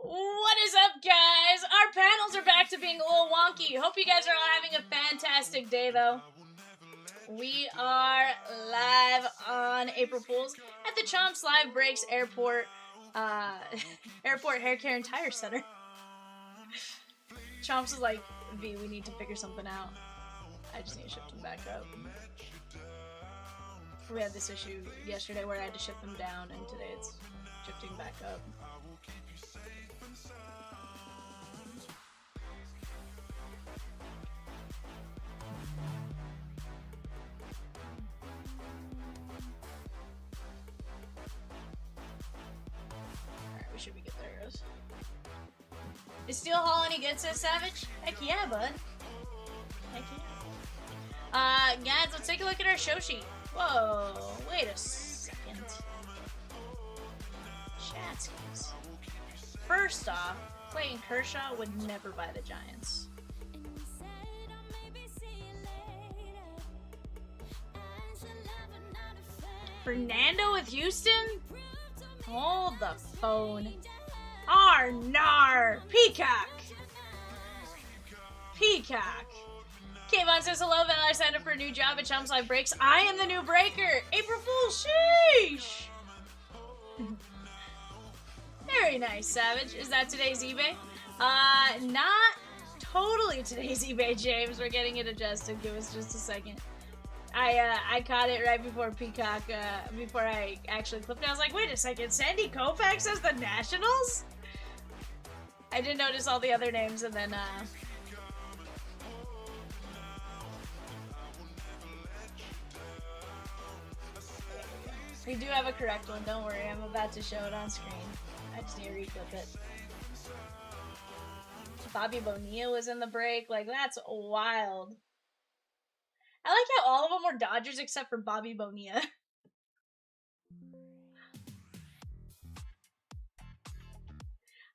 What is up, guys? Our panels are back to being a little wonky. Hope you guys are all having a fantastic day, though. We are live on April Fools at the Chomps Live Breaks Airport, Airport Hair Care and Tire Center. Chomps is like, V, we need to figure something out. I just need to ship them back up. We had this issue yesterday where I had to ship them down, and today it's shifting back up. Alright, we should be good. There it goes. Is Steel Hall any good, says Savage? Heck yeah, bud. Heck yeah. Guys, let's take a look at our show sheet. Whoa, wait a second. Chatskis. First off, Clayton Kershaw would never buy the Giants. Fernando with Houston? Hold the phone. Arnar! Peacock! Peacock! Kayvon says, hello, Val. I signed up for a new job at Chomps Live Breaks. I am the new breaker. April Fool's, sheesh! Very nice. Savage. Is that today's eBay? Not totally today's eBay, James. We're getting it adjusted. Give us just a second. I caught it right before Peacock, before I actually flipped it. I was like, wait a second, Sandy Koufax has the Nationals? I didn't notice all the other names, and then, we do have a correct one, don't worry. I'm about to show it on screen. I just need to reflip it. Bobby Bonilla was in the break. Like, that's wild. I like how all of them were Dodgers except for Bobby Bonilla.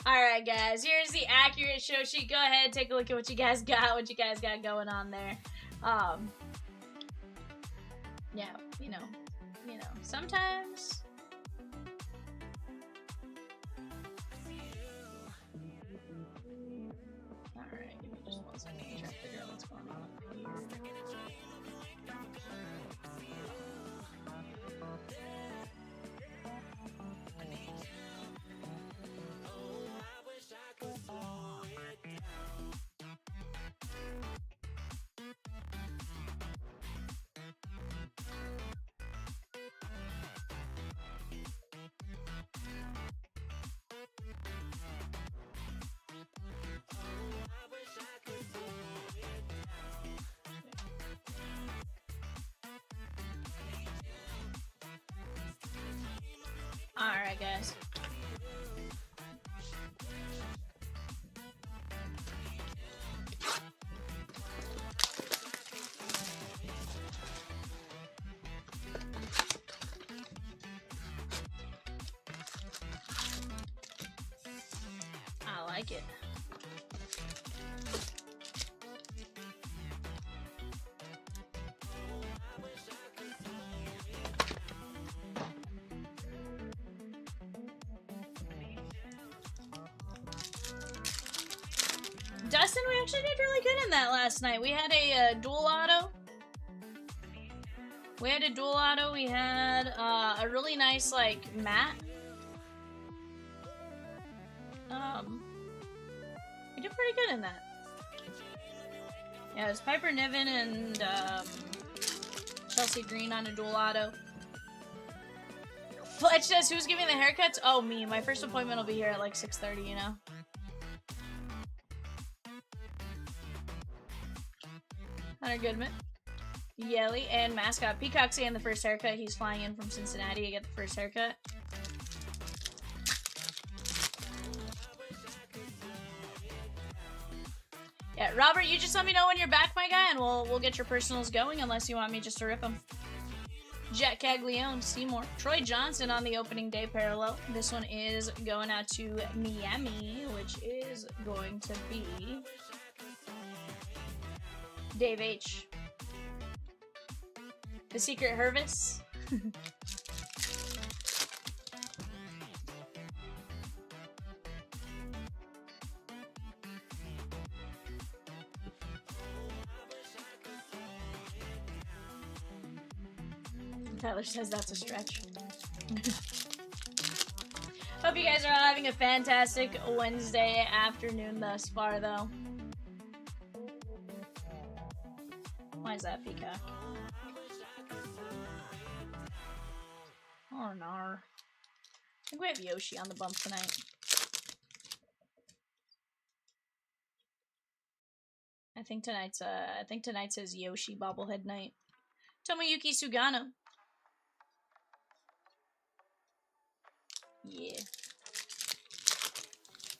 Alright, guys. Here's the accurate show sheet. Go ahead, take a look at what you guys got, going on there. Yeah, you know, sometimes... Alright, give me just 1 second to try to figure out what's going on up here. Alright, guys. I like it. Dustin, we actually did really good in that last night. We had a dual auto. We had a really nice, like, matte. We did pretty good in that. Yeah, it was Piper Niven and Chelsea Green on a dual auto. Fletch says, who's giving the haircuts? Oh, me. My first appointment will be here at like 6:30, you know? Hunter Goodman, Yelly, and Mascot. Peacock's getting the first haircut. He's flying in from Cincinnati to get the first haircut. Yeah, Robert, you just let me know when you're back, my guy, and we'll get your personals going, unless you want me just to rip them. Jet Caglione, Seymour, Troy Johnson on the opening day parallel. This one is going out to Miami, which is going to be Dave H. The Secret Hervis. Tyler says that's a stretch. Hope you guys are all having a fantastic Wednesday afternoon thus far, though. Why is that, Peacock? Oh, no. I think we have Yoshi on the bump tonight. I think tonight's his Yoshi bobblehead night. Tomoyuki Sugano. Yeah.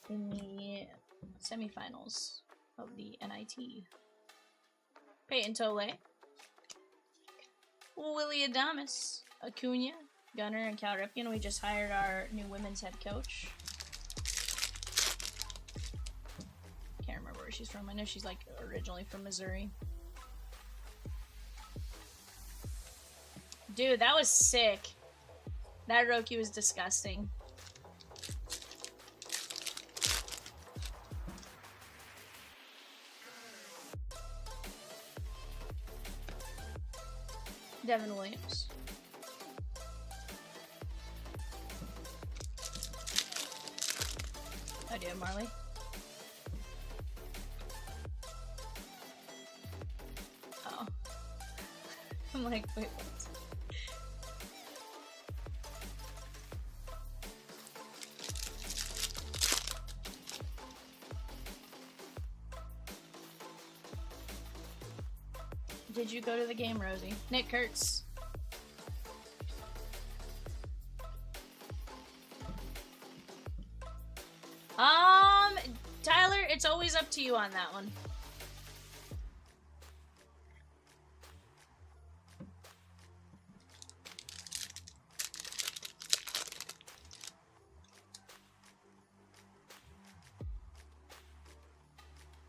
In the semifinals of the NIT. Peyton Tole. Willie Adames. Acuna. Gunner and Cal Ripken. We just hired our new women's head coach. Can't remember where she's from. I know she's like originally from Missouri. Dude, that was sick. That Roki was disgusting. Devin Williams. Oh, do you have Marley? Oh. I'm like, wait, what? Did you go to the game, Rosie? Nick Kurtz. Tyler, it's always up to you on that one.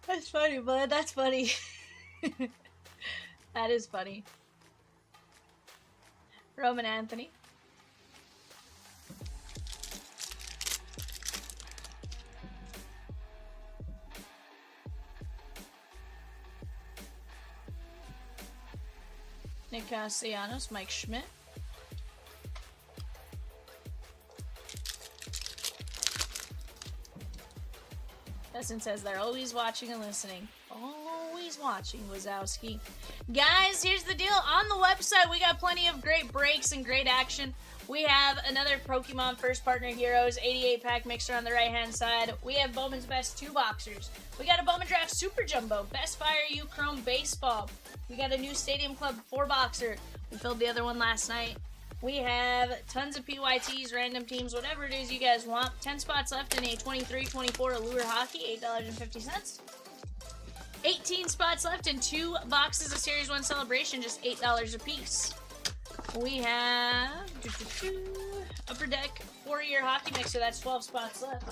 That's funny, bud. That's funny. That is funny. Roman Anthony. Nick Castellanos, Mike Schmidt. Dustin says they're always watching and listening. Always watching, Wazowski. Guys, here's the deal. On the website, we got plenty of great breaks and great action. We have another Pokemon First Partner Heroes 88-pack mixer on the right-hand side. We have Bowman's Best 2-boxers. We got a Bowman Draft Super Jumbo, BEST-phire U Chrome Baseball. We got a new Stadium Club 4-boxer. We filled the other one last night. We have tons of PYTs, random teams, whatever it is you guys want. 10 spots left in a 23-24 Allure Hockey, $8.50. 18 spots left in 2 boxes of Series 1 Celebration, just $8 a piece. We have Upper Deck 4-year hockey mixer, that's 12 spots left.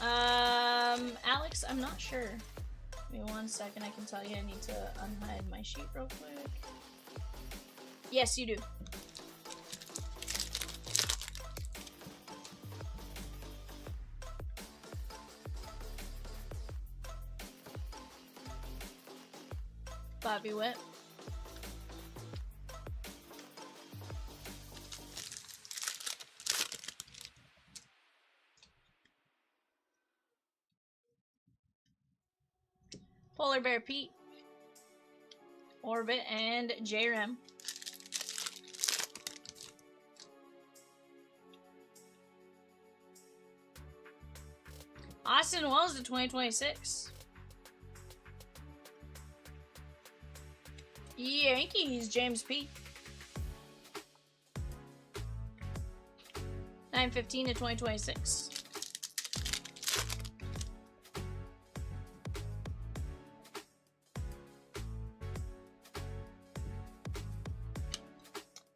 Alex, I'm not sure. Give me 1 second, I can tell you. I need to unhide my sheet real quick. Yes, you do. Bobby Witt. Polar Bear Pete. Orbit and J-Rem. Austin Wells to 2026. Yankees, James P. 9/15 to 2026.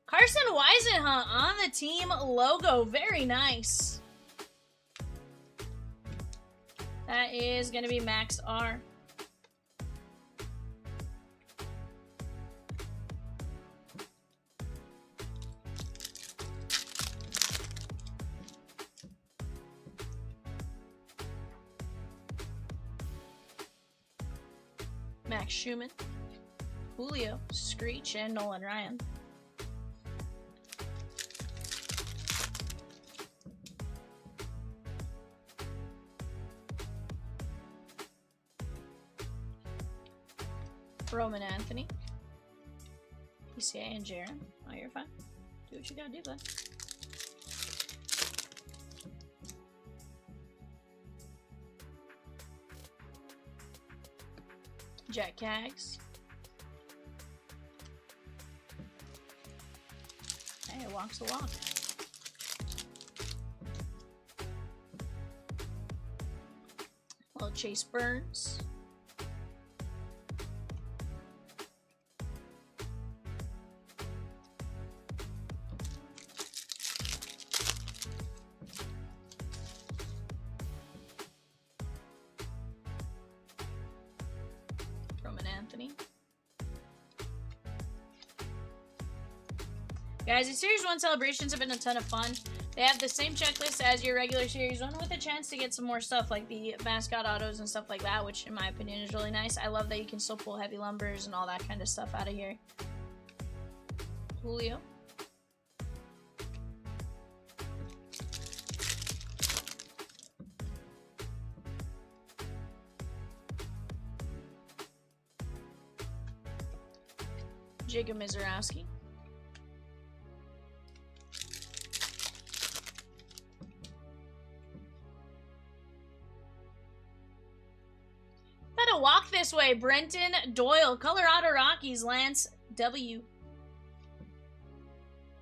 Carson Weisenhunt on the team logo. Very nice. That is going to be Max R. Max Schumann, Julio, Screech, and Nolan Ryan. Roman Anthony, PCA, and Jaron. Oh, you're fine. Do what you gotta do, bud. Jack Cags. Hey, it walks the walk. Little Chase Burns. Guys, the Series 1 celebrations have been a ton of fun. They have the same checklist as your regular Series 1 with a chance to get some more stuff like the mascot autos and stuff like that, which in my opinion is really nice. I love that you can still pull heavy lumbers and all that kind of stuff out of here. Julio. Jacob Mizorowski. Better walk this way. Brenton Doyle. Colorado Rockies. Lance W.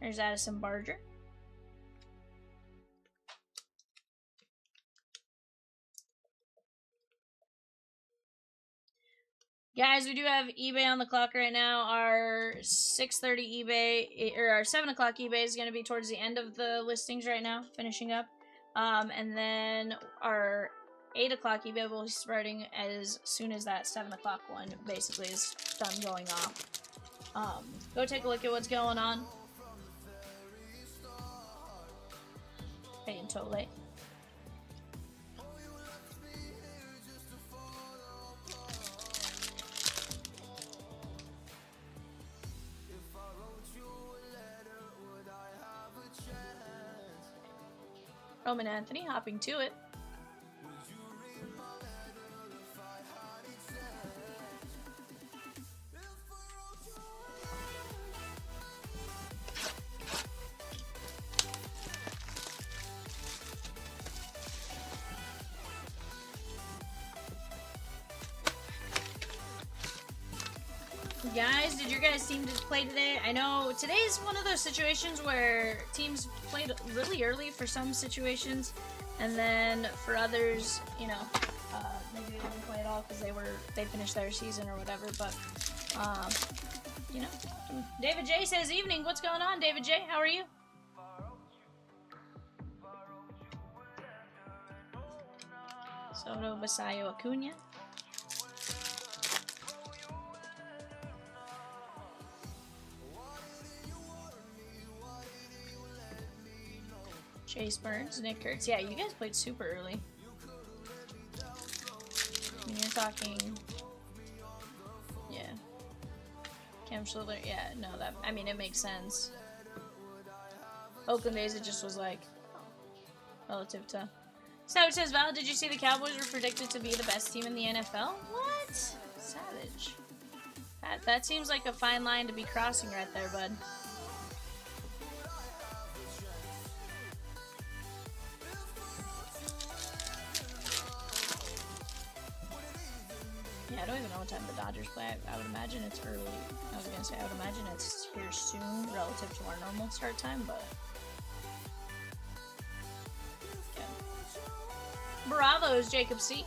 There's Addison Barger. Guys, we do have eBay on the clock right now. Our 6:30 eBay, or our 7 o'clock eBay is going to be towards the end of the listings right now, finishing up. And then our 8 o'clock eBay will be starting as soon as that 7 o'clock one basically is done going off. Go take a look at what's going on. Peyton Tole. Roman Anthony hopping to it. Guys, did your guys' team just play today? I know today's one of those situations where teams played really early for some situations, and then for others, you know, maybe they didn't play at all because they finished their season or whatever. But you know, David J says evening. What's going on, David J? How are you? Soto, Basayo, Acuna. Chase Burns, Nick Kurtz. Yeah, you guys played super early. I mean, you're talking... Yeah. Cam Schiller, yeah, no, that... I mean, it makes sense. Oakland days, it just was like... relative to... Savage says, Val, did you see the Cowboys were predicted to be the best team in the NFL? What? Savage. That seems like a fine line to be crossing right there, bud. Yeah, I don't even know what time the Dodgers play. I would imagine it's early. I was going to say, I would imagine it's here soon relative to our normal start time, but... Yeah. Bravos, Jacob C.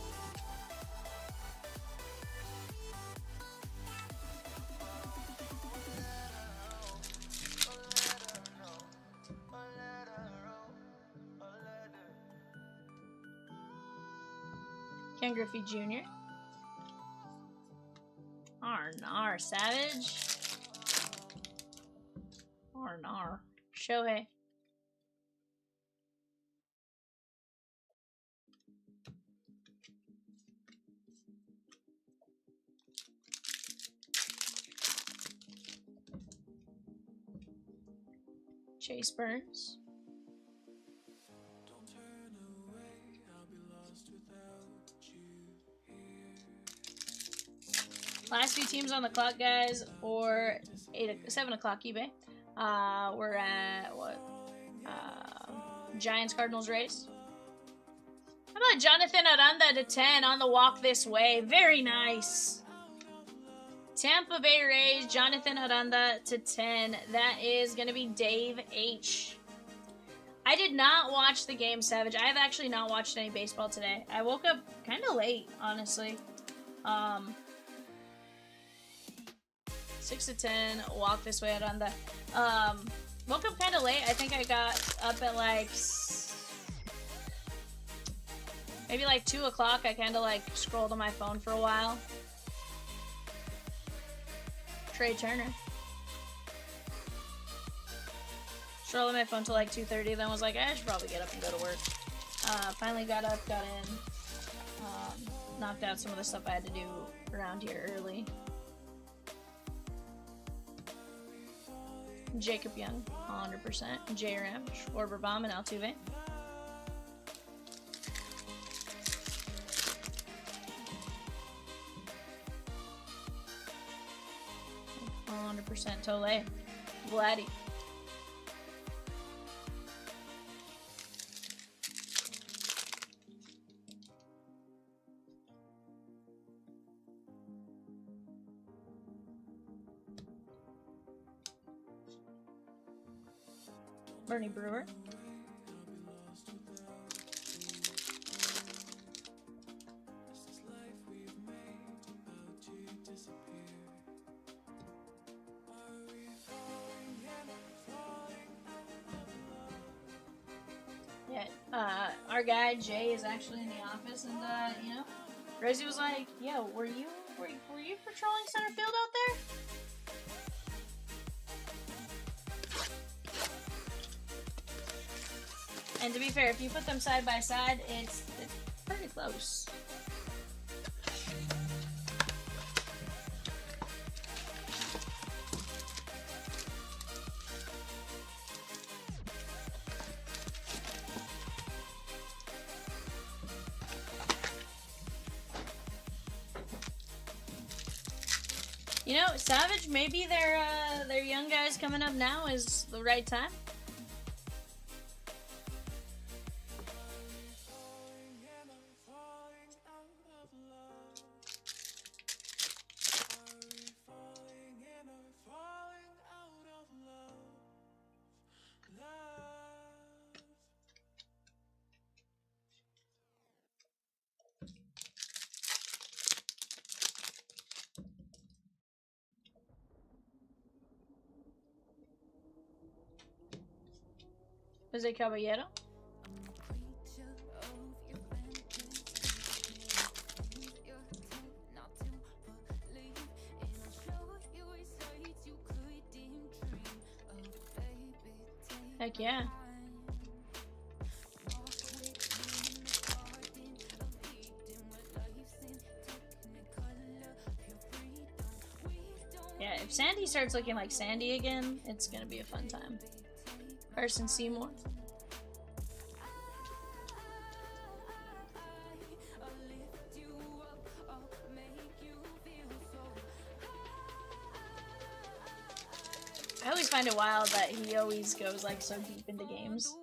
Ken Griffey Jr. Arnar, Savage. Arnar. Shohei. Chase Burns. Last few teams on the clock, guys, for 7 o'clock eBay. We're at, what? Giants, Cardinals, Rays. How about Jonathan Aranda to 10 on the walk this way? Very nice. Tampa Bay Rays, Jonathan Aranda to 10. That is going to be Dave H. I did not watch the game, Savage. I have actually not watched any baseball today. I woke up kind of late, honestly. 6 to 10, walk this way Aranda. Woke up kind of late. I think I got up at like maybe like 2 o'clock. I kind of like scrolled on my phone for a while. Trey Turner. Scrolled on my phone till like 2:30, then was like, I should probably get up and go to work. Finally got up, got in, knocked out some of the stuff I had to do around here early. Jacob Young, 100%. J-Ram, Schwarber, Bowman, Altuve. Tole. Vladdy. Bernie Brewer. Yeah, our guy Jay is actually in the office, and you know, Rosie was like, "Yo, were you patrolling center field out there?" And to be fair, if you put them side by side, it's pretty close. You know, Savage, maybe their young guys coming up now is the right time. Jose Caballero. Heck yeah. Yeah, if Sandy starts looking like Sandy again, it's gonna be a fun time. Carson Seymour. I always find it wild that he always goes like so deep into games.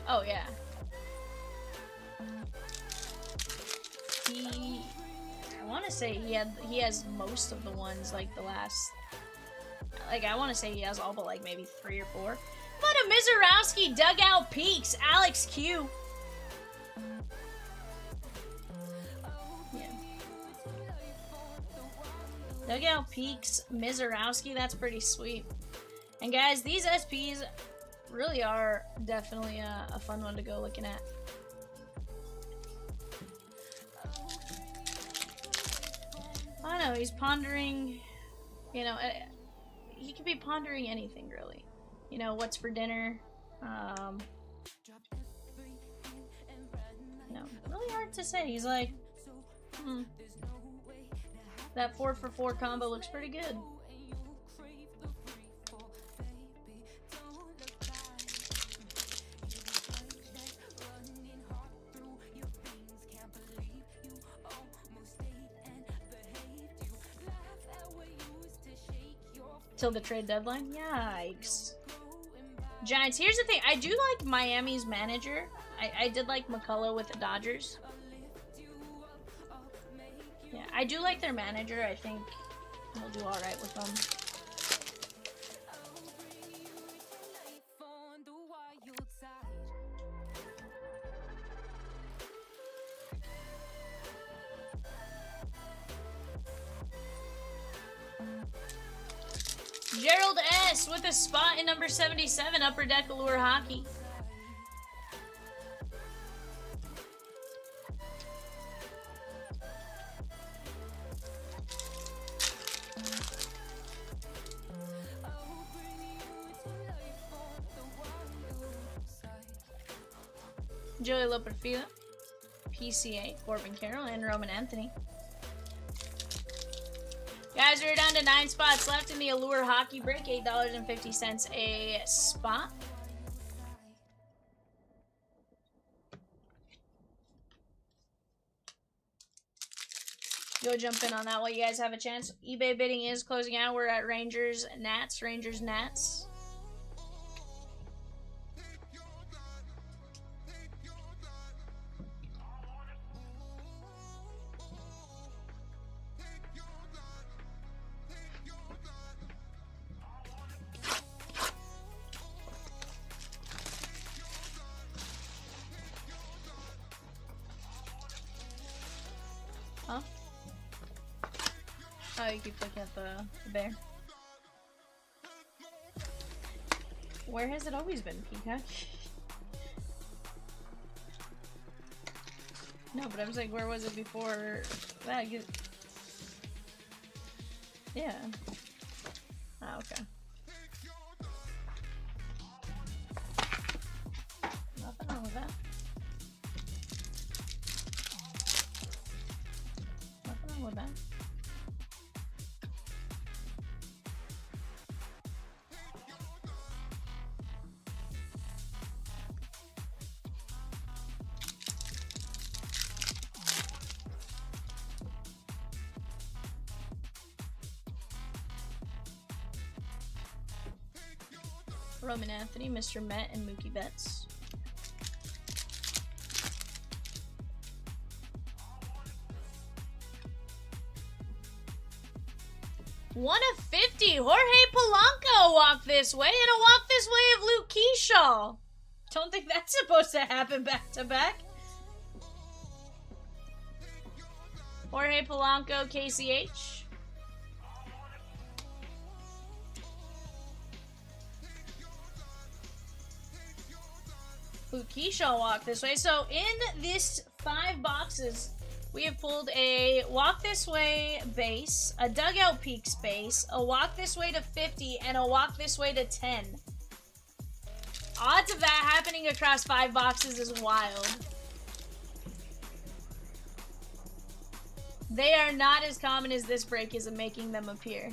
Oh yeah. I want to say he has most of the ones like the last, like I want to say he has all but like maybe 3 or 4. But a Mizorowski dugout peaks, Alex Q. Yeah. Dugout peaks, Mizorowski. That's pretty sweet. And guys, these SPs really are definitely a fun one to go looking at. I don't know, he's pondering, you know, he could be pondering anything really. You know, what's for dinner? You know, really hard to say. He's like, that 4-for-4 combo looks pretty good. Till the trade deadline? Yikes. Giants, here's the thing. I do like Miami's manager. I did like McCullough with the Dodgers. Yeah, I do like their manager. I think he'll do alright with them. Gerald S. with a spot in number 77, Upper Deck Allure Hockey. Joey Loperfield, PCA, Corbin Carroll, and Roman Anthony. Guys, we're down to 9 spots left in the Allure Hockey Break, $8.50 a spot. Go jump in on that while you guys have a chance. eBay bidding is closing out. We're at Rangers, Nats. Rangers, Nats. Huh? Oh, you keep looking at the bear. Where has it always been, Peacock? No, but I was like, where was it before that? Yeah. Oh, okay. Nothing wrong with that. Nothing wrong with that. Roman Anthony, Mr. Met, and Mookie Betts. One of 50. Jorge Polanco walked this way, and a walk this way of Luke Keyshaw. Don't think that's supposed to happen back to back. Jorge Polanco, KCH. Luke Keyshaw walked this way. So in this 5 boxes, we have pulled a walk this way base, a dugout peaks base, a walk this way to 50, and a walk this way to 10. Odds of that happening across 5 boxes is wild. They are not as common as this break is of making them appear.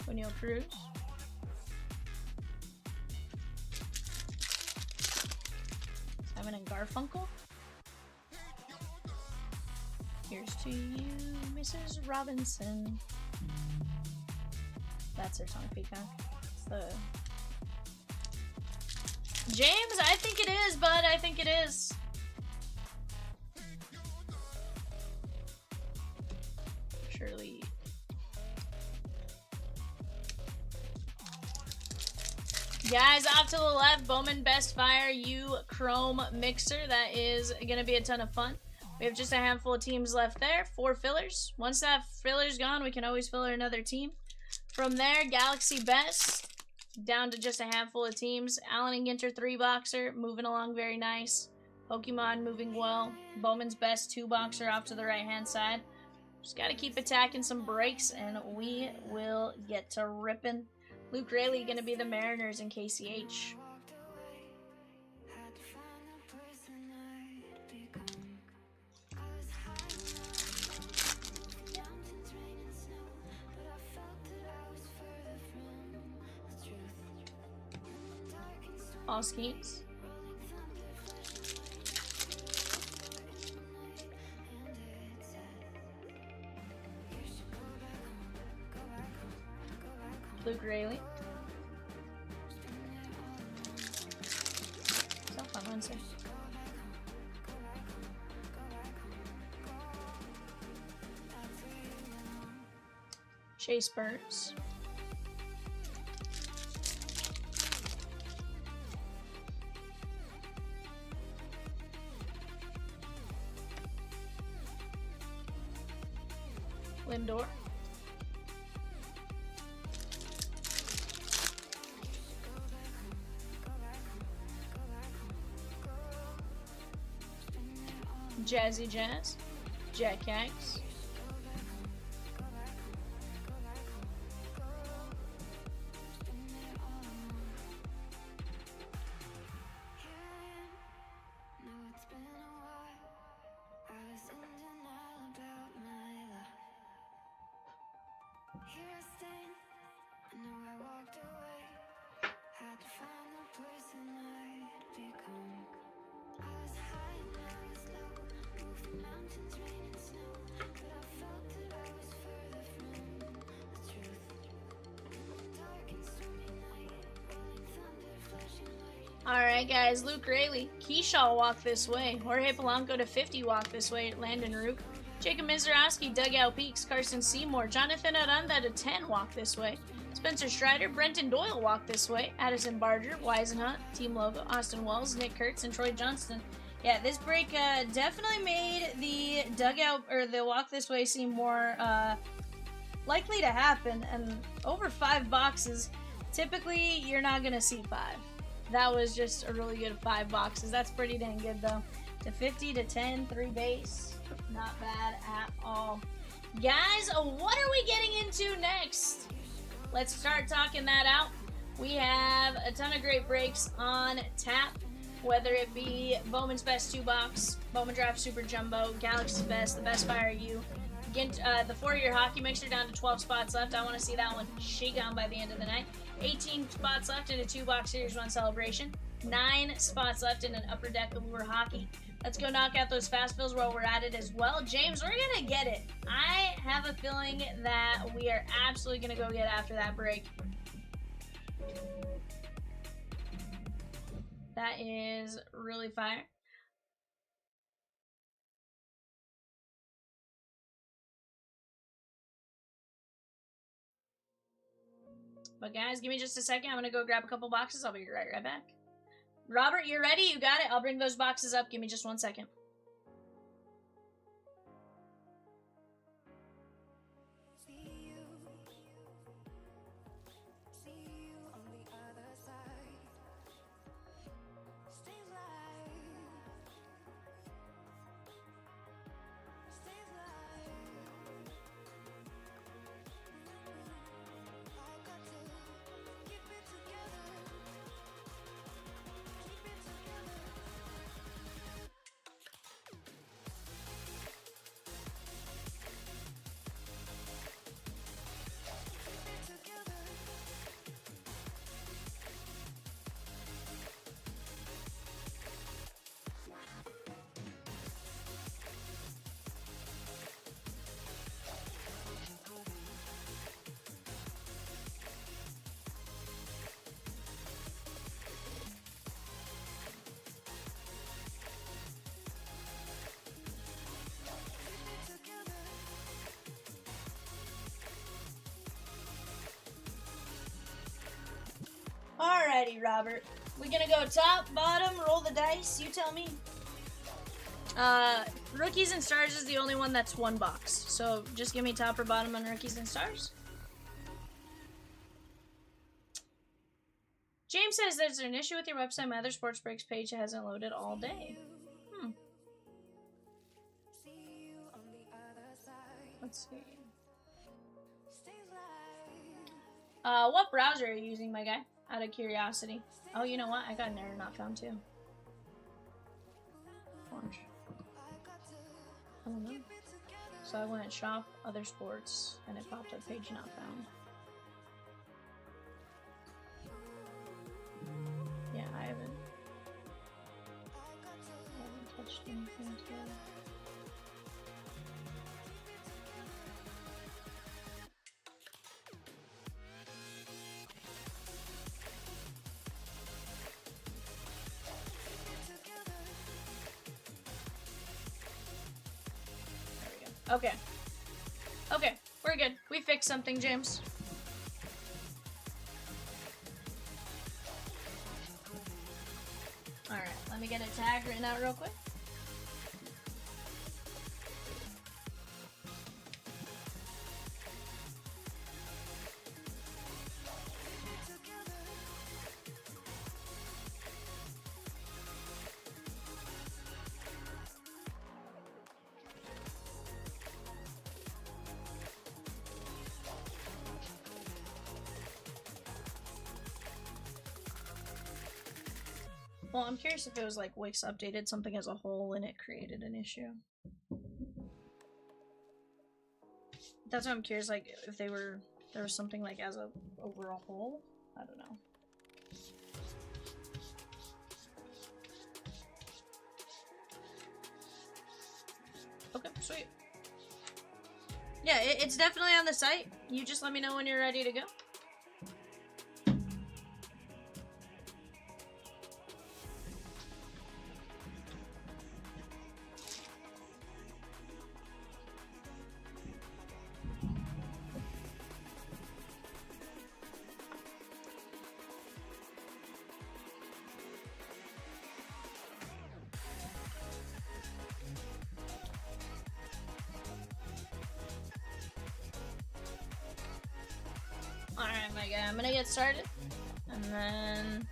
O'Neal Cruz. Simon and Garfunkel. Here's to you, Mrs. Robinson. That's their song, Peacock. It's the... James, I think it is, bud. I think it is. Surely. Guys, off to the left, Bowman BEST-phire U Chrome Mixer. That is going to be a ton of fun. We have just a handful of teams left there. 4 fillers. Once that filler's gone, we can always filler another team. From there, Galaxy Best, down to just a handful of teams. Allen and Ginter 3-boxer, moving along very nice. Pokemon moving well. Bowman's Best 2-boxer off to the right-hand side. Just got to keep attacking some breaks, and we will get to ripping. Luke Rayleigh going to be the Mariners and KCH. All schemes. Luke Rayleigh. So fun Wednesday. Chase Burns. Lindor. Jazzy Jazz. Jack Yanks. Alright, guys. Luke Rayleigh. Keyshaw walk this way. Jorge Polanco to 50 walk this way. Landon Rook. Jacob Mizorowski, Dugout Peaks. Carson Seymour. Jonathan Aranda to 10 walk this way. Spencer Strider. Brenton Doyle walk this way. Addison Barger. Weisenhunt. Team Logo. Austin Wells. Nick Kurtz. And Troy Johnston. Yeah, this break definitely made the dugout, or the walk this way, seem more likely to happen. And over 5 boxes, typically you're not going to see 5. That was just a really good 5 boxes. That's pretty dang good, though. To 50, to 10, 3 base. Not bad at all. Guys, what are we getting into next? Let's start talking that out. We have a ton of great breaks on tap, whether it be Bowman's Best 2-box, Bowman Draft Super Jumbo, Galaxy's Best, the Best-phire U, the 4-year hockey mixer down to 12 spots left. I want to see that one shake on by the end of the night. 18 spots left in a 2-box Series 1 celebration. 9 spots left in an Upper Deck Allure hockey. Let's go knock out those fast fills while we're at it as well. James, we're going to get it. I have a feeling that we are absolutely going to go get after that break. That is really fire. But guys, give me just a second. I'm going to go grab a couple boxes. I'll be right back. Robert, you're ready? You got it? I'll bring those boxes up. Give me just 1 second. Alrighty, Robert. We gonna go top, bottom, roll the dice? You tell me. Rookies and Stars is the only one that's 1 box. So just give me top or bottom on Rookies and Stars. James says there's an issue with your website. My other sports breaks page hasn't loaded all day. Let's see. What browser are you using, my guy? Out of curiosity. Oh, you know what? I got an error not found too. Orange. I don't know. So I went shop, other sports, and it popped up page not found. Yeah, I haven't touched anything today. Okay. Okay, we're good. We fixed something, James. Alright, let me get a tag written out real quick. Well, I'm curious if it was like Wix updated something as a whole and it created an issue. That's what I'm curious, like if they were there was something like as a over a whole. I don't know. Okay, sweet. Yeah, it's definitely on the site. You just let me know when you're ready to go. Alright, my guy, I'm gonna get started. And then...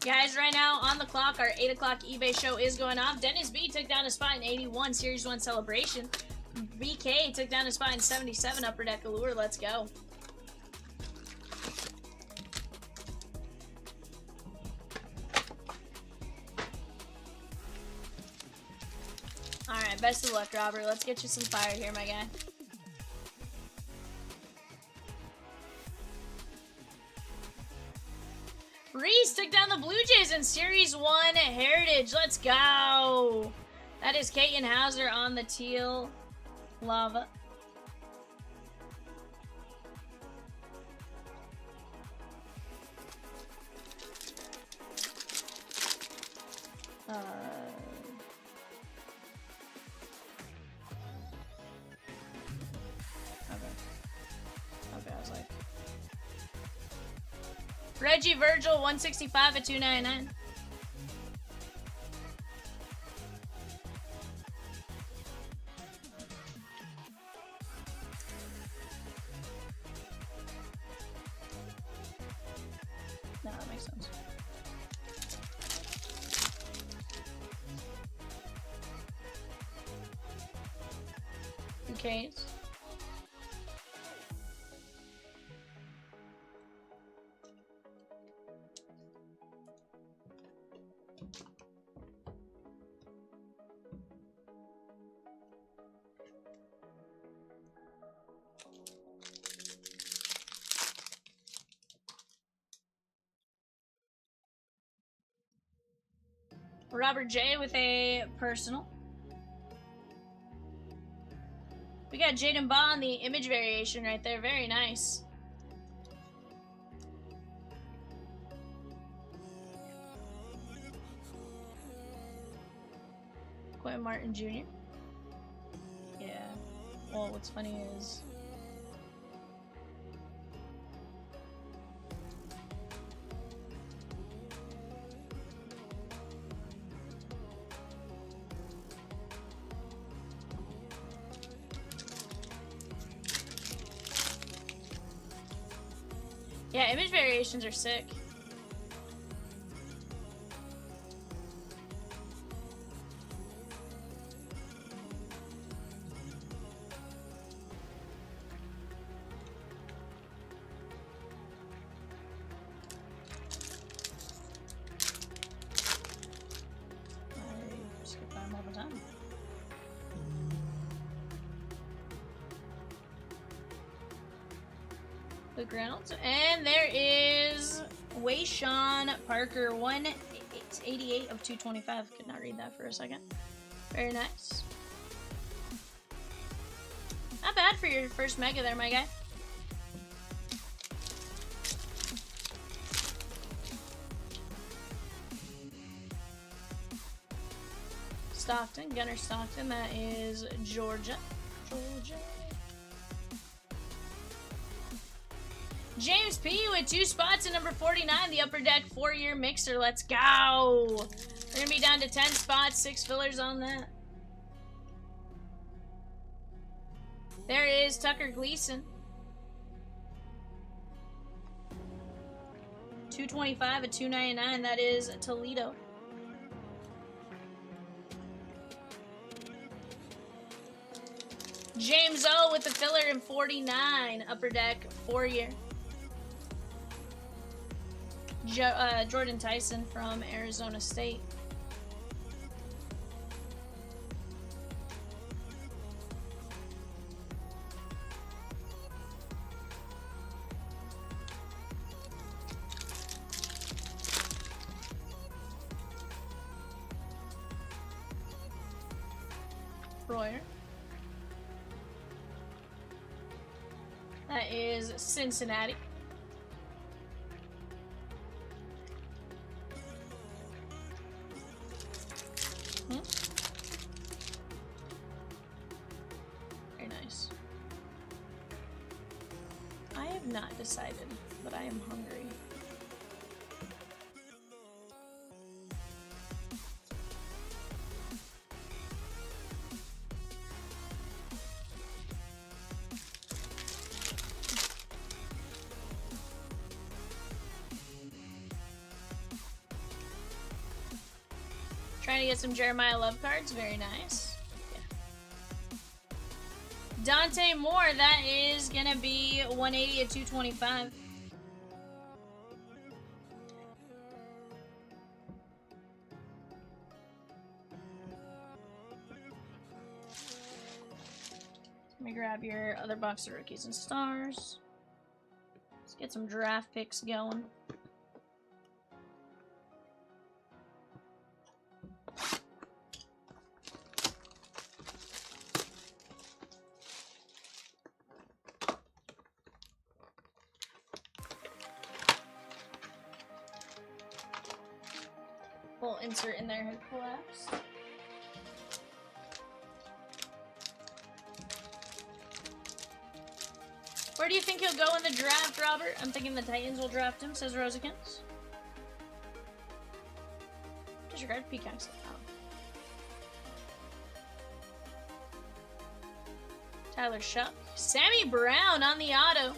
Guys, right now on the clock, our 8 o'clock eBay show is going off. Dennis B took down a spot in 81 Series 1 Celebration. BK took down a spot in 77 Upper Deck Allure. Let's go. Alright, best of luck, Robert. Let's get you some fire here, my guy. Reese took down the Blue Jays in Series 1 Heritage. Let's go. That is Kaiten Hauser on the teal lava. Okay, I was like... Reggie Virgil, 165 at 299. No, that makes sense. Okay. Robert J with a personal. We got Jaden Ba on the image variation right there. Very nice. Quentin Martin Jr. Yeah. Well, what's funny is... Yeah, image variations are sick. I skip by them all the time. Luke Reynolds. And there is Wayshawn Parker, 188 of 225. Could not read that for a second. Very nice. Not bad for your first mega there, my guy. Stockton, Gunnar Stockton. That is Georgia. James P with 2 spots in number 49, the Upper Deck 4-year mixer. Let's go. We're going to be down to 10 spots, 6 fillers on that. There is Tucker Gleason. 225 at 299. That is Toledo. James O with the filler in 49. Upper Deck, 4-year. Jordan Tyson from Arizona State. Royer. That is Cincinnati. Very nice. I have not decided, but I am hungry. Trying to get some Jeremiah Love cards. Very nice. Yeah. Dante Moore. That is going to be 180 at 225. Let me grab your other box of rookies and stars. Let's get some draft picks going. We'll insert in there and collapse. Where do you think he'll go in the draft, Robert? I'm thinking the Titans will draft him, says Rosikins. Disregard Peacocks. Oh. Tyler Shuck. Sammy Brown on the auto.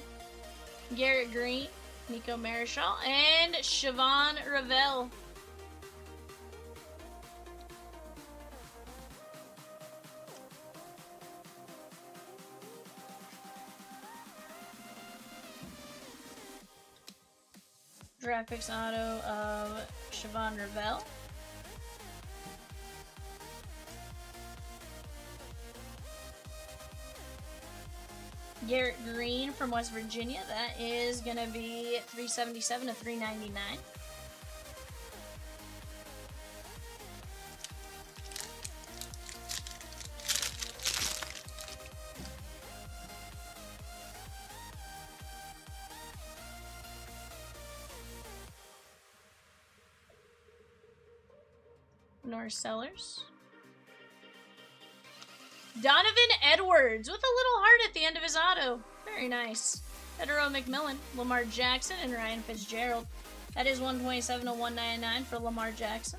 Garrett Green. Nico Marichal. And Siobhan Ravel. Draft picks auto of Siobhan Ravel. Garrett Green from West Virginia. That is going to be 377 to 399. Norris Sellers. Donovan Edwards with a little heart at the end of his auto. Very nice. Federo McMillan, Lamar Jackson, and Ryan Fitzgerald. That is 127 to 199 for Lamar Jackson.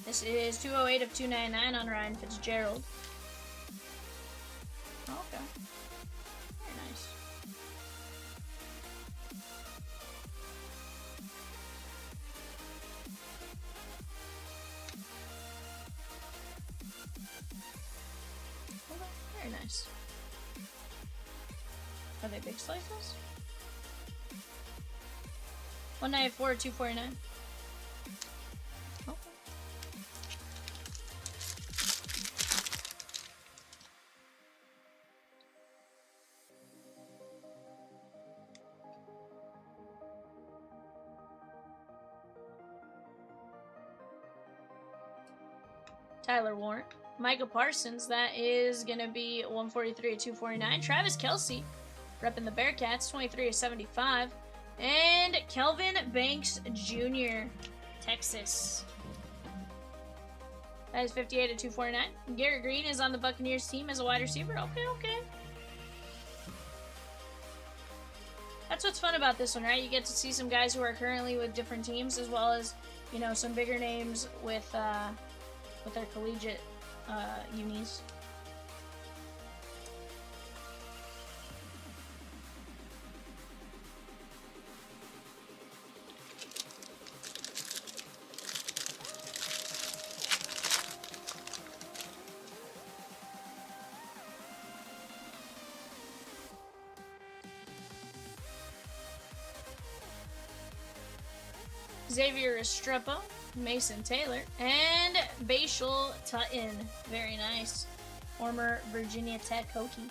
This is 208 of 299 on Ryan Fitzgerald. Oh, okay. Very nice. Very nice. Are they big slices? 194, 249. Okay. Tyler Warren. Micah Parsons, that is going to be 143 to 249. Travis Kelce, repping the Bearcats, 23 to 75. And Kelvin Banks Jr., Texas. That is 58 to 249. Garrett Green is on the Buccaneers team as a wide receiver. Okay, okay. That's what's fun about this one, right? You get to see some guys who are currently with different teams, as well as, you know, some bigger names with their collegiate unis. Xavier Restrepo, Mason Taylor, and Bashal Tutton. Very nice. Former Virginia Tech Hokie.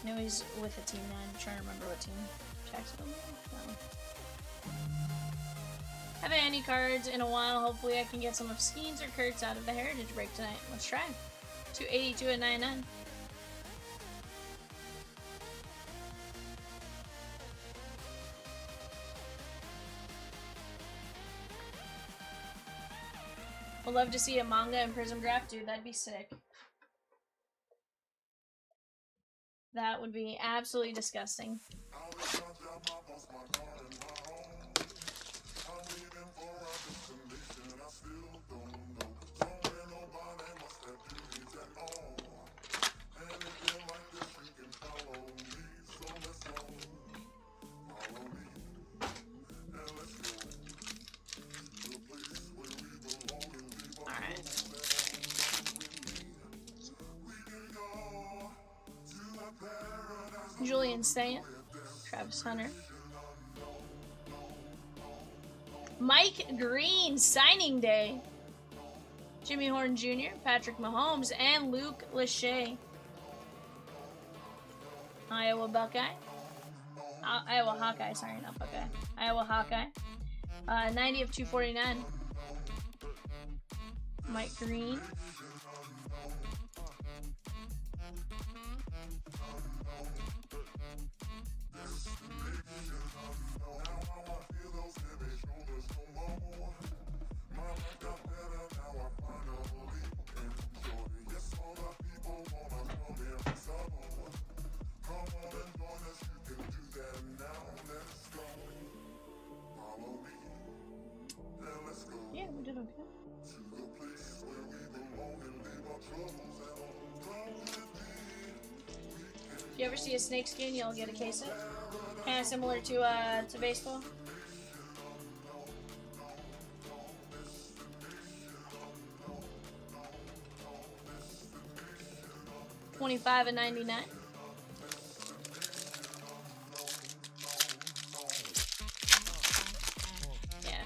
I know he's with a team now. I'm trying to remember what team. Jacksonville? No. Haven't had any cards in a while. Hopefully I can get some of Skeens or Kurtz out of the Heritage break tonight. Let's try. 282 at 99. Would love to see a manga and Prizm draft, dude. That'd be sick. That would be absolutely disgusting. Julian Sayan, Travis Hunter, Mike Green, signing day, Jimmy Horn Jr., Patrick Mahomes, and Luke Lachey. Iowa Buckeye. Iowa Hawkeye, sorry, not Buckeye. Iowa Hawkeye. 90 of 249. Mike Green. Yeah, we did okay. If you ever see a snake skin, you'll get a case of it. Kind of similar to baseball. $25 and $99. Yeah,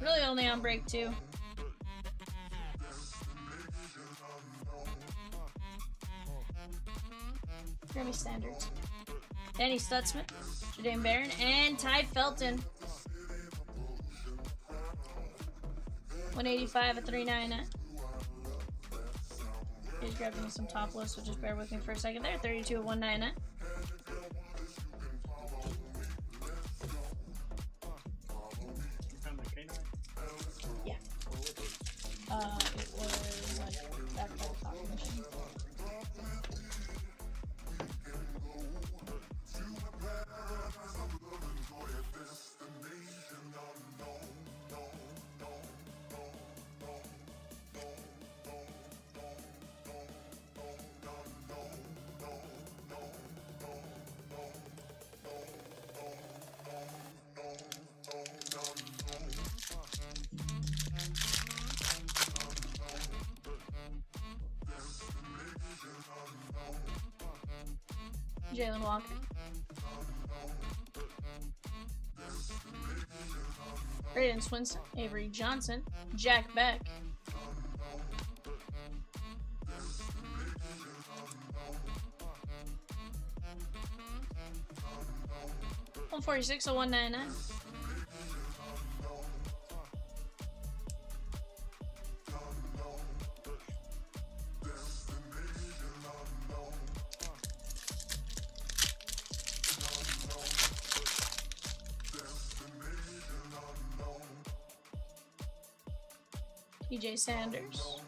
really only on break 2. Grammy Standards. Danny Stutzman, Jadaim Barron, and Ty Felton. 185 at 399. He's grabbing me some top loads, so just bear with me for a second there. 32 at 199. Yeah. It was like back by the copy machine. Jalen Walker. Braden Swinson, Avery Johnson, Jack Beck. $146 or $199. TJ Sanders,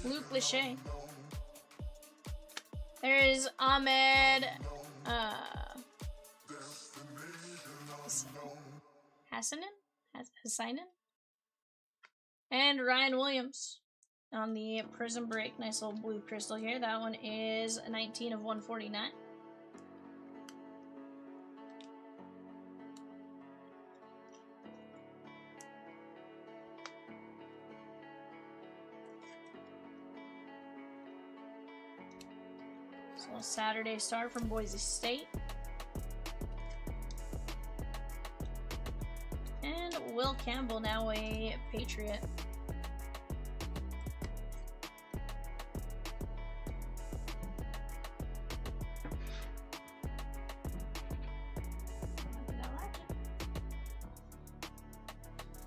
Luke Lachey. There is Ahmed Hassanin, and Ryan Williams on the Prizm break. Nice little blue crystal here. That one is 19 of 149. So Saturday start from Boise State. And Will Campbell, now a Patriot.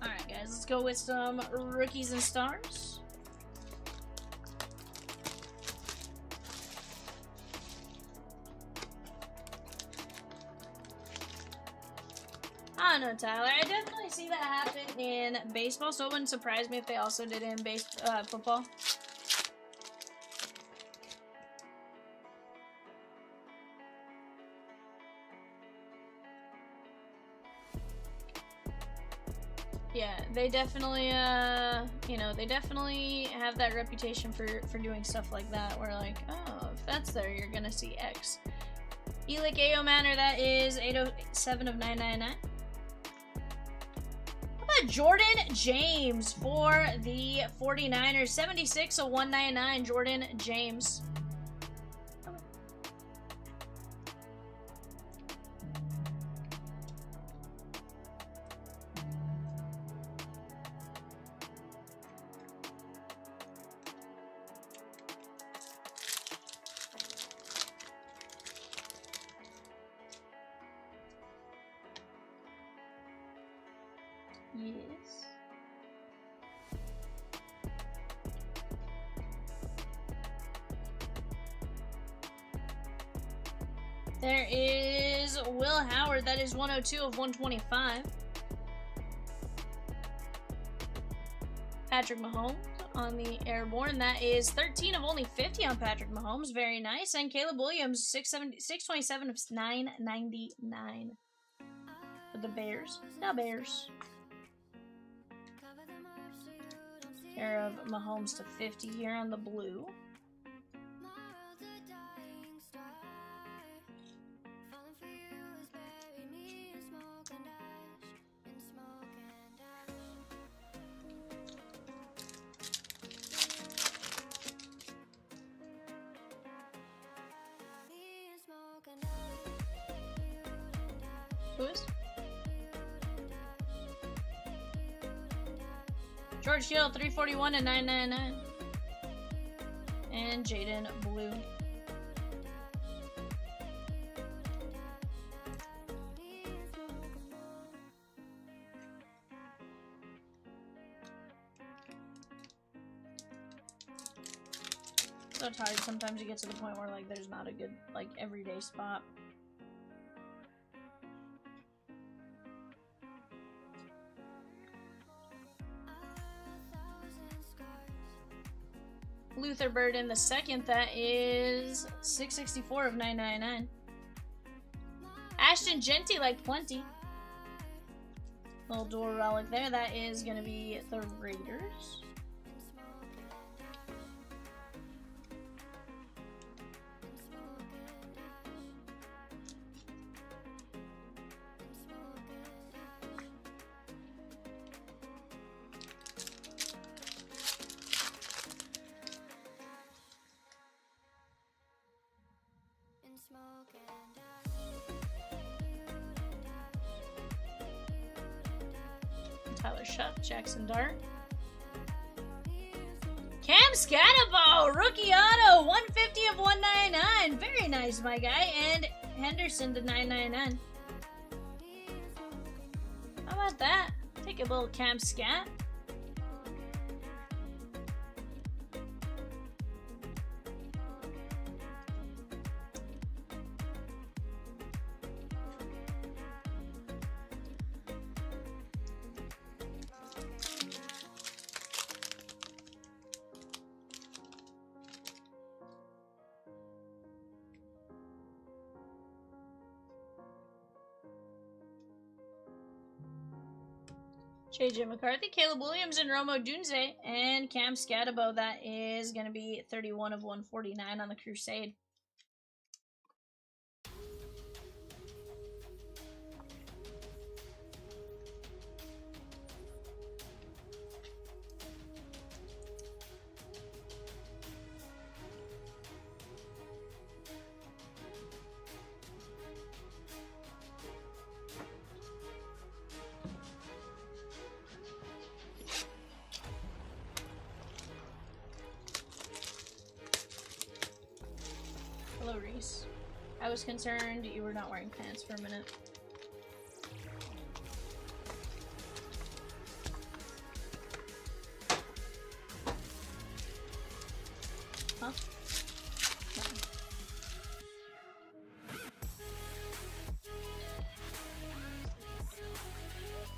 Alright guys, let's go with some rookies and stars. I don't know, Tyler. I definitely see that happen in baseball, so it wouldn't surprise me if they also did it in football. Yeah, they definitely, you know, they definitely have that reputation for doing stuff like that, where like, oh, if that's there, you're gonna see X. Elick AO Manor, that is 807 of 999. How about Jordan James for the 49ers? 76 of 199, Jordan James. Yes. There is Will Howard. That is 102 of 125. Patrick Mahomes on the airborne. That is 13 of only 50 on Patrick Mahomes. Very nice. And Caleb Williams, 627 of 999. For the Bears. The Bears. Care of Mahomes to 50 here on the blue. Who is? George Hill, 341 and 999. And Jaden Blue. So it's hard. Sometimes you get to the point where like there's not a good like everyday spot. Luther Burden the second, that is 664 of 999. Ashton Genty, like plenty. Little dual relic there. That is going to be the Raiders. Tyler Shuck, Jackson Dart. Cam Scatabo, rookie auto, 150 of 199. Very nice, my guy. And Henderson to 999. How about that? Take a little Cam Scat. JJ McCarthy, Caleb Williams, and Romo Dunze, and Cam Scatabo. That is going to be 31 of 149 on the Crusade. Nice. I was concerned you were not wearing pants for a minute. Huh?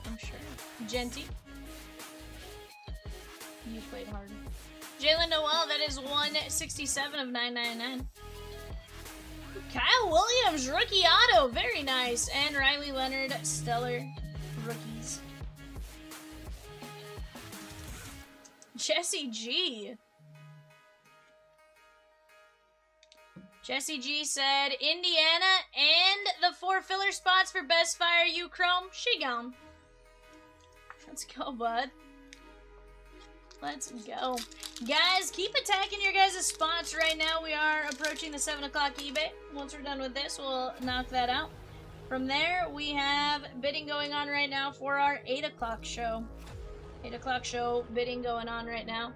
I'm sure. Genty. You played hard. Jalen Noel, that is 167 of 999. Kyle Williams, rookie auto, very nice. And Riley Leonard, stellar rookies. Jesse G. Jesse G said, Indiana and the 4 filler spots for BEST-phire U Chrome. She gone. Let's go, bud. Let's go. Guys, keep attacking your guys' spots right now. We are approaching the 7 o'clock eBay. Once we're done with this, we'll knock that out. From there, we have bidding going on right now for our 8 o'clock show. 8 o'clock show bidding going on right now.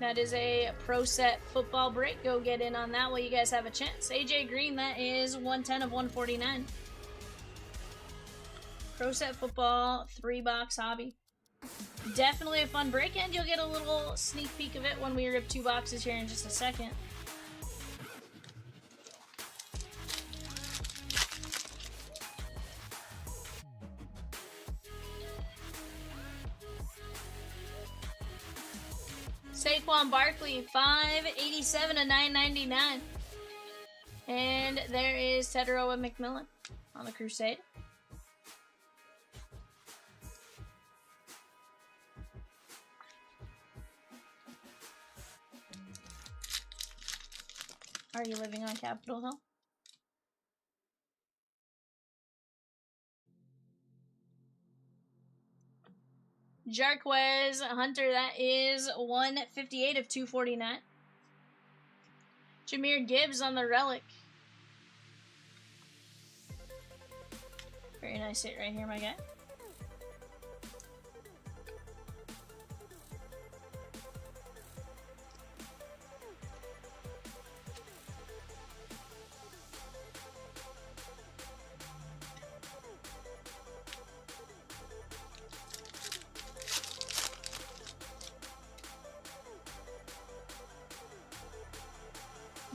That is a Pro Set football break. Go get in on that while you guys have a chance. AJ Green, that is 110 of 149. Pro Set football, 3-box hobby. Definitely a fun break, and you'll get a little sneak peek of it when we rip 2 boxes here in just a second. Saquon Barkley, 587 to 999. And there is Teteroa McMillan on the Crusade. Are you living on Capitol Hill? Jarquez Hunter, that is 158 of 249. Jahmyr Gibbs on the Relic. Very nice hit right here, my guy.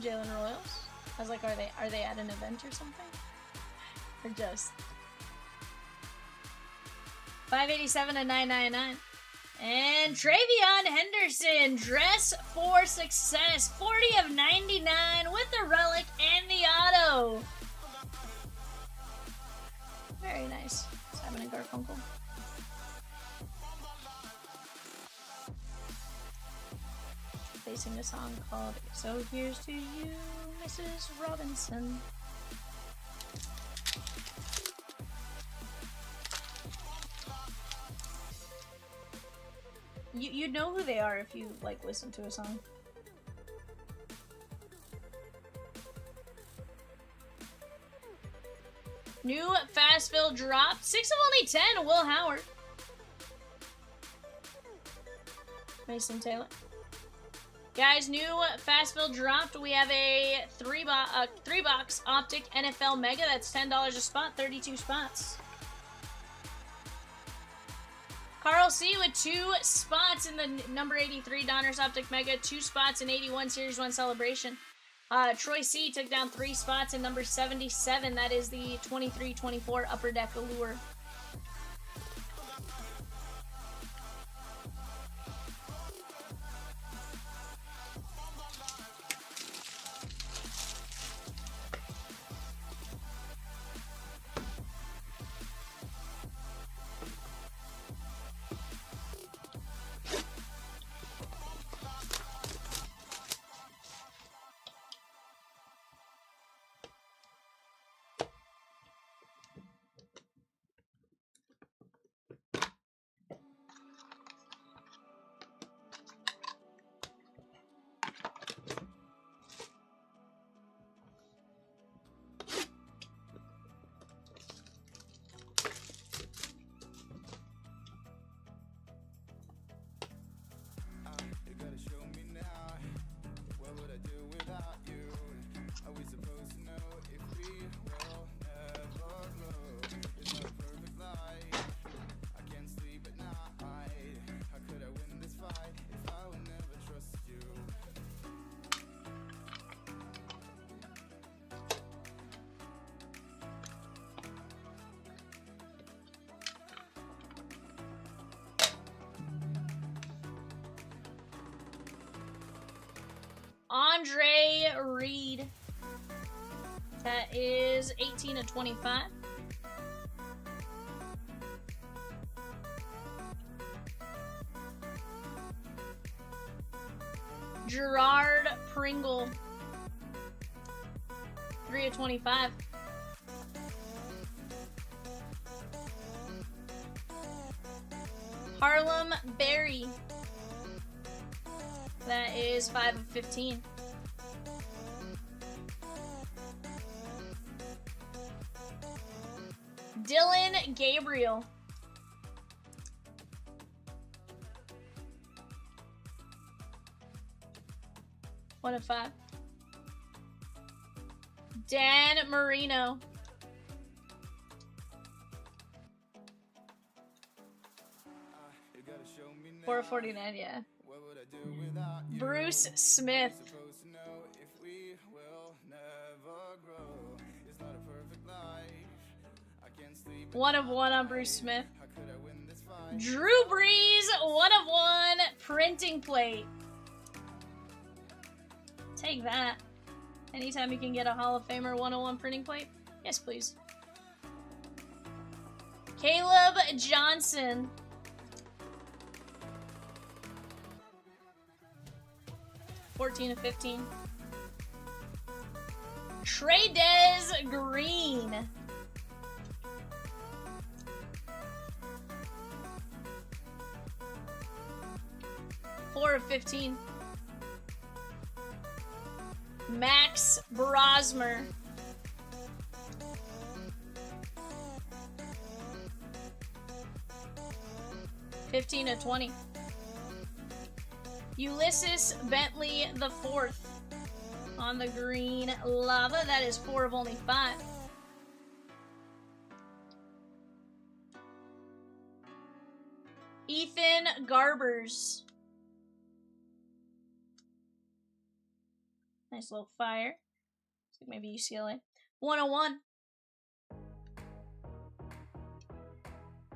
Jalen Royals. I was like, are they at an event or something? Or just 587 to 999. And Travion Henderson, dress for success, 40 of 99 with the relic and the auto. Very nice. Simon and Garfunkel. They sing a song called So Here's to You, Mrs. Robinson. You know who they are if you like listen to a song. New fast fill drop, 6 of only 10, Will Howard. Mason Taylor. Guys, new fast fill dropped. We have a 3-box optic NFL Mega. That's $10 a spot, 32 spots. Carl C with 2 spots in the number 83 Donruss Optic Mega, 2 spots in 81 Series 1 Celebration. Troy C took down 3 spots in number 77. That is the 23-24 Upper Deck Allure. Andre Reed. That is 18/25. Gerard Pringle. 3/25. Harlem Berry. That is 5/15. Dylan Gabriel. One of 5. Dan Marino. $4.49, yeah. Bruce Smith. One of 1 on Bruce Smith. Drew Brees, 1 of 1 printing plate. Take that. Anytime you can get a Hall of Famer 101 printing plate. Yes, please. Caleb Johnson. $14/15. Trey Green. $4/15. Max Brosmer. $15/20. Ulysses Bentley the 4th on the green lava. That is 4 of only 5. Ethan Garbers. Nice little fire. Looks like maybe UCLA. 101.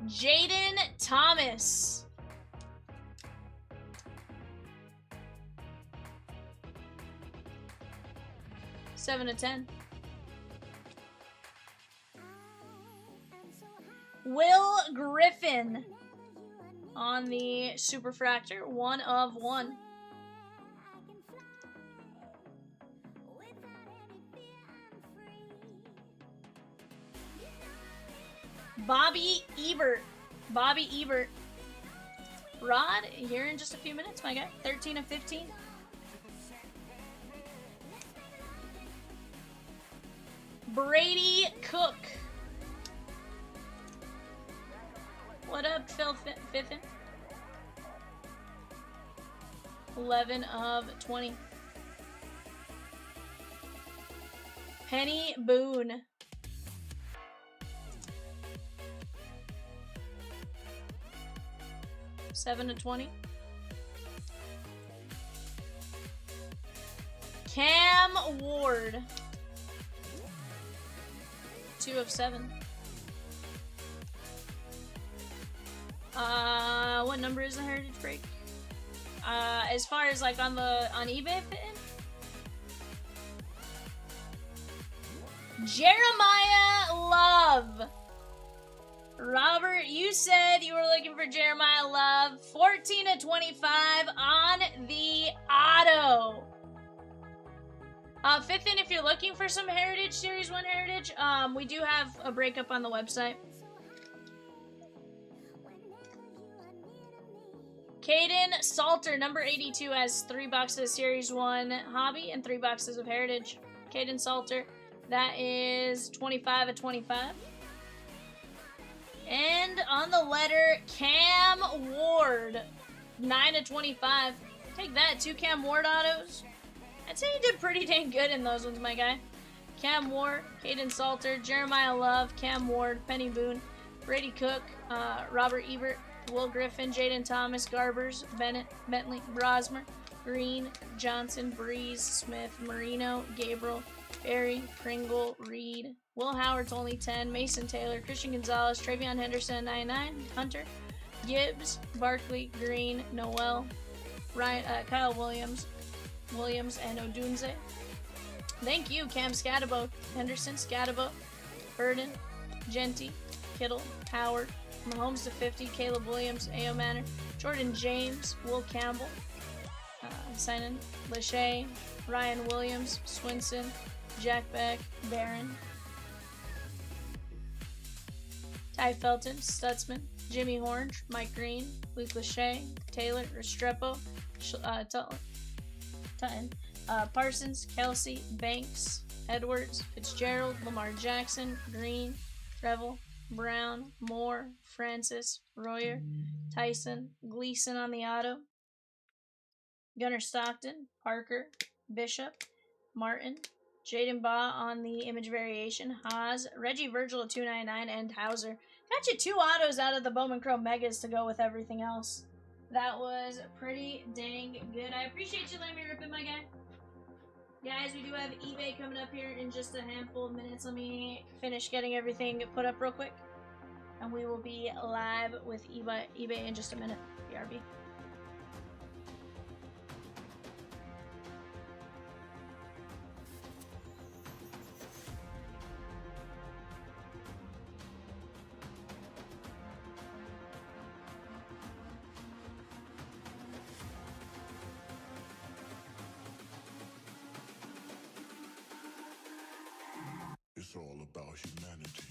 Jaden Thomas. $7/10. Will Griffin on the Superfractor. 1 of 1. Bobby Ebert. Bobby Ebert. Rod, here in just a few minutes, my guy. 13/15. Brady Cook. What up, Phil Fiffin? 11/20. Penny Boone. $7/20. Cam Ward. 2/7. What number is the Heritage Break? As far as like on eBay fitting? Jeremiah Love. Robert, you said you were looking for Jeremiah Love. 14/25 on the auto. Fifth, if you're looking for some Heritage, Series 1 Heritage, we do have a breakup on the website. Caden Salter, number 82, has 3 boxes of Series 1 Hobby and 3 boxes of Heritage. Caden Salter, that is 25/25. And on the letter, Cam Ward, 9/25. Take that, 2 Cam Ward autos. I'd say you did pretty dang good in those ones, my guy. Cam Ward, Caden Salter, Jeremiah Love, Cam Ward, Penny Boone, Brady Cook, Robert Ebert, Will Griffin, Jaden Thomas, Garbers, Bennett, Bentley, Brosmer, Green, Johnson, Breeze, Smith, Marino, Gabriel, Berry, Pringle, Reed, Will Howard's only 10, Mason Taylor, Christian Gonzalez, Travion Henderson, 99, Hunter, Gibbs, Barkley, Green, Noel, Ryan, Kyle Williams, Williams, and Odunze. Thank you, Cam Scatabo, Henderson, Scatabo, Burden, Genty, Kittle, Howard, Mahomes to 50, Caleb Williams, A.O. Manor, Jordan James, Will Campbell, Sinan, Lachey, Ryan Williams, Swinson, Jack Beck, Barron, Ty Felton, Stutzman, Jimmy Horn, Mike Green, Luke Lachey, Taylor, Restrepo, Tutton, Parsons, Kelsey, Banks, Edwards, Fitzgerald, Lamar Jackson, Green, Revel, Brown, Moore, Francis, Royer, Tyson, Gleason on the auto, Gunnar Stockton, Parker, Bishop, Martin, Jaden Baugh on the image variation, Haas, Reggie Virgil at 299, and Hauser. Got you 2 autos out of the Bowman Chrome Megas to go with everything else. That was pretty dang good. I appreciate you letting me rip it, my guy. Guys, we do have eBay coming up here in just a handful of minutes. Let me finish getting everything put up real quick. And we will be live with eBay in just a minute. BRB. It's all about humanity.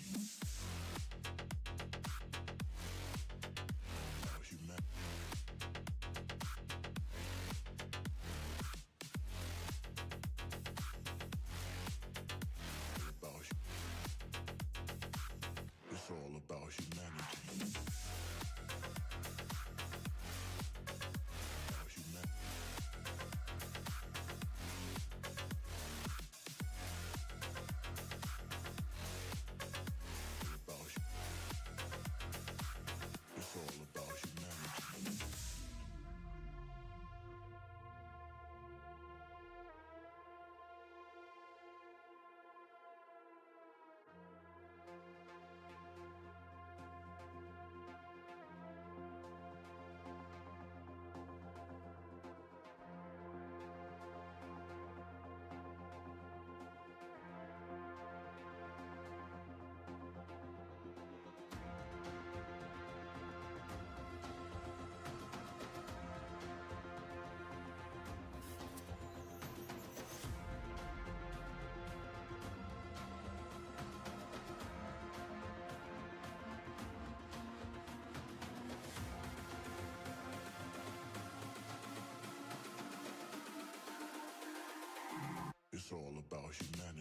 It's all about humanity. It's all about humanity.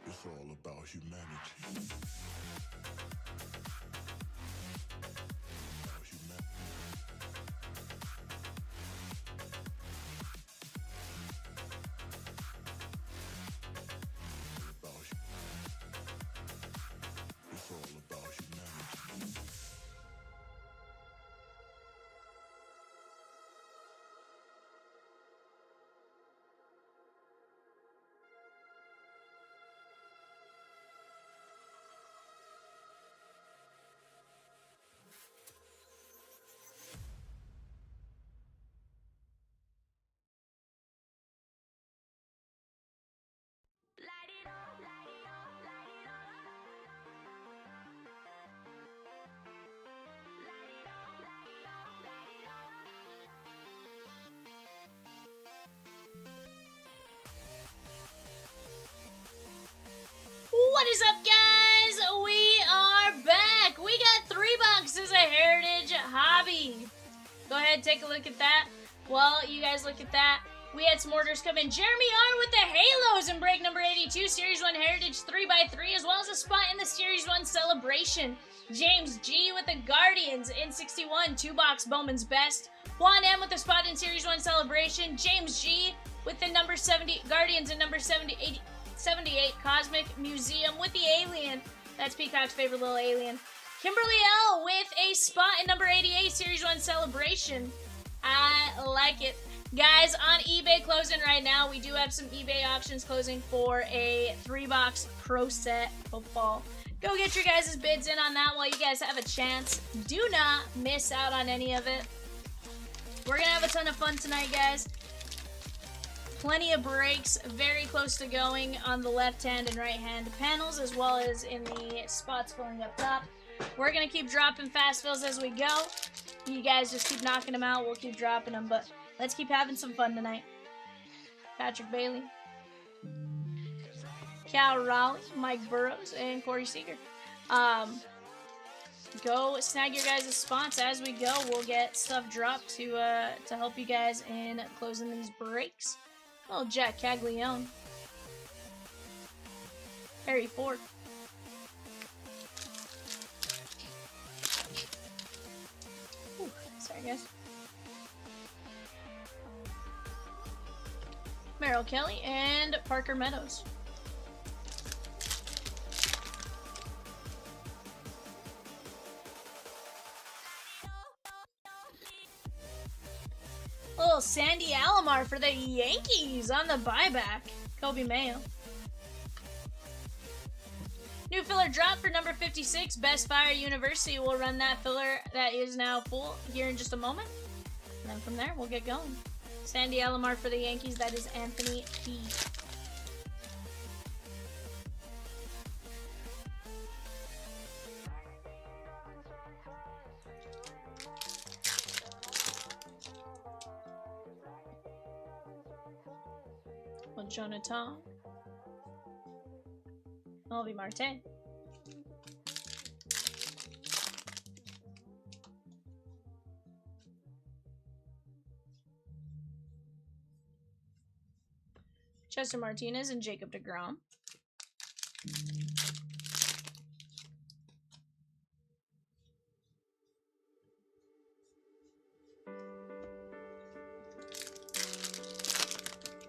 It's all about humanity. What is up, guys? We are back. We got 3 boxes of Heritage Hobby. Go ahead, take a look at that. While you guys look at that, we had some orders come in. Jeremy R with the Halos in break number 82, Series 1 Heritage 3x3, as well as a spot in the Series 1 Celebration. James G with the Guardians in 61, 2-box Bowman's Best. Juan M with the spot in Series 1 Celebration. James G with the number 70 Guardians in number 78 Cosmic Museum with the Alien. That's Peacock's favorite little alien. Kimberly L with a spot in number 88 Series 1 Celebration. I like it. Guys, on eBay closing right now, we do have some eBay auctions closing for a 3-box Pro Set football. Go get your guys' bids in on that while you guys have a chance. Do not miss out on any of it. We're going to have a ton of fun tonight, guys. Plenty of breaks, very close to going on the left hand and right hand panels, as well as in the spots filling up top. We're going to keep dropping fast fills as we go. You guys just keep knocking them out. We'll keep dropping them, but let's keep having some fun tonight. Patrick Bailey, Cal Raleigh, Mike Burrows, and Corey Seager. Go snag your guys' spots as we go. We'll get stuff dropped to help you guys in closing these breaks. Oh, Jack Caglione, Harry Ford, ooh, sorry guys, Merrill Kelly, and Parker Meadows. Little Sandy Alomar for the Yankees on the buyback. Kobe Mayo. New filler drop for number 56, BEST-phire University. We'll run that filler that is now full here in just a moment. And then from there, we'll get going. Sandy Alomar for the Yankees. That is Anthony P. Jonathan, Melvie Marte, Chester Martinez, and Jacob deGrom.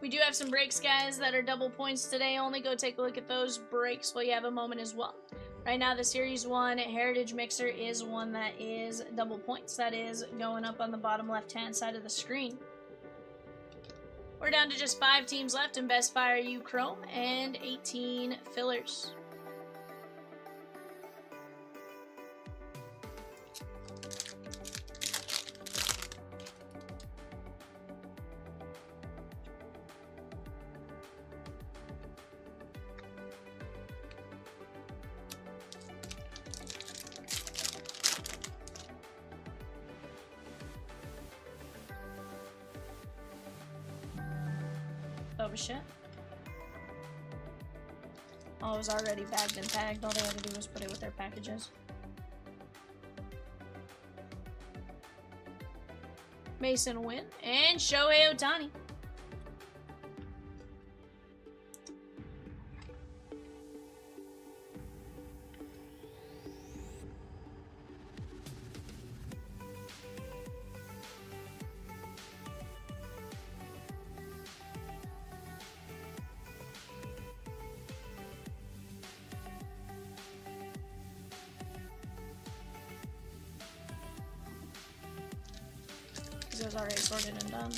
We do have some breaks, guys, that are double points today only. Go take a look at those breaks while you have a moment as well. Right now, the Series 1 Heritage Mixer is one that is double points. That is going up on the bottom left-hand side of the screen. We're down to just 5 teams left in BEST-phire U Chrome and 18 fillers. Oh shit. Oh, it was already bagged and tagged. All they had to do was put it with their packages. Mason Wynn and Shohei Ohtani. It was already sorted and done.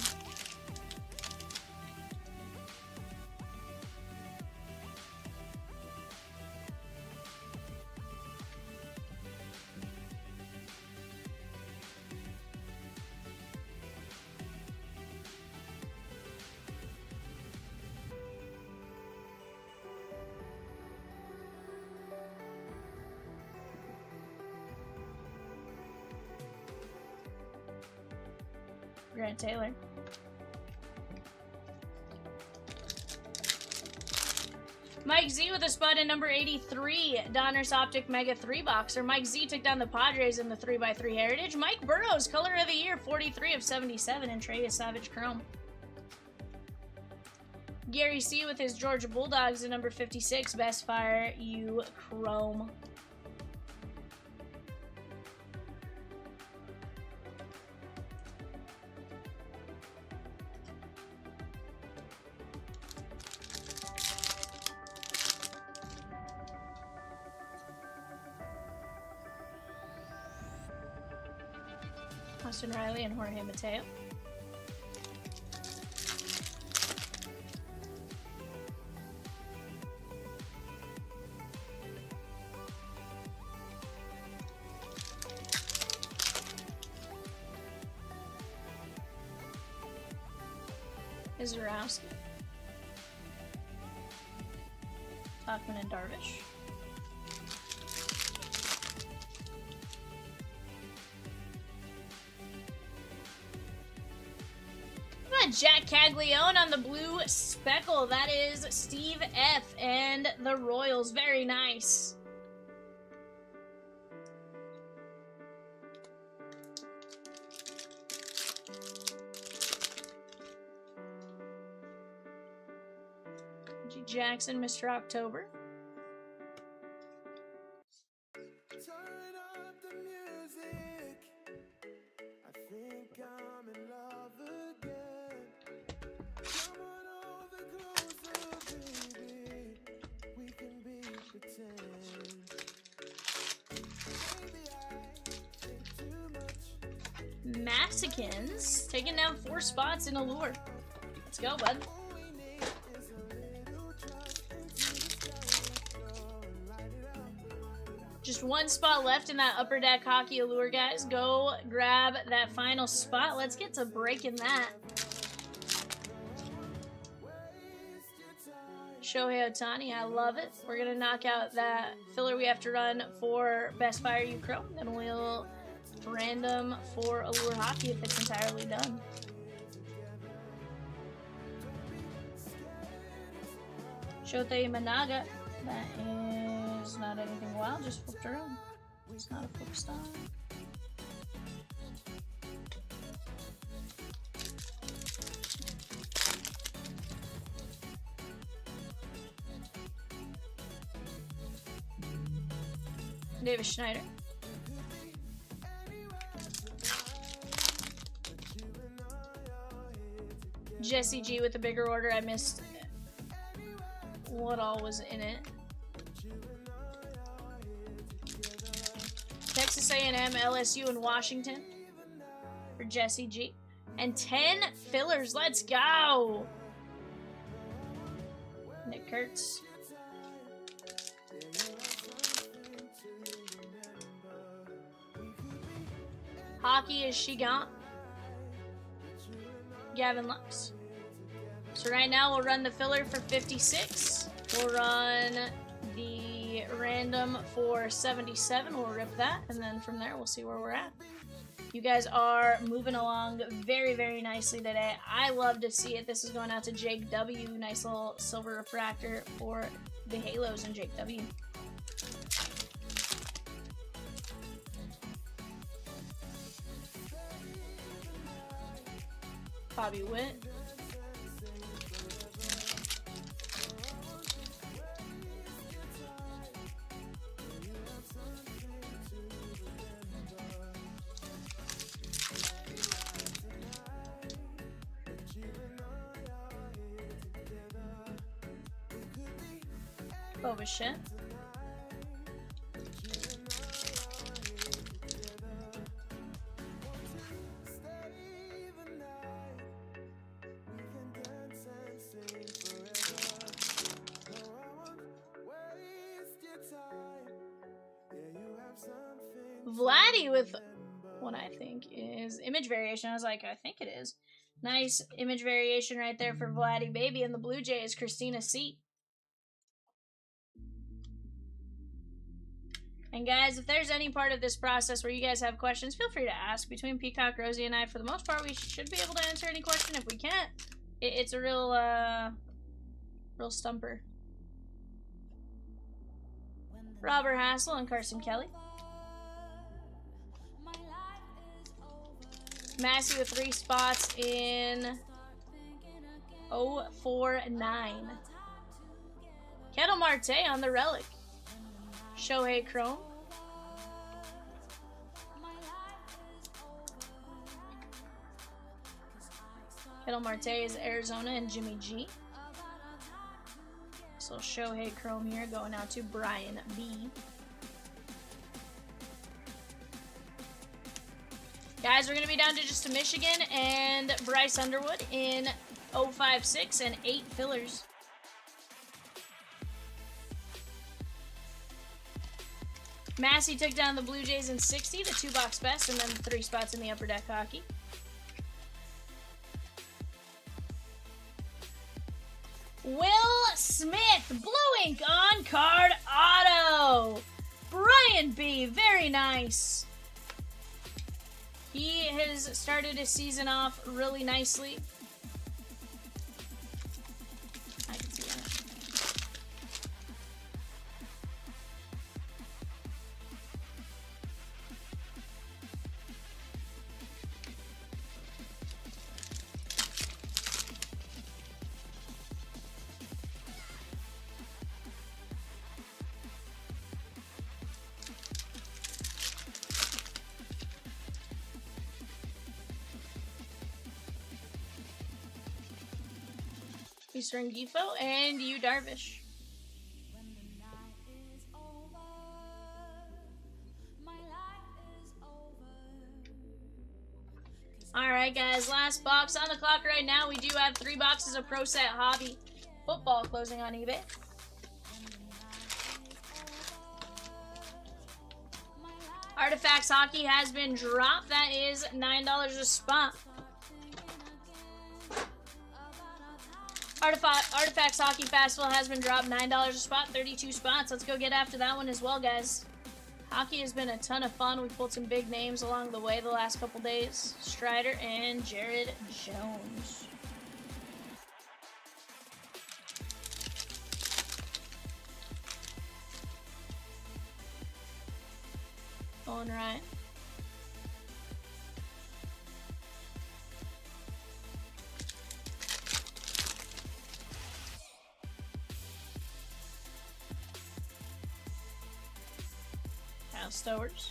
Grant Taylor. Mike Z with a spot in number 83, Donruss Optic Mega 3-boxer. Mike Z took down the Padres in the 3x3 Heritage. Mike Burrows, Color of the Year, 43 of 77, and Trey Savage Chrome. Gary C with his Georgia Bulldogs in number 56, BEST-phire U Chrome. Austin Riley and Jorge Mateo. Izarowski. Talkman and Darvish. Jack Caglione on the blue speckle. That is Steve F. and the Royals. Very nice. G. Jackson, Mr. October. Turn up the music. I think I'm in love again. Come on over closer, baby. We can be pretend. Maybe I think too much. Mexicans taking down 4 spots in Allure. Let's go, bud. Just 1 spot left in that Upper Deck Hockey Allure, guys. Go grab that final spot. Let's get to breaking that. Shohei Ohtani, I love it. We're going to knock out that filler we have to run for BEST-phire U-Chrome. Then we'll random for Allure Hockey if it's entirely done. Shotei Managa. That is not anything wild, just flipped around. It's not a flip style. Davis Schneider. Jesse G with a bigger order. I missed what all was in it. Texas A&M, LSU, and Washington for Jesse G. And 10 fillers. Let's go. Nick Kurtz. Hockey is Shigant. Gavin Lux. So right now we'll run the filler for 56. We'll run the random for 77. We'll rip that, and then from there we'll see where we're at. You guys are moving along very, very nicely today. I love to see it. This is going out to Jake W. Nice little silver refractor for the Halos and Jake W. Bobby Witt. Bobashit. Vladdy with what I think is image variation. I was like, I think it is. Nice image variation right there for Vladdy baby. And the Blue Jay is Christina C. And guys, if there's any part of this process where you guys have questions, feel free to ask. Between Peacock, Rosie, and I, for the most part, we should be able to answer any question. If we can't, it's a real, real stumper. Robert Hassel and Carson Kelly. Massey with 3 spots in 049. Kettle Marte on the relic. Shohei Chrome. Kettle Marte is Arizona and Jimmy G. So Shohei Chrome here going out to Brian B. Guys, we're going to be down to just a Michigan and Bryce Underwood in 056 and 8 fillers. Massey took down the Blue Jays in 60, the 2-box best, and then the 3 spots in the Upper Deck Hockey. Will Smith, blue ink on card auto. Brian B, very nice. He has started his season off really nicely. I can see that. Eastern Gifo and you Darvish. Alright guys, last box on the clock right now. We do have 3 boxes of Pro Set Hobby football closing on eBay. Artifacts Hockey has been dropped. That is $9 a spot. Artifacts Hockey Festival has been dropped. $9 a spot, 32 spots. Let's go get after that one as well, guys. Hockey has been a ton of fun. We pulled some big names along the way the last couple days. Strider and Jared Jones. Going right. Stowers.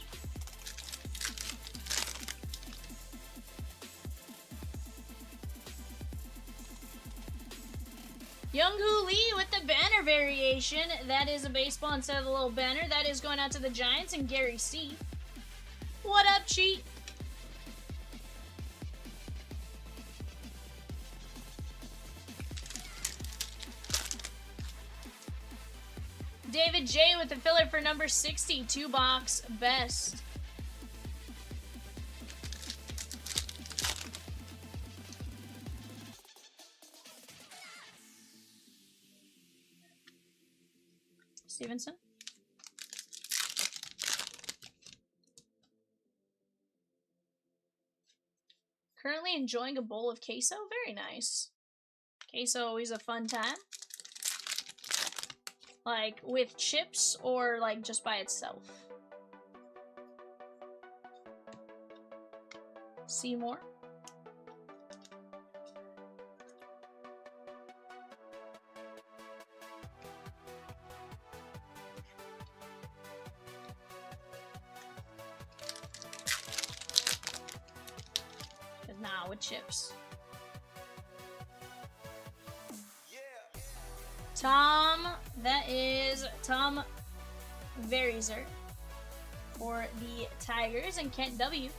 Young-Hoo Lee with the banner variation. That is a baseball instead of the little banner. That is going out to the Giants and Gary C. What up, Cheat? David J with the filler for number 60, 2-box best. Stevenson. Currently enjoying a bowl of queso. Very nice. Queso always a fun time. Like with chips or like just by itself. Seymour. Nah, with chips. Tom, that is Tom Verizer for the Tigers and Kent W.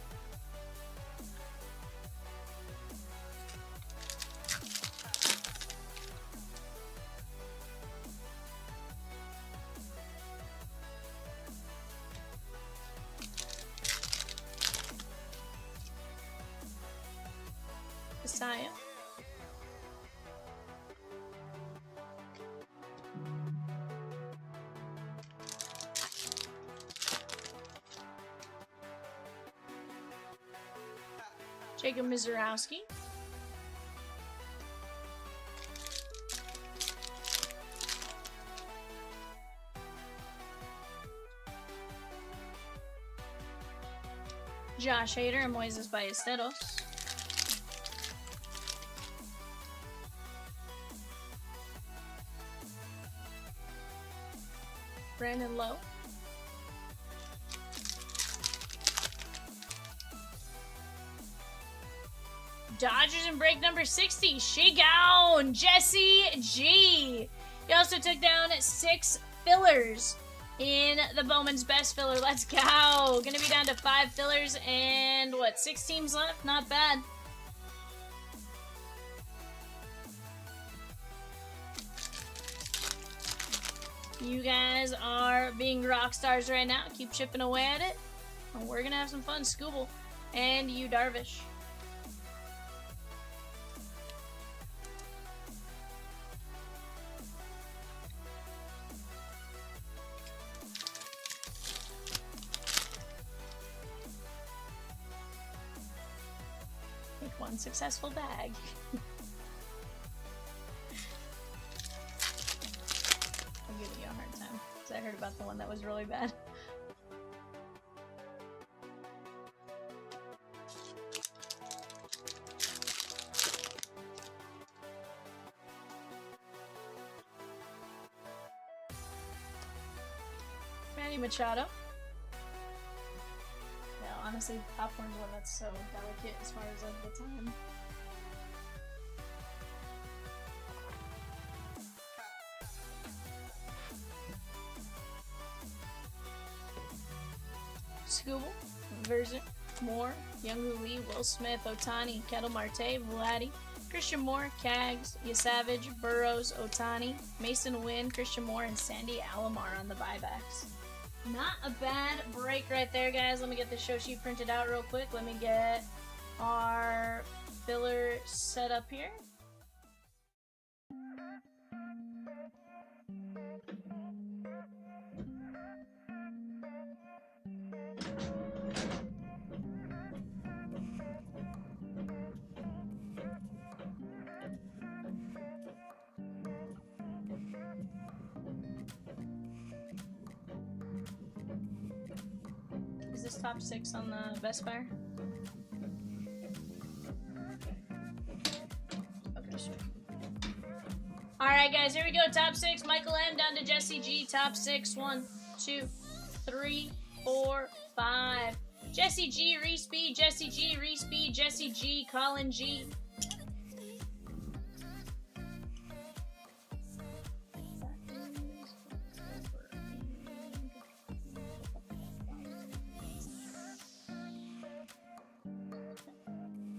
Messiah. Jacob Mizorowski. Josh Hader and Moises Ballesteros. Brandon Lowe. Dodgers in break number 60. Shigown, Jesse G. He also took down 6 fillers in the Bowman's best filler. Let's go. Gonna be down to 5 fillers and what, 6 teams left? Not bad. You guys are being rock stars right now. Keep chipping away at it. And we're gonna have some fun. Scooble and you Darvish. One successful bag. I'm giving you a hard time because I heard about the one that was really bad. Manny Machado. Yeah, honestly, popcorn's one that's so delicate as far as like the time. Scooble, Version, Moore, Younghoe Lee, Will Smith, Otani, Kettle Marte, Vladdy, Christian Moore, Cags, Yasavage, Burrows, Otani, Mason Wynn, Christian Moore, and Sandy Alomar on the buybacks. Not a bad break right there, guys. Let me get the show sheet printed out real quick. Let me get our filler set up here. Is this top 6 on the BEST-phire? Okay, sure. Alright, guys, here we go. Top 6. Michael M. down to Jesse G. Top 6. 1, 2, 3, 4, 5. Jesse G. Reese B. Jesse G. Reese B. Jesse G. Colin G.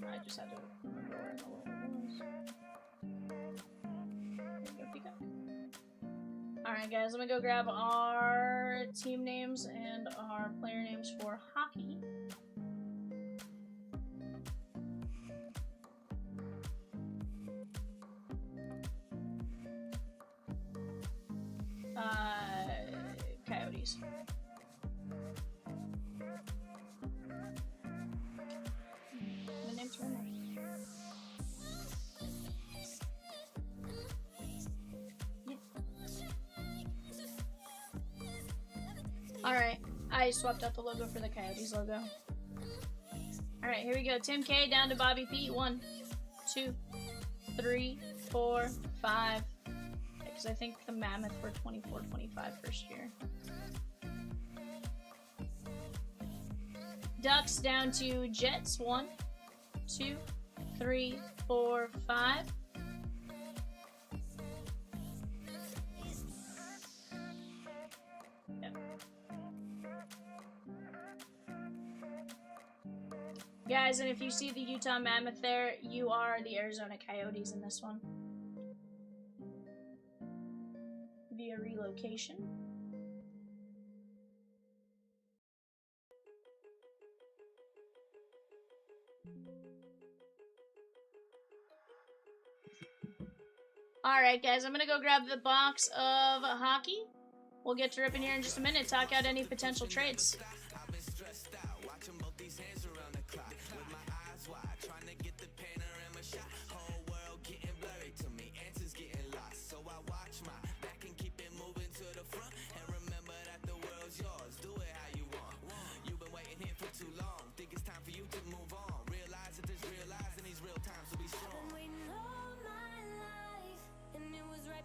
I just had to remember where the logo was. Alright, guys, let me go grab our team names and our player names for hockey. Coyotes. The names were in there. Alright, I swapped out the logo for the Coyotes logo. Alright, here we go. Tim K down to Bobby P. 1, 2, 3, 4, 5. Because I think the Mammoth were 24-25 first year. Ducks down to Jets. 1, 2, 3, 4, 5. Yep. Guys, and if you see the Utah Mammoth there, you are the Arizona Coyotes in this one. Via relocation. Alright, guys, I'm gonna go grab the box of hockey. We'll get to ripping here in just a minute, talk out any potential trades.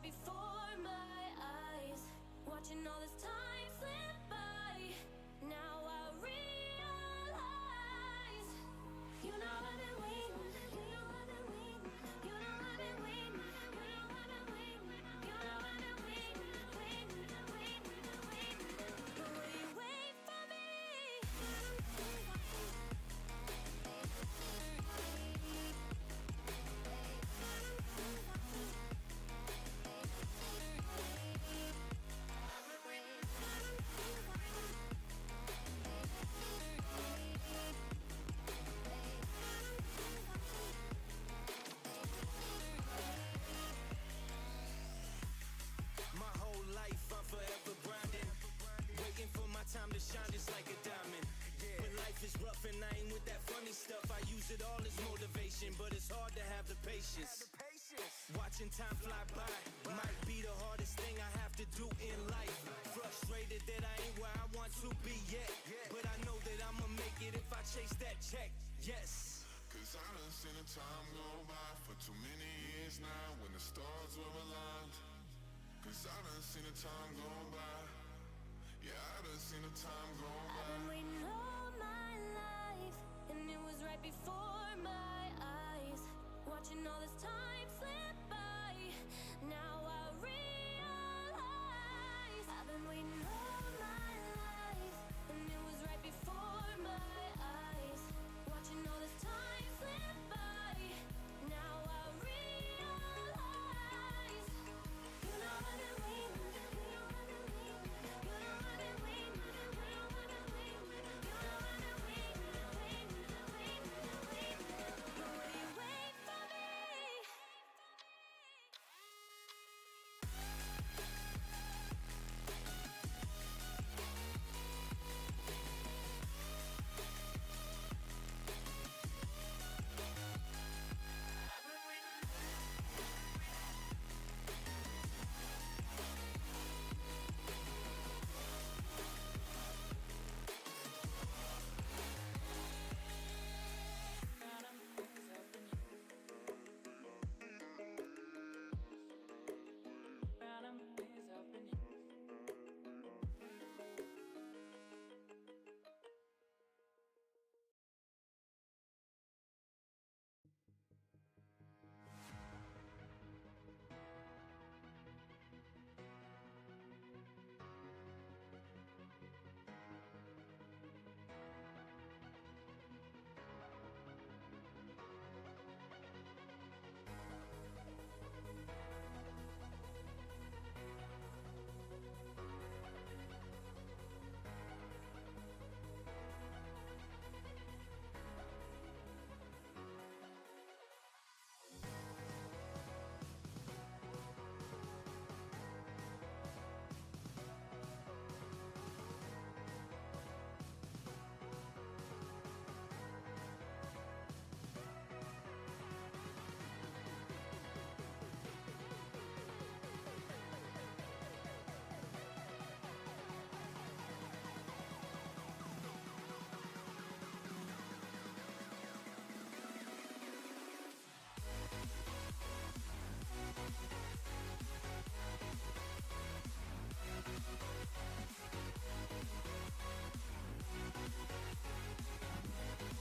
Before my eyes, watching all this time slip by. Now patience. Watching time fly by might be the hardest thing I have to do in life. Frustrated that I ain't where I want to be yet, but I know that I'ma make it if I chase that check. Yes. Cause I done seen the time go by for too many years now when the stars were aligned. Cause I done seen the time go by. Yeah, I done seen the time go by. I've been waiting all my life, and it was right before my eyes. Watching all this time slip by, now I realize I've been waiting all my life, and it was right before my eyes. Watching all this time slip by, now I realize. You know I've been waiting, you know I've been waiting, you know I've been waiting, you know I've been waiting, you know I've been waiting, waiting. But will you wait for me?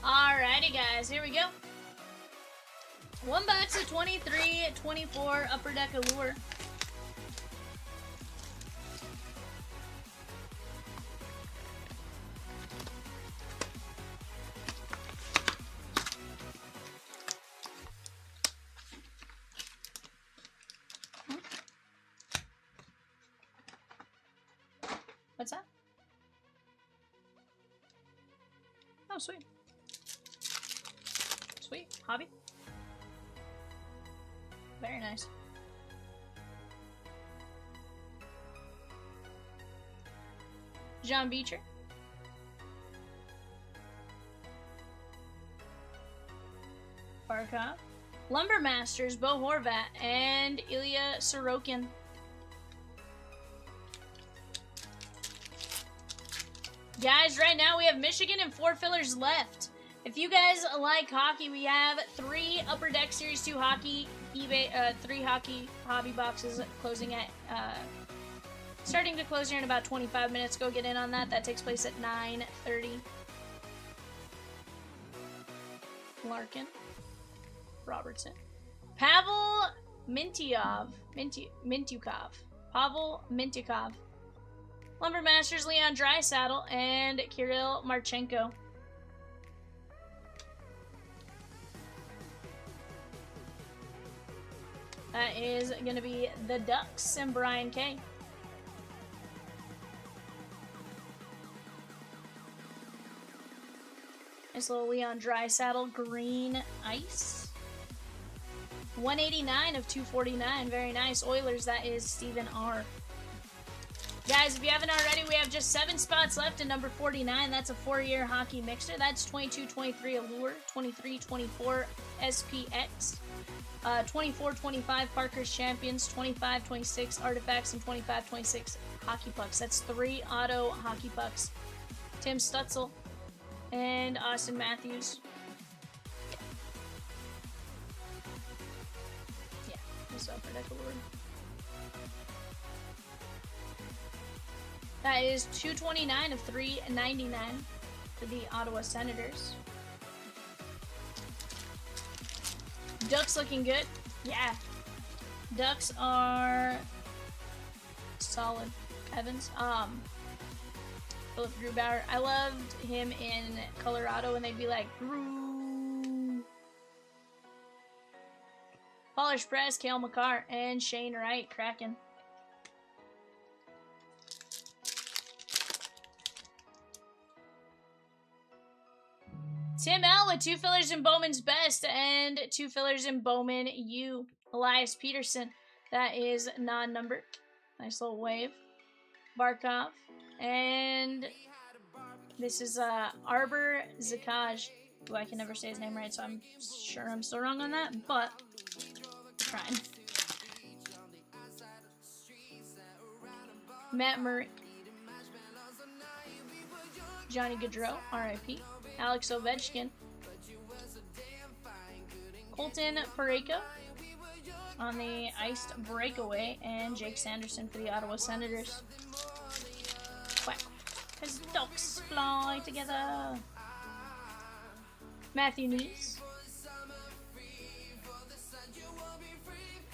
Alrighty, guys, here we go. One box of 23, 24 Upper Deck Allure. What's that? Oh, sweet. Sweet. Hobby. Very nice. John Beecher. Barkov. Lumber Masters, Bo Horvat, and Ilya Sorokin. Guys, right now we have Michigan and 4 fillers left. If you guys like hockey, we have 3 Upper Deck Series 2 hockey eBay, 3 hockey hobby boxes closing at, starting to close here in about 25 minutes. Go get in on that. That takes place at 9:30. Larkin, Robertson, Pavel Mintyukov, Pavel Mintyukov, Lumber Masters, Leon Draisaitl, and Kirill Marchenko. That is going to be the Ducks and Brian K. Nice little Leon Draisaitl green ice. 189 of 249. Very nice. Oilers, that is Stephen R. Guys, if you haven't already, we have just 7 spots left in number 49. That's a 4-year hockey mixer. That's 22-23 Allure, 23-24 SPX, 24-25 Parker's Champions, 25-26 Artifacts, and 25-26 Hockey Pucks. That's 3 auto hockey pucks. Tim Stutzel and Austin Matthews. Yeah, this Upper Deck Allure. That is 229 of 399 for the Ottawa Senators. Ducks looking good. Yeah. Ducks are solid. Evans. Philip Grubauer. I loved him in Colorado when they'd be like, Groo. Polish Press, Cale Makar, and Shane Wright. Kraken. Tim L with 2 fillers in Bowman's Best and 2 fillers in Bowman U. Elias Peterson. That is non-numbered. Nice little wave. Barkov. And this is Arbor Zakaj, who I can never say his name right, so I'm sure I'm still wrong on that, but trying. Matt Murray. Johnny Gaudreau, RIP. Alex Ovechkin. Colton Parayko on the iced breakaway, and Jake Sanderson for the Ottawa Senators. Quack. Because ducks fly together. Matthew Nees.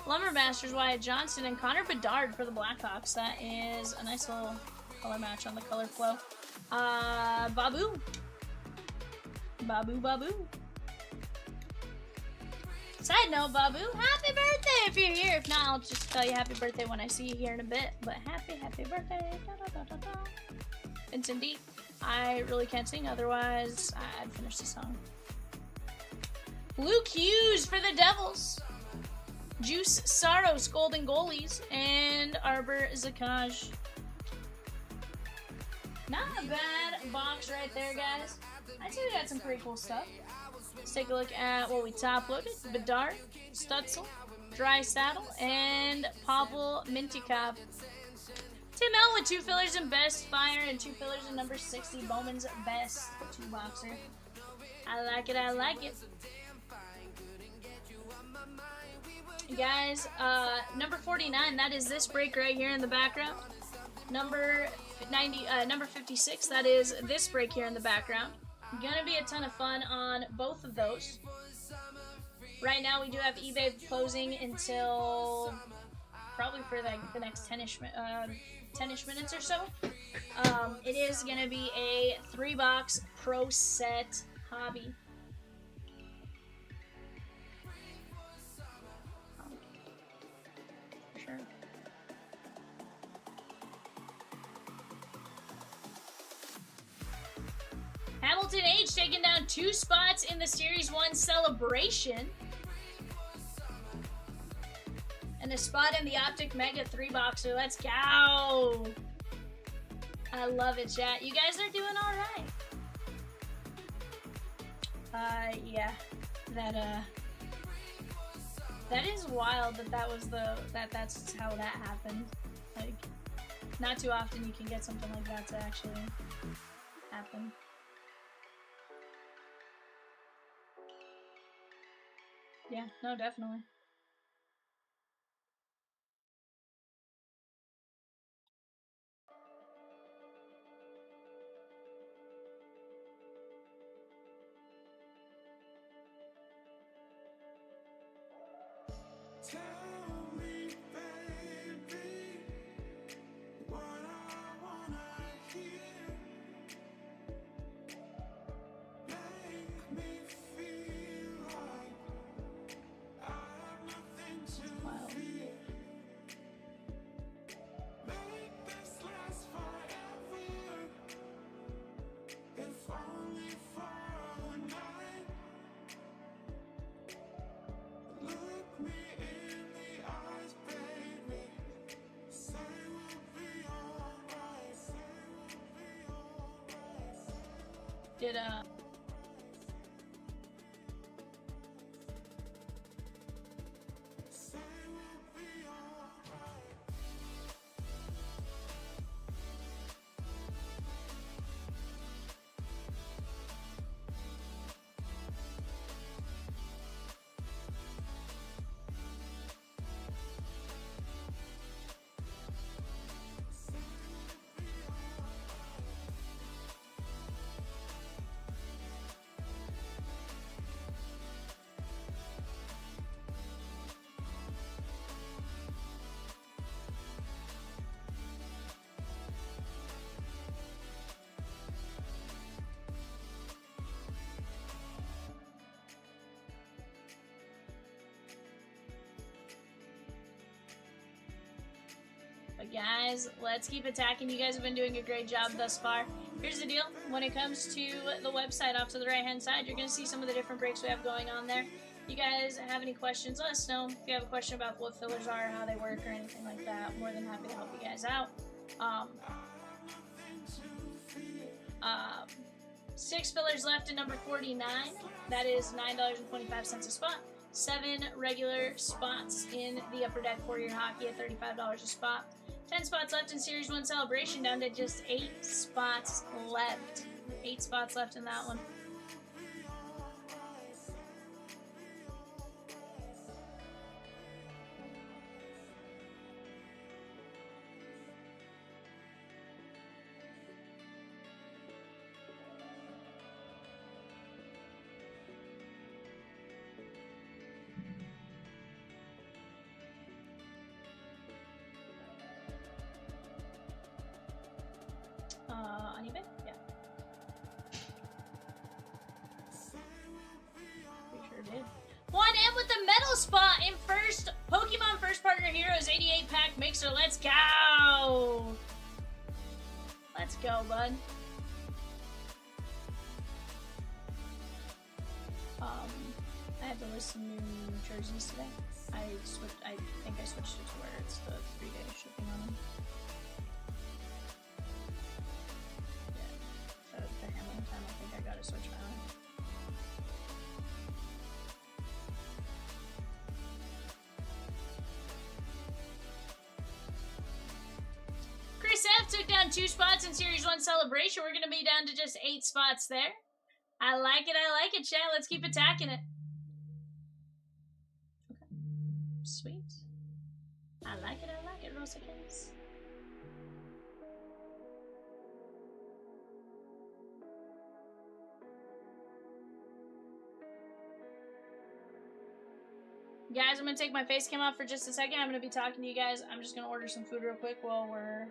Lumbermasters Wyatt Johnson and Connor Bedard for the Blackhawks. That is a nice little color match on the color flow. Babu. Babu. Side note, Babu, happy birthday if you're here. If not, I'll just tell you happy birthday when I see you here in a bit. But happy birthday. Da, da, da, da, da. Vincent D. I really can't sing, otherwise I'd finish the song. Luke Hughes for the Devils. Juice Saros, Golden Goalies, and Arbor Zakaj. Not a bad box right there, guys. I'd say we got some pretty cool stuff. Let's take a look at what we top loaded. Bedard, Stutzel, Dry Saddle, and Pavel Mintyukov. Tim L with 2 fillers in BEST-phire and 2 fillers in number 60. Bowman's Best 2-boxer. I like it. Guys, number 49, that is this break right here in the background. Number 56, that is this break here in the background. Gonna be a ton of fun on both of those. Right now we do have eBay closing until probably for the next 10-ish minutes or so. It is gonna be a 3-box pro set hobby. For sure. Hamilton H taking down 2 spots in the Series 1 celebration. And a spot in the Optic Mega 3-boxer. Let's go! I love it, chat. You guys are doing alright. Yeah. That is wild that's how that happened. Like, not too often you can get something like that to actually happen. Yeah, no, definitely. Tell me, baby, what I wanna hear. Make me feel like I have nothing to fear. Make this last forever, if only for a night. Look me in the Did But guys, let's keep attacking. You guys have been doing a great job thus far. Here's the deal. When it comes to the website off to the right-hand side, you're going to see some of the different breaks we have going on there. If you guys have any questions, let us know. If you have a question about what fillers are, how they work, or anything like that, I'm more than happy to help you guys out. 6 fillers left in number 49. That is $9.25 a spot. 7 regular spots in the Upper Deck for your hockey at $35 a spot. 10 spots left in Series 1 Celebration, down to just 8 spots left. 8 spots left in that one. On eBay? Yeah. Pretty sure did. 1M with the medal spot in first. Pokemon First Partner Heroes 88 pack mixer. Let's go. Let's go, bud. I had to list some new jerseys today. I think I switched it to where it's the 3-day shipping on them. The handling time, I think I gotta switch my own. Chris F took down 2 spots in Series 1 Celebration. We're gonna be down to just 8 spots there. I like it, chat. Let's keep attacking it. Okay. Sweet. I like it, Rosa Case. Guys, I'm going to take my face cam off for just a second. I'm going to be talking to you guys. I'm just going to order some food real quick while we're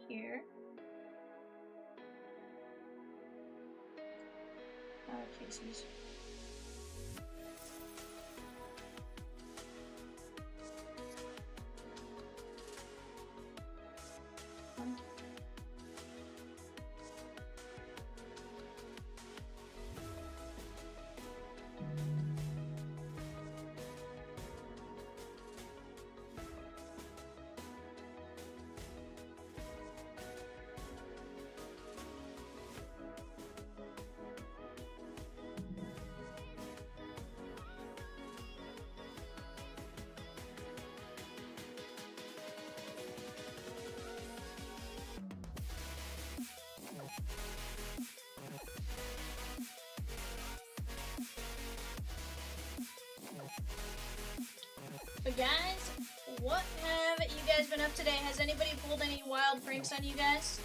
here. Cases. But guys, what have you guys been up today? Has anybody pulled any wild pranks on you guys?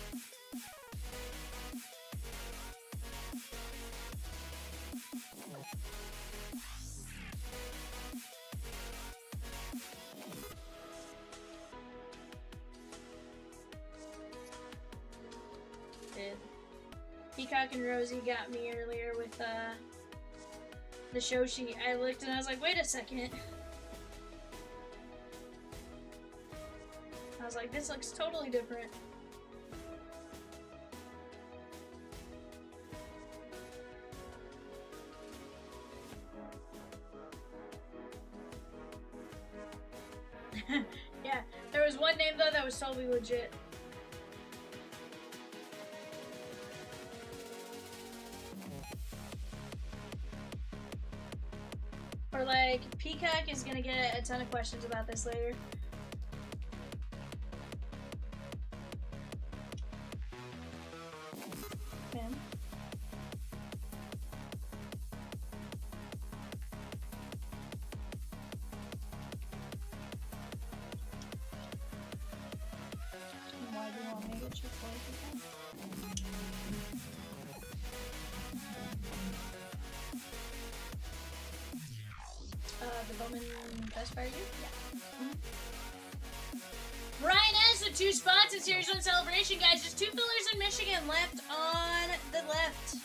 Peacock and Rosie got me earlier with the show sheet. I looked and I was like, wait a second. I was like, this looks totally different. Yeah, there was one name though that was totally legit. Or like, Peacock is gonna get a ton of questions about this later. Okay. Why do you want me to get you the Bowman BEST-phire you? Yeah. Brian has the 2 spots in Series 1 Celebration, guys. There's 2 fillers in Michigan left on the left.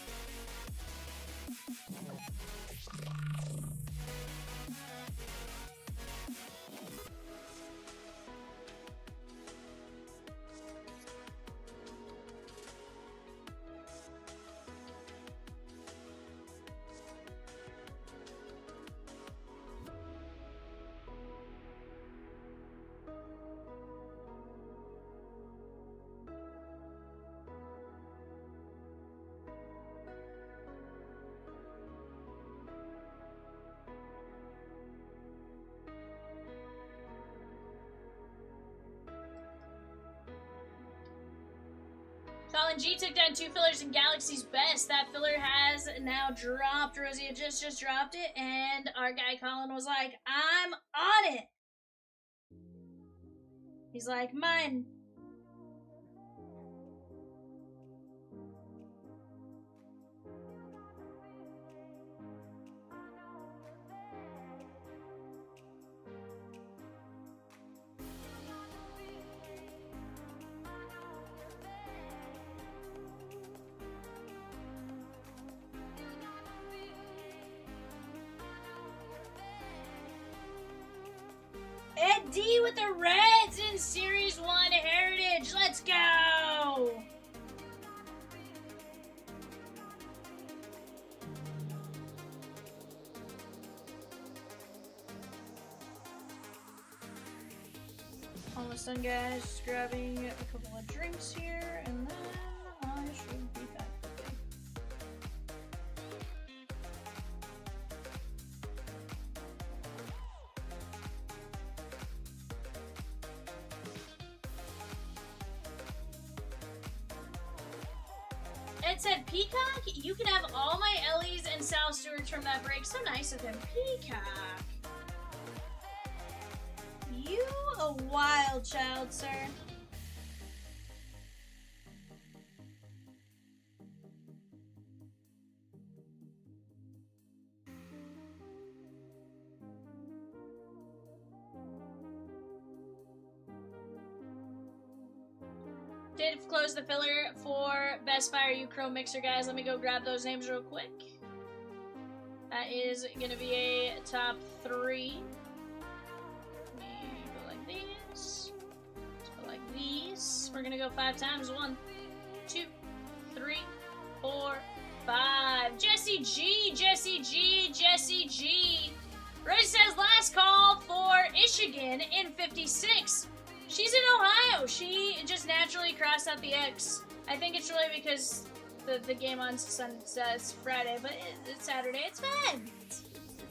Colin G took down 2 fillers in Galaxy's Best. That filler has now dropped. Rosie had just dropped it, and our guy Colin was like, I'm on it. He's like, mine. Ed D with the Reds in Series 1 Heritage. Let's go! Almost done, guys. Just grabbing a couple of drinks here, and then I should be back. It said, Peacock, you can have all my Ellies and Sal Stewarts from that break. So nice of him. Peacock. You a wild child, sir. Did close the filler for BEST-phire You Chrome Mixer, guys. Let me go grab those names real quick. That is going to be a top 3. Let me go like these. Let's go like these. We're going to go 5 times. 1, 2, 3, 4, 5. Jesse G, Jesse G, Jesse G. Rose says last call for Michigan in 56. She's in Ohio. She just naturally crossed out the X. I think it's really because the game on says Friday, but it's Saturday. It's fun. It's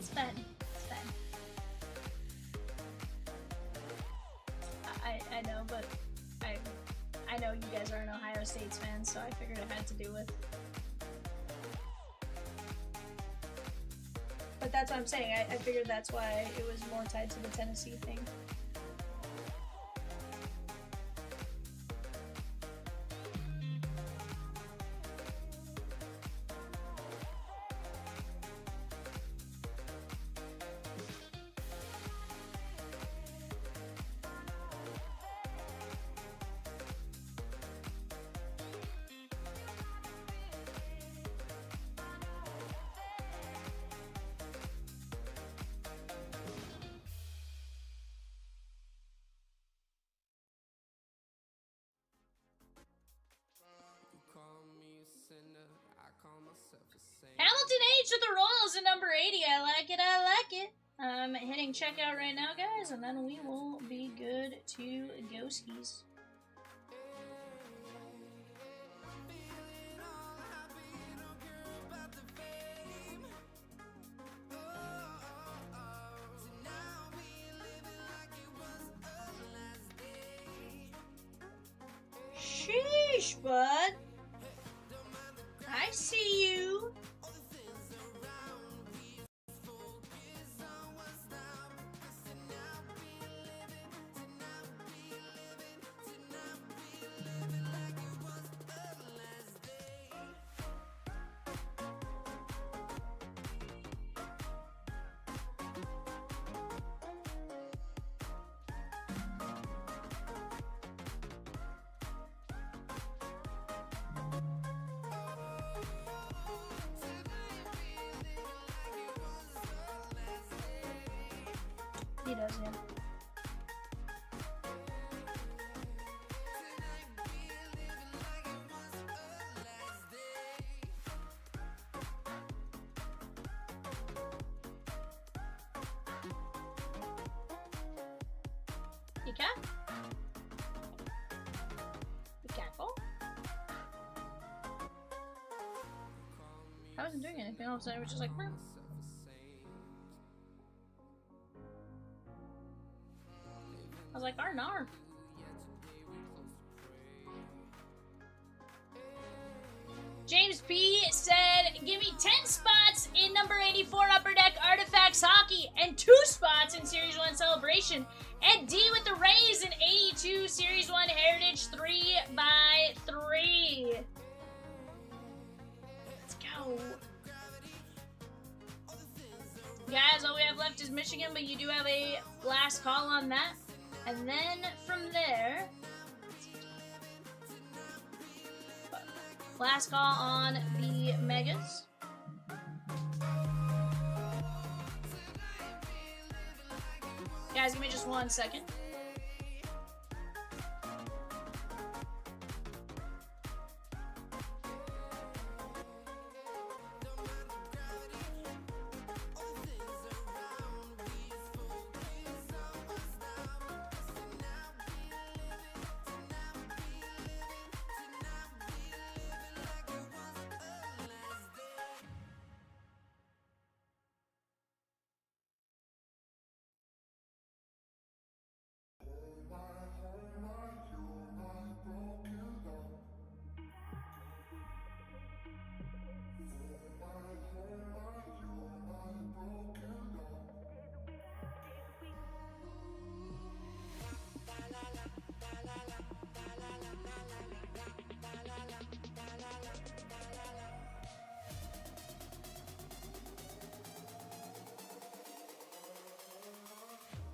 fun. It's fun. I know, but I know you guys are an Ohio State fans, so I figured it had to do with. But that's what I'm saying. I figured that's why it was more tied to the Tennessee thing. Hamilton H with the Royals at number 80. I like it. I like it. I'm hitting checkout right now, guys, and then we will be good to go skis. bud. I see you. He does, yeah. You can? Be careful. I wasn't doing anything, all of a sudden it was just like, "Meow." I was like, "Arnar." James P said, "Give me 10 spots in number 84 Upper Deck Artifacts Hockey and 2 spots in Series 1 Celebration. And D with the Rays in 82 Series 1 Heritage 3x3. Let's go. Guys, all we have left is Michigan, but you do have a last call on that. And then from there, last call on the Megas. Guys, give me just 1 second.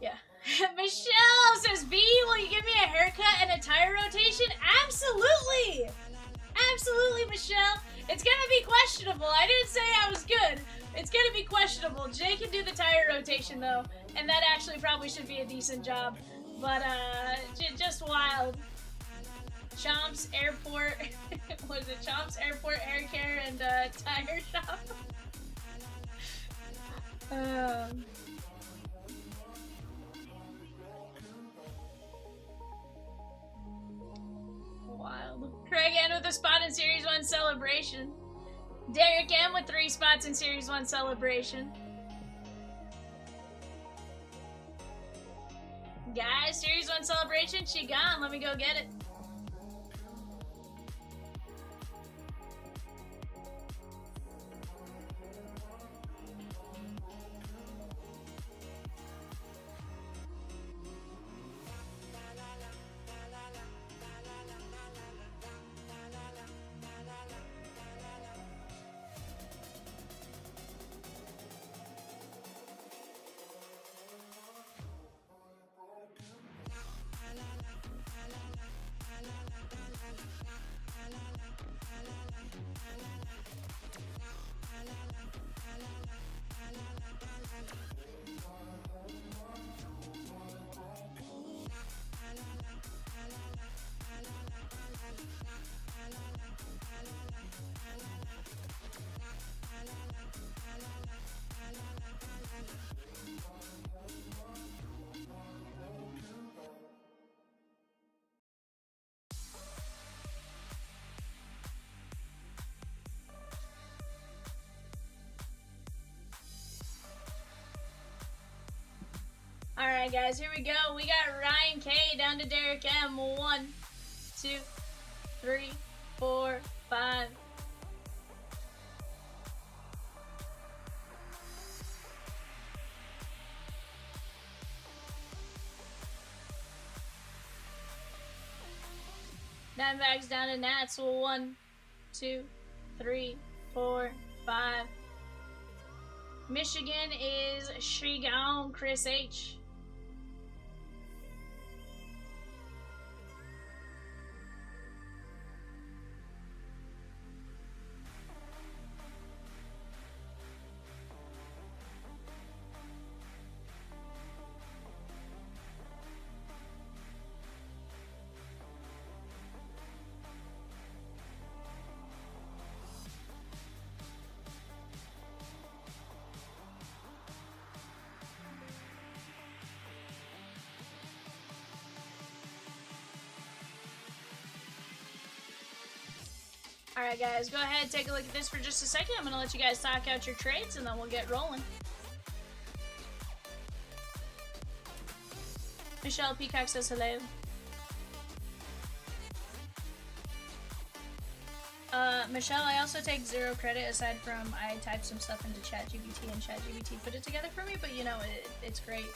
Yeah. Michelle says, "V, will you give me a haircut and a tire rotation?" Absolutely! Absolutely, Michelle. It's gonna be questionable. I didn't say I was good. It's gonna be questionable. Jay can do the tire rotation, though, and that actually probably should be a decent job. But, just wild. Chomps Airport, what is it? Chomps Airport Air Care and, Tire Shop. Wild. Craig N with a spot in Series 1 Celebration. Derek M with 3 spots in Series 1 Celebration. Guys, Series 1 Celebration, she gone. Let me go get it. Alright, guys, here we go. We got Ryan K down to Derek M. 1, 2, 3, 4, 5. Nine bags down to Nats. So 1, 2, 3, 4, 5. Michigan is Shigon Chris H. Alright guys, go ahead, take a look at this for just a second. I'm going to let you guys talk out your trades and then we'll get rolling. Michelle Peacock says hello. Michelle, I also take 0 credit aside from I typed some stuff into ChatGPT and ChatGPT put it together for me, but you know, it's great.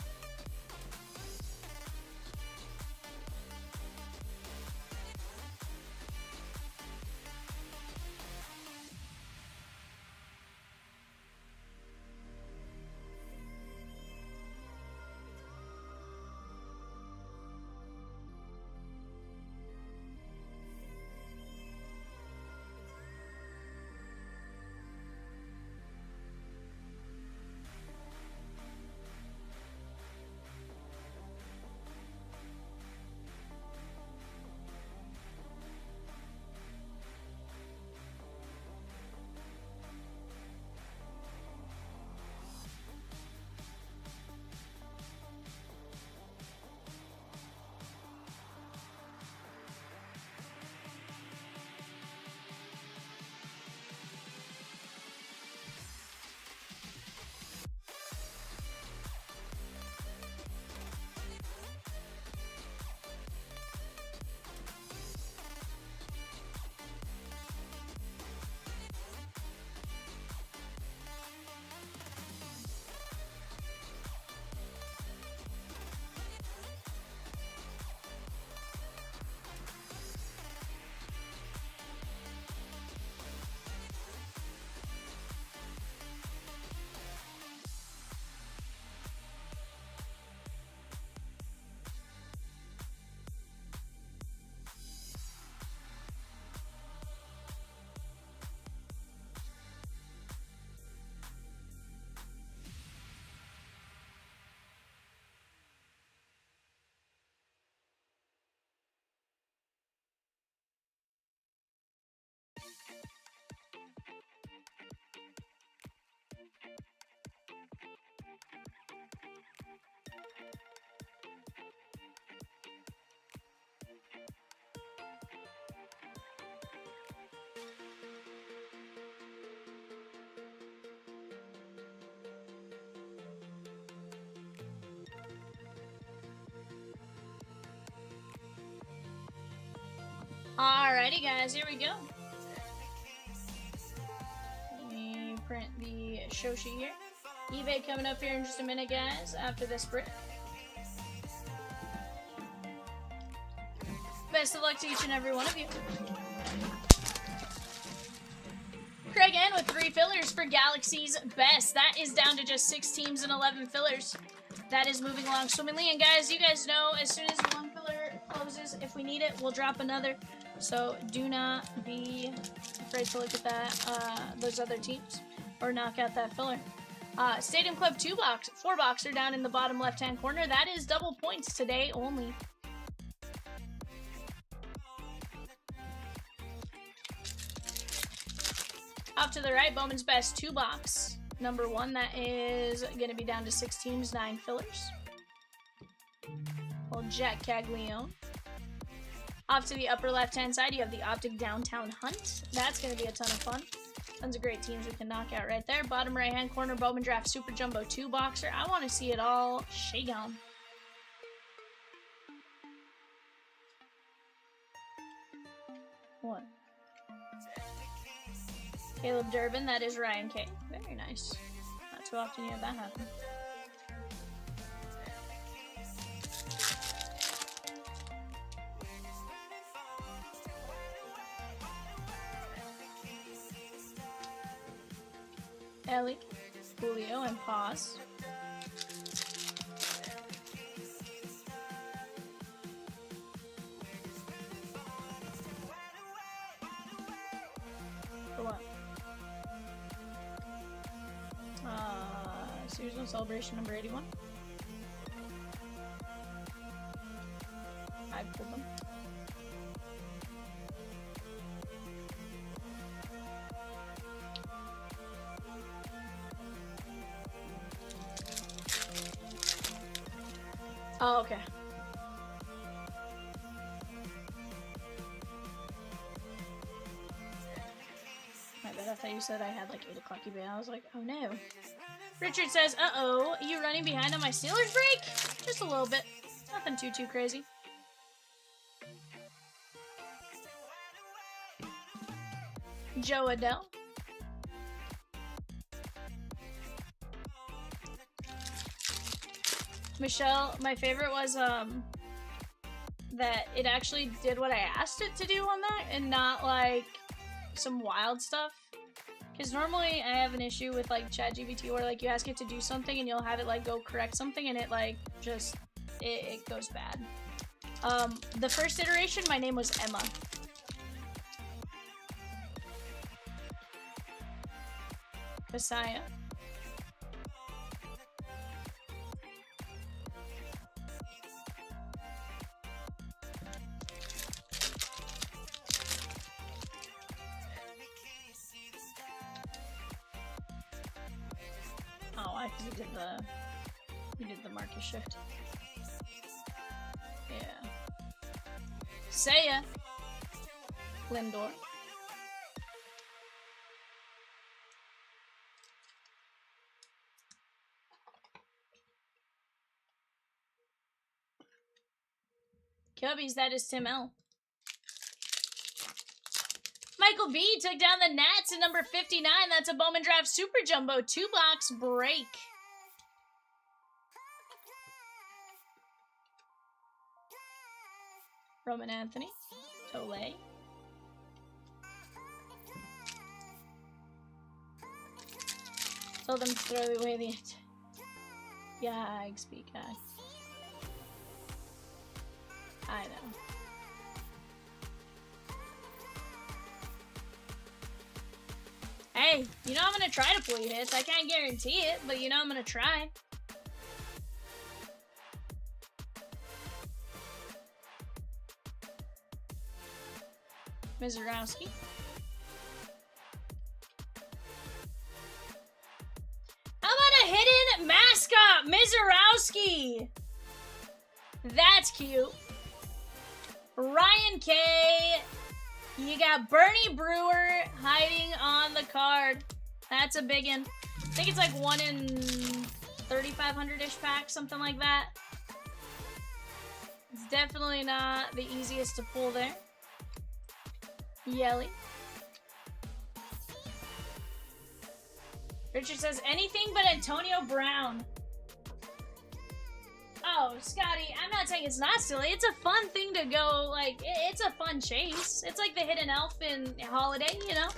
Alrighty guys, here we go. Let me print the show sheet here. eBay coming up here in just a minute guys, after this break. Best of luck to each and every one of you. Craig N with 3 fillers for Galaxy's Best. That is down to just 6 teams and 11 fillers. That is moving along swimmingly. And guys, you guys know as soon as one filler closes, if we need it, we'll drop another. So do not be afraid to look at that, those other teams, or knock out that filler. Stadium Club 4 boxer down in the bottom left-hand corner. That is double points today only. Off to the right, Bowman's Best 2 box. Number 1, that is going to be down to 6 teams, 9 fillers. Old Jack Caglione. Off to the upper left-hand side, you have the Optic Downtown Hunt. That's going to be a ton of fun. Tons of great teams we can knock out right there. Bottom right-hand corner, Bowman Draft Super Jumbo 2 boxer. I want to see it all shake on. One, Caleb Durbin, that is Ryan K. Very nice. Not too often you have that happen. Ellie, Julio, and Paz. For what? Seasonal Celebration number 81. I pulled them. Oh, okay. My bad, I thought you said I had like 8 o'clock eBay. I was like, oh no. Richard says, uh-oh, you running behind on my Steelers break? Just a little bit. Nothing too crazy. Joe Adele. Michelle, my favorite was that it actually did what I asked it to do on that and not like some wild stuff. Because normally I have an issue with like ChatGPT where like you ask it to do something and you'll have it like go correct something and it like just it goes bad. The first iteration, my name was Emma. Messiah. Oh, I you did the Marcus shift. Yeah. Saya. Lindor. Cubbies, that is Tim L. Michael B took down the Nats at number 59. That's a Bowman Draft Super Jumbo 2-box break. Roman Anthony. Tole. Told them to throw away the... Yikes, Peacock. I know. Hey, you know I'm gonna try to pull you hits. I can't guarantee it, but you know I'm gonna try. Mizorowski. How about a hidden mascot, Mizorowski? That's cute. Ryan K. You got Bernie Brewer hiding on the card. That's a big one. I think it's like 1 in 3,500-ish pack, something like that. It's definitely not the easiest to pull there. Yelly. Richard says, anything but Antonio Brown. Oh, Scotty, I'm not saying it's not silly. It's a fun thing to go, like, it's a fun chase. It's like the hidden elf in Holiday, you know?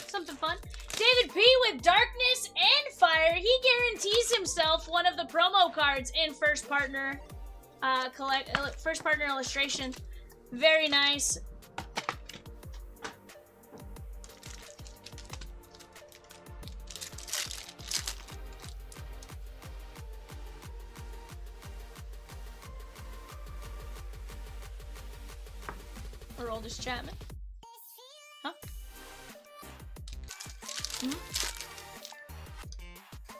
Something fun. David P. with Darkness and Fire. He guarantees himself one of the promo cards in First Partner First Partner Illustration. Very nice. Aroldis Chapman. Huh? Mm-hmm.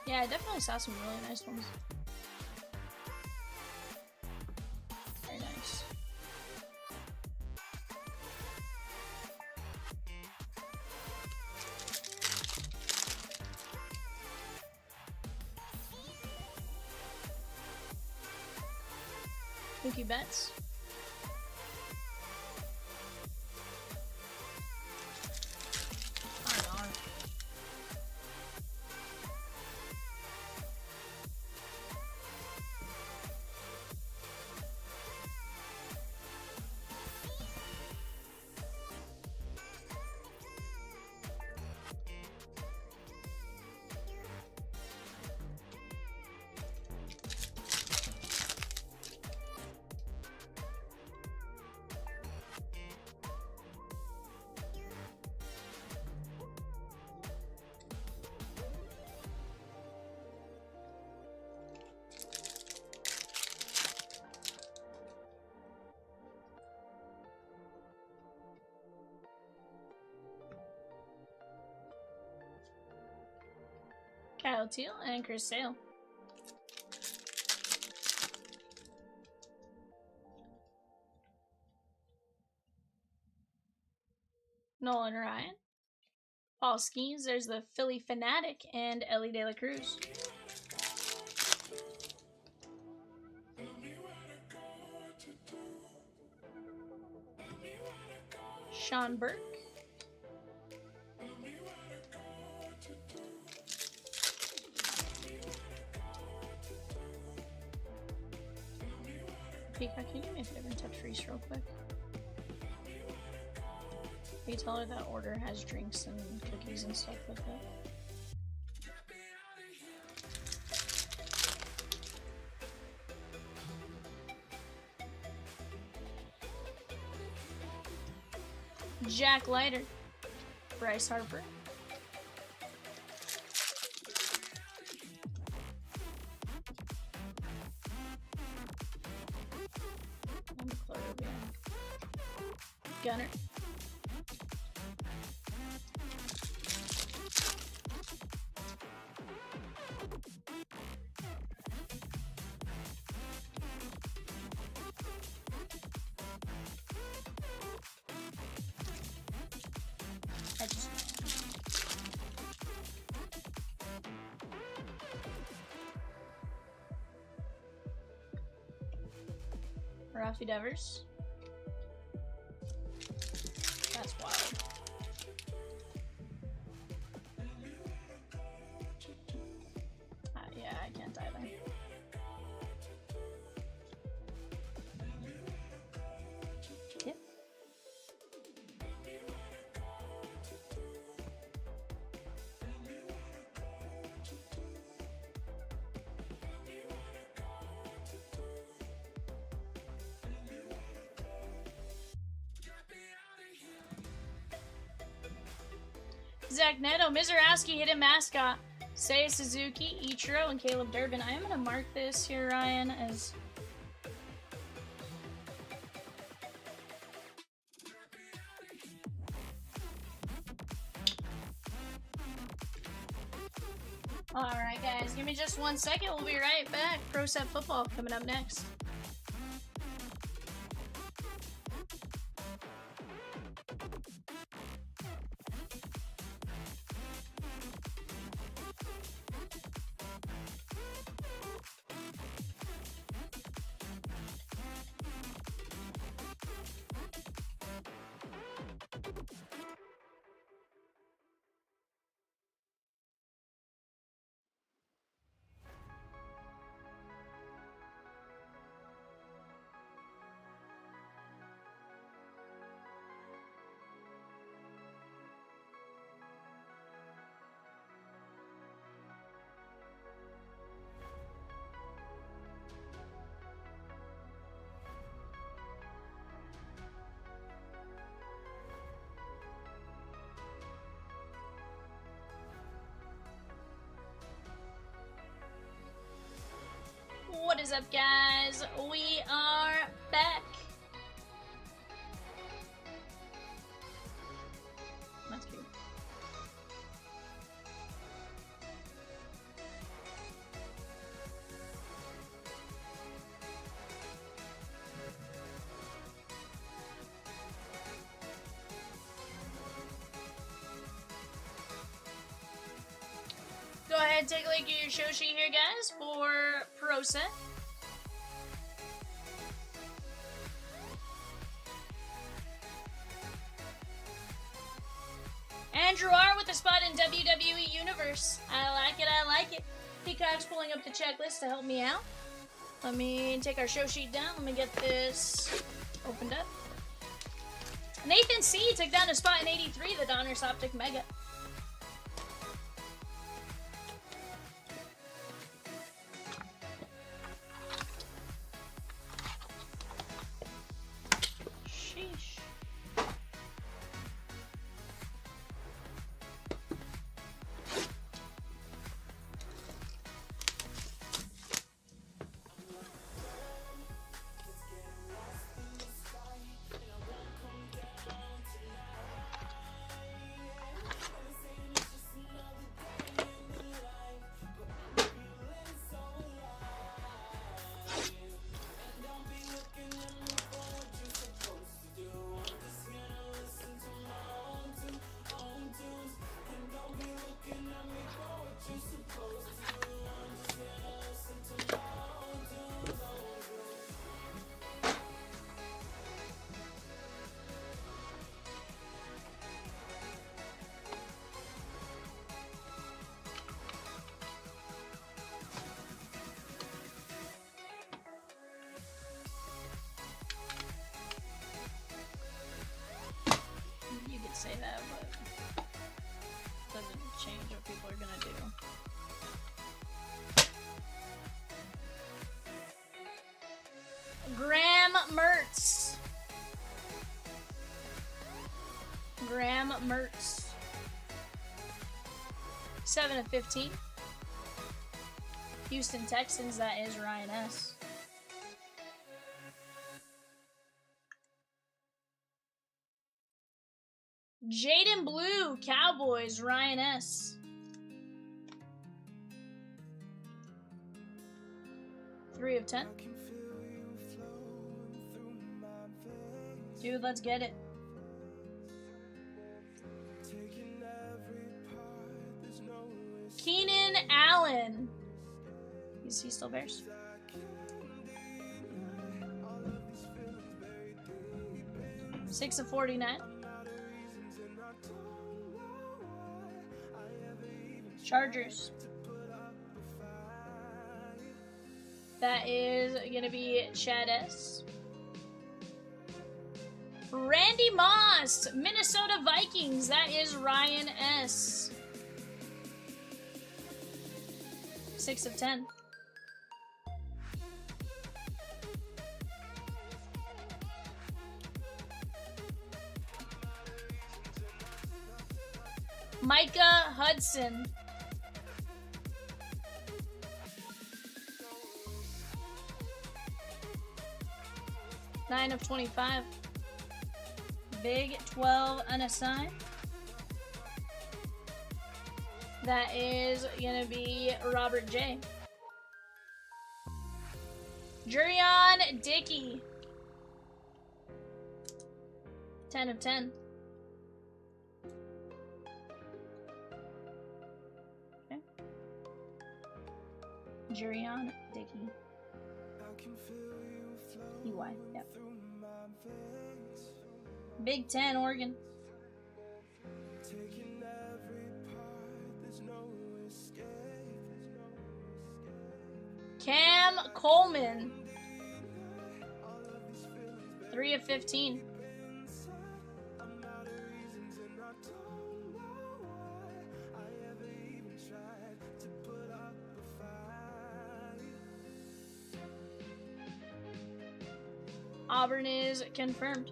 Yeah, I definitely saw some really nice ones. Very nice. Mookie Betts. Kyle Teal, and Chris Sale. Nolan Ryan. Paul Skeens. There's the Philly Fanatic and Ellie De La Cruz. Sean Burke. Peacock, can you do me a favor and touch Reese real quick? Can you tell her that order has drinks and cookies and stuff like that? Jack Leiter. Bryce Harper. Gunner. Rafi Devers. That's wild. Yeah, I can't either. Yep. Zach Neto, Mizurowski, Hidden Mascot, Seiya Suzuki, Ichiro, and Caleb Durbin. I am going to mark this here, Ryan, as... Alright, guys, give me just 1 second. We'll be right back. Pro Set Football coming up next. What is up, guys? We are back. That's cute. Go ahead and take a look at your show sheet here, guys, for Pro Set. Andrew R with a spot in WWE Universe. I like it, I like it. Peacock's pulling up the checklist to help me out. Let me take our show sheet down. Let me get this opened up. Nathan C took down a spot in 83, the Donruss Optic Mega. Sheesh. that, but doesn't change what people are gonna do. Graham Mertz. Graham Mertz. 7 of 15. Houston Texans, that is Ryan S. Jaden Blue, Cowboys, Ryan S. Three of 10. Dude, let's get it. Keenan Allen. Is he still Bears? Six of 49. Chargers. That is going to be Chad S. Randy Moss, Minnesota Vikings. That is Ryan S. 6 of 10. Micah Hudson. Nine of 25. Big 12 unassigned. That is going to be Robert J. Jurion Dickey. 10 of 10. Okay. Jurion Dickey. EY, yep. Big 10, Oregon. Cam Coleman. 3 of 15. Auburn is confirmed.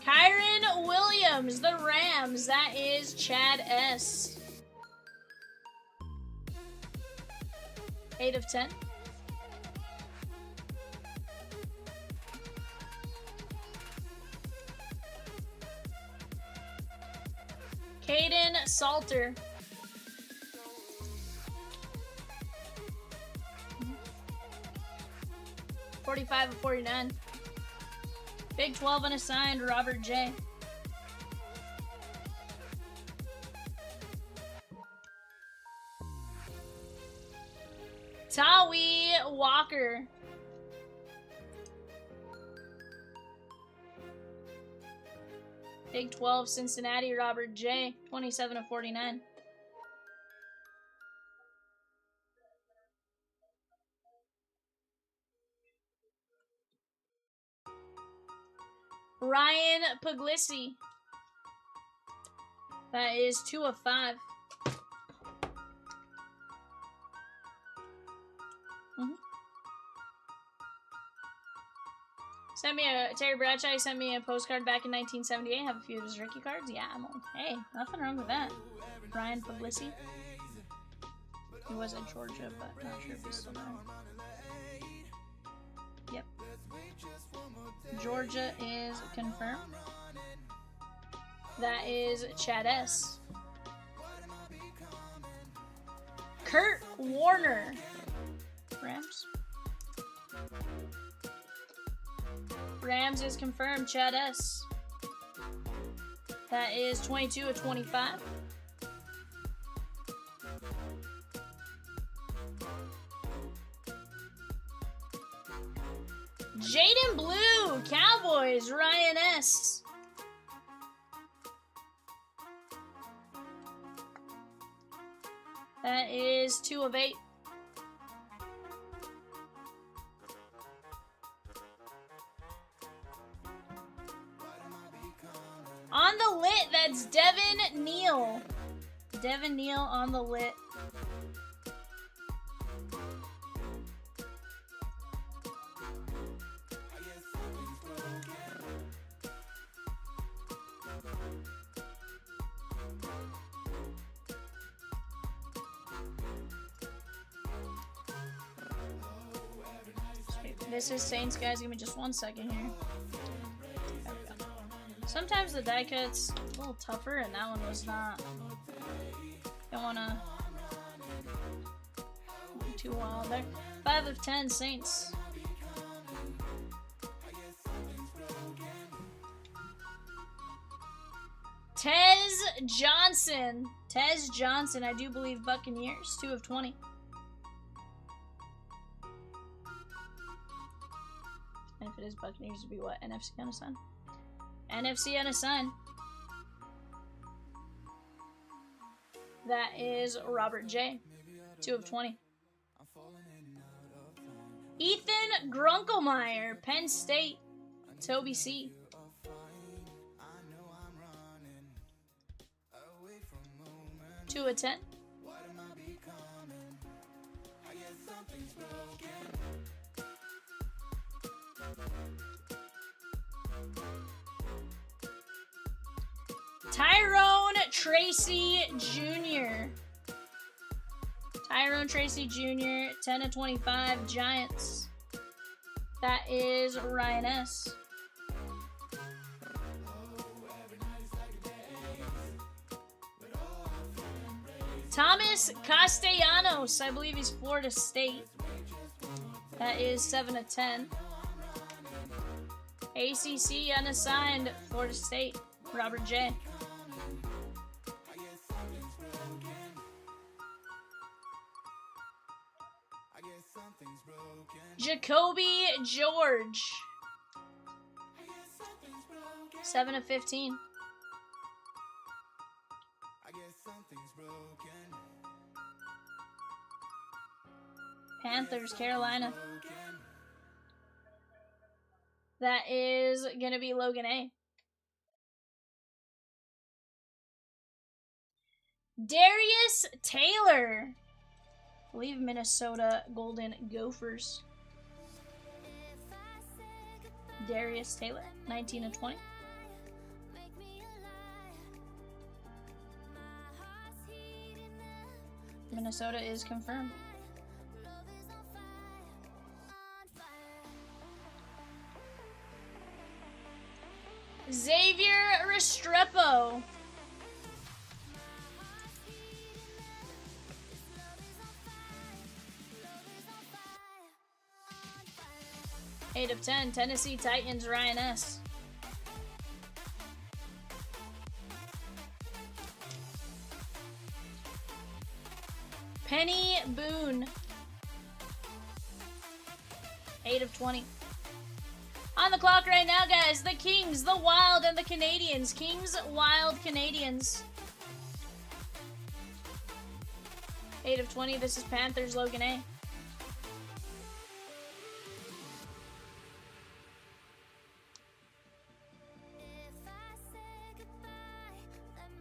Kyron Williams, the Rams. That is Chad S. 8 of 10. Caden Salter. $45 of 49. Big 12 unassigned, Robert J. Tawi Walker. Big 12 Cincinnati, Robert J. 27 of 49. Ryan Puglisi. That is 2 of 5. Sent me Terry Bradshaw sent me a postcard back in 1978. Have a few of his rookie cards. Yeah, hey, nothing wrong with that. Ryan Puglisi. He was at Georgia, but not sure if he's still there. Yep. Georgia is confirmed. That is Chad S. Kurt Warner. Rams. Rams is confirmed. Chad S. That is 22 of 25. Jaden Blue, Cowboys, Ryan S. That is 2 of 8. Devin Neal. Devin Neal on the lit. This is Saints, guys. Give me just 1 second here. There we go. Sometimes the die cut's a little tougher, and that one was not. Don't wanna be too wild there. 5 of 10 Saints. Tez Johnson. Tez Johnson, I do believe Buccaneers. 2 of 20. And if it is Buccaneers, it'd be what? NFC unassigned? NFC unassigned. That is Robert J. 2 of 20. Ethan Grunkelmeyer, Penn State. Toby C. Two of 10. Tyrone Tracy Jr. Tyrone Tracy Jr. 10 of 25 Giants. That is Ryan S. Thomas Castellanos, I believe he's Florida State. That is 7 of 10. ACC unassigned, Florida State, Robert J. Jacoby George, 7 of 15. Panthers, Carolina. That is going to be Logan A. Darius Taylor. I believe Minnesota Golden Gophers. Darius Taylor, 19 of 20. Minnesota is confirmed. Xavier Restrepo. Eight of 10, Tennessee Titans, Ryan S. Penny Boone. 8 of 20. On the clock right now, guys, the Kings, the Wild, and the Canadians. Kings, Wild, Canadians. 8 of 20, this is Panthers, Logan A.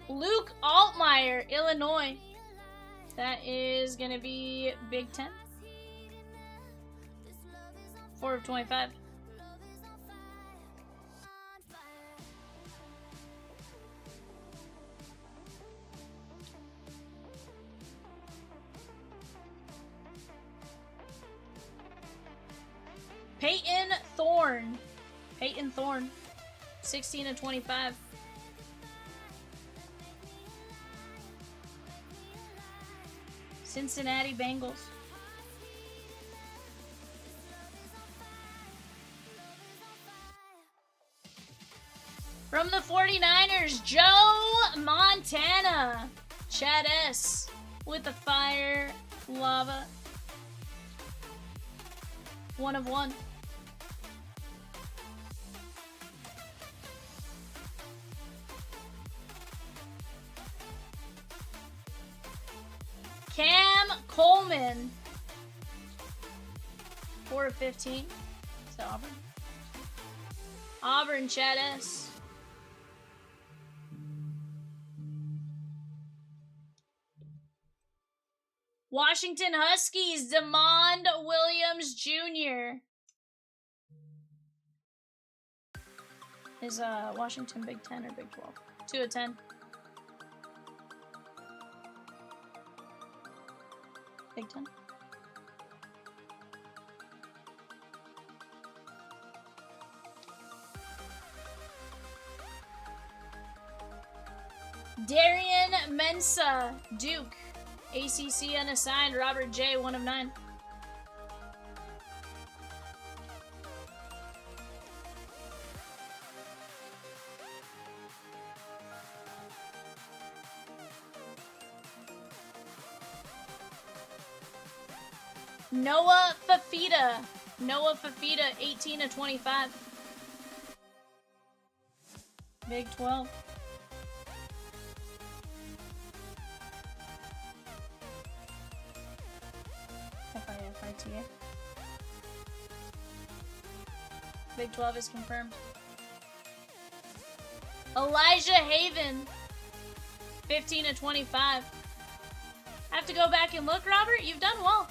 Luke Altmaier, Illinois. That is going to be Big Ten. 4 of 25. Peyton Thorne. Peyton Thorne. 16 of 25. Cincinnati Bengals. From the 49ers, Joe Montana. Chad S. with the fire lava. 1 of 1. Cam Coleman. 4 of 15. Is that Auburn? Auburn, Chad S. Washington Huskies, Demond Williams Jr. Is Washington Big 10 or Big 12? 2 of 10. Big 10. Darian Mensah, Duke. ACC unassigned, Robert J, 1 of 9. Noah Fafita. Noah Fafita, 18 of 25. Big 12. FIFITA. Big 12 is confirmed. Elijah Haven, 15 of 25. I have to go back and look, Robert. You've done well.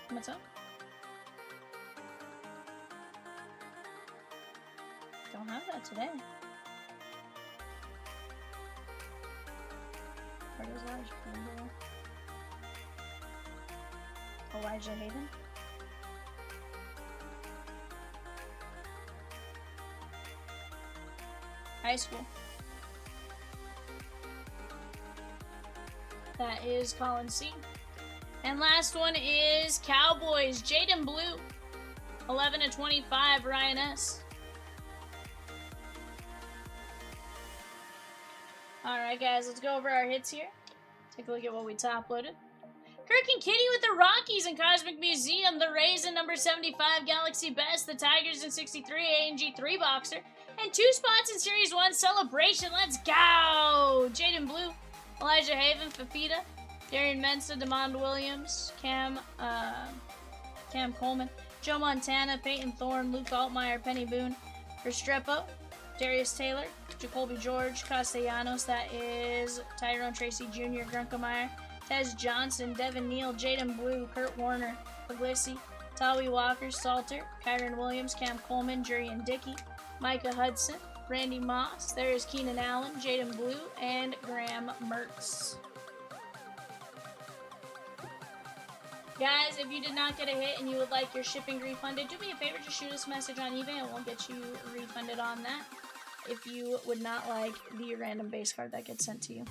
What's up? Don't have that today. Where does Elijah Haven? High school. That is Colin C. And last one is Cowboys, Jaden Blue, 11 of 25, Ryan S. Alright guys, let's go over our hits here. Take a look at what we top loaded. Kirk and Kitty with the Rockies in Cosmic Museum, the Rays in number 75, Galaxy Best, the Tigers in 63, A&G 3 Boxer, and 2 spots in Series 1 Celebration. Let's go! Jaden Blue, Elijah Haven, Fafita, Darian Mensah, Demond Williams, Cam Coleman, Joe Montana, Peyton Thorne, Luke Altmaier, Penny Boone, Restrepo, Darius Taylor, Jacoby George, Castellanos, that is Tyrone Tracy Jr., Grunkemeyer, Tez Johnson, Devin Neal, Jaden Blue, Kurt Warner, Puglisi, Tawi Walker, Salter, Kyron Williams, Cam Coleman, Jurian Dickey, Micah Hudson, Randy Moss, there is Keenan Allen, Jaden Blue, and Graham Mertz. Guys, if you did not get a hit and you would like your shipping refunded, do me a favor, just shoot us a message on eBay and we'll get you refunded on that if you would not like the random base card that gets sent to you.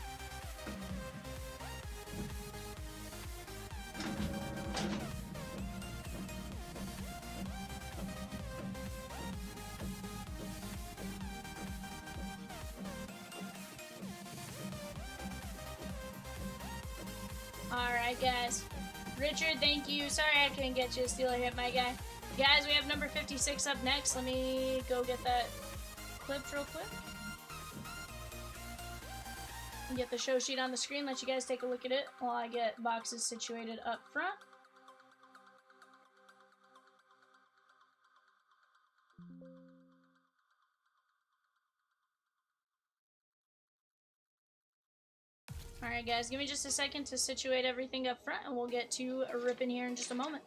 Alright guys, Richard, thank you. Sorry I couldn't get you a Steeler hit, my guy. Guys, we have number 56 up next. Let me go get that clipped real quick. Get the show sheet on the screen, let you guys take a look at it while I get boxes situated up front. Alright guys, give me just a second to situate everything up front and we'll get to ripping here in just a moment.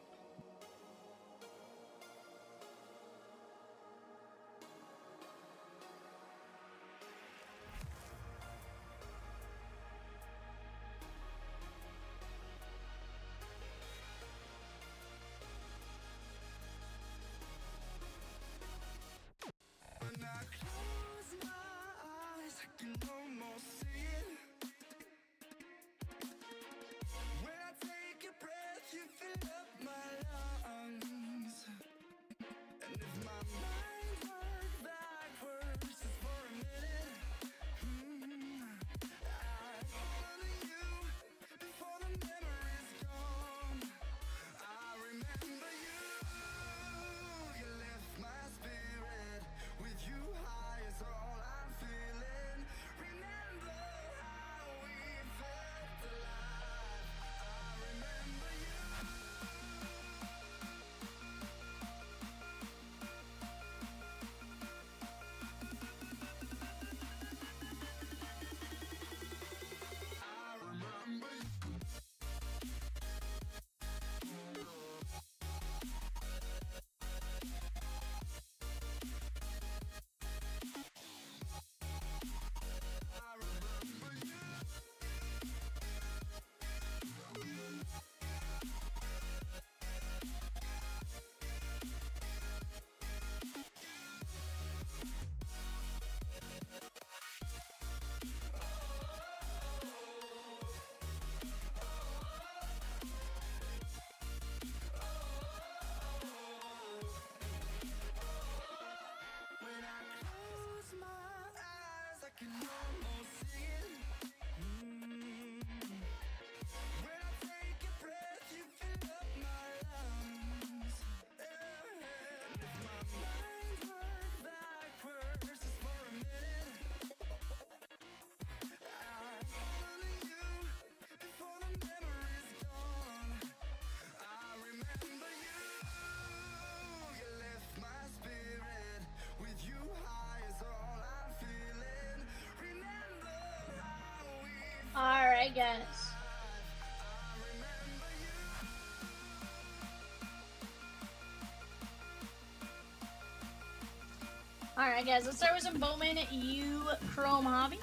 When I close my eyes, I can almost see it. When I take a breath, you fill up my Alright, guys. Alright, guys, let's start with some Bowman U Chrome Hobby.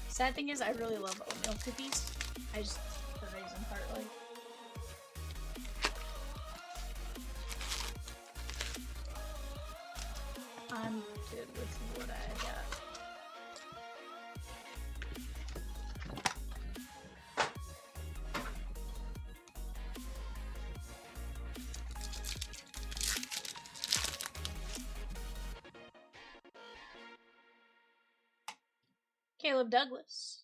Sad thing is, I really love oatmeal cookies. I just, for reason partly. I'm good with what I got. Caleb Douglas.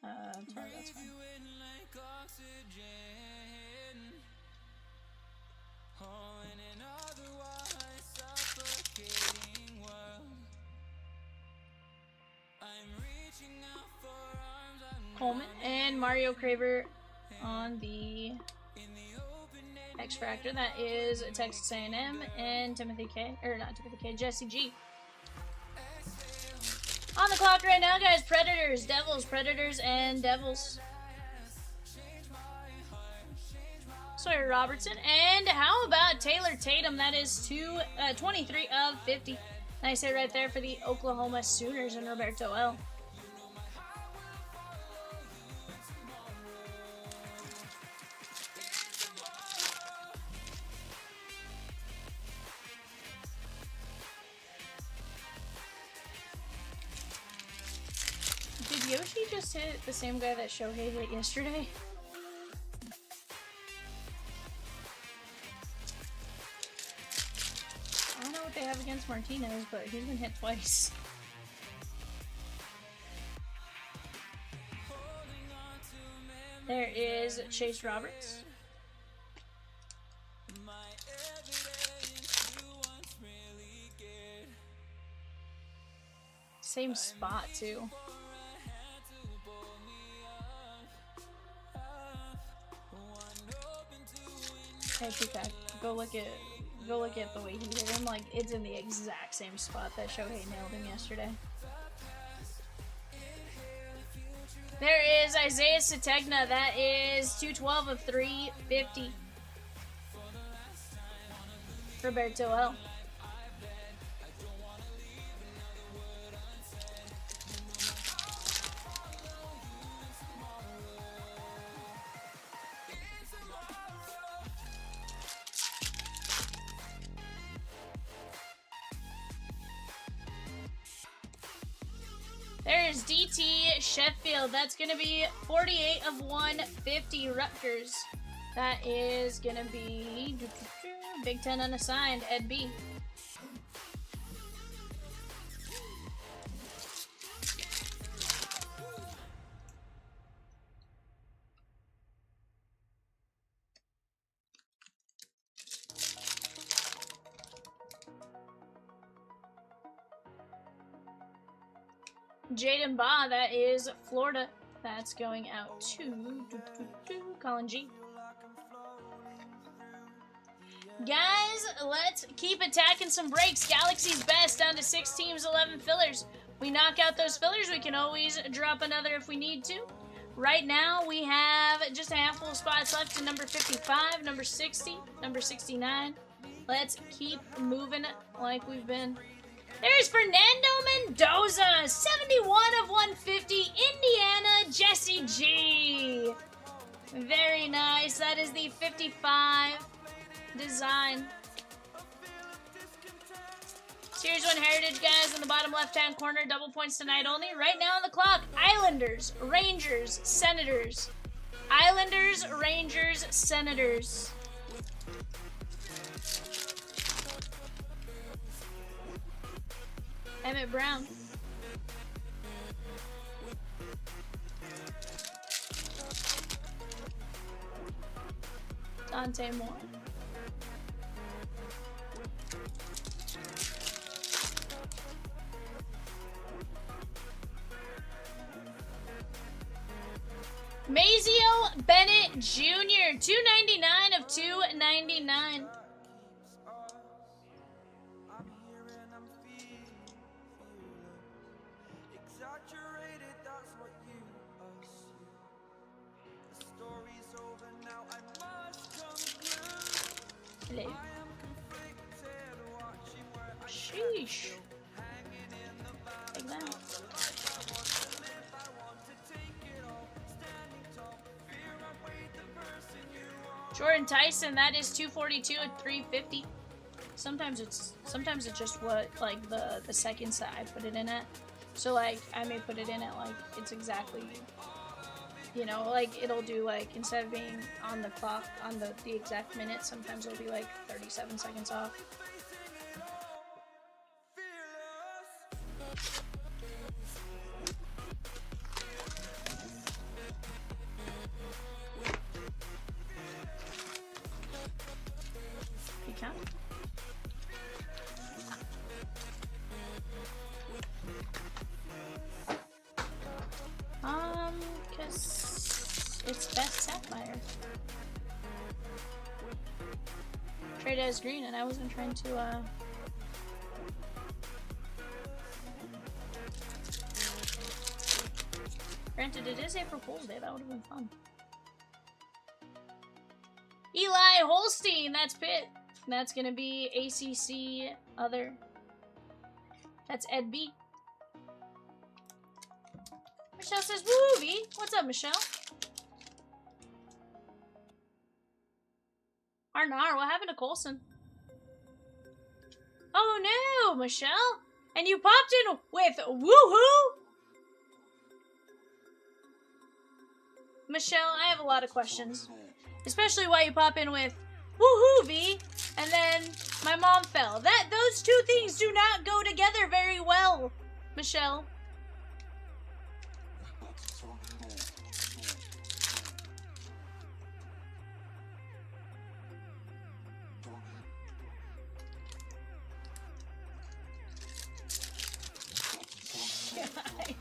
Sorry, that's fine. Coleman and Mario Craver on the X Factor. That is Texas A&M and Timothy K. Or not Timothy K. Jesse G. On the clock right now, guys. Predators, Devils, Predators, and Devils. Sawyer Robertson. And how about Taylor Tatum? That is 23 of 50. Nice hit right there for the Oklahoma Sooners and Roberto L. Did Yoshi just hit the same guy that Shohei hit yesterday? I don't know what they have against Martinez, but he's been hit twice. There is Chase Roberts. Same spot too. Hey Peacock, go look at the way he hit him. Like, it's in the exact same spot that Shohei nailed him yesterday. There is Isaiah Sategna. That is 212 of 350. Roberto L. There's DT Sheffield. That's going to be 48 of 150 Rutgers. That is going to be Big Ten unassigned, Ed B. Jaden Ba, that is Florida. That's going out to Colin G. Guys, let's keep attacking some breaks. Galaxy's best down to 6 teams, 11 fillers. We knock out those fillers. We can always drop another if we need to. Right now, we have just a handful of spots left to number 55, number 60, number 69. Let's keep moving like we've been. There's Fernando Mendoza, 71 of 150, Indiana, Jesse G. Very nice. That is the 55 design. Series 1 Heritage, guys, in the bottom left-hand corner. Double points tonight only. Right now on the clock, Islanders, Rangers, Senators. Islanders, Rangers, Senators. Emmett Brown. Dante Moore. Mazio Bennett Jr. 299 of 299. Hello. Sheesh. Like that. Jordan Tyson, that is 242 at 350. Sometimes it's just what like the seconds that I put it in at. So like I may put it in at like it's exactly, you know, like it'll do like instead of being on the clock on the exact minute, sometimes it'll be like 37 seconds off. Because it's BEST-phire. Trade as green, and I wasn't trying to, Granted, it is April Fool's Day, that would have been fun. Eli Holstein, that's Pitt. That's gonna be ACC other. That's Ed B. Michelle says, woo, V. What's up, Michelle? Arnar, what happened to Coulson? Oh no, Michelle! And you popped in with woohoo? Michelle, I have a lot of questions. Especially why you pop in with woohoo, V, and then my mom fell. Those two things do not go together very well, Michelle.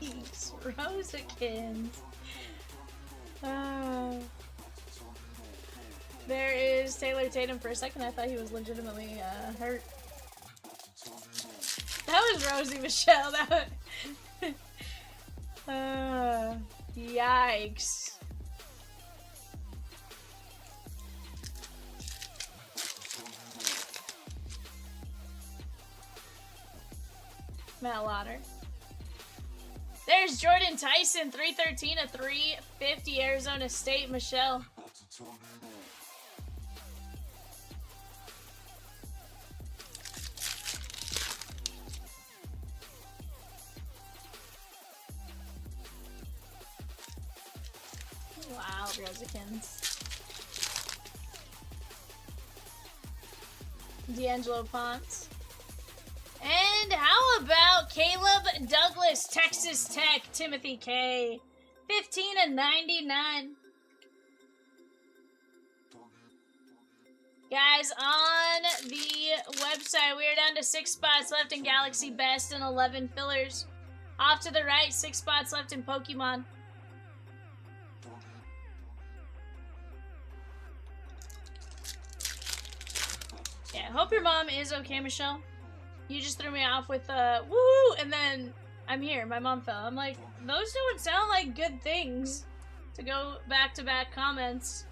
Yikes, Rosakins. There is Taylor Tatum. For a second, I thought he was legitimately hurt. That was Rosie Michelle. That was... yikes. Matt Lauder. There's Jordan Tyson, 313 to 350, Arizona State, Michelle. Wow, Rosikins. D'Angelo Ponce. And how about Caleb Douglas, Texas Tech, Timothy K. 15 and 99. Guys, on the website, we are down to 6 spots left in Galaxy Best and 11 fillers. Off to the right, 6 spots left in Pokemon. Yeah, hope your mom is okay, Michelle. You just threw me off with woo, and then I'm here. My mom fell. I'm like, those don't sound like good things to go back-to-back comments.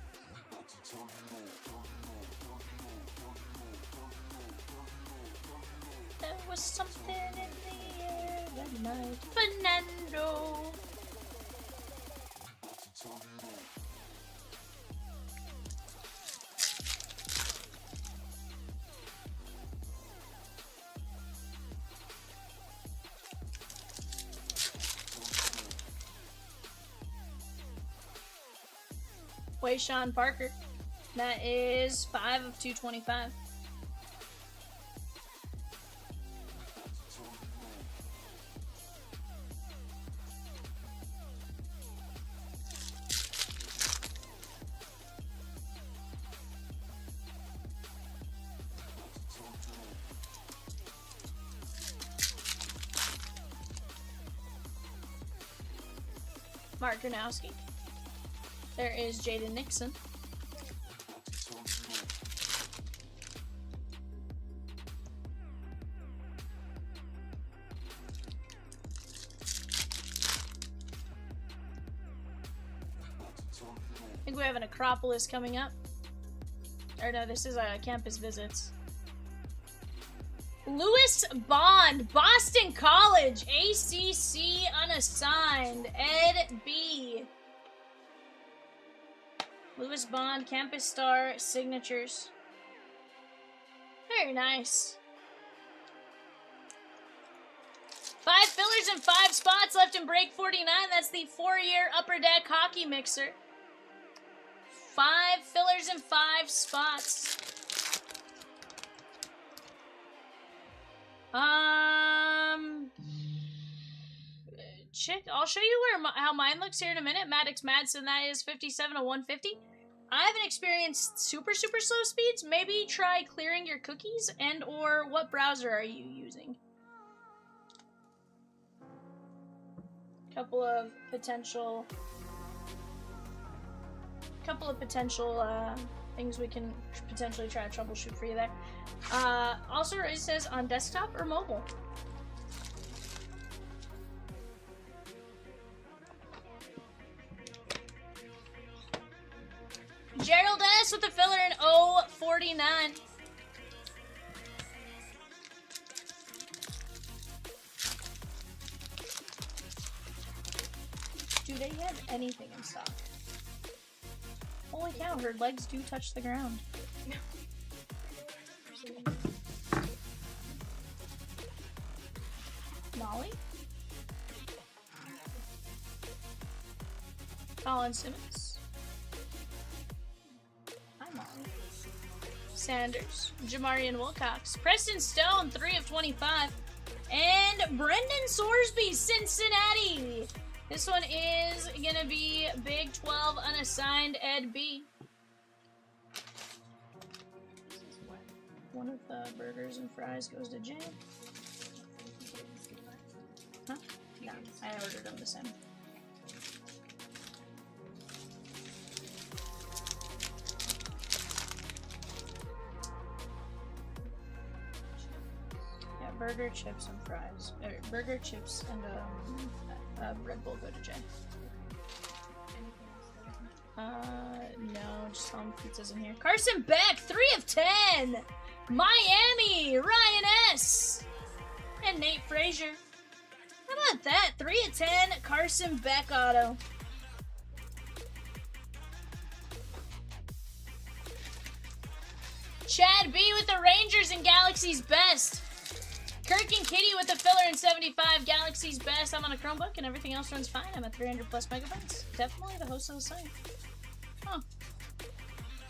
There was something in the air that night. Fernando. Sean Parker. That is 5 of 225. Mark Gronowski. There is Jaden Nixon. I think we have an Acropolis coming up. Or no, this is campus visits. Lewis Bond, Boston College, ACC unassigned, Ed B. Lewis Bond, Campus Star, signatures. Very nice. 5 fillers and 5 spots left in break 49. That's the 4-year Upper Deck Hockey Mixer. 5 fillers and 5 spots. I'll show you how mine looks here in a minute. Maddox Madsen, that is 57 of 150. I haven't experienced super slow speeds. Maybe try clearing your cookies and or what browser are you using? Couple of potential things we can potentially try to troubleshoot for you there. Also, it says on desktop or mobile. Gerald S with the filler in 049. Do they have anything in stock? Holy cow, her legs do touch the ground. Molly? Colin Simmons. Hi, Molly. Sanders. Jamarian Wilcox. Preston Stone, 3 of 25. And Brendan Sorsby, Cincinnati. This one is gonna be Big 12 unassigned Ed B. One of the burgers and fries goes to Jay. Huh? No, I ordered them the same. Yeah, burger, chips, and fries. Burger, chips, and Red Bull go to Jay. No, just all the pizzas in here. Carson Beck, 3 of 10. Miami, Ryan S. And Nate Frazier. How about that? 3 of 10, Carson Beck auto. Chad B with the Rangers and Galaxy's Best. Kirk and Kitty with the filler in 75, Galaxy's Best. I'm on a Chromebook and everything else runs fine. I'm at 300 plus megabytes. Definitely the host of the site. Huh.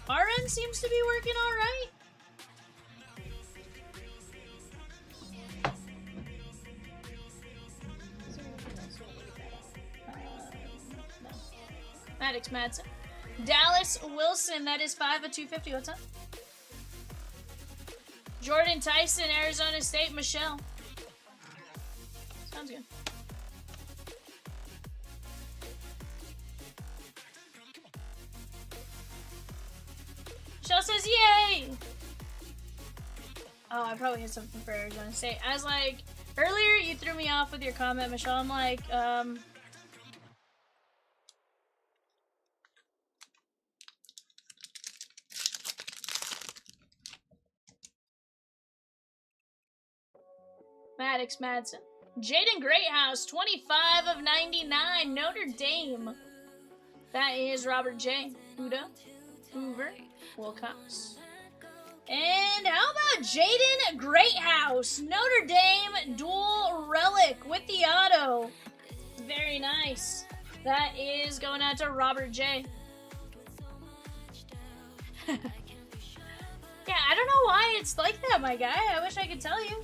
RN seems to be working alright. No. Maddox Madsen. Dallas Wilson, that is 5 of 250. What's up? Jordan Tyson, Arizona State, Michelle. Sounds good. Michelle says, yay! Oh, I probably had something for Arizona State. I was like, earlier you threw me off with your comment, Michelle. I'm like, Maddox Madsen. Jaden Greathouse, 25 of 99, Notre Dame. That is Robert J. Huda, Hoover, Wilcox. And how about Jaden Greathouse, Notre Dame dual relic with the auto. Very nice. That is going out to Robert J. Yeah, I don't know why it's like that, my guy. I wish I could tell you.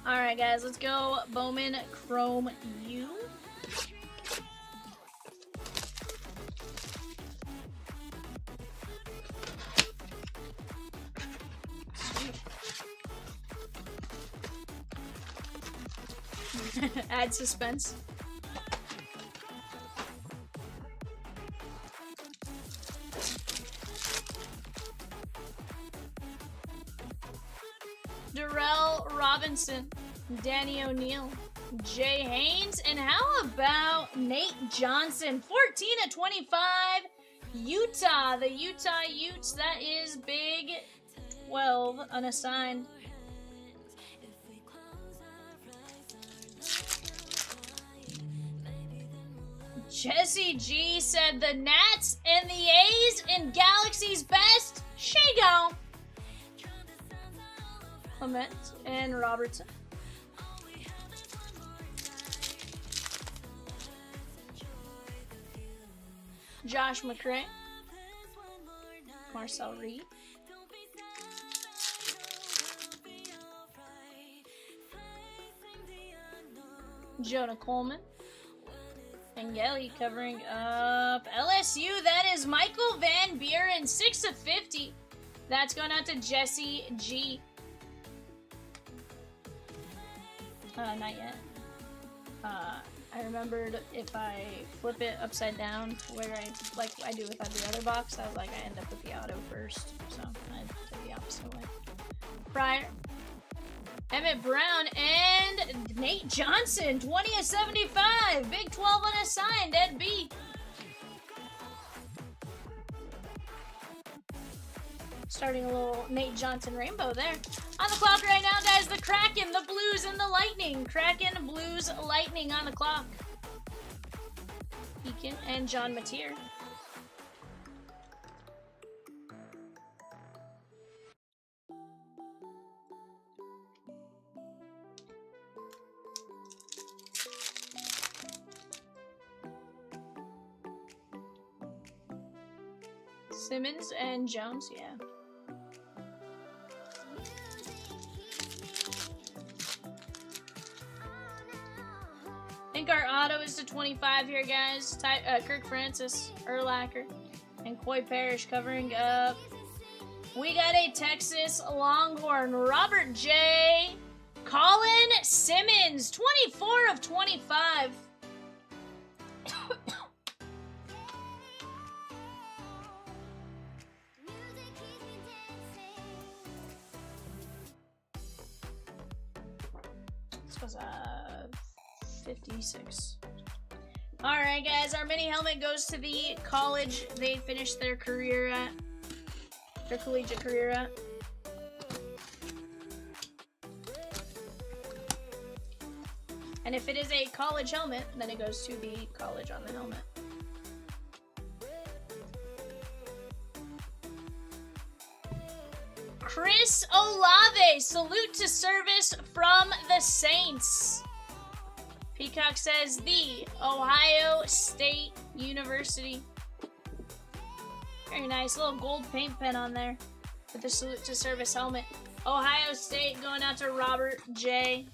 Alright, guys, let's go Bowman Chrome U. Add suspense. Darrell Robinson, Danny O'Neal, Jay Haynes, and how about Nate Johnson, 14 of 25, Utah. The Utah Utes, that is Big 12 unassigned. Jesse G said the Nats and the A's in Galaxy's best. She gone. Clement and Robertson. Josh McCray. Marcel Reed. Jonah Coleman. And Gelly covering up LSU. That is Michael Van Buren, 6 of 50. That's going out to Jesse G. Not yet. I remembered if I flip it upside down, where I do without the other box, I was like, I end up with the auto first. So I did the opposite way. Pryor. Emmett Brown and Nate Johnson, 20 of 75. Big 12 unassigned, Ed B. Starting a little Nate Johnson rainbow there. On the clock right now, guys, the Kraken, the Blues, and the Lightning. Kraken, Blues, Lightning on the clock. Beacon and John Mateer. Simmons and Jones, yeah. I think our auto is to 25 here, guys. Kirk Francis, Urlacher, and Coy Parrish covering up. We got a Texas Longhorn, Robert J. Colin Simmons, 24 of 25. This was 56. Alright, guys, our mini helmet goes to the college they finished their career at. Their collegiate career at. And if it is a college helmet, then it goes to the college on the helmet. Chris Olave, salute to service from the Saints. Peacock says the Ohio State University. Very nice, little gold paint pen on there with the salute to service helmet. Ohio State going out to Robert J.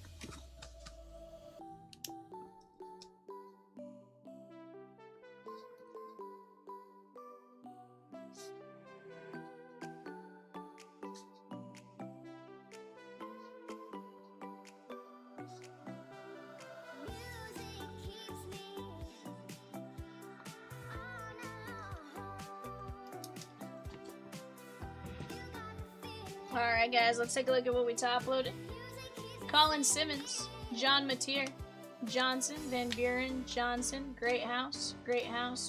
Alright, guys, let's take a look at what we top loaded. Colin Simmons, John Mateer, Johnson, Van Buren, Johnson, Greathouse,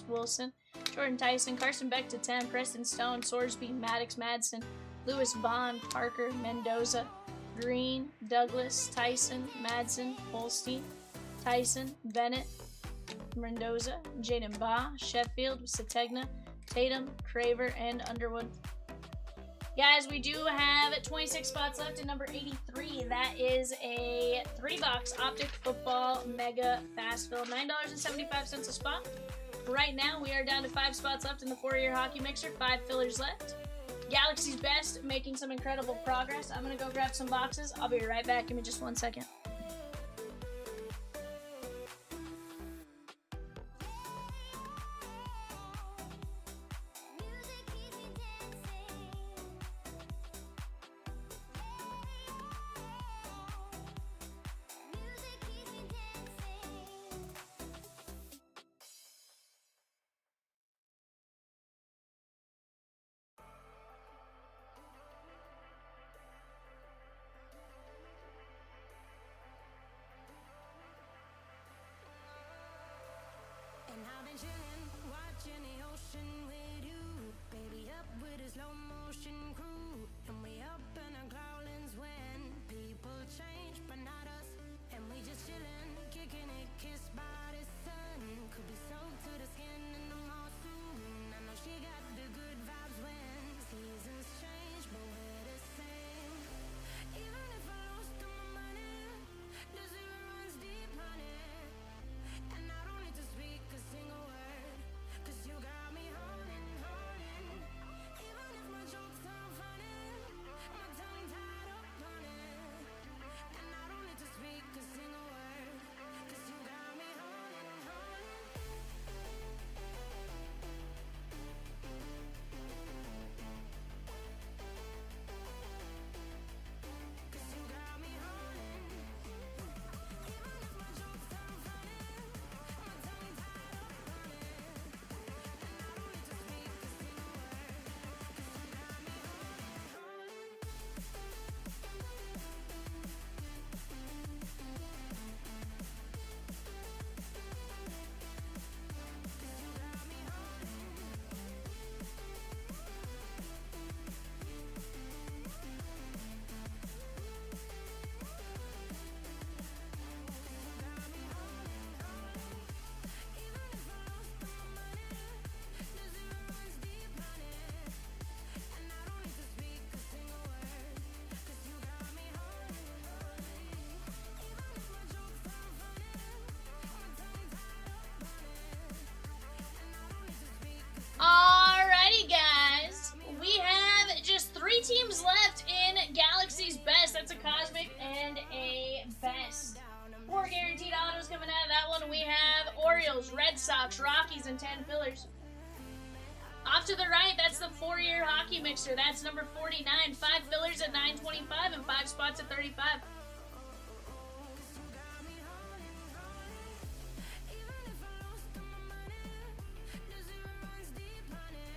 Wilson, Jordan Tyson, Carson Beck to 10, Preston Stone, Sorsby, Maddox, Madsen, Lewis Bond, Parker, Mendoza, Green, Douglas, Tyson, Madsen, Holstein, Tyson, Bennett, Mendoza, Jaden Baugh, Sheffield, Sategna, Tatum, Craver, and Underwood. Guys, we do have 26 spots left in number 83. That is a 3-box Optic Football Mega Fast Fill, $9.75 a spot. Right now, we are down to 5 spots left in the 4-year hockey mixer, 5 fillers left. Galaxy's Best making some incredible progress. I'm going to go grab some boxes. I'll be right back. Give me just 1 second. And I've been chillin', watching the ocean with you. Baby up with a slow motion crew. And we up in our growlings when people change, but not us. And we just chillin', kicking it, kissed by the sun. Could be soaked to the skin in the mall soon. I know she got the good vibes when seasons change, but we're the same. Even if I lost all my money, the zero runs deep, honey. And I don't need to speak a single word, 'cause you got me holding. Even if my jokes aren't funny, my tongue tied up on it. And I don't need to speak a single word, 'cause you got me holding. 'Cause you got me holding. Even if my jokes aren't funny, my tongue tied up on it. And I don't need to speak a single word, 'cause you got me holding. 'Cause you got me holding. Even if I lost all my money, the zero runs deep, honey. And I don't need to speak a single word, 'cause you got me holding. Even if my jokes aren't funny, my tongue tied up on it. And I don't need to speak a single Alrighty, guys. We have just 3 teams left in Galaxy's Best. That's a Cosmic and a Best. 4 guaranteed autos coming out of that one. We have Orioles, Red Sox, Rockies, and 10 fillers. Off to the right, that's the 4-year hockey mixer. That's number 49. 5 fillers at $9.25 and 5 spots at $35. Even if I lost all my money, the zero runs deep, honey.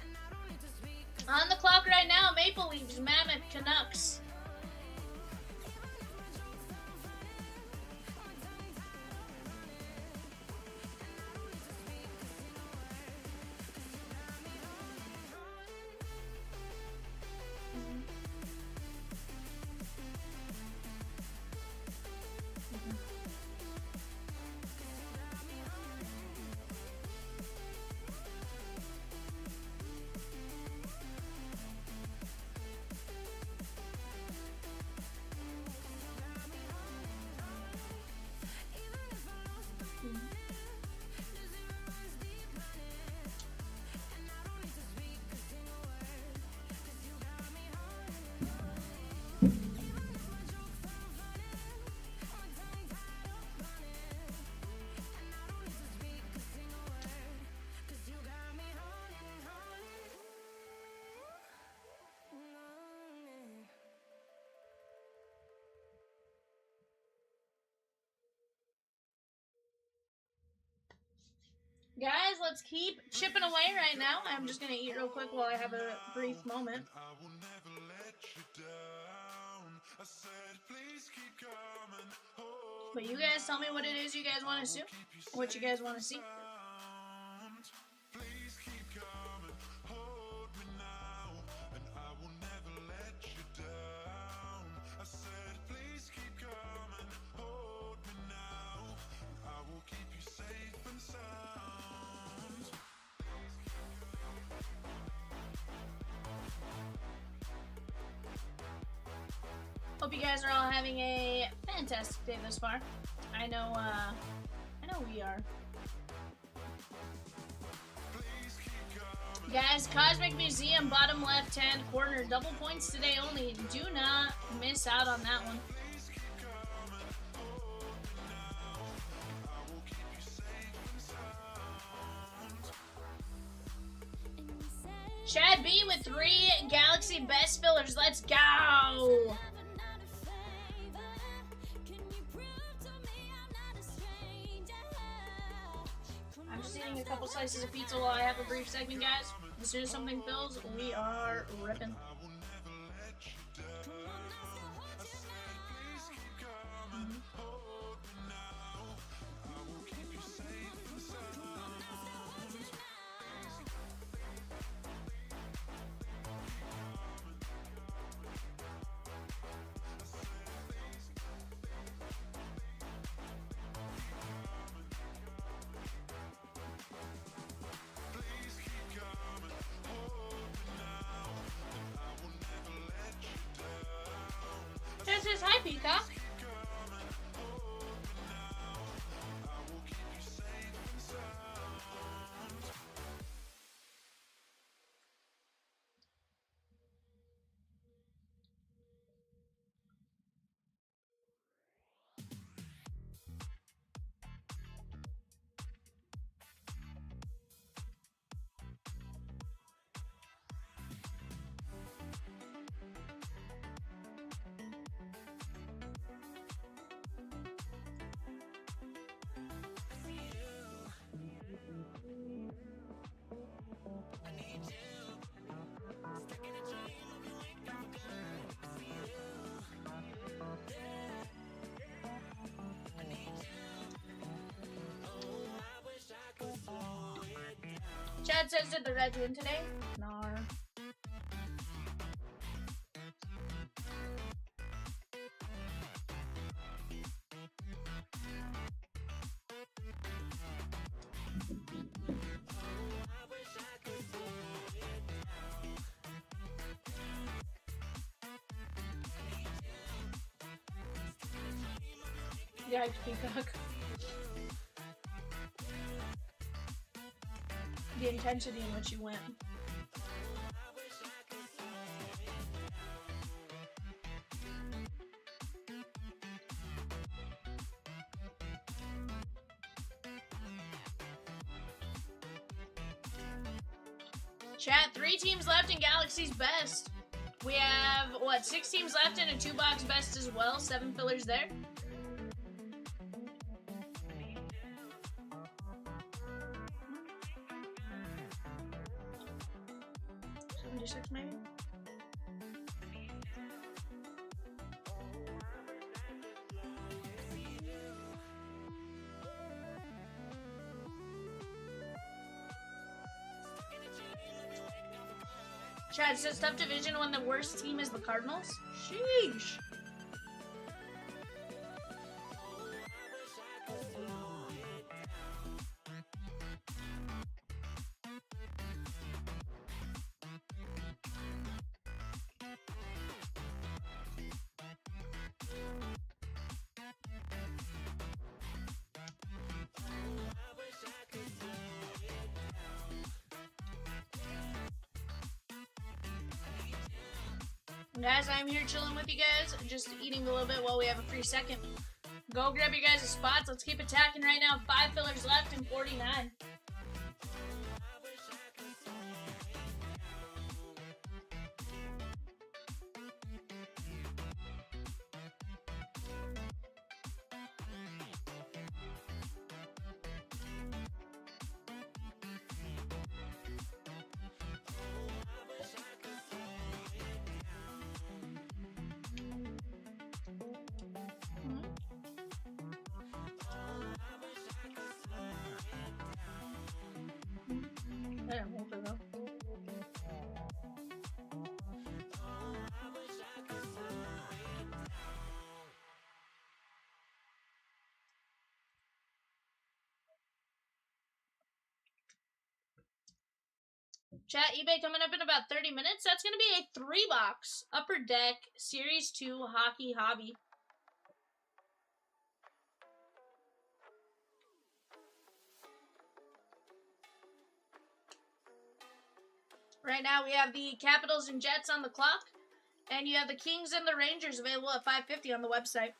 And I don't need to speak a On the clock right now, Maple Leafs, Mammoth, Canucks. Guys, let's keep chipping away right now. I'm just going to eat real quick while I have a brief moment. I will never let you down. I said, please keep coming home. But you guys tell me what it is you guys want to see. What you guys want to see. Please keep coming, hold me now, and I will never let you down. I said, please keep coming, hold me now, and I will keep you safe and sound. Hope you guys are all having a fantastic day thus far. I know we are. Guys, Cosmic Museum, bottom left-hand corner, double points today only. Do not miss out on that one. Chad B with 3 Galaxy Best fillers. Let's go! I'm just eating a couple slices of pizza while I have a brief segment, guys. As soon as something fills, we are ripping. This is hi, Peacock. Chad says, did the Reds win today? Nar. Yikes, Peacock. The intensity in which you went. Chat, 3 teams left in Galaxy's Best. We have, what, 6 teams left in a 2-box Best as well. 7 fillers there. 76 maybe? Chad says tough division when the worst team is the Cardinals. Sheesh. Guys, I'm here chilling with you guys, just eating a little bit while we have a free second. Go grab your guys' spots. Let's keep attacking right now. 5 fillers left and 49. Chat, eBay coming up in about 30 minutes. That's going to be a 3-box Upper Deck Series 2 Hockey Hobby. Right now we have the Capitals and Jets on the clock. And you have the Kings and the Rangers available at $5.50 on the website.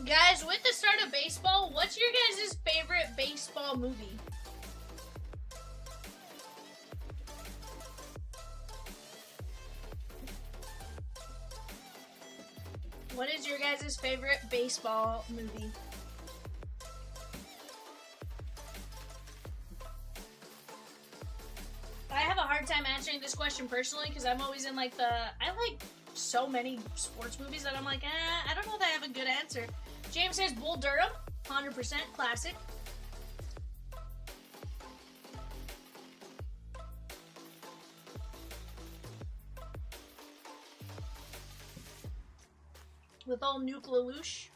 Guys, with the start of baseball, what's your guys' favorite baseball movie? What is your guys' favorite baseball movie? I have a hard time answering this question personally because I'm always in like I like so many sports movies that I'm like, I don't know if I have a good answer. James says Bull Durham, 100% classic. With all Nuke Lelouch.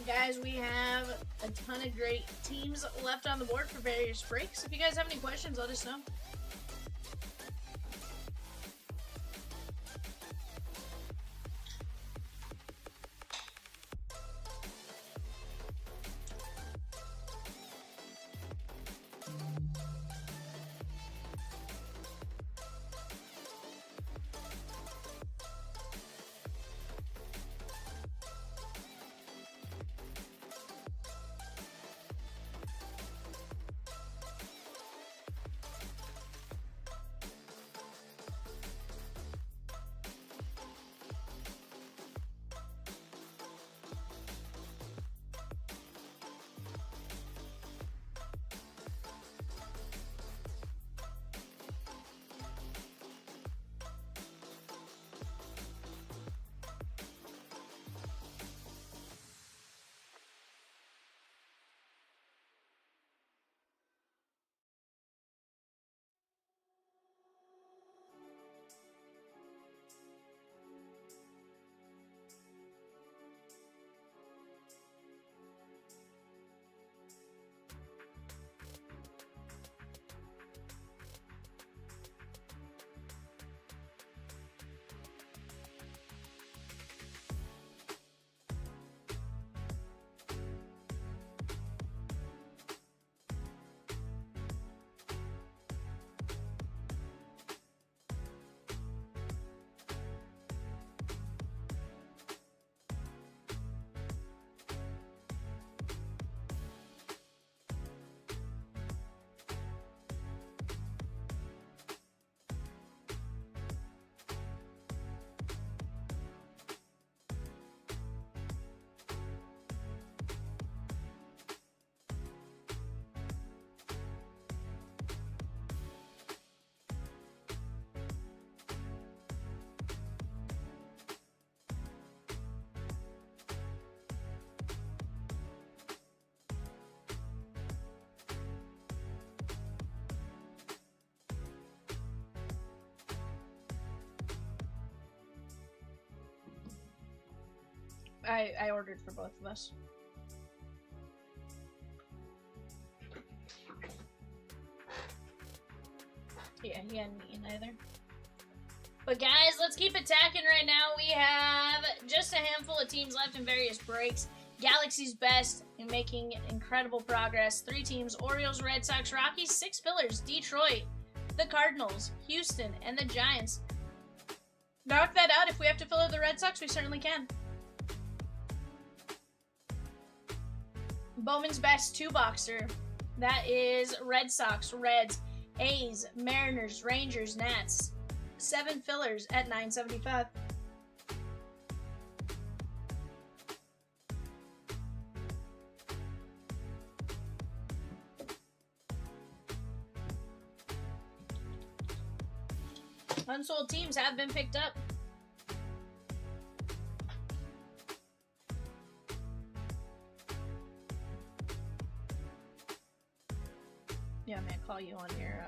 Guys, we have a ton of great teams left on the board for various breaks. If you guys have any questions, let us know. I ordered for both of us. Yeah, he hadn't eaten either. But guys, let's keep attacking right now. We have just a handful of teams left in various breaks. Galaxy's best in making incredible progress. 3 teams: Orioles, Red Sox, Rockies, 6 fillers: Detroit, the Cardinals, Houston, and the Giants. Knock that out. If we have to fill out the Red Sox, we certainly can. Bowman's best 2-boxer. That is Red Sox, Reds, A's, Mariners, Rangers, Nats. 7 fillers at $9.75. Unsold teams have been picked up. Yeah, man, call you on your,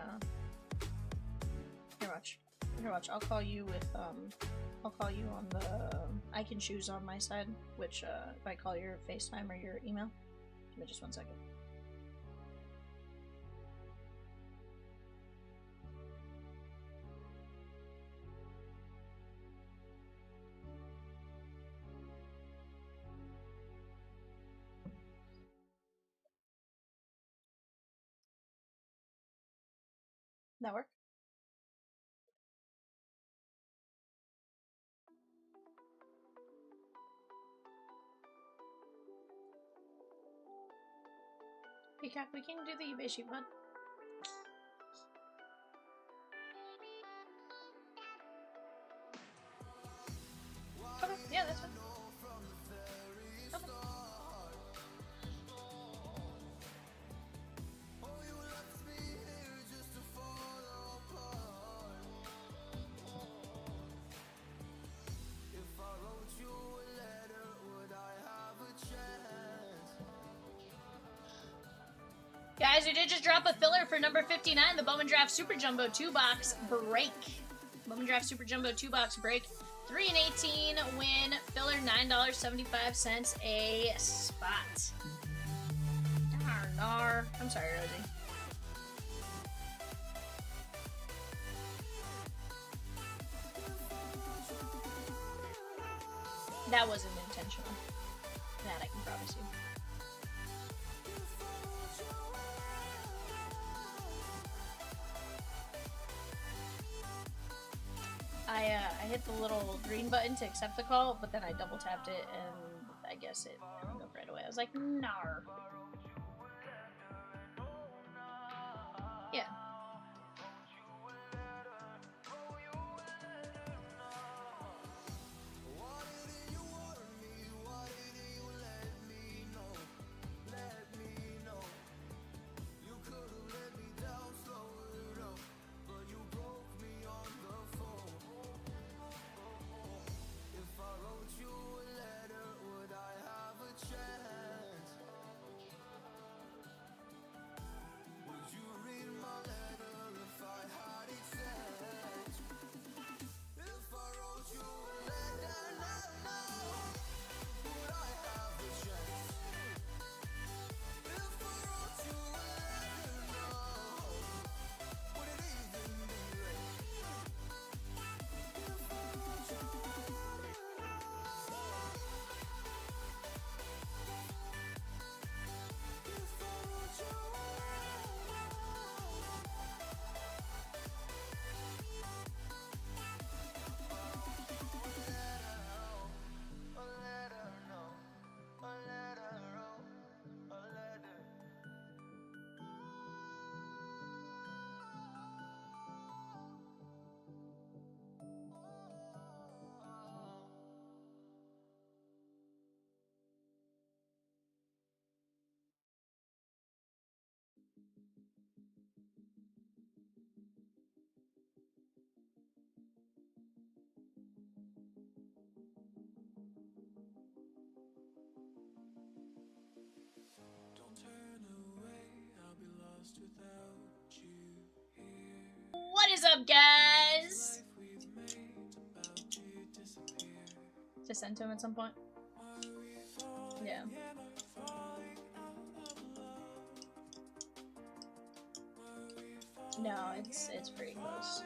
Here, watch. Here, watch. I'll call you with, I'll call you on the, I can choose on my side, which, if I call your FaceTime or your email. Give me just 1 second. That work? Peacock, we can do the eBay sheet, bud. Okay, yeah, that's fine. Okay. Guys, we did just drop a filler for number 59, the Bowman Draft Super Jumbo 2-box break. Bowman Draft Super Jumbo 2-box break. 3 and 18 win, filler $9.75 a spot. Darn. I'm sorry, Rosie. That wasn't intentional. That I can promise you. I hit the little green button to accept the call, but then I double tapped it and I guess it hung up right away. I was like, nar. Yeah. What is up, guys? To send to him at some point. Yeah. No, it's pretty close.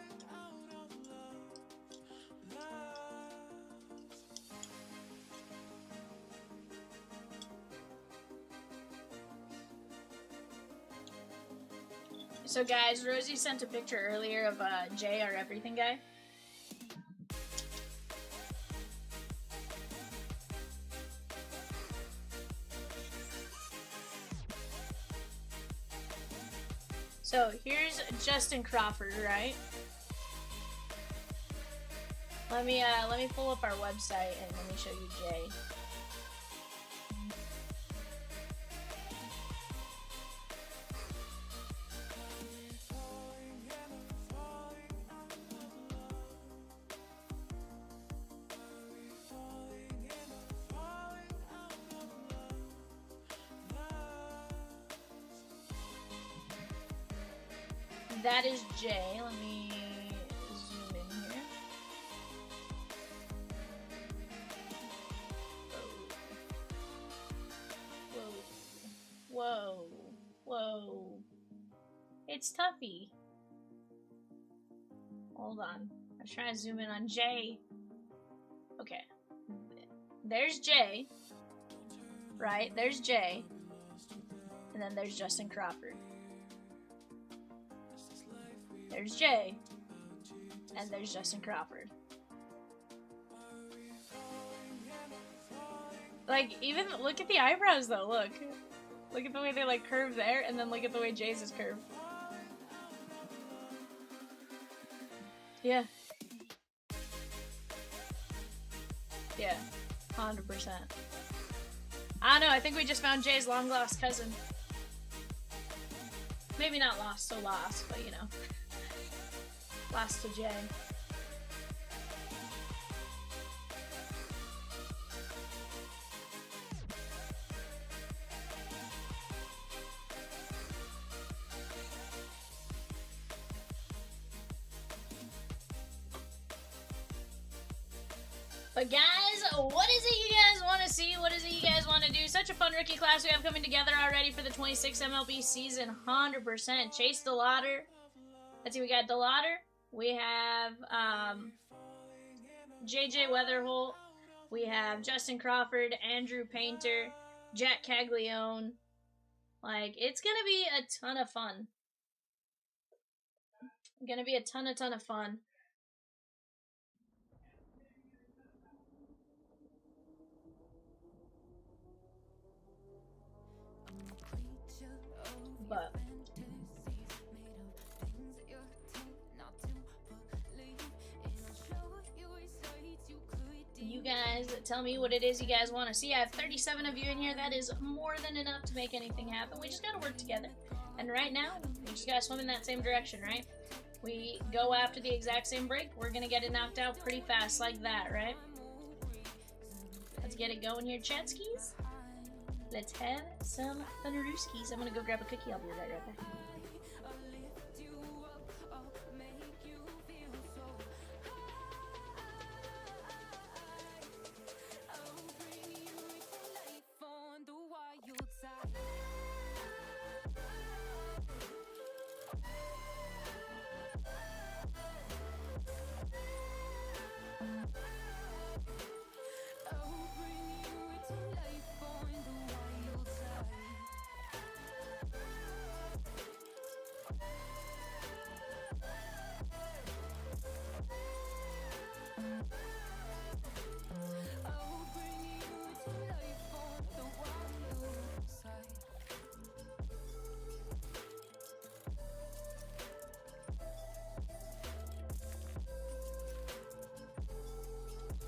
So guys, Rosie sent a picture earlier of Jay, our everything guy. So here's Justin Crawford, right? Let me pull up our website and let me show you Jay. That is Jay. Let me zoom in here. Whoa. Whoa. It's Tuffy. Hold on. I'm trying to zoom in on Jay. Okay. There's Jay. Right? There's Jay. And then there's Justin Crawford. There's Jay, and there's Justin Crawford. Like, even look at the eyebrows though. Look at the way they like curve there, and then look at the way Jay's is curved. Yeah. Yeah, 100%. I don't know. I think we just found Jay's long lost cousin. Maybe not lost, so lost, but you know. Lost to Jay. But guys, what is it you guys want to see? What is it you guys want to do? Such a fun rookie class we have coming together already for the 26 MLB season. 100%. Chase DeLauder. Let's see, we got DeLauder. We have JJ Weatherholt. We have Justin Crawford, Andrew Painter, Jack Caglione. Like, it's going to be a ton of fun. Going to be a ton of fun. But you guys tell me what it is you guys want to see. I have 37 of you in here. That is more than enough to make anything happen. We just gotta work together. And right now, we just gotta swim in that same direction, right? We go after the exact same break. We're gonna get it knocked out pretty fast like that, right? Let's get it going here, chatskis. Let's have some Thunderooskies. I'm gonna go grab a cookie. I'll be right back.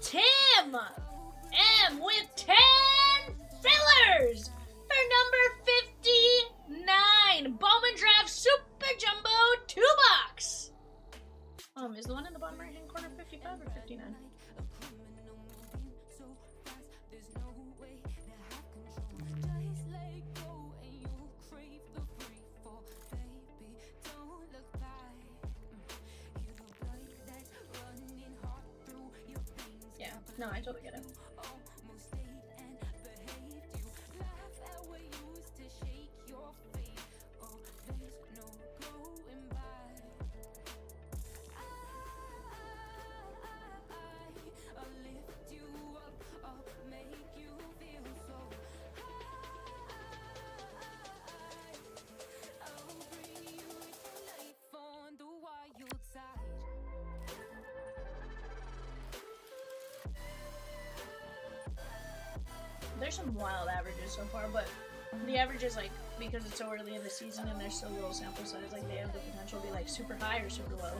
Tim M with 10 fillers for number 59. Bowman Draft Super Jumbo 2-box. Is the one in the bottom right hand corner 55 or 59? Yeah, no, I totally get it. there's some wild averages so far, but the averages, like, because it's so early in the season and there's so little sample size, like, they have the potential to be, like, super high or super low.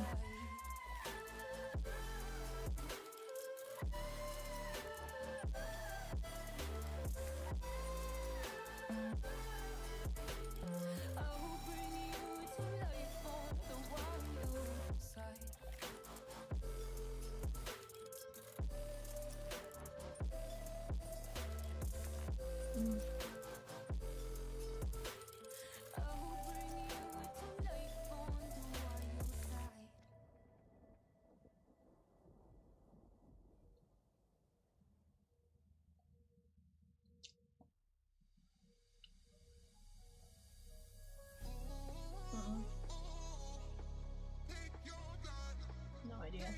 No idea.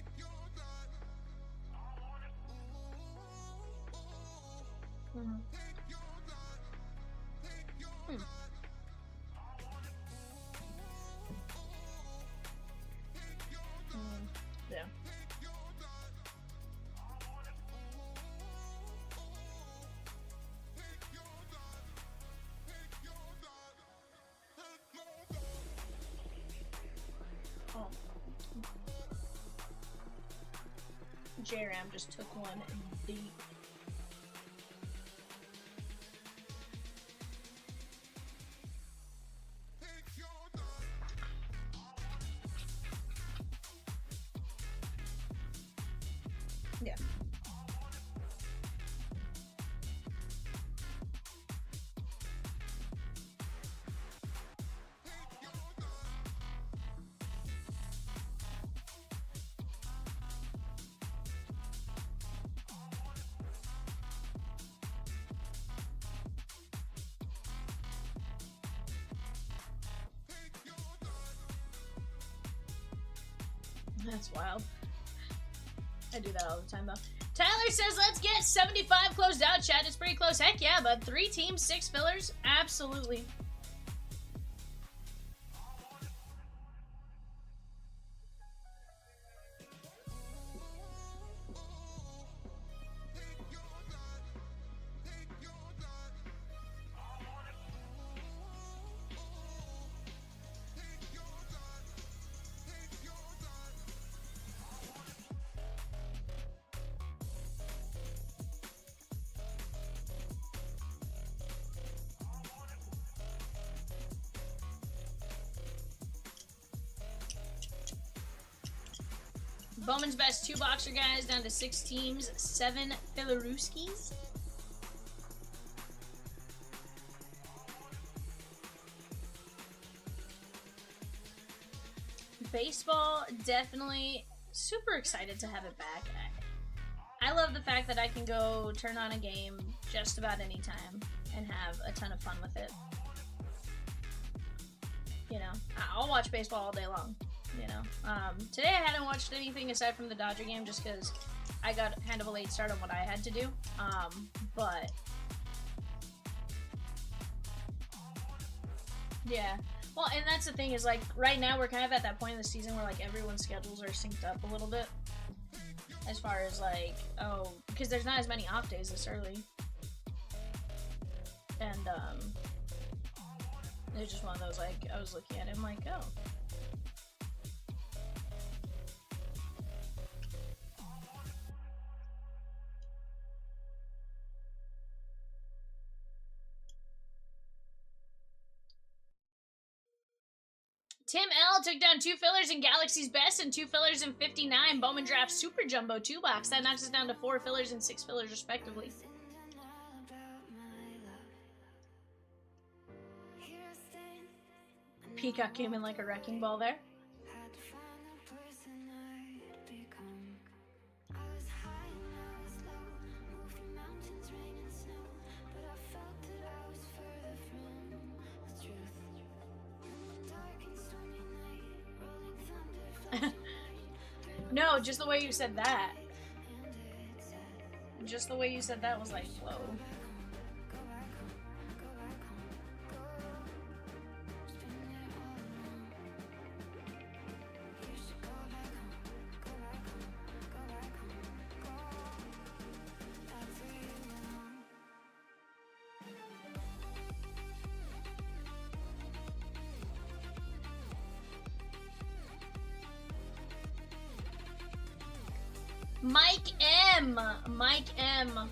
Yeah. Oh. J-Ram just took one deep. Yeah. That's wild. I do that all the time, though. Tyler says, let's get 75 closed out, chat. It's pretty close. Heck yeah, bud. 3 teams, 6 fillers. Absolutely. Bowman's best 2 boxer guys down to 6 teams, 7 Filarooskis. Baseball, definitely super excited to have it back. I love the fact that I can go turn on a game just about any time and have a ton of fun with it. You know, I'll watch baseball all day long. You know, today I hadn't watched anything aside from the Dodger game just because I got kind of a late start on what I had to do. But yeah, well, and that's the thing is, like, right now we're kind of at that point in the season where, like, everyone's schedules are synced up a little bit as far as, like, oh, because there's not as many off days this early, and it's just one of those, like, I was looking at it, I'm like, oh. Tim L took down 2 fillers in Galaxy's Best and 2 fillers in 59. Bowman Draft Super Jumbo 2 box. That knocks us down to 4 fillers and 6 fillers respectively. Peacock came in like a wrecking ball there. No, just the way you said that. Just the way you said that was like, whoa. Mike M. Mike M.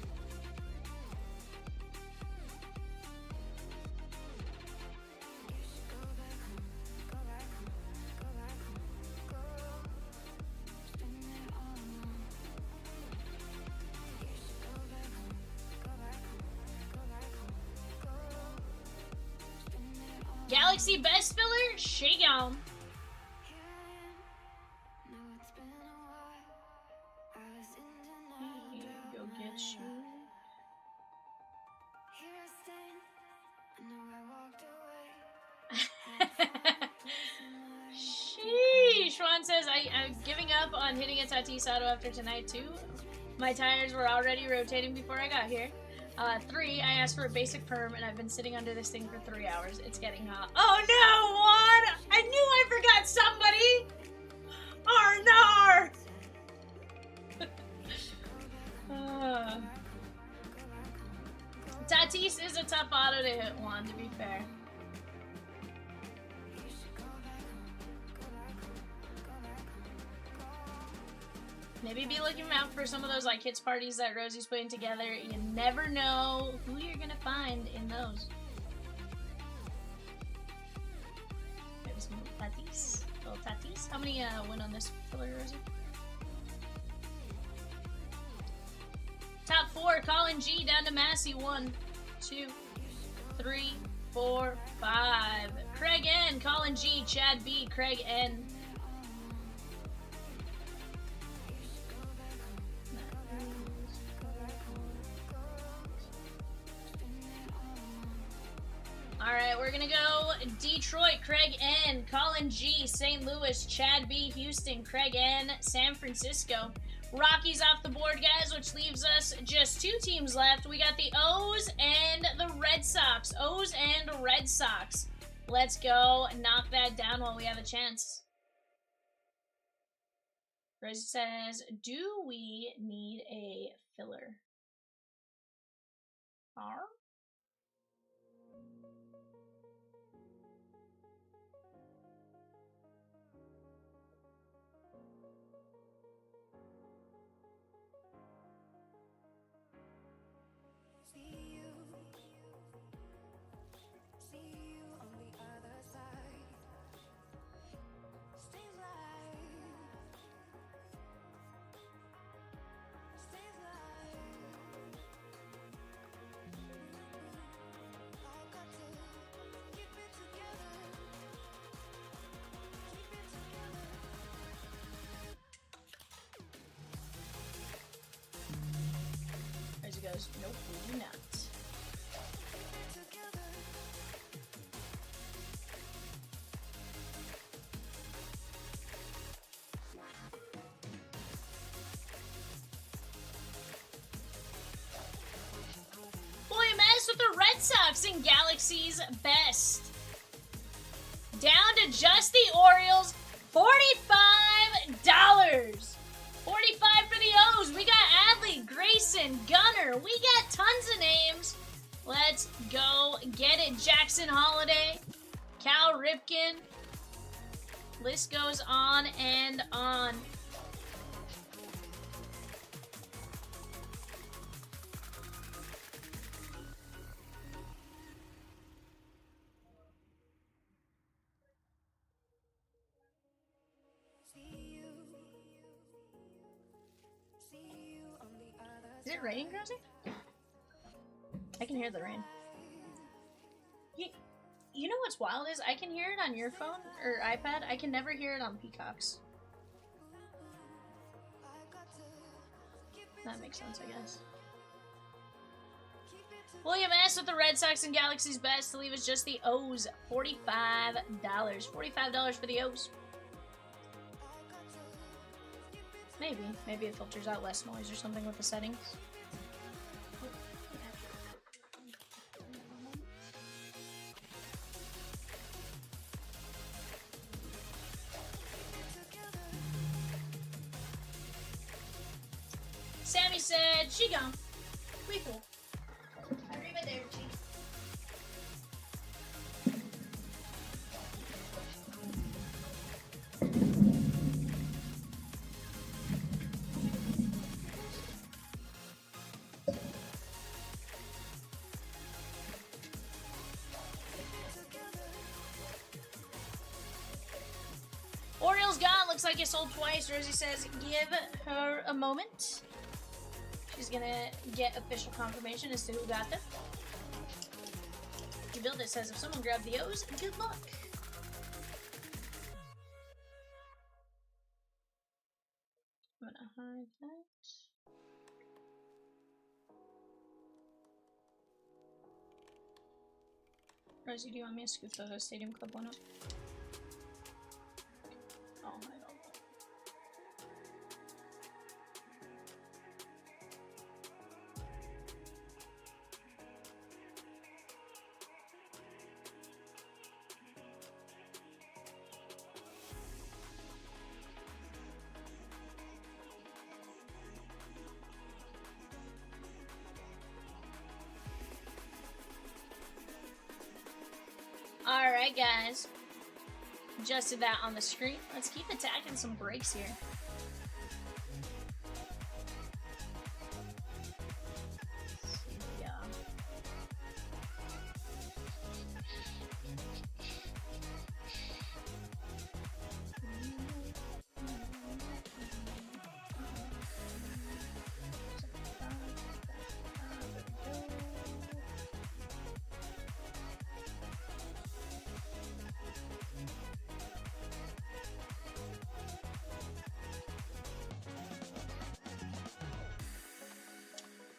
Galaxy best filler, shake on. Go get you. Sheesh. Juan says, I'm giving up on hitting a Tatis auto after tonight, too. My tires were already rotating before I got here. 3, I asked for a basic perm, and I've been sitting under this thing for 3 hours. It's getting hot. Oh no, Juan! I knew I forgot somebody! Arnar! Tatis is a tough auto to hit, Juan, to be fair. Maybe be looking out for some of those like hits parties that Rosie's putting together. You never know who you're gonna find in those. Maybe some Tatis. Little Tatis. How many went on this filler, Rosie? Top 4, Colin G down to Massey. 1, 2, 3, 4, 5. Craig N, Colin G, Chad B, Craig N. Alright, we're gonna go Detroit, Craig N, Colin G, St. Louis, Chad B, Houston, Craig N, San Francisco. Rockies off the board, guys, which leaves us just 2 teams left. We got the O's and the Red Sox. O's and Red Sox. Let's go knock that down while we have a chance. Rosie says, do we need a filler? R? Goes, nope, we do not. William S with the Red Sox in Galaxy's best. Down to just the Orioles, $45. 45 for the O's. We got Adley, Grayson, Gunner. We got tons of names. Let's go get it. Jackson Holiday, Cal Ripken. List goes on and on. Is it raining, Rosie? I can hear the rain. You know what's wild is I can hear it on your phone or iPad. I can never hear it on Peacock's. That makes sense, I guess. William S with the Red Sox and Galaxy's best to leave us just the O's. $45. $45 for the O's. Maybe it filters out less noise or something with the settings. Sammy said, she gone. We cool. Arrivederci. looks like it sold twice. Rosie says, give her a moment. She's gonna get official confirmation as to who got them. You build it says, if someone grabbed the O's, good luck. I'm gonna hide that. Rosie, do you want me to scoop the Stadium Club one up? Oh, I don't know. Alright guys, adjusted that on the screen. Let's keep attacking some breaks here. Yeah.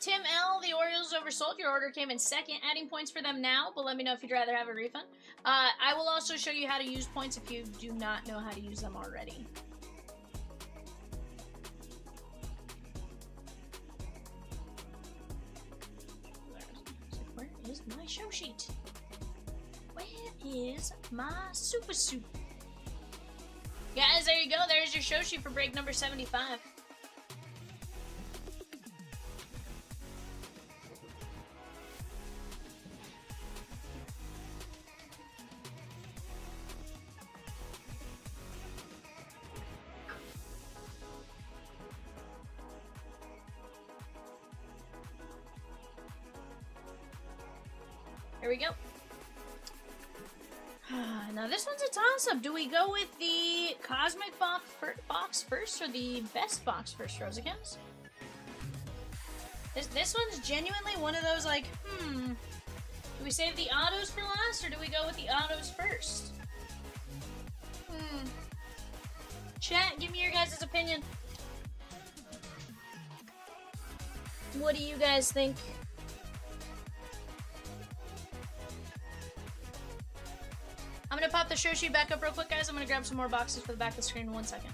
Tim L, the Orioles oversold. Your order came in second. Adding points for them now, but let me know if you'd rather have a refund. I will also show you how to use points if you do not know how to use them already. Where is my show sheet? Where is my super soup? Guys, there you go. There's your show sheet for break number 75. Here we go. Now this one's a toss-up. Do we go with the Cosmic box first or the Best box first, Rosicams? This one's genuinely one of those like, do we save the autos for last or do we go with the autos first? Chat, give me your guys' opinion. What do you guys think? I'm gonna pop the show sheet back up real quick, guys. I'm gonna grab some more boxes for the back of the screen in 1 second.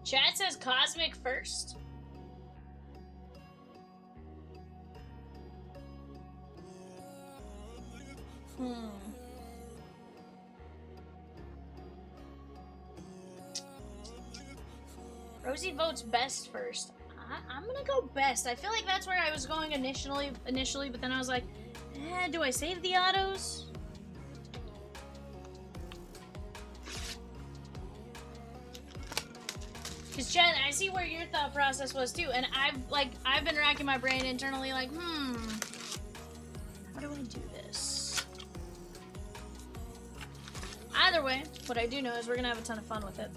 Chat says Cosmic first. Rosie votes Best first. I'm gonna go Best. I feel like that's where I was going initially, but then I was like, do I save the autos? Because Jen, I see where your thought process was too, and I've been racking my brain internally, like, how do I do this? Either way, what I do know is we're gonna have a ton of fun with it.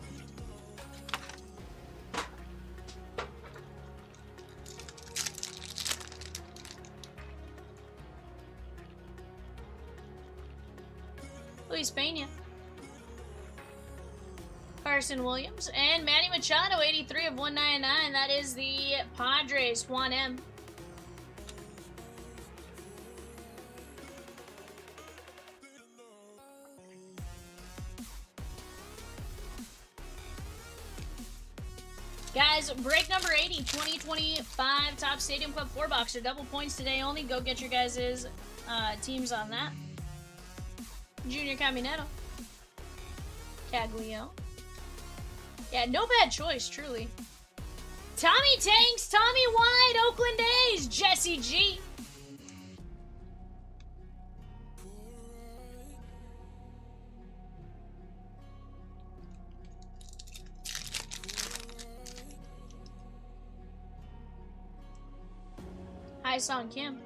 Luis Pena. Carson Williams and Manny Machado, 83 of 199. That is the Padres, Juan M. Guys, break number 80, 2025 Top Stadium Club 4-boxer. Double points today only. Go get your guys' teams on that. Junior Caminero. Caglio. Yeah, no bad choice, truly. Tommy Tanks, Tommy White, Oakland A's, Jesse G. Hi, Song Kim.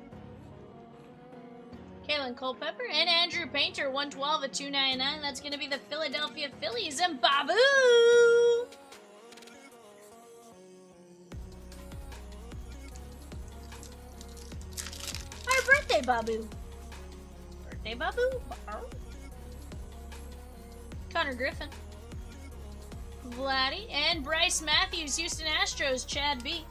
Kalen Culpepper and Andrew Painter, 112 at 299. That's going to be the Philadelphia Phillies and Babu. Our birthday Babu. Birthday Babu. Connor Griffin. Vladdy and Bryce Matthews, Houston Astros, Chad B.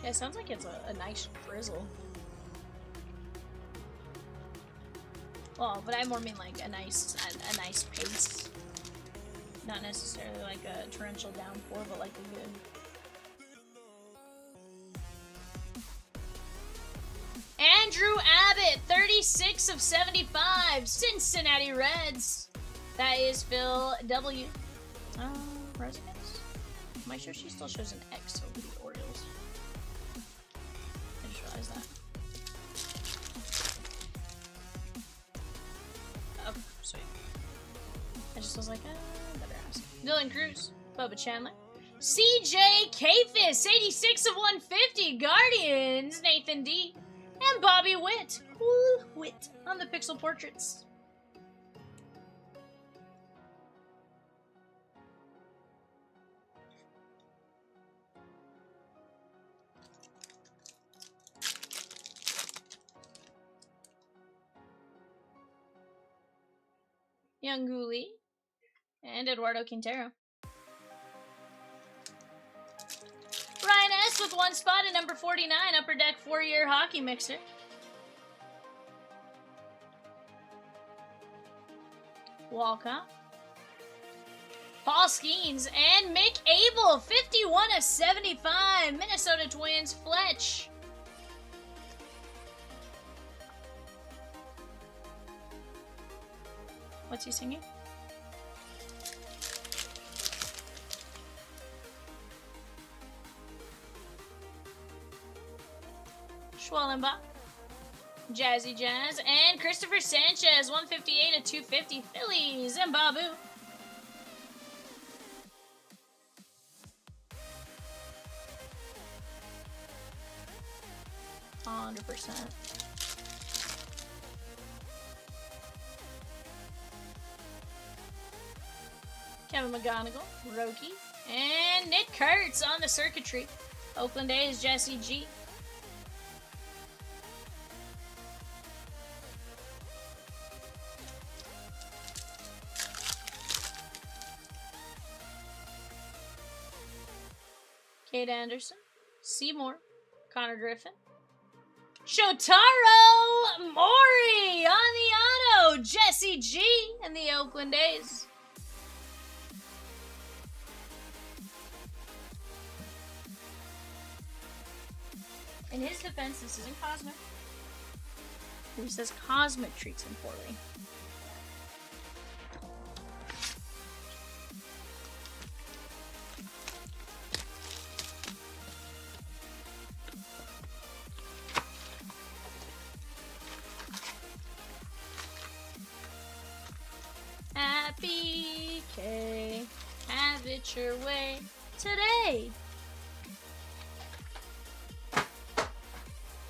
Yeah, it sounds like it's a nice drizzle. Well, but I more mean like a nice pace. Not necessarily like a torrential downpour, but like a good. Andrew Abbott, 36 of 75, Cincinnati Reds. That is Phil W. Residence? Am I sure she still shows an X over the Orioles? I just realized that. Oh, sweet. I just was like, better ask. Dylan Cruz, Bubba Chandler. CJ Kafis, 86 of 150, Guardians, Nathan D. And Bobby Witt. Woo, Witt on the pixel portraits. Young Guli and Eduardo Quintero. Ryan S. with one spot at number 49, Upper Deck 4-year hockey mixer. Walcott. Paul Skeens and Mick Abel, 51 of 75, Minnesota Twins, Fletch. What's he singing? Schwellenbach, Jazzy Jazz, and Christopher Sanchez, 158 of 250, Phillies, and Babu. %. Kevin McGonigal, Roki, and Nick Kurtz on the circuitry. Oakland A's, Jesse G. Kate Anderson, Seymour, Connor Griffin, Shotaro Mori on the auto, Jesse G. and the Oakland A's. In his defense, this isn't Cosmic. Who says Cosmic treats him poorly? Happy K, have it your way today.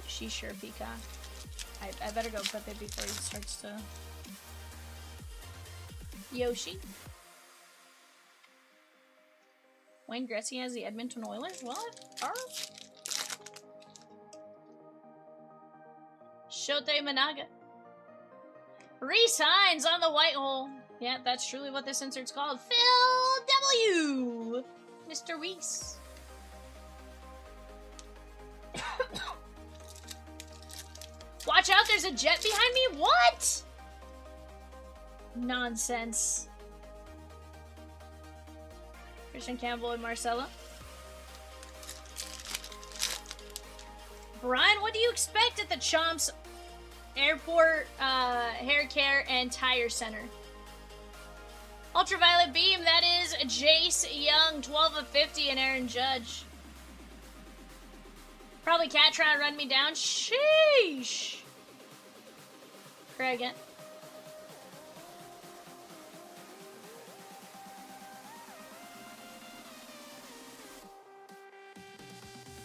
She sure Peacock. I better go prep it before he starts to. Yoshi. Wayne Gretzky has the Edmonton Oilers? What? Shote Managa. Reese Hines on the white hole. Yeah, that's truly what this insert's called. Phil W. Mr. Weiss. watch out, there's a jet behind me? What? Nonsense. Christian Campbell and Marcella. Brian, what do you expect at the Chomps Airport Hair Care and Tire Center? Ultraviolet Beam, that is Jace Young, 12 of 50, and Aaron Judge. Probably Cat trying to run me down. Sheesh. Craig it.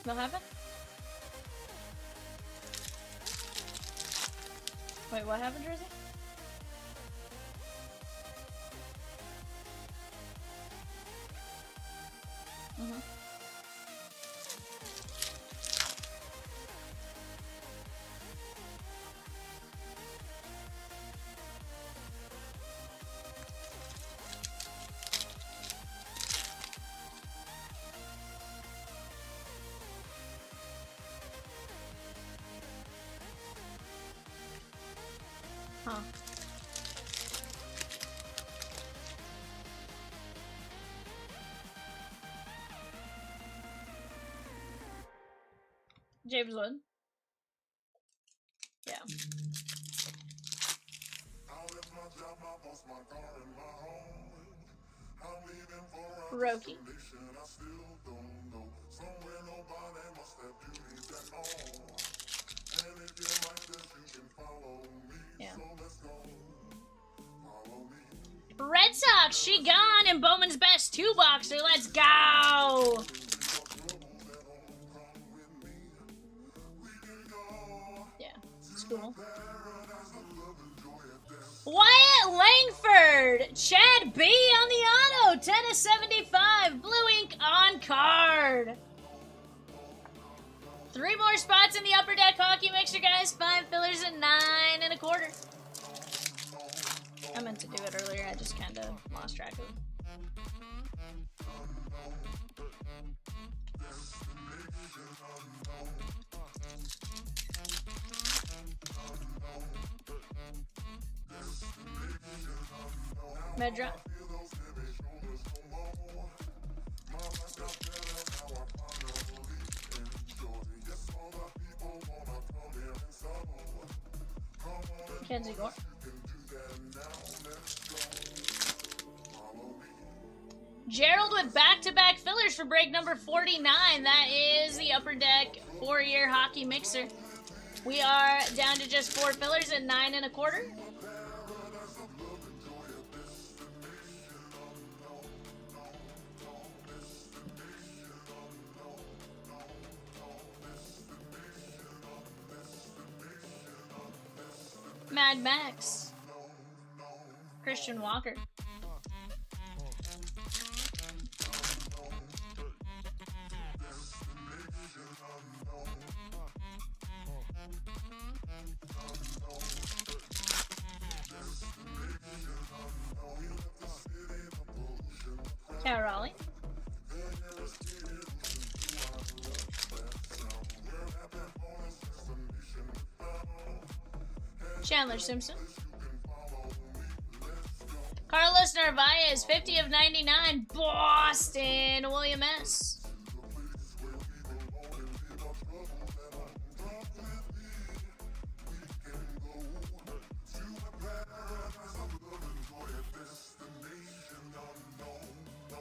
What happened? Wait, what happened, Jersey? Mm-hmm. Huh. James Wood. Yeah. Roki. Yeah. Red Sox, she gone, and Bowman's best 2-boxer. Let's go. Yeah, it's cool. Wyatt Langford, Chad B on the auto, 10 of 75, blue ink on card. 3 more spots in the upper deck hockey mixer, guys. 5 fillers and 9 1/4. I meant to do it earlier, I just kind of lost track of it. Medra. Kenzie Gore. Gerald with back-to-back fillers for break number 49. That is the Upper Deck 4-year hockey mixer. We are down to just 4 fillers at 9 1/4. Mad Max. Christian Walker. Raleigh. Chandler Simpson. Carlos Narvaez, 50 of 99. Boston, William S.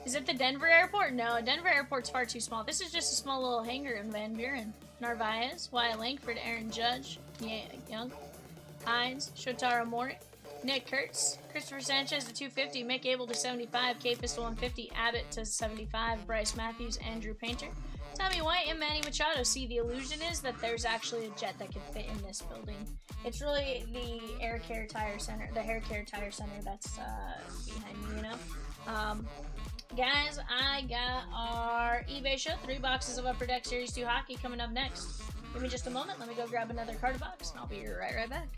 Is it the Denver airport? No, Denver airport's far too small. This is just a small little hangar in Van Buren. Narvaez, Wyatt Langford, Aaron Judge, Young, Hines, Shotaro Mori, Nick Kurtz, Christopher Sanchez to 250, Mick Abel to 75, K-Fist to 150, Abbott to 75, Bryce Matthews, Andrew Painter, Tommy White, and Manny Machado. See, the illusion is that there's actually a jet that could fit in this building. It's really the Air Care Tire Center, the Hair Care Tire Center that's behind me, you know? Guys, I got our eBay show, 3 boxes of Upper Deck Series 2 hockey coming up next. Give me just a moment. Let me go grab another card box, and I'll be right back.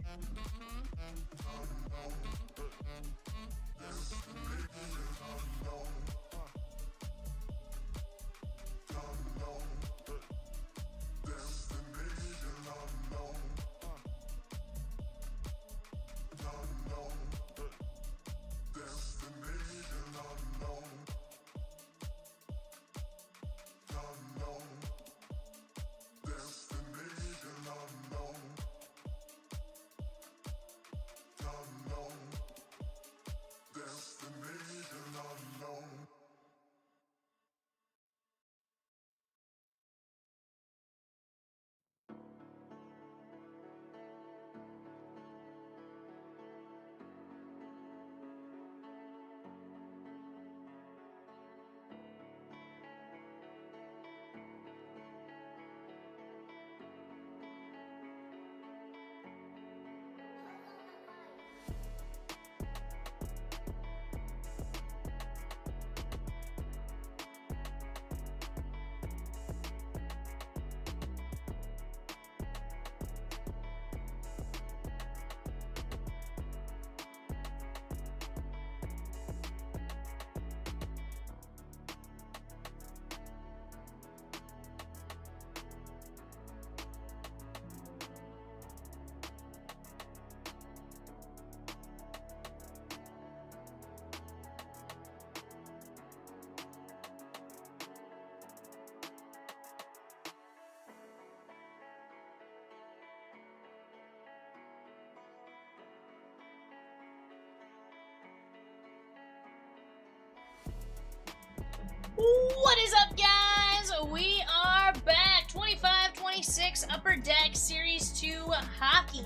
What is up, guys? We are back. 25-26 Upper Deck Series 2 Hockey.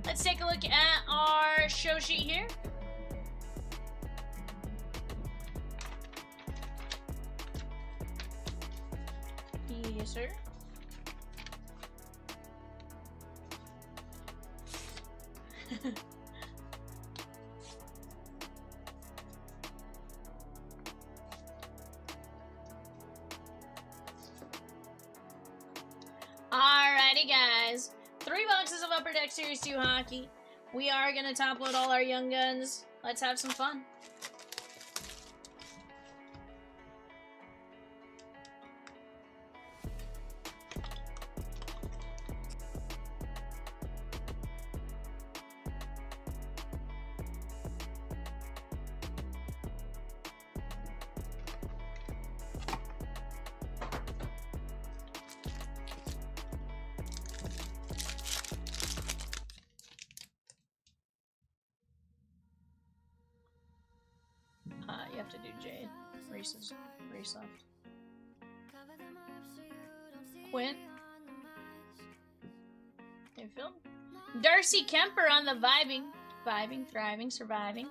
Let's take a look at our show sheet here. Yes, sir. Alrighty, guys. 3 boxes of Upper Deck Series 2 Hockey. We are going to top load all our young guns. Let's have some fun. You have to do Jade. Reese left. Quinn. Infield. Darcy Kemper on the vibing, thriving, surviving.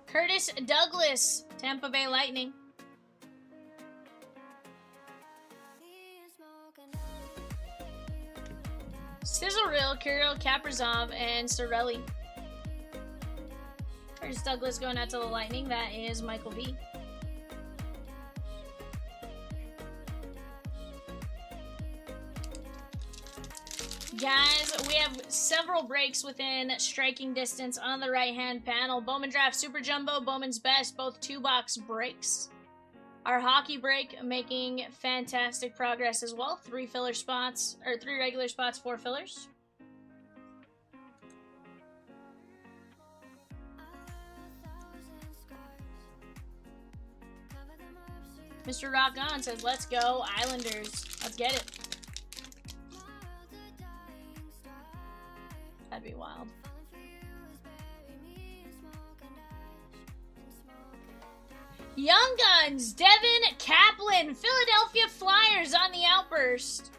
Curtis Douglas, Tampa Bay Lightning. Sizzle Reel, Kirill Kaprizov, and Sorelli. Curtis Douglas going out to the Lightning. That is Michael V. Guys, we have several breaks within striking distance on the right-hand panel. Bowman Draft Super Jumbo, Bowman's Best, both 2-box breaks. Our hockey break making fantastic progress as well. 3 filler spots, or 3 regular spots, 4 fillers. Mr. Rock On says, let's go, Islanders. Let's get it. That'd be wild. Young Guns, Devin Kaplan, Philadelphia Flyers on the outburst.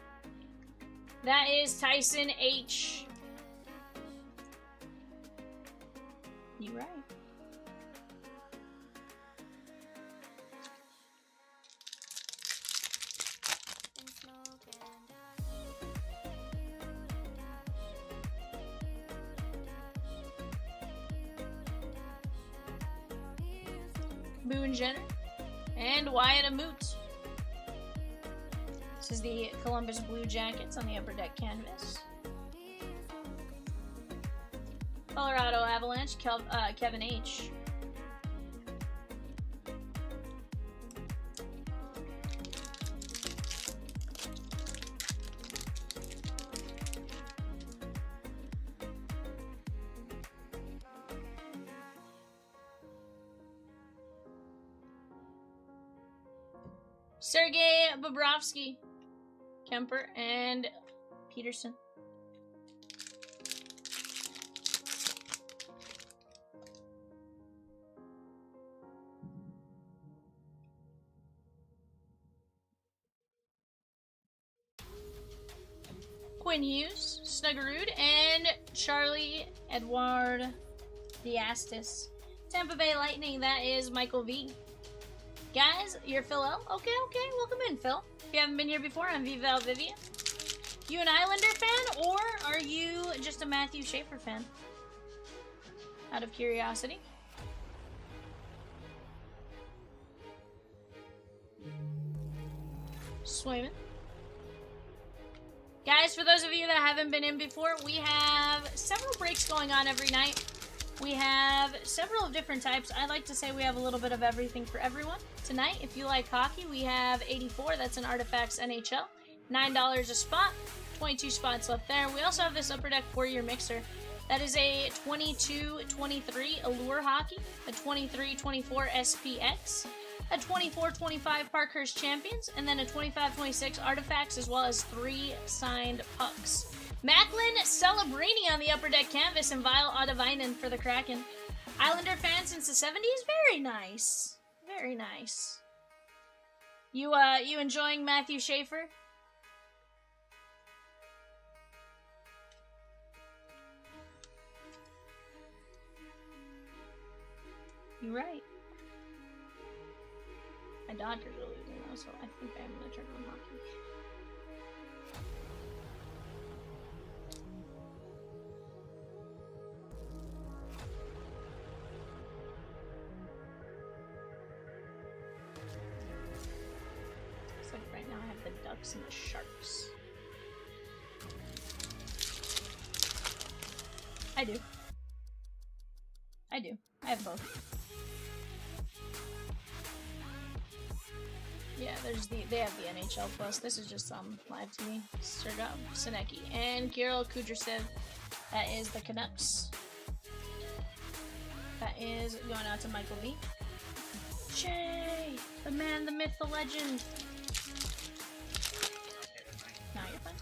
That is Tyson H. You right. Boone Jenner, and Wyatt Amoot. This is the Columbus Blue Jackets on the Upper Deck canvas. Colorado Avalanche, Kevin H. Sergei Bobrovsky, Kemper, and Peterson. Quinn Hughes, Snuggerud, and Charlie Edward Diastis. Tampa Bay Lightning, that is Michael V. Guys, you're Phil L. Okay, welcome in, Phil. If you haven't been here before, I'm VAL Vivian. You an Islander fan, or are you just a Matthew Schaefer fan? Out of curiosity. Swayman. Guys, for those of you that haven't been in before, we have several breaks going on every night. We have several different types. I like to say we have a little bit of everything for everyone. Tonight, if you like hockey, we have 84. That's an Artifacts NHL. $9 a spot. 22 spots left there. We also have this Upper Deck 4-year mixer. That is a 22-23 Allure Hockey, a 23-24 SPX, a 24-25 Parkhurst Champions, and then a 25-26 Artifacts, as well as 3 signed pucks. Macklin Celebrini on the Upper Deck canvas and Vile Odavainen for the Kraken. Islander fan since the 70s? Very nice. Very nice. You enjoying Matthew Schaefer? You're right. My Dodgers are losing though, so I think I'm gonna turn on hockey. Looks like right now I have the Ducks and the Sharks. I do. I have both. Yeah, they have the NHL Plus. This is just live TV. Sergei Sinecki and Kirill Kudryavtsev. That is the Canucks. That is going out to Michael V. Jay, the man, the myth, the legend. Nah, you're fine.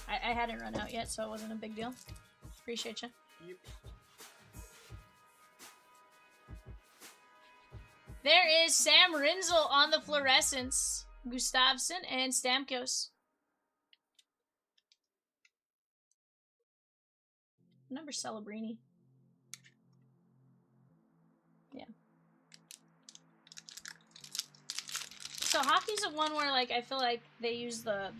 I hadn't run out yet, so it wasn't a big deal. Appreciate you. Yep. There is Sam Rinzel on the fluorescence, Gustavsson, and Stamkos. Number Celebrini. Yeah. So hockey's the one where like I feel like they use the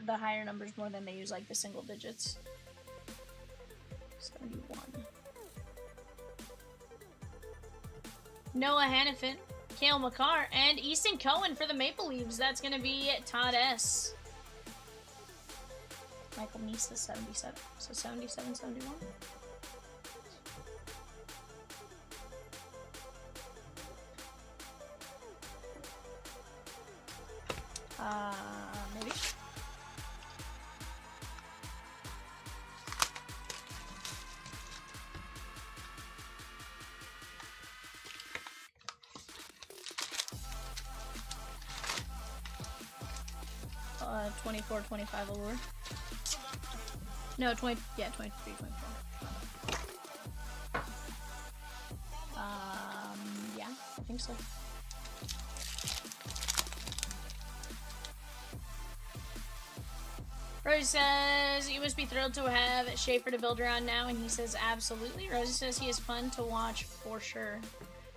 higher numbers more than they use like the single digits. 71. Noah Hannafin, Cale Makar, and Easton Cohen for the Maple Leafs. That's going to be Todd S. Michael Misa, 77. So 77, 71. Maybe. Uh, 24, 25 Allure. No, 20, yeah, 23, 24. Yeah, I think so. Rosie says, you must be thrilled to have Schaefer to build around now, and he says, absolutely. Rosie says he is fun to watch for sure.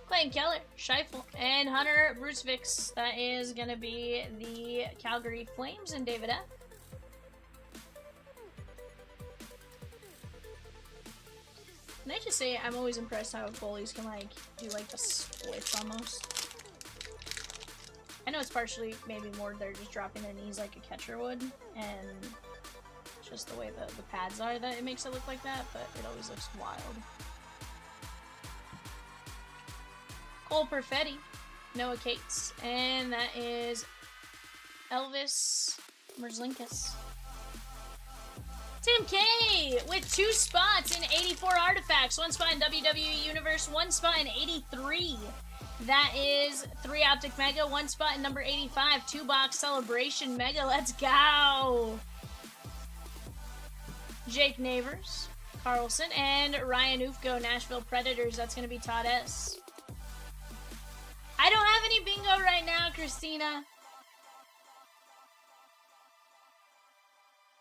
Clayton Keller, Scheifele, and Hunter Brucevix. That is going to be the Calgary Flames and David F. Can I just say, I'm always impressed how goalies can, like, do, like, the splits almost. I know it's partially maybe more they're just dropping their knees like a catcher would, and just the way the pads are that it makes it look like that, but it always looks wild. Cole Perfetti, Noah Cates, and that is Elvis Merzlikins. Tim K with 2 spots in 84 artifacts, 1 spot in WWE Universe, 1 spot in 83. That is 3 Optic Mega, 1 spot in number 85, 2-box Celebration Mega. Let's go! Jake Neighbors, Carlson, and Ryan Ufko, Nashville Predators. That's going to be Todd S. I don't have any bingo right now, Christina.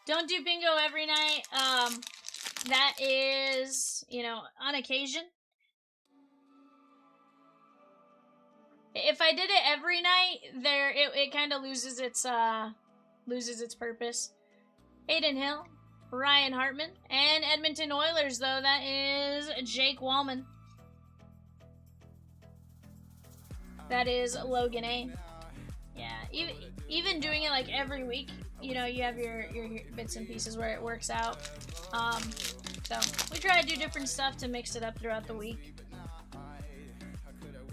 Don't do bingo every night. That is, you know, on occasion. If I did it every night, it kind of loses its purpose. Hayden Hill, Ryan Hartman, and Edmonton Oilers, though, that is Jake Wallman. That is Logan A. Yeah, even doing it like every week, you know, you have your bits and pieces where it works out. So we try to do different stuff to mix it up throughout the week.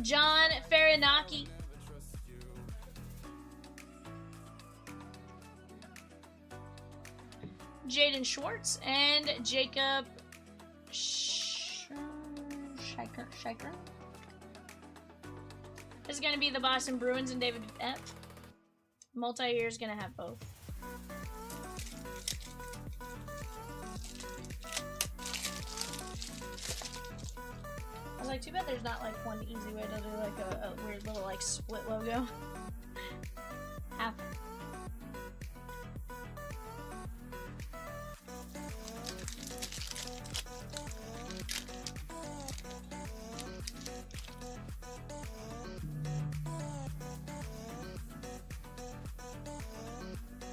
John Farinaki. Jaden Schwartz and Jacob Shiker. This is going to be the Boston Bruins and David F. Multi-year is going to have both. too bad there's not like one easy way to do like a weird little like split logo. Half.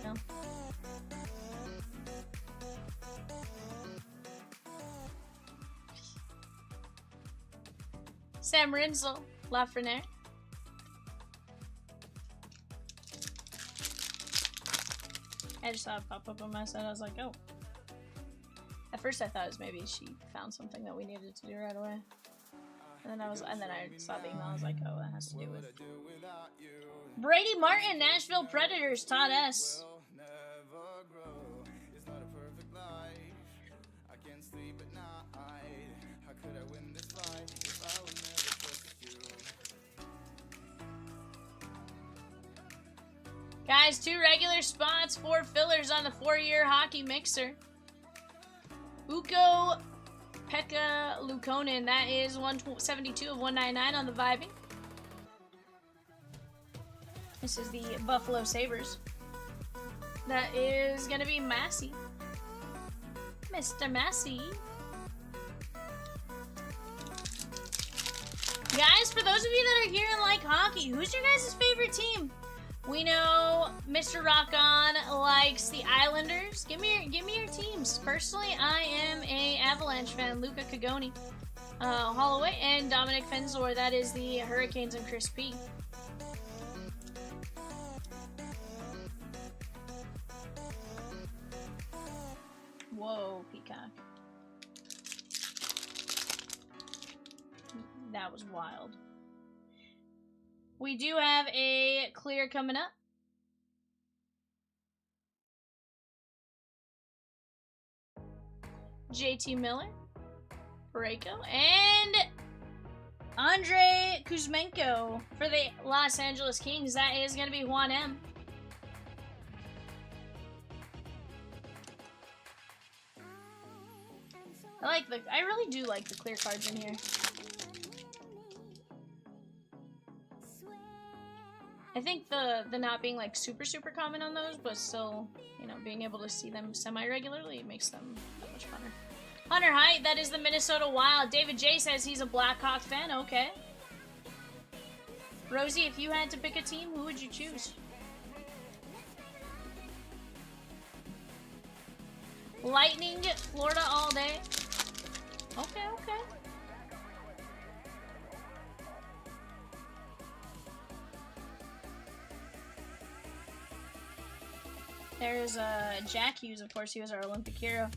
No. Sam Rinsel, Lafreniere. I just saw it pop up on my side. I was like, oh. At first, I thought it was maybe she found something that we needed to do right away. And then I saw the email. I was like, oh, that has to do with Brady Martin, Nashville Predators, Todd S. Guys, 2 regular spots, 4 fillers on the 4-year hockey mixer. Ukko Pekka Lukonen, that is 172 of 199 on the VIVIAN. This is the Buffalo Sabres. That is going to be Massey. Mr. Massey. Guys, for those of you that are here and like hockey, who's your guys' favorite team? We know Mr. Rock On likes the Islanders. Give me your teams. Personally, I am a Avalanche fan. Luca Cagoni, Holloway, and Dominic Fenzor. That is the Hurricanes and Chris P. Whoa, Peacock. That was wild. We do have a clear coming up. JT Miller, Parayko, and Andrei Kuzmenko for the Los Angeles Kings. That is going to be Juan M. I really do like the clear cards in here. I think the not being like super common on those, but still, you know, being able to see them semi-regularly makes them that much funner. Hunter Height, that is the Minnesota Wild. David J says he's a Blackhawk fan. Okay. Rosie, if you had to pick a team, who would you choose? Lightning, Florida all day. Okay, okay. There's Jack Hughes, of course, he was our Olympic hero.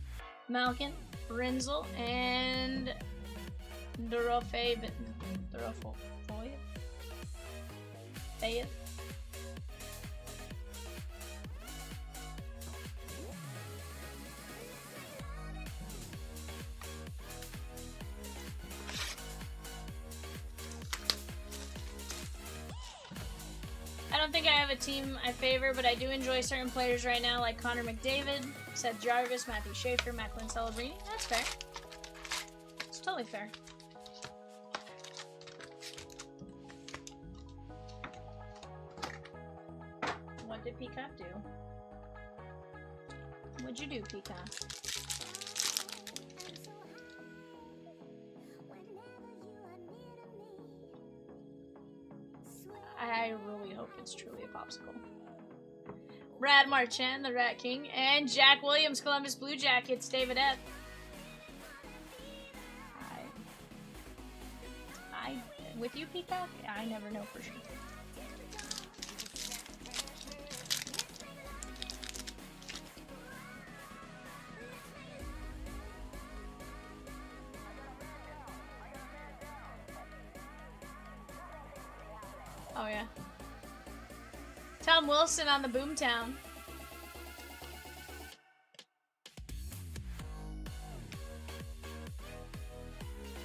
Malkin, Rinzel, and Fayette. I don't think I have a team I favor, but I do enjoy certain players right now, like Connor McDavid, Seth Jarvis, Matthew Schaefer, Macklin Celebrini. That's fair. It's totally fair. What did Peacock do? What'd you do, Peacock? I really hope it's truly a popsicle. Brad Marchand, the Rat King, and Jack Williams, Columbus Blue Jackets, David F. With you, Peacock, I never know for sure. Oh yeah. Tom Wilson on the Boomtown.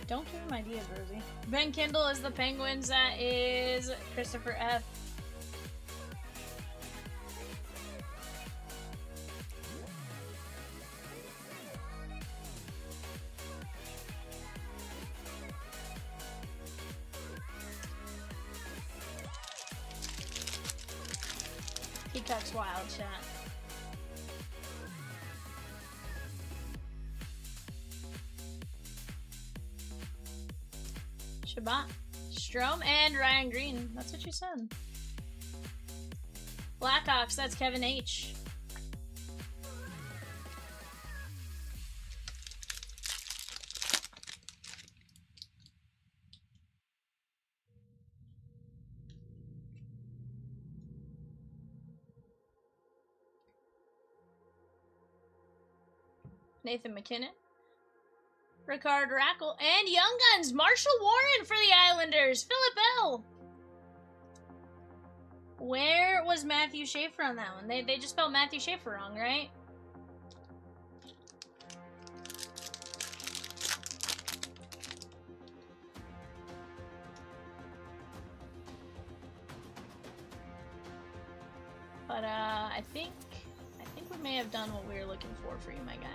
Don't give him ideas, Rosie. Ben Kindle is the Penguins. That is Christopher F. Peacock's wild, chat. Shabbat, Strom, and Ryan Green. That's what you said. Blackhawks, that's Kevin H. Nathan McKinnon. Ricard Rackle. And Young Guns, Marshall Warren for the Islanders. Philip L. Where was Matthew Schaefer on that one? They just spelled Matthew Schaefer wrong, right? But I think we may have done what we were looking for you, my guy.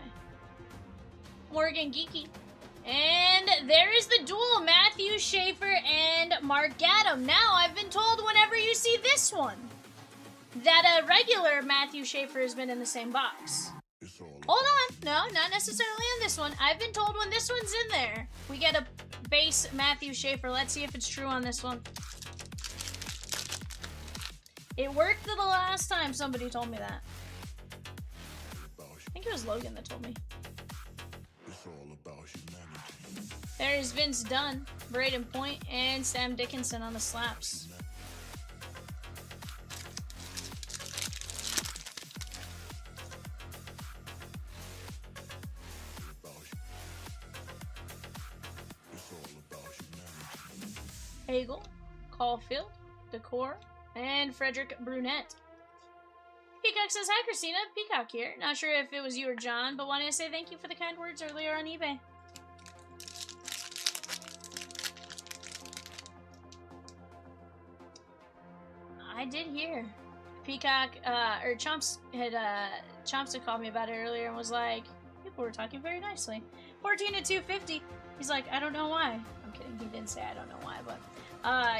Morgan Geeky. And there is the duel, Matthew Schaefer and Mark Gadam. Now, I've been told whenever you see this one, that a regular Matthew Schaefer has been in the same box. Hold on. No, not necessarily on this one. I've been told when this one's in there, we get a base Matthew Schaefer. Let's see if it's true on this one. It worked the last time somebody told me that. I think it was Logan that told me. There's Vince Dunn, Braden Point, and Sam Dickinson on the slaps. Hagel, Caulfield, Decor, and Frederick Brunette. Peacock says, hi Christina, Peacock here. Not sure if it was you or John, but wanted to say thank you for the kind words earlier on eBay. I did hear. Peacock, or Chomps had called me about it earlier and was like, people were talking very nicely. 14 to 250. He's like, I don't know why. I'm kidding, he didn't say I don't know why, but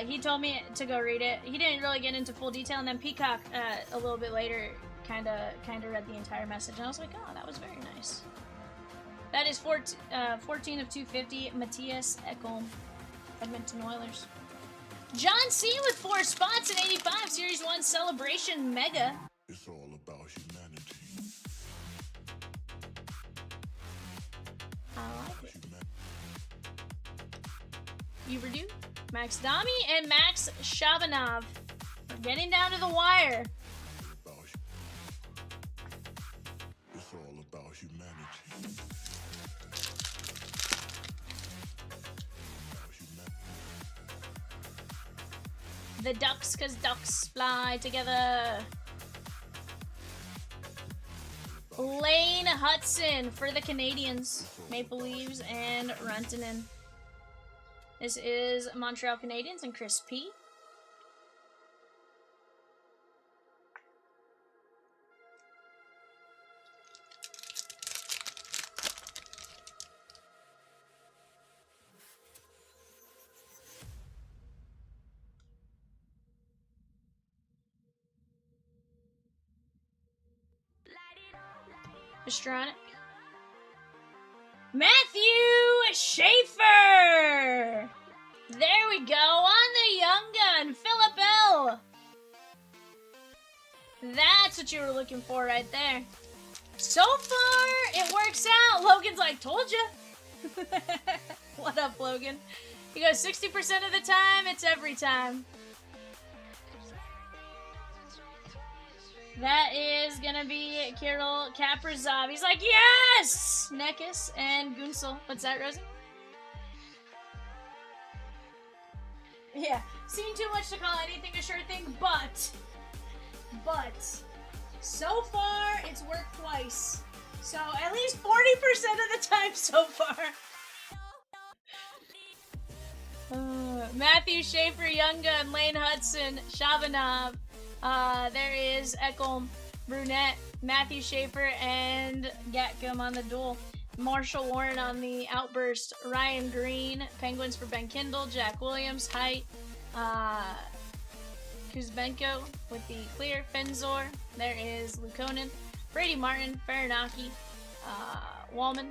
he told me to go read it. He didn't really get into full detail, and then Peacock, a little bit later, kind of read the entire message, and I was like, oh, that was very nice. That is 14 of 250, Matthias Ekholm, Edmonton Oilers. John C. with 4 spots in 85, Series 1 Celebration Mega. It's all about humanity. I like it. Uberdew, Max Domi, and Max Shabanov. We're getting down to the wire. It's all about humanity. The Ducks, because ducks fly together. Lane Hudson for the Canadians. Maple Leaves and Rantanen. This is Montreal Canadiens and Chris P. Pastrana. Matthew Schaefer! There we go, on the young gun, Philip L. That's what you were looking for right there. So far, it works out. Logan's like, told ya. What up, Logan? He goes, 60% of the time, it's every time. That is gonna be Kirill Kaprizov. He's like, yes! Nekis and Gunsel. What's that, Rosie? Yeah, seen too much to call anything a sure thing, but, so far, it's worked twice. So, at least 40% of the time so far. Matthew Schaefer, Young Gun, Lane Hudson, Shabanov. There is Ekholm, Brunette, Matthew Schaefer, and Gatcom on the duel. Marshall Warren on the outburst. Ryan Green, Penguins for Ben Kindle, Jack Williams, Height, Kuzmenko with the clear. Fenzor. There is Lukonen. Brady Martin. Farinaki. Wallman.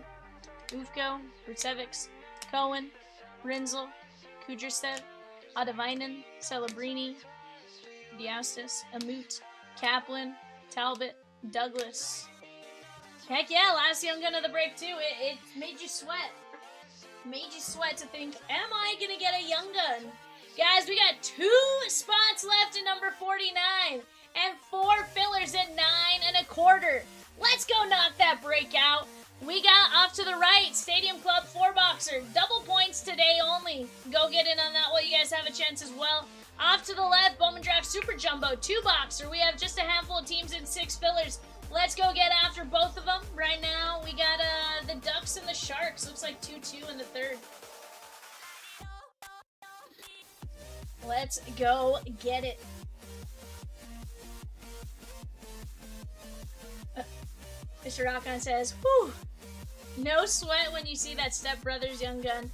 Ufko. Rusevics. Cohen. Rinzel. Kudrstev. Adavainen. Celebrini. Diastis. Amut. Kaplan. Talbot. Douglas. Heck yeah, last Young Gun of the break too. It made you sweat. Made you sweat to think, am I gonna get a Young Gun? Guys, we got 2 spots left in number 49 and 4 fillers at 9 1/4. Let's go knock that break out. We got off to the right, Stadium Club 4-boxer. Double points today only. Go get in on that while you guys have a chance as well. Off to the left, Bowman Draft Super Jumbo 2-boxer. We have just a handful of teams in 6 fillers. Let's go get after both of them. Right now, we got the Ducks and the Sharks. Looks like 2-2 in the third. Let's go get it. Mr. Rockon says, whew, no sweat when you see that Step Brothers Young Gun.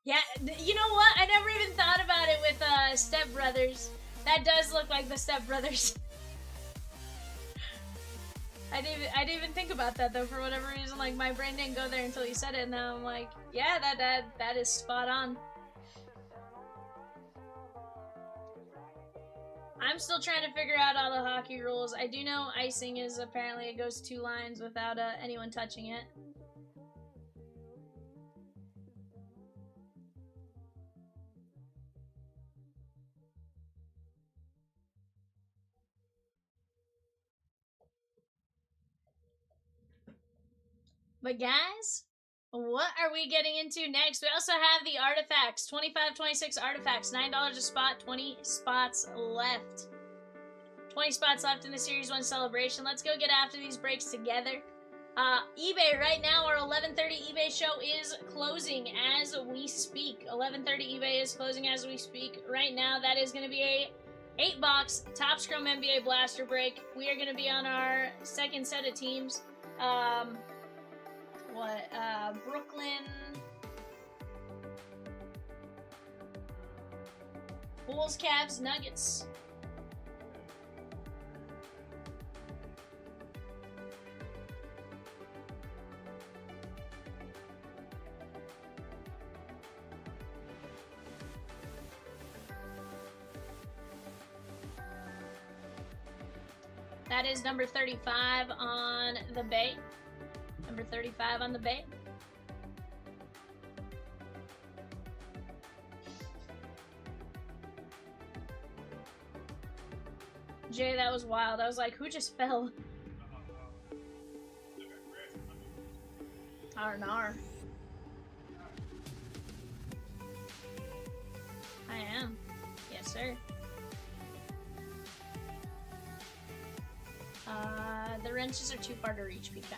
Yeah, you know what? I never even thought about it with Step Brothers. That does look like the Step Brothers. I didn't even think about that though, for whatever reason. Like, my brain didn't go there until you said it, and now I'm like, yeah, that is spot on. I'm still trying to figure out all the hockey rules. I do know icing is apparently it goes 2 lines without anyone touching it. But guys, what are we getting into next? We also have the artifacts. 25-26 artifacts. $9 a spot. 20 spots left. 20 spots left in the Series 1 celebration. Let's go get after these breaks together. eBay right now, our 11:30 eBay show is closing as we speak. 11:30 eBay is closing as we speak. Right now, that is going to be a 8-box Topps Chrome NBA Blaster break. We are going to be on our second set of teams. Brooklyn, Bulls, Cavs, Nuggets. That is number 35 on the Bay. Number 35 on the Bay. Jay, that was wild. I was like, who just fell? R&R. I am. Yes, sir. The wrenches are too far to reach, Pika.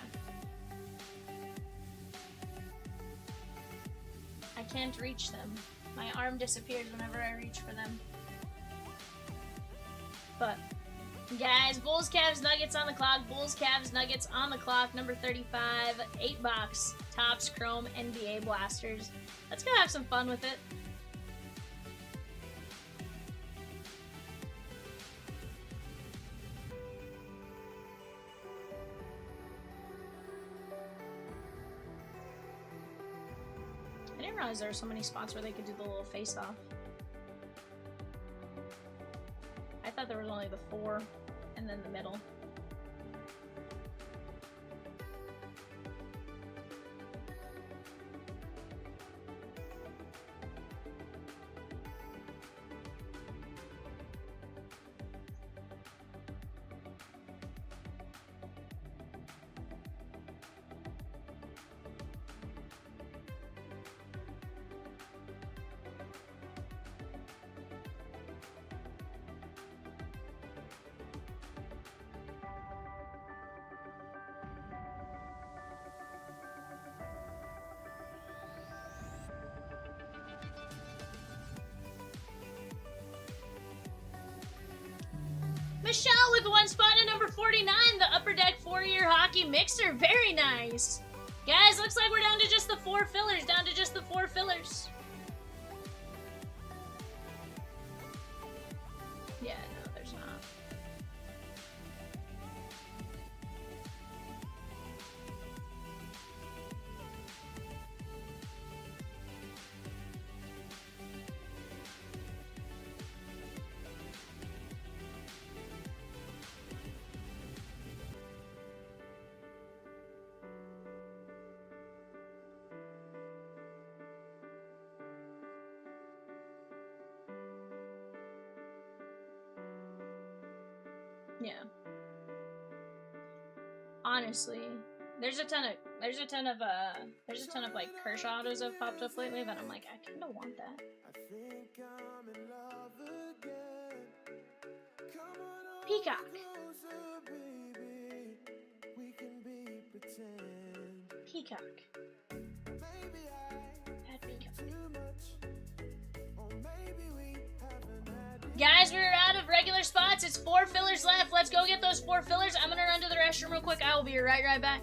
I can't reach them. My arm disappears whenever I reach for them. But, guys, Bulls, Cavs, Nuggets on the clock. Bulls, Cavs, Nuggets on the clock. Number 35, 8-box, Topps Chrome NBA Blasters. Let's go have some fun with it. I didn't realize there were so many spots where they could do the little face-off. I thought there was only the 4 and then the middle. Michelle with 1 spot at number 49, the Upper Deck 4-year hockey mixer. Very nice. Guys, looks like we're down to just the 4 fillers. Down to just the 4 fillers. Yeah, no, there's not. Yeah. Honestly, there's a ton of like Kershaw autos have popped up lately, but I'm like, I kind of want that. Peacock. Peacock. Bad Peacock. Guys, we're out of regular spots. It's 4 fillers left. Let's go get those 4 fillers. I'm gonna run to the restroom real quick. I will be right back.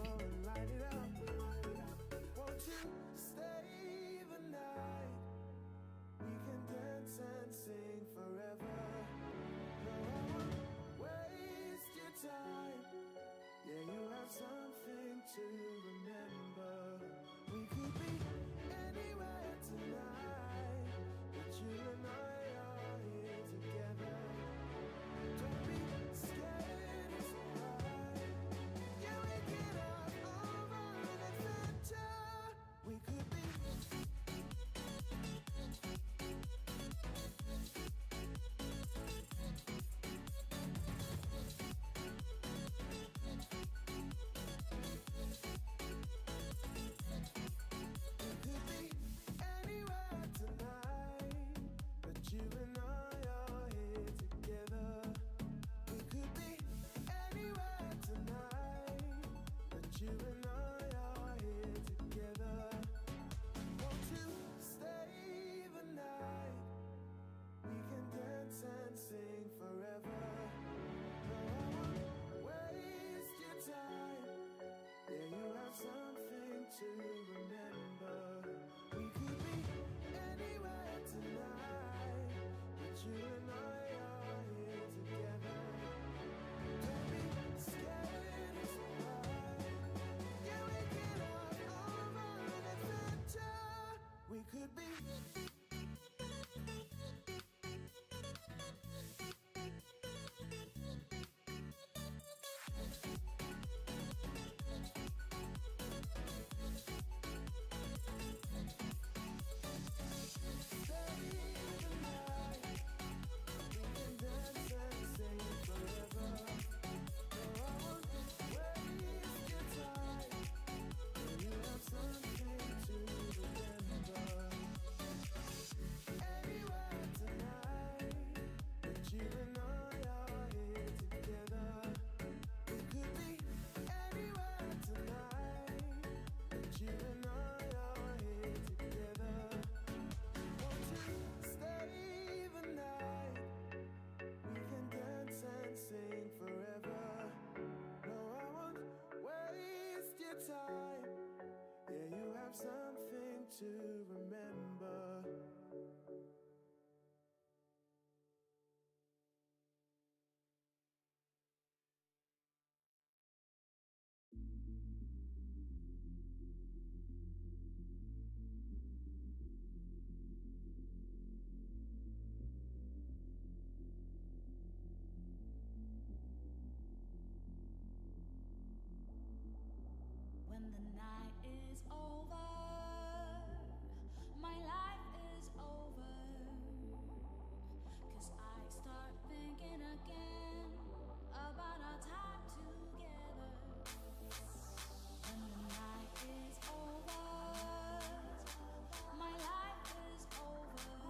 When the night is over, my life is over. 'Cause I start thinking again about our time together. When the night is over, my life is over.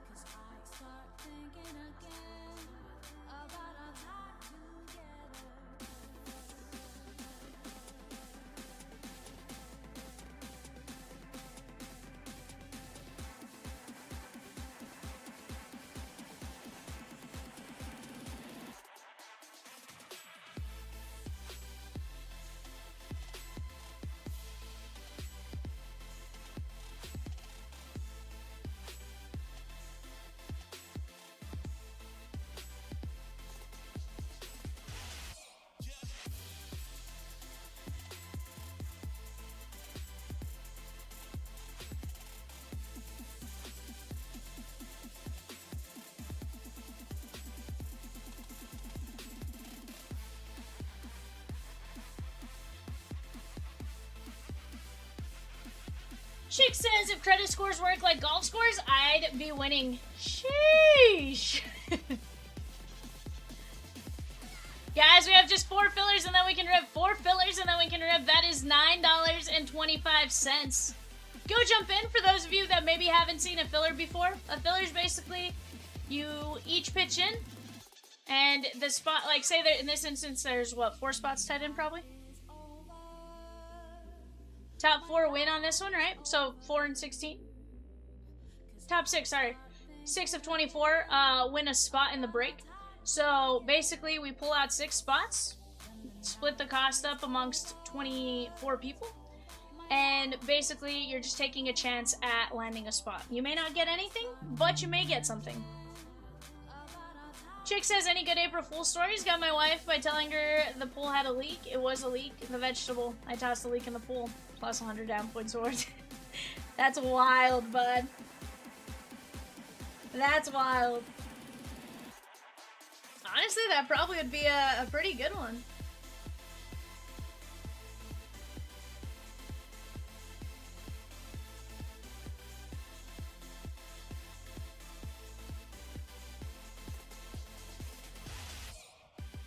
'Cause I start thinking again about our time together. Chick says if credit scores work like golf scores, I'd be winning. Sheesh. Guys, we have just 4 fillers and then we can rip. 4 fillers and then we can rip. That is $9.25. Go jump in for those of you that maybe haven't seen a filler before. A filler is basically you each pitch in and the spot, like say that in this instance there's what, 4 spots tied in probably? Top 4 win on this one, right? So 4 and 16. Top 6, sorry. 6 of 24 win a spot in the break. So basically we pull out 6 spots, split the cost up amongst 24 people, and basically you're just taking a chance at landing a spot. You may not get anything, but you may get something. Chick says, any good April Fool stories? Got my wife by telling her the pool had a leak. It was a leak. The vegetable. I tossed the leak in the pool. Plus 100 down points worth. That's wild, bud. That's wild. Honestly, that probably would be a pretty good one.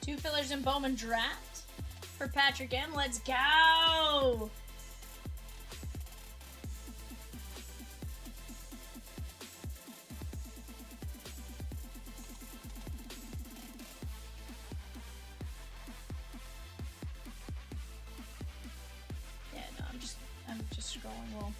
Two fillers in Bowman draft for Patrick M. Let's go! Yeah, no, I'm just scrolling well.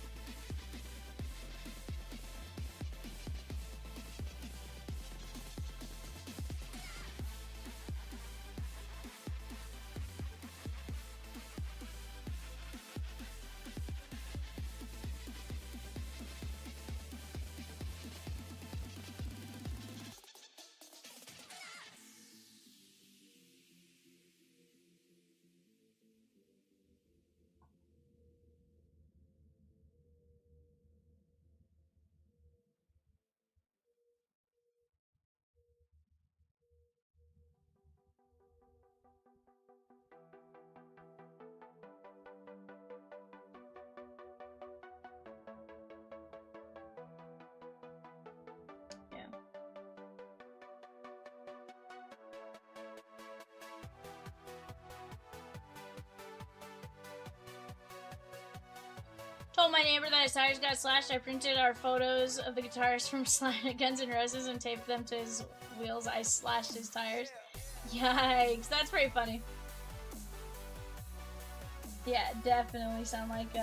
Told my neighbor that his tires got slashed. I printed our photos of the guitars from Guns N' Roses and taped them to his wheels. I slashed his tires. Yikes, that's pretty funny. Yeah, definitely sound like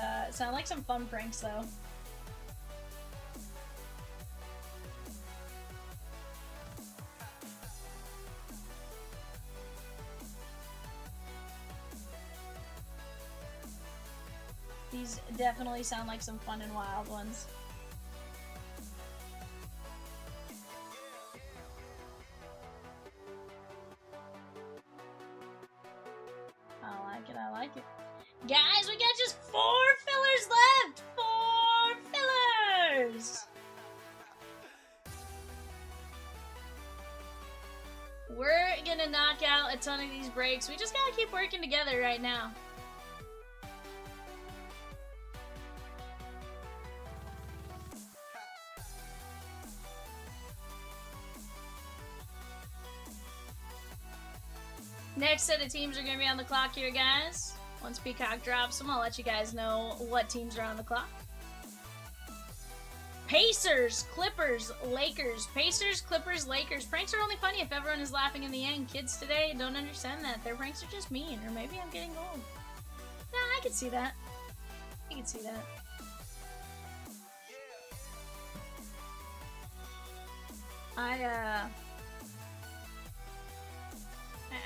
some fun pranks though. These definitely sound like some fun and wild ones. I like it. Guys, we got just 4 fillers left! 4 fillers! We're gonna knock out a ton of these breaks. We just gotta keep working together right now. Next set of teams are going to be on the clock here, guys. Once Peacock drops them, I'll let you guys know what teams are on the clock. Pacers, Clippers, Lakers. Pacers, Clippers, Lakers. Pranks are only funny if everyone is laughing in the end. Kids today don't understand that. Their pranks are just mean. Or maybe I'm getting old. Nah, I can see that. I can see that.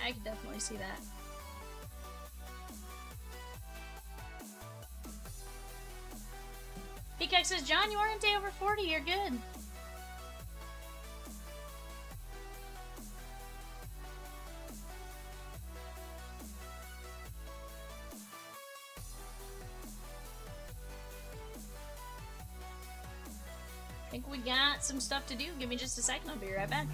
I can definitely see that. Peacock says, John, you aren't day over 40. You're good. I think we got some stuff to do. Give me just a second. I'll be right back.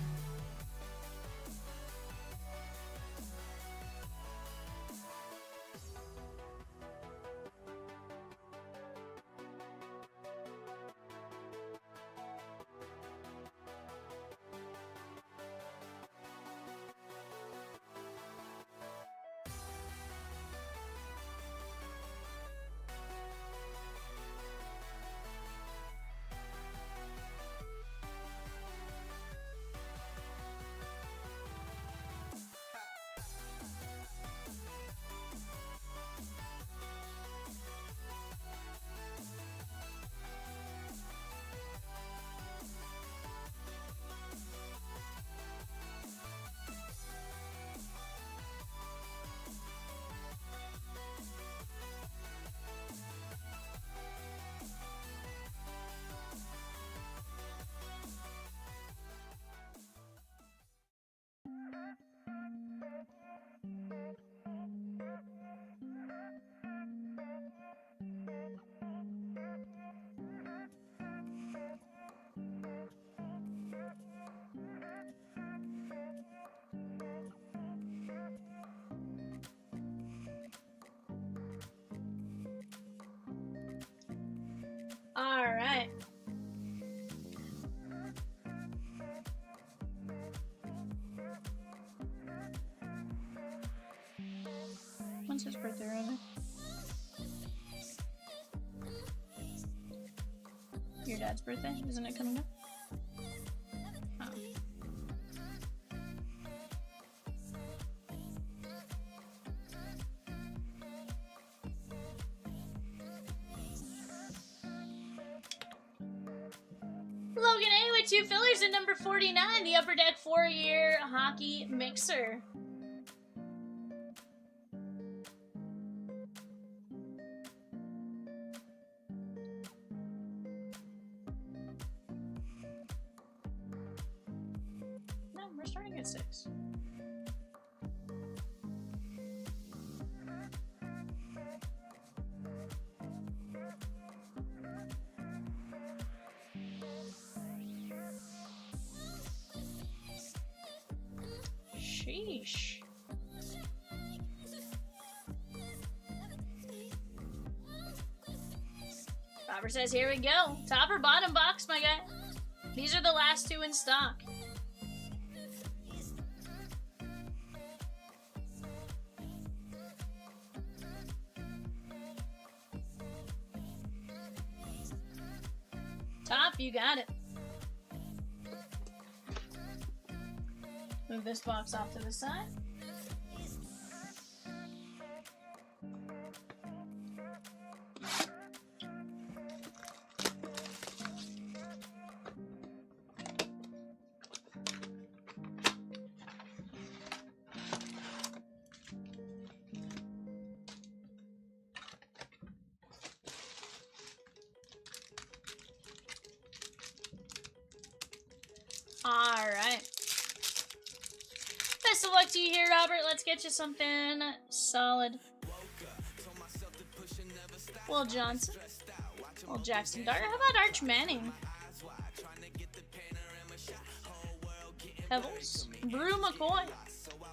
When's his birthday, rather? Your dad's birthday? Isn't it coming up? Oh. Logan A with 2 fillers at number 49, the Upper Deck 4-year hockey mixer. No, we're starting at 6. Sheesh. Robert says, here we go. Top or bottom box, my guy. These are the last 2 in stock. Top, you got it. Move this box off to the side. All right. Best of luck to you here, Robert. Let's get you something solid. Will Johnson. Will Jackson Dart. How about Arch Manning? Pebbles. Brew McCoy.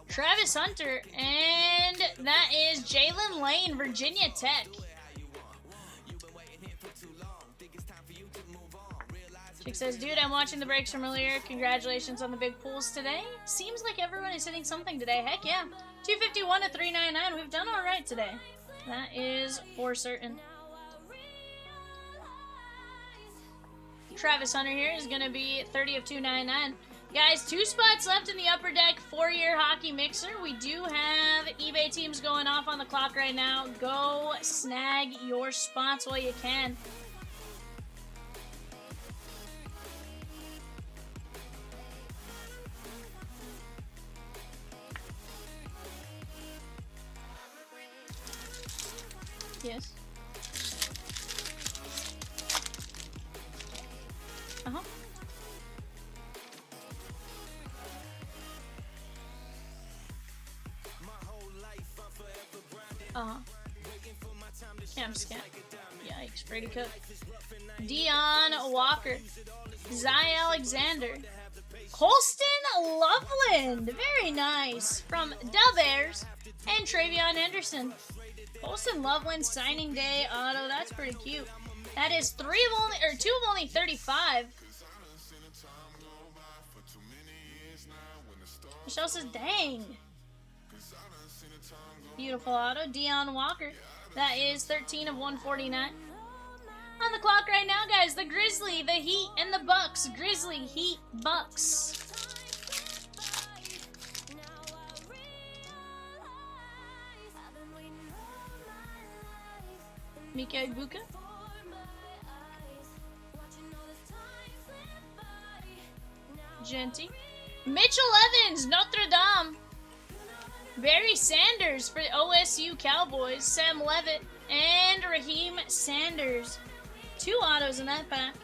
Travis Hunter. And that is Jalen Lane, Virginia Tech. Chick says, dude, I'm watching the breaks from earlier. Congratulations on the big pulls today. Seems like everyone is hitting something today. Heck yeah. 251 to 399. We've done all right today. That is for certain. Travis Hunter here is going to be 30 of 299. Guys, 2 spots left in the Upper Deck 4-year hockey mixer. We do have eBay teams going off on the clock right now. Go snag your spots while you can. Yes. Uh-huh. Uh-huh. Cam scan. Yikes, Brady Cook. Dion Walker. Zy Alexander. Colston Loveland. Very nice. From Dub Bears. And Travion Henderson. Colston Loveland signing day auto. That's pretty cute. That is 2 of only 35. Michelle says, dang. Beautiful auto. Dion Walker. That is 13 of 149. On the clock right now, guys. The Grizzly, the Heat, and the Bucks. Grizzly, Heat, Bucks. Mika Ibuka. Genty. Mitchell Evans, Notre Dame. Barry Sanders for OSU Cowboys. Sam Levitt and Raheem Sanders. 2 autos in that pack.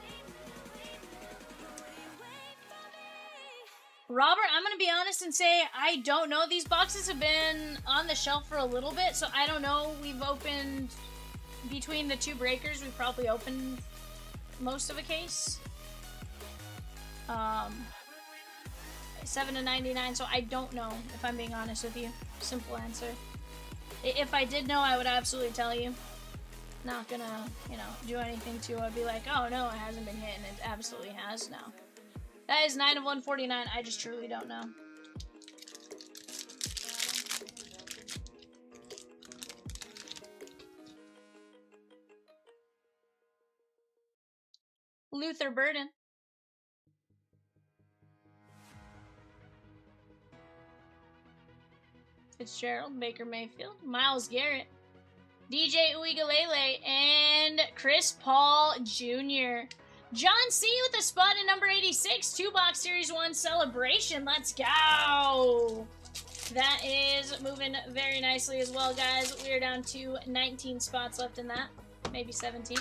Robert, I'm going to be honest and say I don't know. These boxes have been on the shelf for a little bit, so I don't know. We've opened... Between the 2 breakers, we probably opened most of a case. 7 to 99, so I don't know, if I'm being honest with you. Simple answer. If I did know, I would absolutely tell you. Not gonna, do anything to it. I'd be like, oh no, it hasn't been hit, and it absolutely has now. That is 9 of 149. I just truly don't know. Luther Burden. Fitzgerald, Baker Mayfield, Myles Garrett, DJ Uigalele, and Chris Paul Jr. John C. with a spot at number 86, 2-box Series 1 celebration. Let's go! That is moving very nicely as well, guys. We are down to 19 spots left in that. Maybe 17.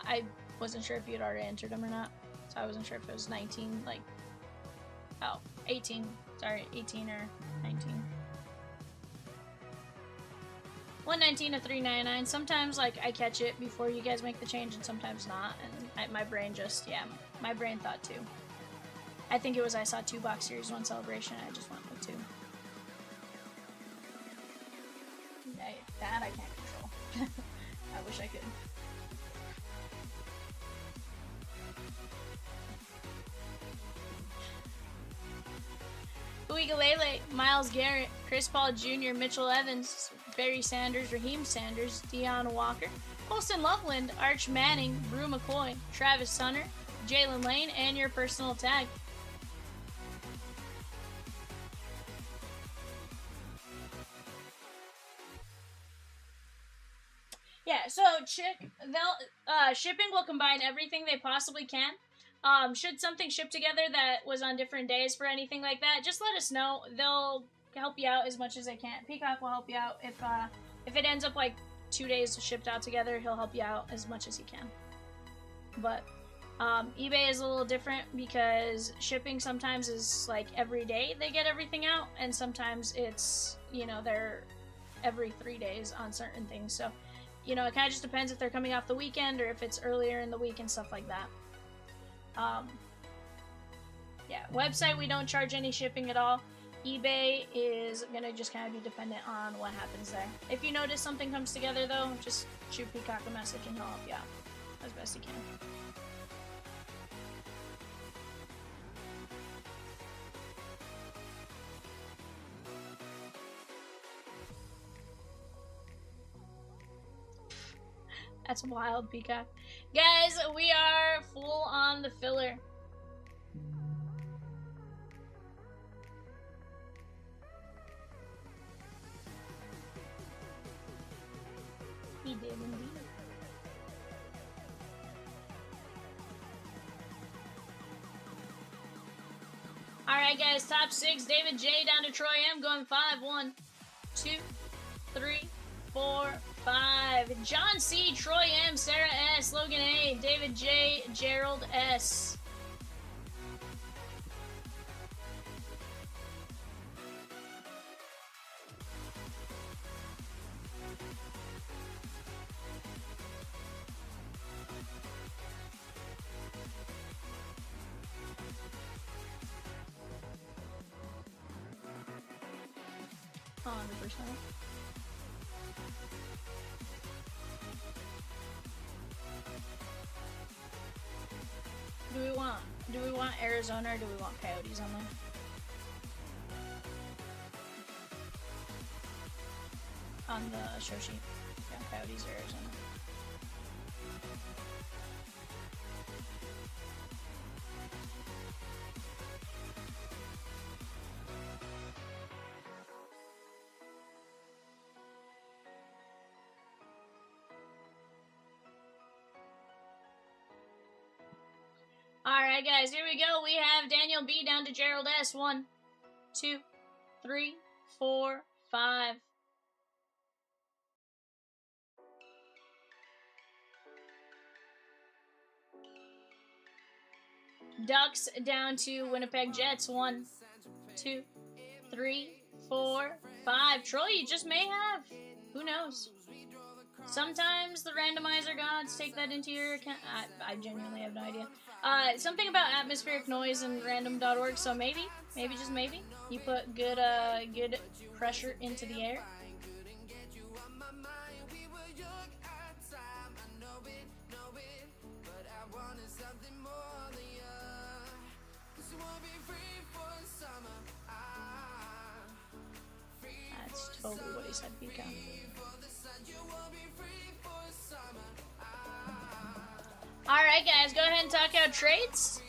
I wasn't sure if you had already entered them or not. So I wasn't sure if it was 19, like, oh, 18. Sorry, 18 or 19. 119 to 399. Sometimes, like, I catch it before you guys make the change, and sometimes not. And my brain just, yeah, my brain thought 2. I think it was I saw 2-box Series 1 celebration, and I just went with 2. That I can't control. I wish I could. Uigalele, Myles Garrett, Chris Paul Jr., Mitchell Evans, Barry Sanders, Raheem Sanders, Deion Walker, Colston Loveland, Arch Manning, Brew McCoy, Travis Hunter, Jalen Lane, and your personal tag. Yeah, so shipping will combine everything they possibly can. Should something ship together that was on different days for anything like that, just let us know. They'll help you out as much as they can. Peacock will help you out if it ends up like 2 days shipped out together. He'll help you out as much as he can. But eBay is a little different because shipping sometimes is like every day they get everything out, and sometimes it's, you know, they're every 3 days on certain things. So, you know, it kind of just depends if they're coming off the weekend or if it's earlier in the week and stuff like that. Yeah, website, we don't charge any shipping at all. eBay is gonna just kind of be dependent on what happens there. If you notice something comes together, though, just shoot Peacock a message and he'll help you out as best he can. That's wild, Peacock. Guys, we are full on the filler. He did indeed. Alright, guys, top 6. David J down to Troy M going 5. 1, 2, 3, 4, 5. John C, Troy M, Sarah S, Logan A, David J, Gerald S. Oh, 100%. Do we want Arizona or do we want Coyotes on there? On the show sheet. Yeah, Coyotes or Arizona. Alright, guys, here we go. We have Daniel B down to Gerald S. 1, 2, 3, 4, 5. Ducks down to Winnipeg Jets. 1, 2, 3, 4, 5. Troy, you just may have. Who knows? Sometimes the randomizer gods take that into your account. I genuinely have no idea. Something about atmospheric noise and random.org, so maybe, just maybe, you put good pressure into the air. That's totally what he said, Pika. Alright, guys, go ahead and talk out trades.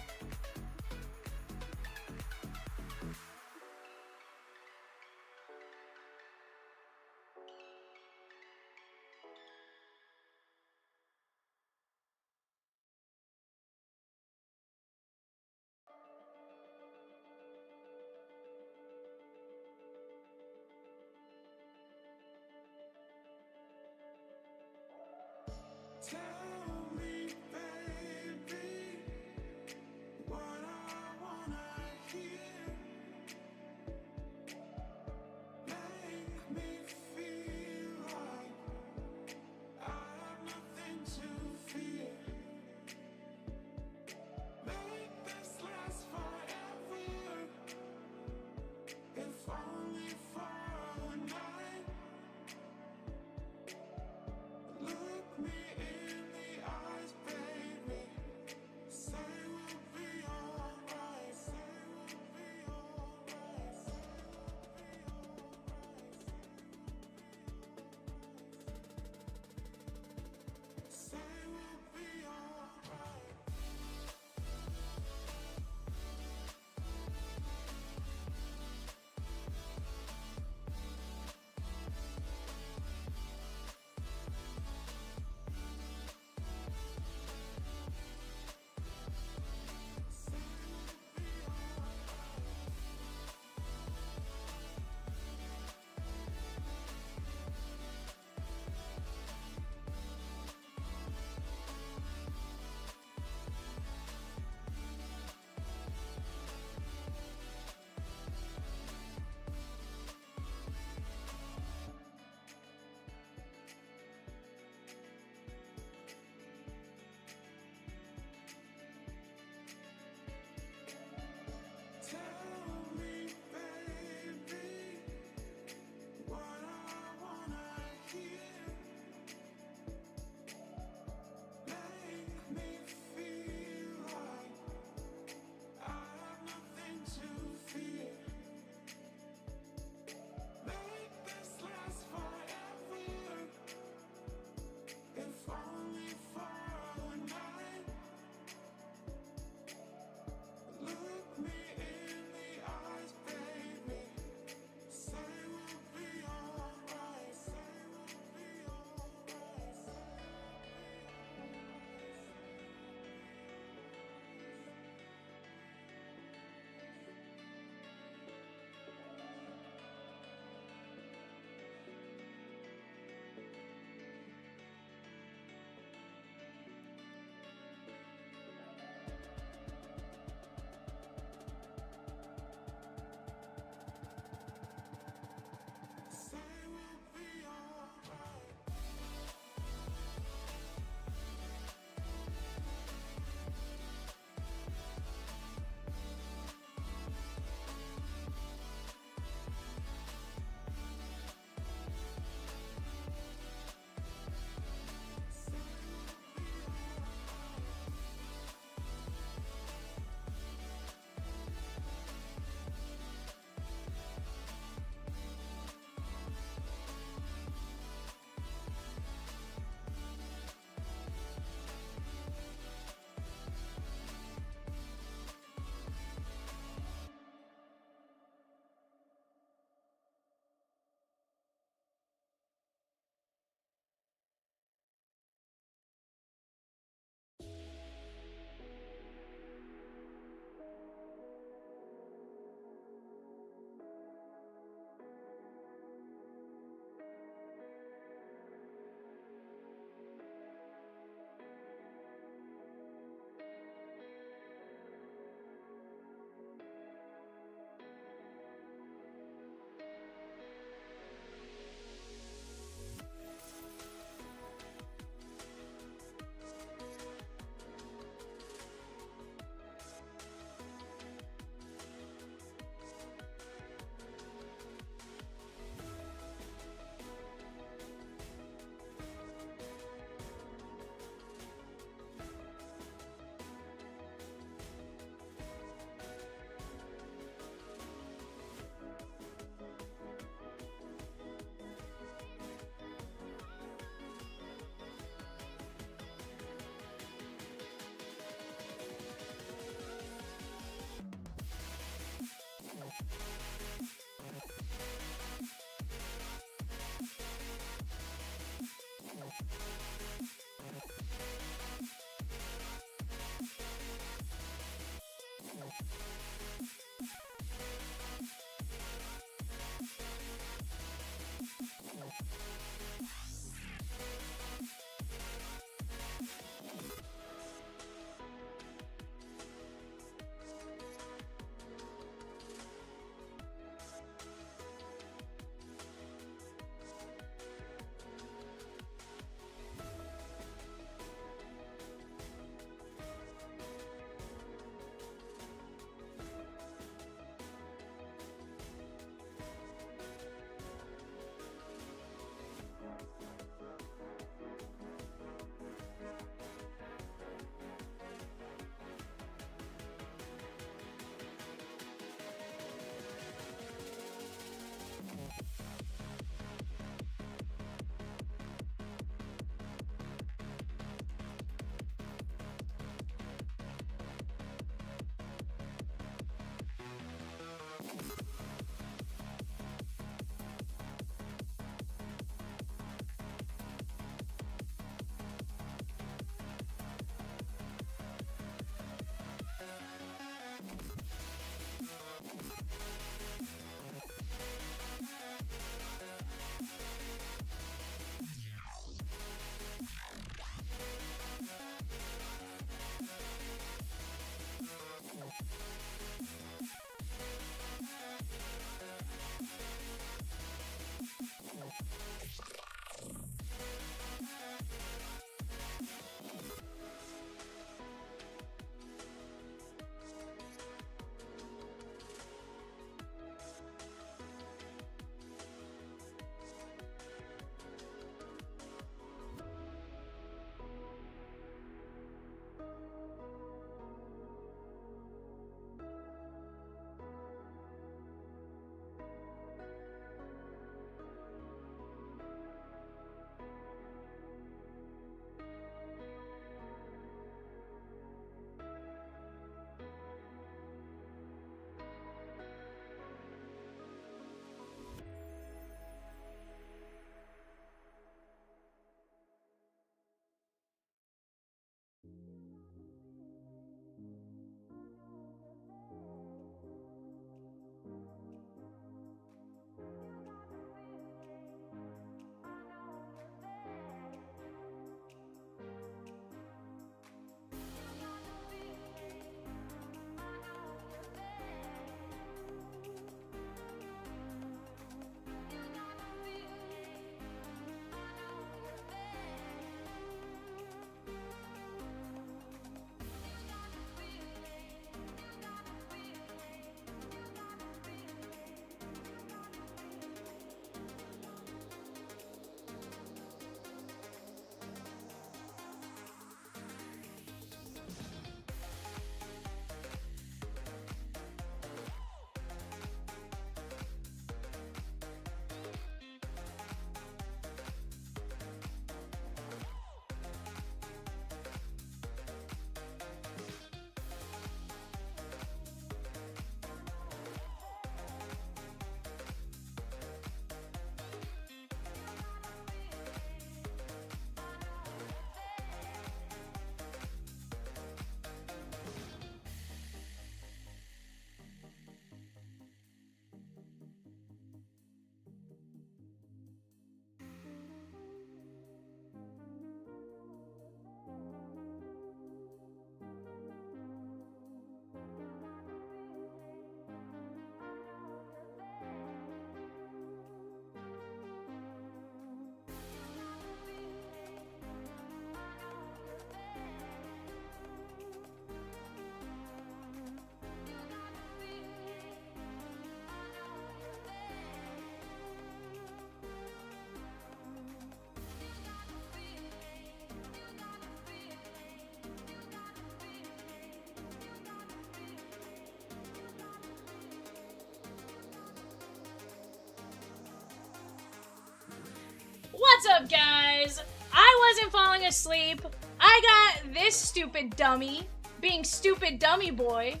up, guys? I wasn't falling asleep. I got this stupid dummy being stupid dummy boy.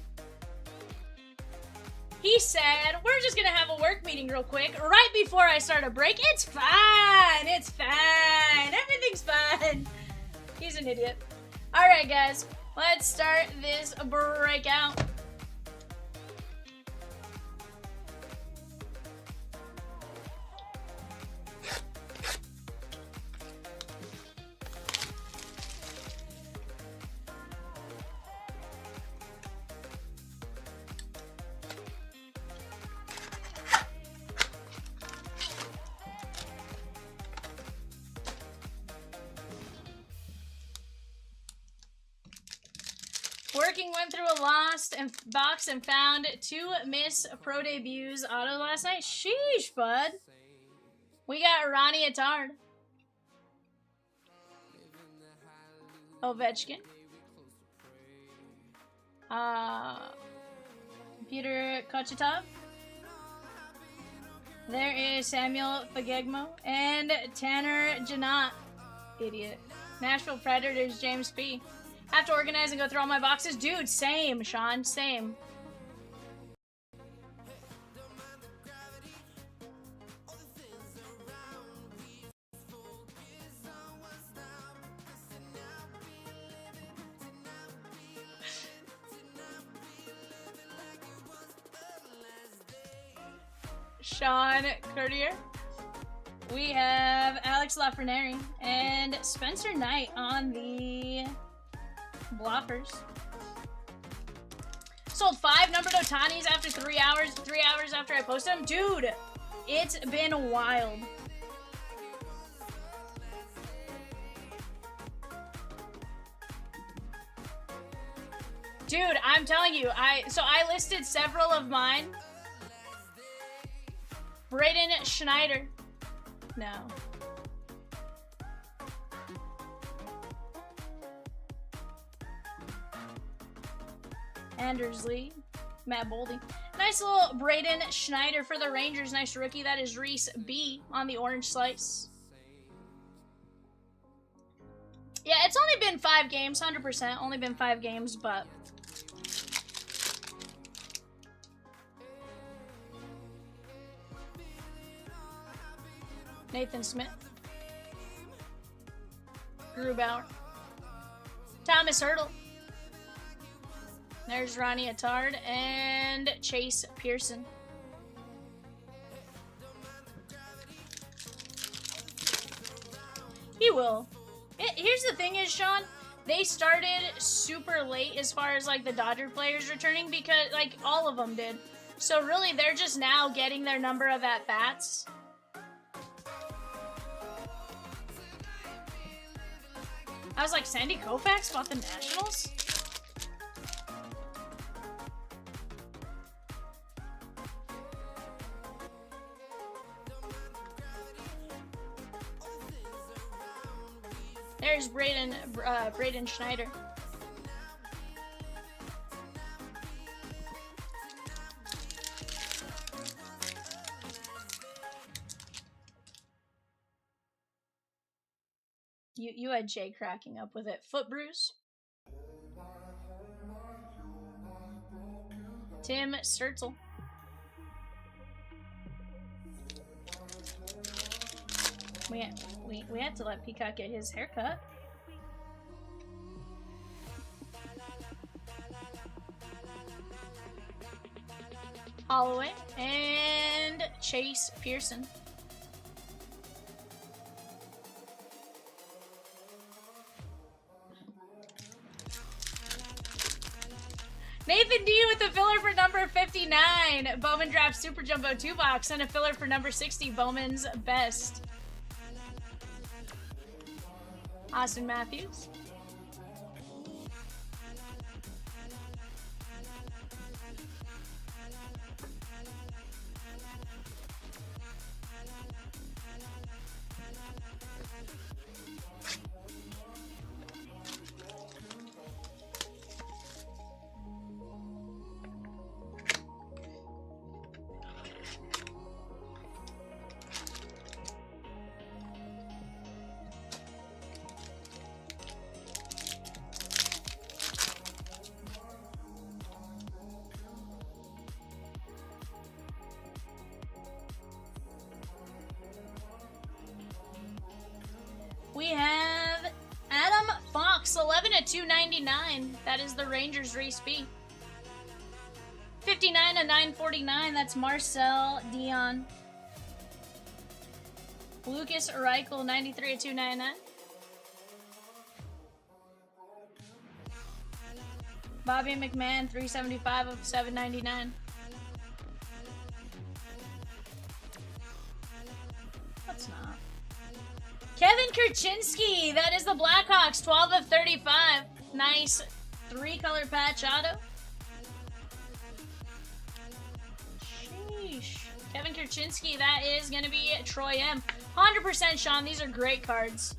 He said, we're just gonna have a work meeting real quick right before I start a break. It's fine. It's fine. Everything's fine. He's an idiot. All right, guys. Let's start this breakout. Working went through a lost box and found 2 Miss Pro debuts auto last night. Sheesh, bud. We got Ronnie Attard. Ovechkin. Peter Kochetkov. There is Samuel Fagegmo. And Tanner Janot. Idiot. Nashville Predators, James P. Have to organize and go through all my boxes. Dude, same, Sean, same. Sean Courtier. We have Alex Lafreniere and Spencer Knight on the blockers. Sold 5 numbered Otanis after 3 hours. 3 hours after I posted them. Dude, it's been wild. Dude, I'm telling you, I listed several of mine. Braden Schneider. No. Anders Lee. Matt Boldy. Nice little Braden Schneider for the Rangers. Nice rookie. That is Reese B on the orange slice. Yeah, it's only been 5 games, 100%. Only been 5 games, but... Nathan Smith. Grubauer. Thomas Hurdle. There's Ronnie Attard and Chase Pearson. He will. Here's the thing is, Sean, they started super late as far as, like, the Dodger players returning because, like, all of them did. So, really, they're just now getting their number of at-bats. I was like, Sandy Koufax bought the Nationals? There's Braden Schneider. You had Jay cracking up with it. Foot bruise. Tim Sturtzel. We had to let Peacock get his haircut. Holloway and Chase Pearson. Nathan D with a filler for number 59. Bowman Draft Super Jumbo 2-box and a filler for number 60. Bowman's Best. Austin Matthews. /299. That is the Rangers Reese B. 59/949. That's Marcel Dion. Lucas Reichel, 93/299. Bobby McMahon, 375/799. That's not. Kevin Kurchinski, that is the Blackhawks, 12/35. Nice 3-color patch auto. Sheesh. Kevin Kurchinski, that is going to be Troy M. 100% Sean, these are great cards.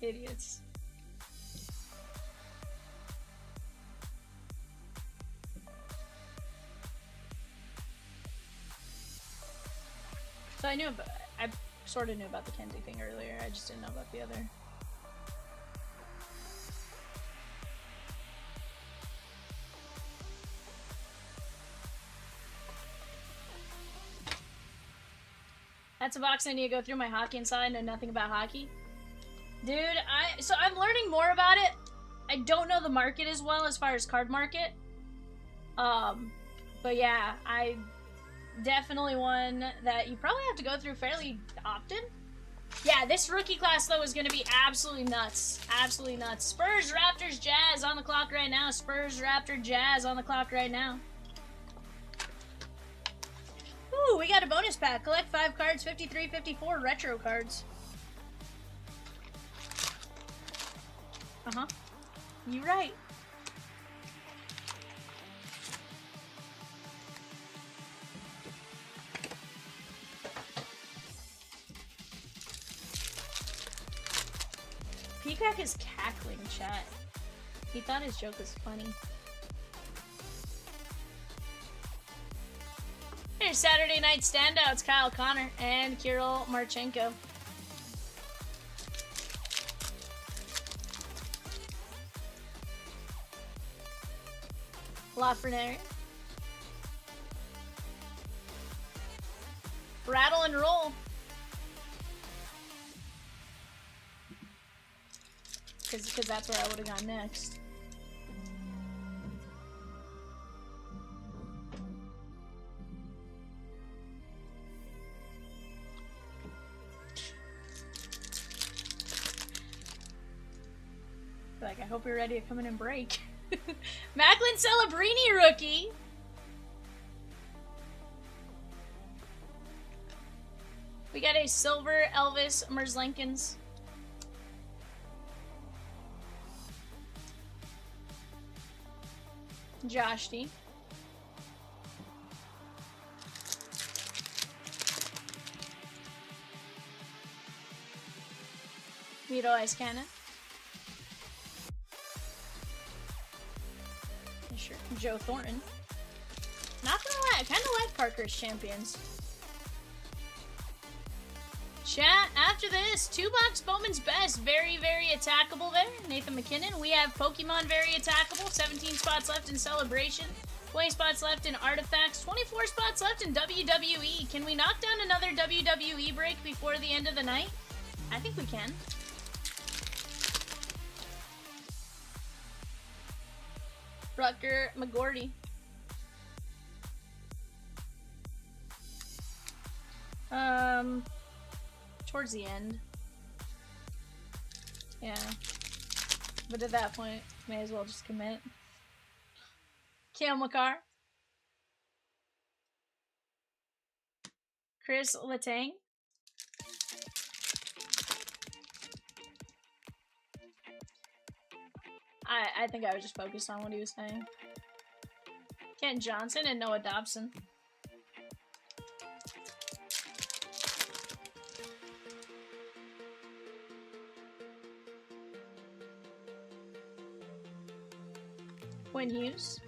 Idiots. So I sort of knew about the Kenzie thing earlier, I just didn't know about the other. That's a box I need to go through my hockey inside, know nothing about hockey. Dude, so I'm learning more about it. I don't know the market as well as far as card market. But yeah, I definitely one that you probably have to go through fairly often. Yeah, this rookie class though is going to be absolutely nuts. Absolutely nuts. Spurs, Raptors, Jazz on the clock right now. Spurs, Raptor, Jazz on the clock right now. Ooh, we got a bonus pack. Collect 5 cards, 53, 54 retro cards. Uh-huh. You're right. Peacock is cackling, chat. He thought his joke was funny. Here's Saturday night standouts, Kyle Connor and Kirill Marchenko. Lafreniere. Rattle and roll. Because that's where I would have gone next. Like, I hope you're ready to come in and break. Macklin Celebrini rookie. We got a silver Elvis Merzlikins. Josh D. Mito Ice Cannon. Sure. Joe Thornton. Not gonna lie, I kinda like Parker's champions. Chat, after this, 2-box Bowman's Best. Very, very attackable there. Nathan McKinnon. We have Pokemon very attackable. 17 spots left in Celebration. 20 spots left in Artifacts. 24 spots left in WWE. Can we knock down another WWE break before the end of the night? I think we can. Rutger McGordy. Towards the end. Yeah. But at that point, may as well just commit. Cale Makar. Chris Letang. I think I was just focused on what he was saying. Kent Johnson and Noah Dobson. Quinn Hughes.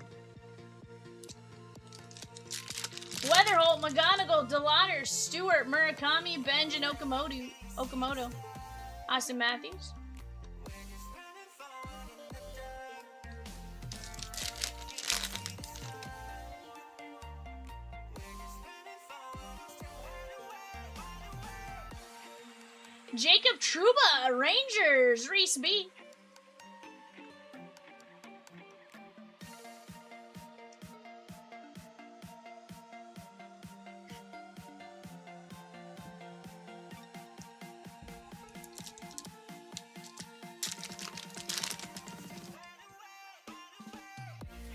Weatherholt, McGonigal, DeLauder, Stewart, Murakami, Benj, and Okamoto. Austin Matthews. Jacob Trouba, Rangers, Reese B.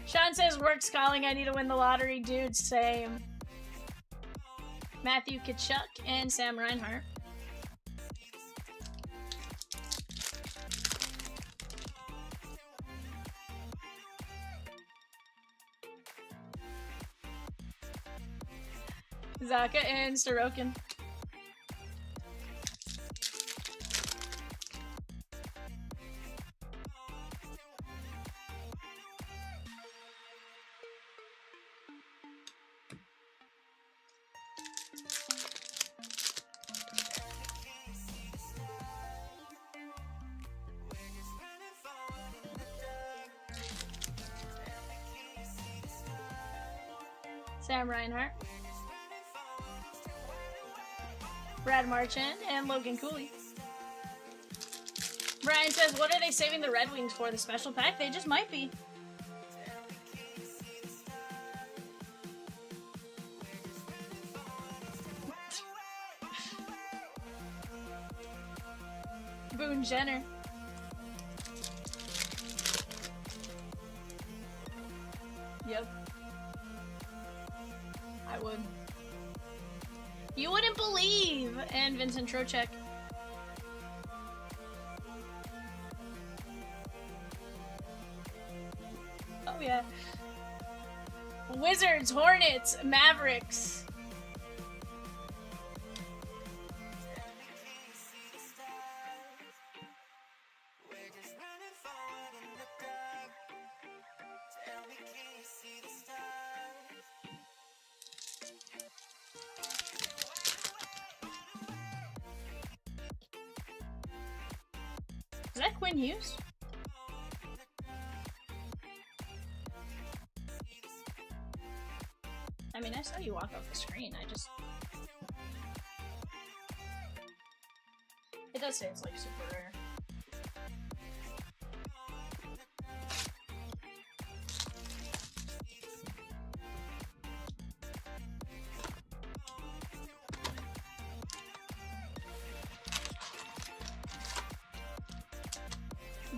Sean says, work's calling, I need to win the lottery. Dude, same. Matthew Kachuk and Sam Reinhart. Zaka and Sorokin. Sam Reinhart. Brad Marchand and Logan Cooley. Brian says, what are they saving the Red Wings for? The special pack? They just might be. Boone Jenner. Yep. I would. You wouldn't believe! And Vincent Trocheck. Oh yeah. Wizards, Hornets, Mavericks. Is that Quinn Hughes? I mean, I saw you walk off the screen. It does say it's like super rare.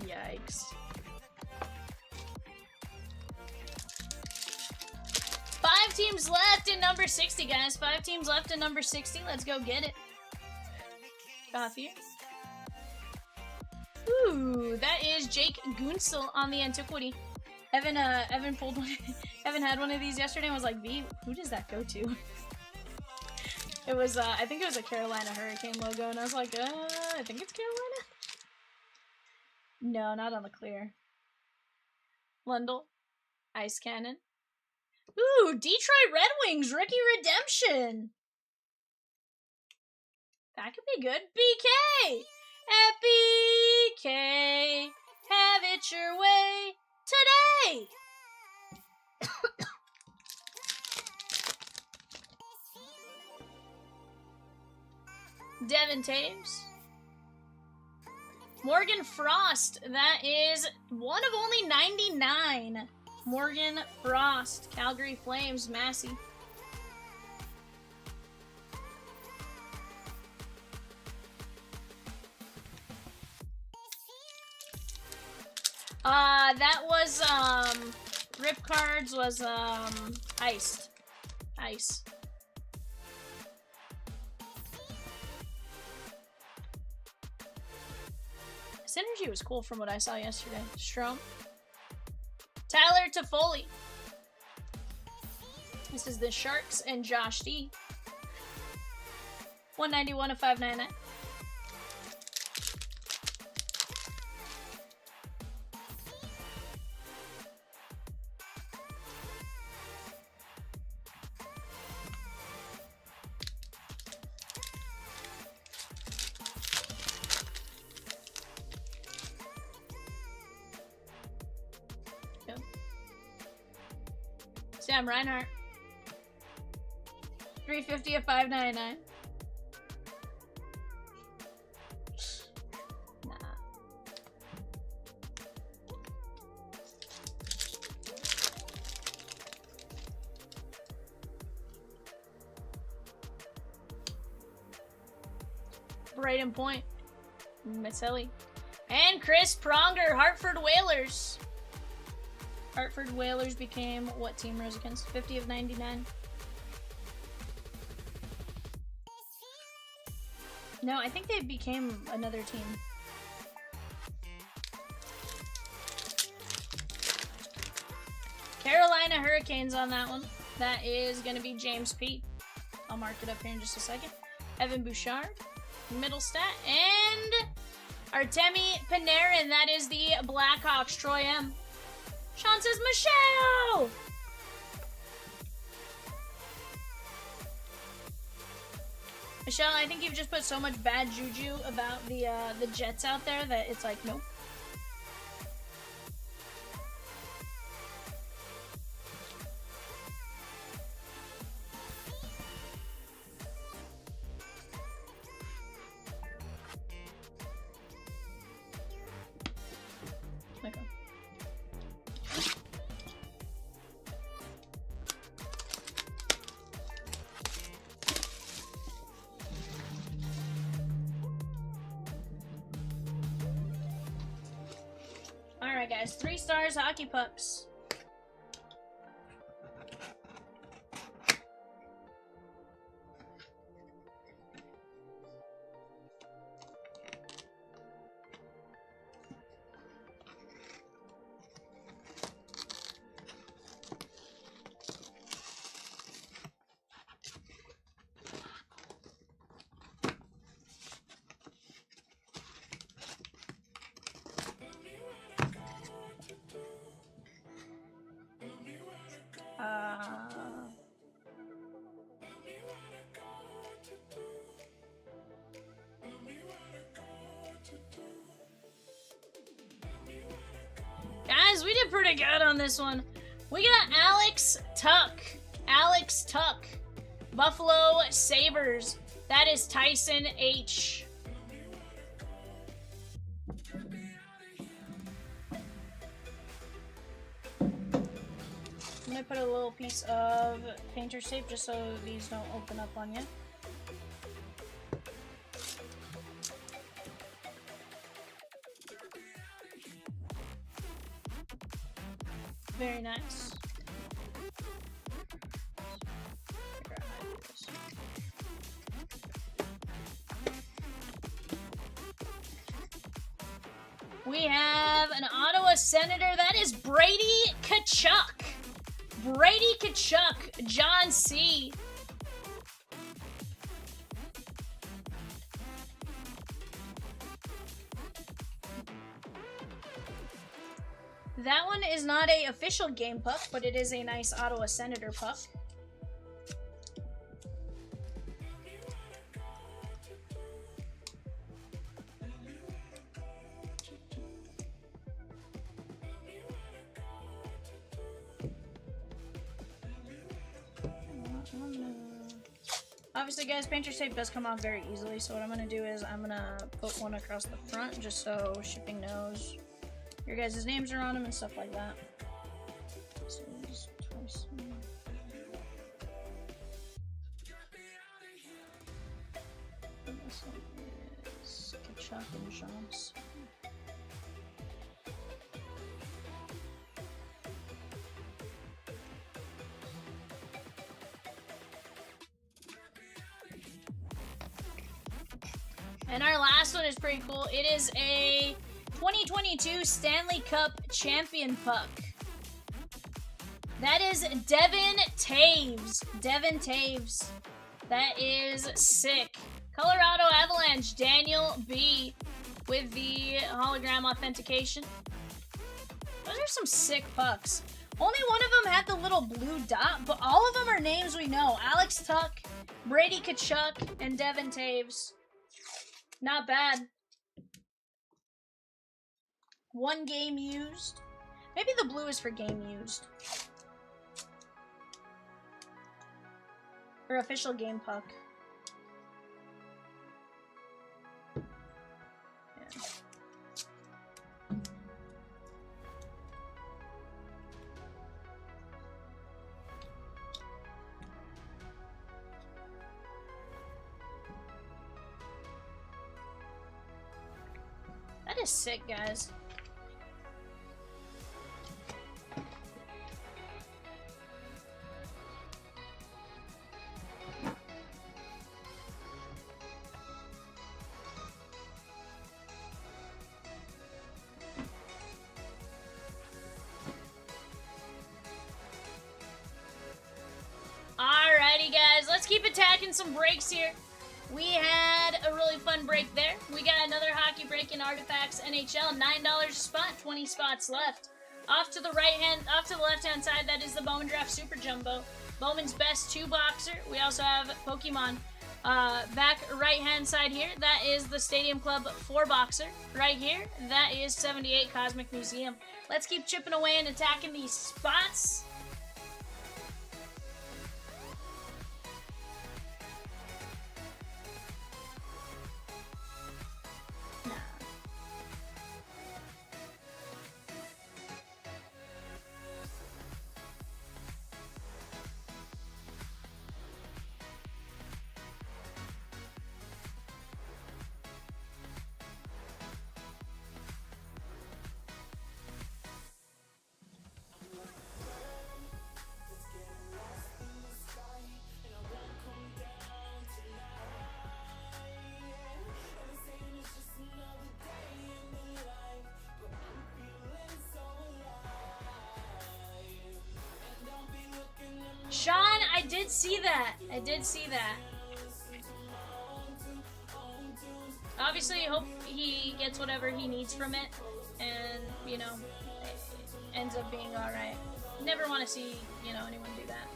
Yikes. 5 teams left in number 60, guys. 5 teams left in number 60. Let's go get it. Coffee. Ooh, that is Jake Gunsel on the Antiquity. Evan pulled one. Evan had one of these yesterday and was like, V, who does that go to? It was, I think it was a Carolina Hurricane logo, and I was like, I think it's Carolina. No, not on the clear. Lundell. Ice Cannon. Ooh, Detroit Red Wings, Rookie Redemption. That could be good. BK! At BK, have it your way today! Devin Taves. Morgan Frost, that is one of only 99. Morgan Frost, Calgary Flames, Massey. That was, Rip Cards was, Iced. Ice. Synergy was cool from what I saw yesterday. Strom. Tyler Toffoli. This is the Sharks and Josh D. 191 of 599. Sam Reinhart. 350 of 599. Brighton Point. Maselli. And Chris Pronger, Hartford Whalers. Hartford Whalers became what team, Rosikins? 50 of 99. No, I think they became another team. Carolina Hurricanes on that one. That is going to be James P. I'll mark it up here in just a second. Evan Bouchard, Middlestat, and Artemi Panarin. That is the Blackhawks, Troy M. Sean says, Michelle! Michelle, I think you've just put so much bad juju about the Jets out there that it's like, nope. Okay. Alright guys, 3 stars hockey pucks. Guys, we did pretty good on this one. We got Alex Tuck. Alex Tuck. Buffalo Sabres. That is Tyson H. I'm gonna put a little piece of painter's tape just so these don't open up on you. Very nice. We have an Ottawa Senator. That is Brady Tkachuk. Brady Tkachuk. John C. That one is not a official game puck, but it is a nice Ottawa Senator puck. Obviously, guys, painter's tape does come off very easily, so what I'm going to do is I'm going to put one across the front just so shipping knows your guys' names are on them and stuff like that. So just twice. And this one is Tkachuk and Johnson. And our last one is pretty cool. It is a 2022 Stanley Cup Champion Puck. That is Devin Taves. Devin Taves. That is sick. Colorado Avalanche, Daniel B. with the hologram authentication. Those are some sick pucks. Only one of them had the little blue dot, but all of them are names we know. Alex Tuck, Brady Tkachuk, and Devin Taves. Not bad. 1 game used. Maybe the blue is for game used. Or official game puck. Yeah. is sick, guys. Alrighty, guys, let's keep attacking some breaks here. We had a really fun break there. We got another hockey break in Artifacts NHL, $9 a spot, 20 spots left. Off to the left-hand side, that is the Bowman Draft Super Jumbo. Bowman's Best 2 boxer. We also have Pokemon. Back right-hand side here, that is the Stadium Club 4 boxer. Right here, that is 78 Cosmic Museum. Let's keep chipping away and attacking these spots. Sean, I did see that. I did see that. Obviously, I hope he gets whatever he needs from it, and, you know, it ends up being alright. Never want to see, you know, anyone do that.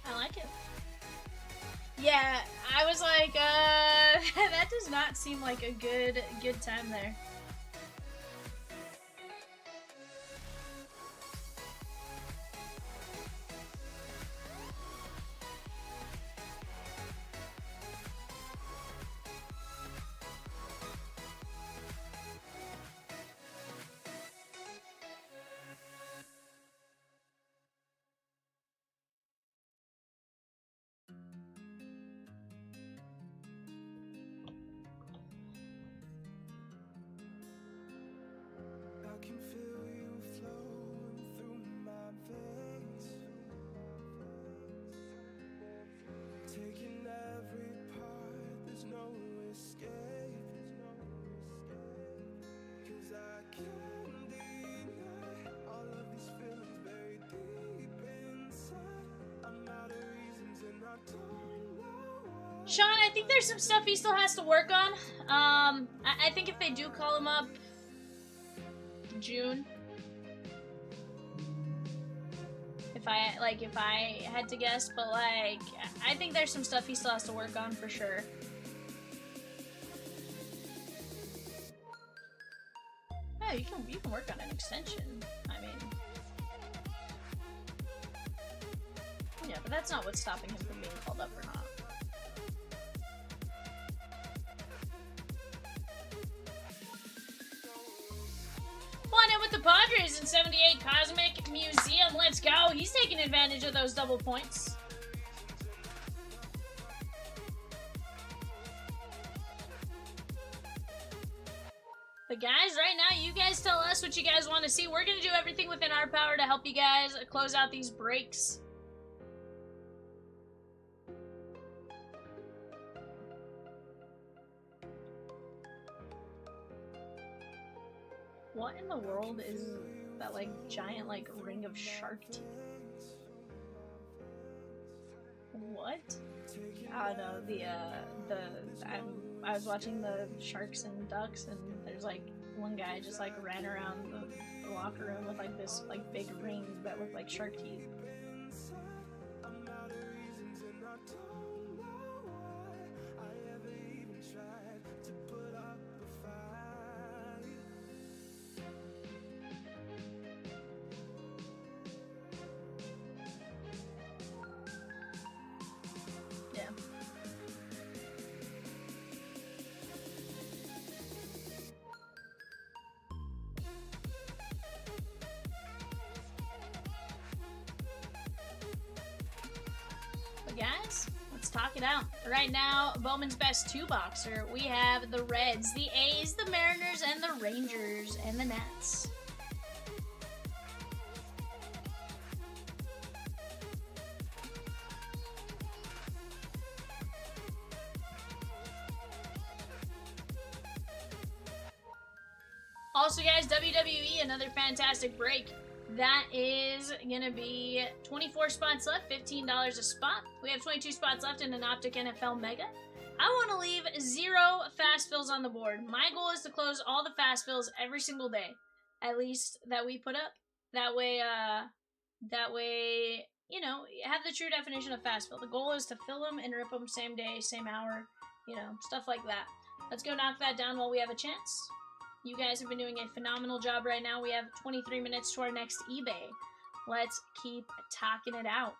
I like it. Yeah, I was like, that does not seem like a good time there. I can feel you flowing through my veins, taking every part, there's no escape, 'cause I can't deny all of these feelings buried deep inside. I'm out of reasons and I don't know why. Sean, I think there's some stuff he still has to work on. I think if they do call him up June, if I had to guess, but like I think there's some stuff he still has to work on for sure. Yeah, you can work on an extension. I mean, yeah, but that's not what's stopping him from being called up or not. One in with the Padres in 78 Cosmic Museum. Let's go. He's taking advantage of those double points. But guys, right now, you guys tell us what you guys want to see. We're going to do everything within our power to help you guys close out these breaks. What in the world is that, like, giant, like, ring of shark teeth? What? I don't know, I was watching the Sharks and Ducks, and there's, like, one guy just, like, ran around the locker room with, like, this, like, big ring that looked like shark teeth. talk it out. Right now, Bowman's best 2-boxer. We have the Reds, the A's, the Mariners, and the Rangers, and the Nats. Also, guys, WWE, another fantastic break. That is going to be 24 spots left, $15 a spot. We have 22 spots left in an Optic NFL Mega. I want to leave 0 fast fills on the board. My goal is to close all the fast fills every single day, at least that we put up. That way, you know, have the true definition of fast fill. The goal is to fill them and rip them same day, same hour, you know, stuff like that. Let's go knock that down while we have a chance. You guys have been doing a phenomenal job right now. We have 23 minutes to our next eBay. Let's keep talking it out.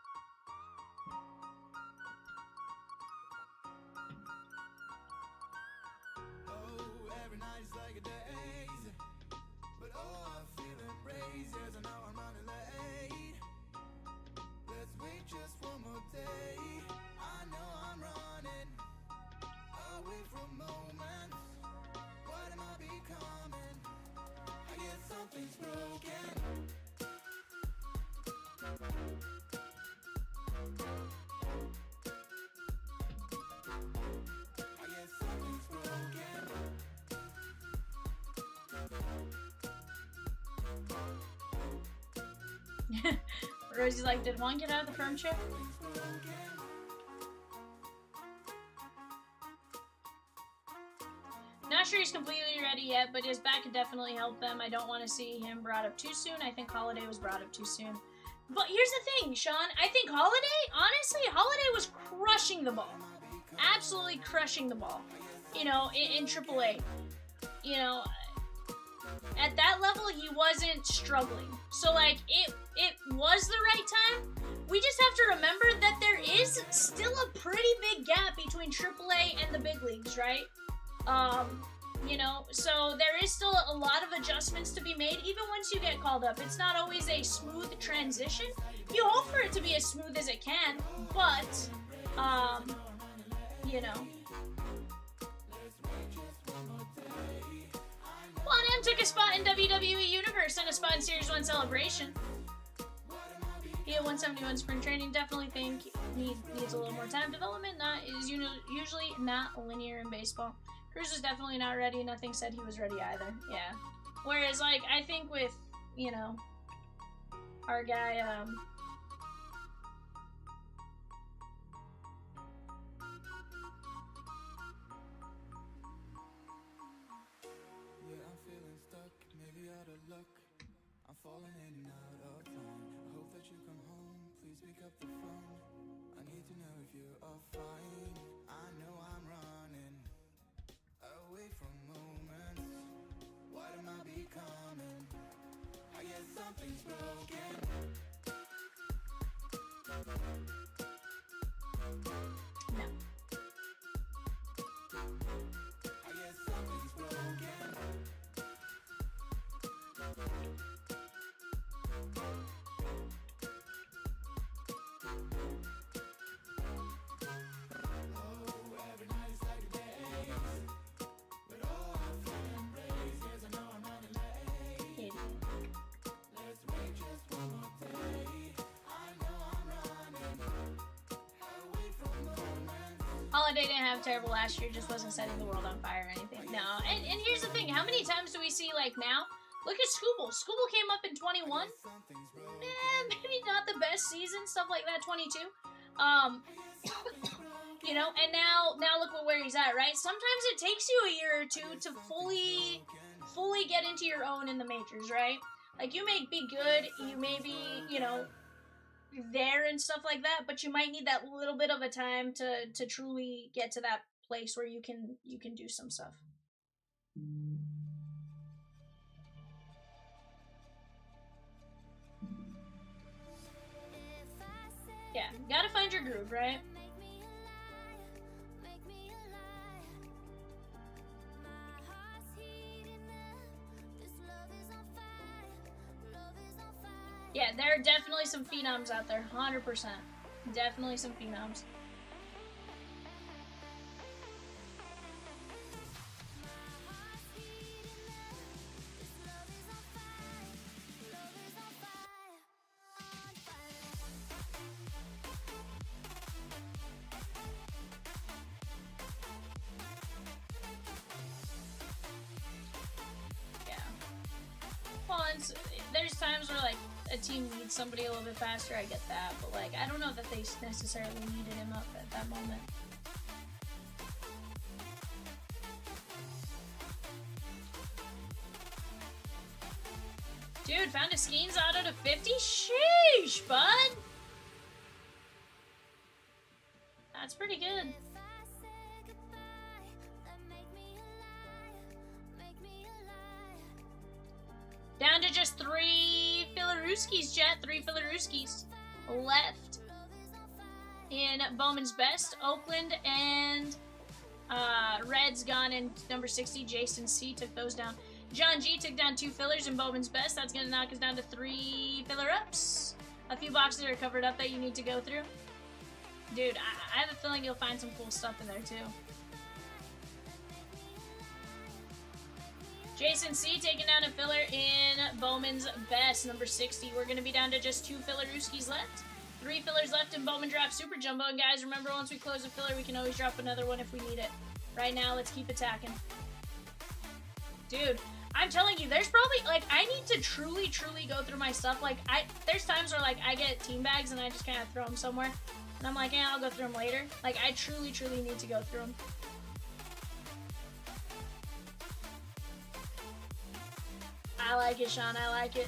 Oh, every night is like a daze, but oh, I feel embraced. Yes, I know I'm running late. Let's wait just one more day. I know I'm running away from moments. What am I becoming? I guess something's broken. I guess something's broken. Rosie's like, did one get out of the firm chair? Not sure he's completely ready yet, but his back could definitely help them. I don't want to see him brought up too soon. I think Holiday was brought up too soon. But here's the thing, Sean. I think Holiday, honestly, Holiday was crushing the ball. Absolutely crushing the ball. You know, in AAA. You know, at that level, he wasn't struggling. So, like, it was the right time. We just have to remember that there is still a pretty big gap between AAA and the big leagues, right? You know, so there is still a lot of adjustments to be made, even once you get called up. It's not always a smooth transition. You hope for it to be as smooth as it can, but, you know. Well, M took a spot in WWE Universe and a spot in Series 1 Celebration. He had 171 spring training. Definitely think needs a little more time. Development is usually not linear in baseball. Cruz is definitely not ready. Nothing said he was ready either. Yeah. Whereas, like, I think with, you know, our guy, Yeah, I'm feeling stuck, maybe out of luck. I'm falling in and out of time. I hope that you come home. Please pick up the phone. I need to know if you are fine. I know I'm running away from moments. What am I becoming? I guess something's broken. no. I guess something's broken. Oh, every night is like a daze, but oh, I feel embraced. Yes, I know I'm running late. Let's wait just one more day. I know I'm running away from moments. Holiday didn't have terrible last year, just wasn't setting the world on fire or anything. No, and here's the thing, how many times do we see, like, now? Look at Scooble. Scooble came up in 21. Something's broken. Maybe not the best season, stuff like that, 22. You know, and now look where he's at, right? Sometimes it takes you a year or two to fully get into your own in the majors, right? Like, you may be good, you may be, you know, there and stuff like that, but you might need that little bit of a time to truly get to that place where you can do some stuff. If I say Yeah, gotta find your groove, right? make me alive, make me alive. My heart's heating up. This love is on fire. Love is on fire. Yeah, there are definitely some phenoms out there, 100%. Definitely some phenoms. sense. There's times where like a team needs somebody a little bit faster. I get that, but like I don't know that they necessarily needed him up at that moment. Dude, found a Skeens auto to 50? Sheesh, bud! That's pretty good. Down to just 3 Filarooskies, chat. 3 Filarooskies left in Bowman's Best. Oakland and Reds gone in number 60. Jason C took those down. John G took down 2 fillers in Bowman's Best. That's going to knock us down to 3 filler ups. A few boxes are covered up that you need to go through. Dude, I have a feeling you'll find some cool stuff in there too. Jason C taking down a filler in Bowman's Best, number 60. We're going to be down to just 2 Filarooskies left. 3 fillers left in Bowman Draft Super Jumbo. And guys, remember, once we close a filler, we can always drop another one if we need it. Right now, let's keep attacking. Dude, I'm telling you, there's probably, like, I need to truly go through my stuff. Like, there's times where, like, I get team bags and I just kind of throw them somewhere. And I'm like, yeah, I'll go through them later. Like, I truly need to go through them. I like it, Sean. I like it.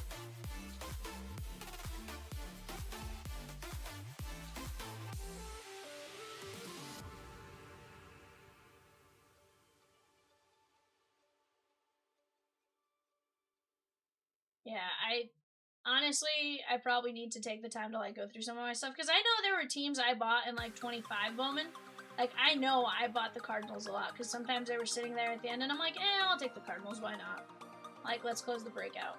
Yeah, honestly, I probably need to take the time to, like, go through some of my stuff, because I know there were teams I bought in, like, 25 Bowman. Like, I know I bought the Cardinals a lot, because sometimes they were sitting there at the end, and I'm like, I'll take the Cardinals, why not? Like, let's close the breakout.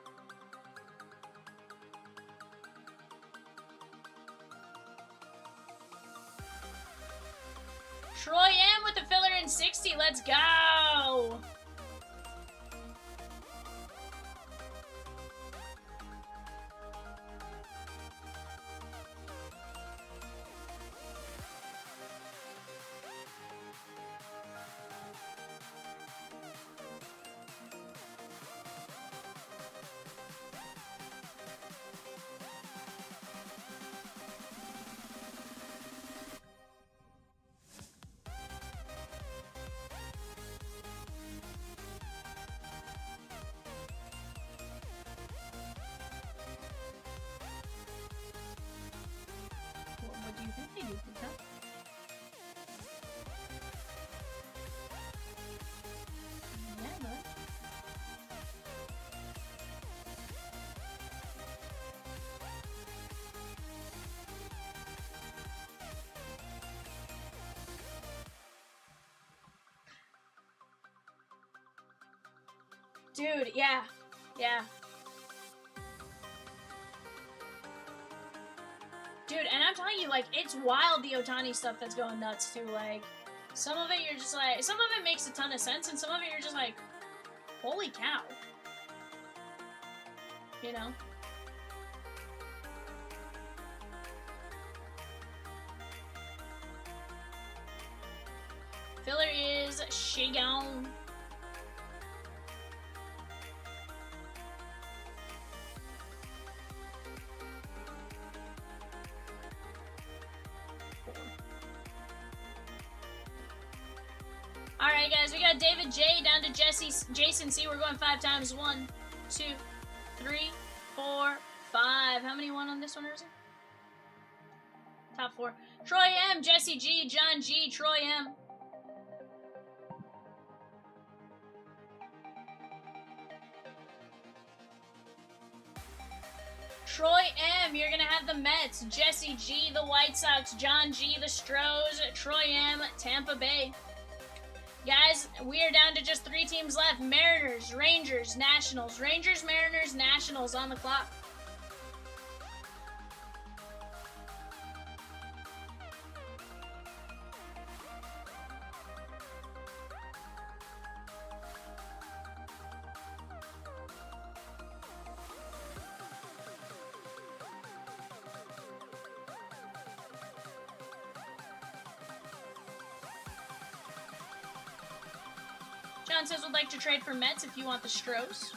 Troy M with the filler in 60, let's go! What do you think they do, Pika? Yeah, bud. Dude, yeah. Yeah. Dude, and I'm telling you, like, it's wild, the Ohtani stuff that's going nuts, too. Like, some of it you're just like, some of it makes a ton of sense, and some of it you're just like, holy cow. You know? Filler is Shigon. Alright guys, we got David J down to Jason C. We're going 5 times. 1, 2, 3, 4, 5. How many won on this one, Rosie? Top 4. Troy M, Jesse G, John G, Troy M. Troy M, you're gonna have the Mets. Jesse G, the White Sox. John G, the Stros. Troy M, Tampa Bay. Guys, we are down to just 3 teams left. Mariners, Rangers, Nationals. Rangers, Mariners, Nationals on the clock. John says would like to trade for Mets if you want the Stros.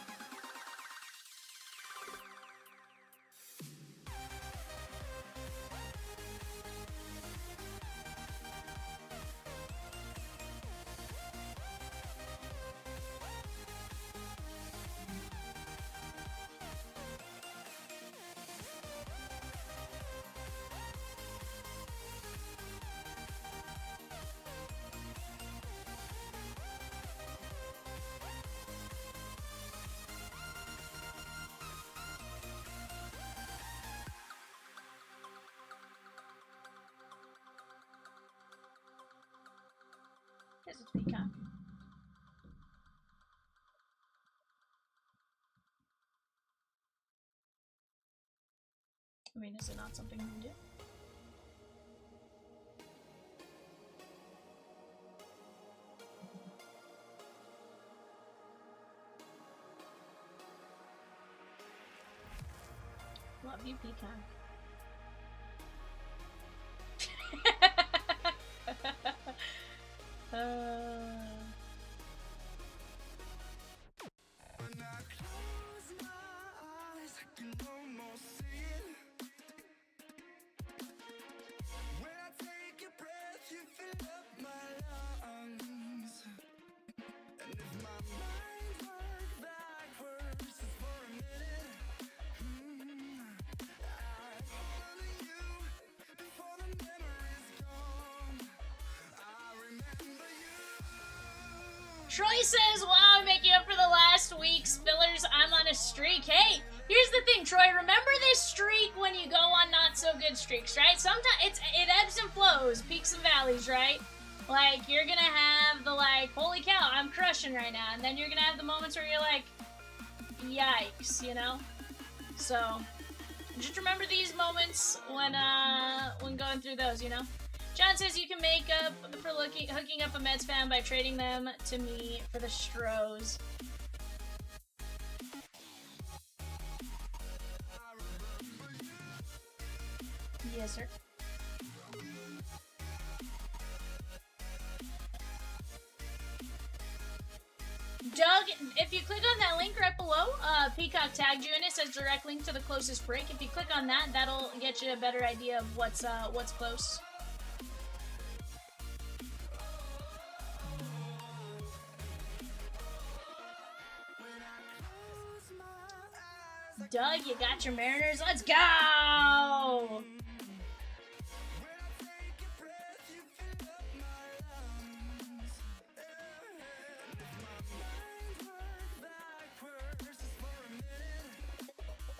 Peacock. I mean, is it not something you do? Love you, Peacock. When I close my eyes, I can almost see it. When I take a breath, you fill up my lungs. And if my mind worked backwards just for a minute, I'd honor you before the memory's gone. I remember you. Troy says, wow, I'm making up for the last week's fillers. I'm on a streak. Hey, here's the thing, Troy. Remember this streak when you go on not so good streaks, right? Sometimes it ebbs and flows, peaks and valleys, right? Like, you're gonna have the, like, holy cow, I'm crushing right now. And then you're gonna have the moments where you're like, yikes, you know? So, just remember these moments when going through those, you know? John says you can make up for hooking up a Mets fan by trading them to me for the Stros. Yes, sir. Doug, if you click on that link right below, Peacock tagged you in it. Says direct link to the closest break. If you click on that, that'll get you a better idea of what's close. Doug, you got your Mariners. Let's go!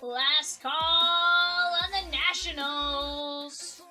Last call on the Nationals.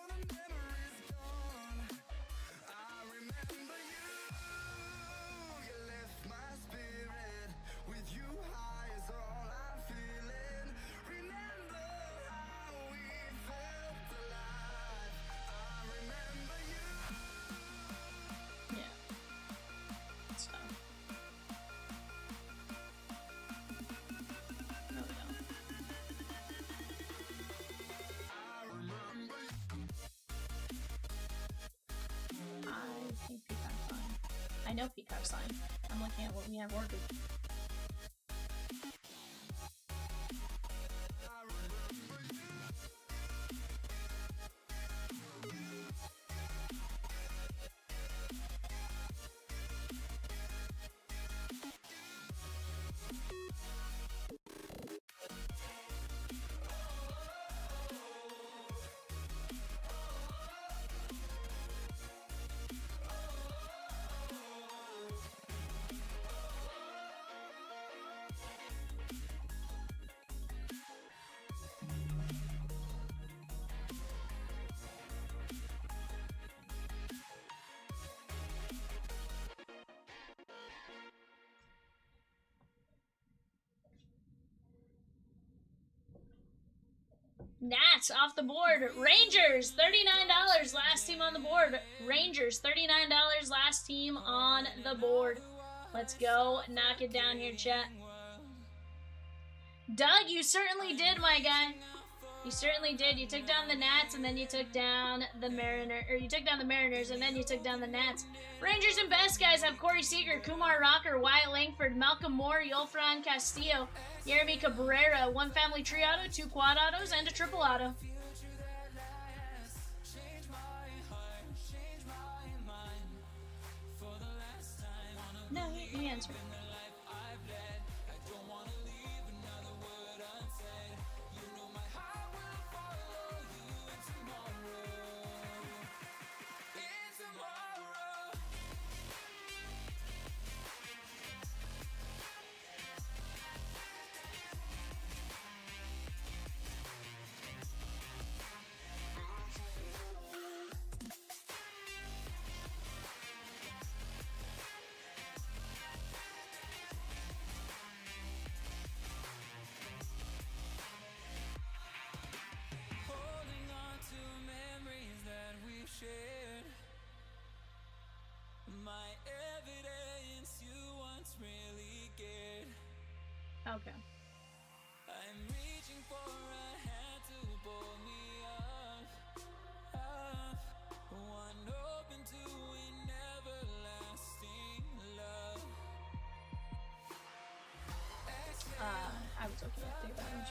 I know Peacock's fine. I'm looking at what we have ordered. Nats off the board. Rangers, $39. Last team on the board. Rangers, $39. Last team on the board. Let's go. Knock it down here, chat. Doug, you certainly did, my guy. You certainly did. You took down the Nats, and then you took down the you took down the Mariners, and then you took down the Nats. Rangers and best guys have Corey Seager, Kumar Rocker, Wyatt Langford, Malcolm Moore, Yolfran Castillo, Yeremy Cabrera, one family tree auto, two quad autos, and a triple auto. No, you answered.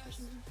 for some reason.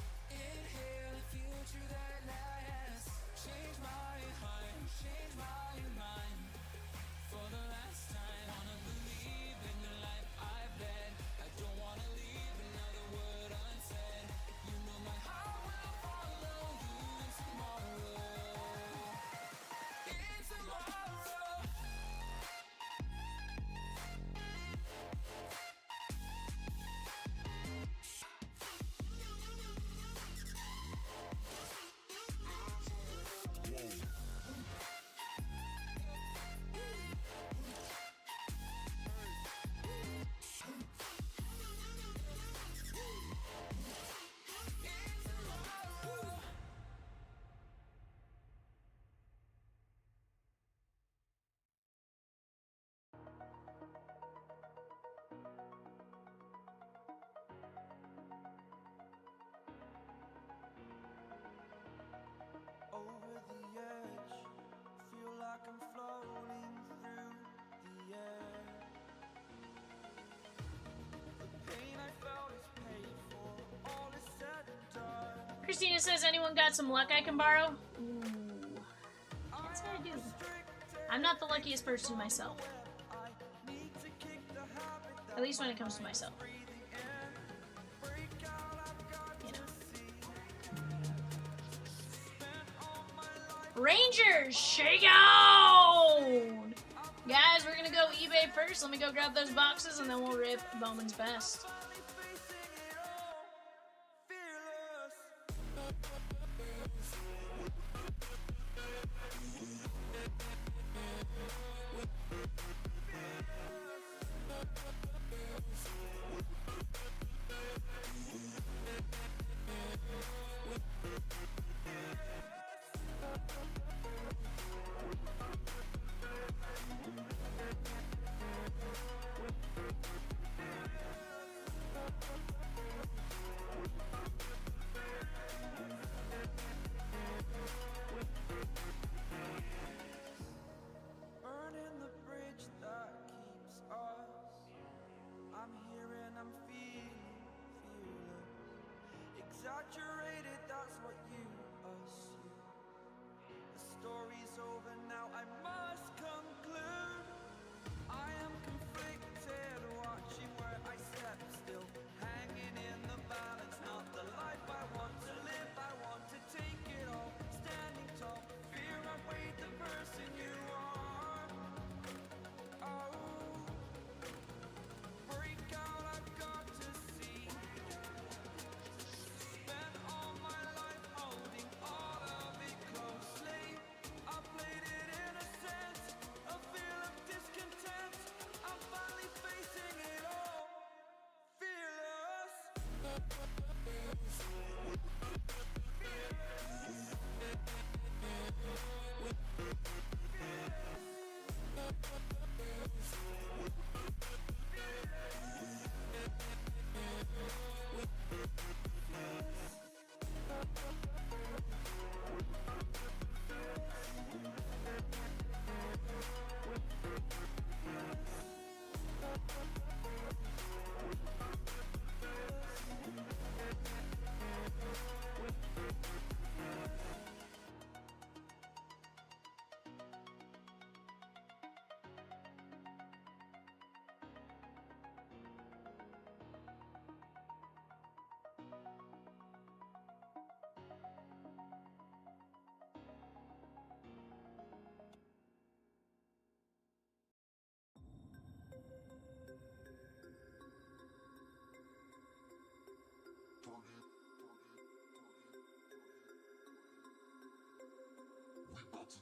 Over the edge, feel like I'm floating through the air. The pain I felt is paid for, all is said and done. Christina says, anyone got some luck I can borrow? Ooh. Can't say I do. I'm not the luckiest person myself. At least when it comes to myself. You know. Rangers, shake on! Guys, we're gonna go eBay first. Let me go grab those boxes and then we'll rip Bowman's Best. Burning the bridge that keeps us. I'm here and I'm feeling exaggerated, that's what you assume. The story's over now, I must conclude. I am conflicted, watching where I step still, hanging in the balance, not the life I want to live. I want to take it all, standing tall, fear I weighed the person you are. Oh, break out, I've got to see. Spent all my life holding all of it closely. I played it innocent, a feel of discontent. I'm finally facing it all, fearless.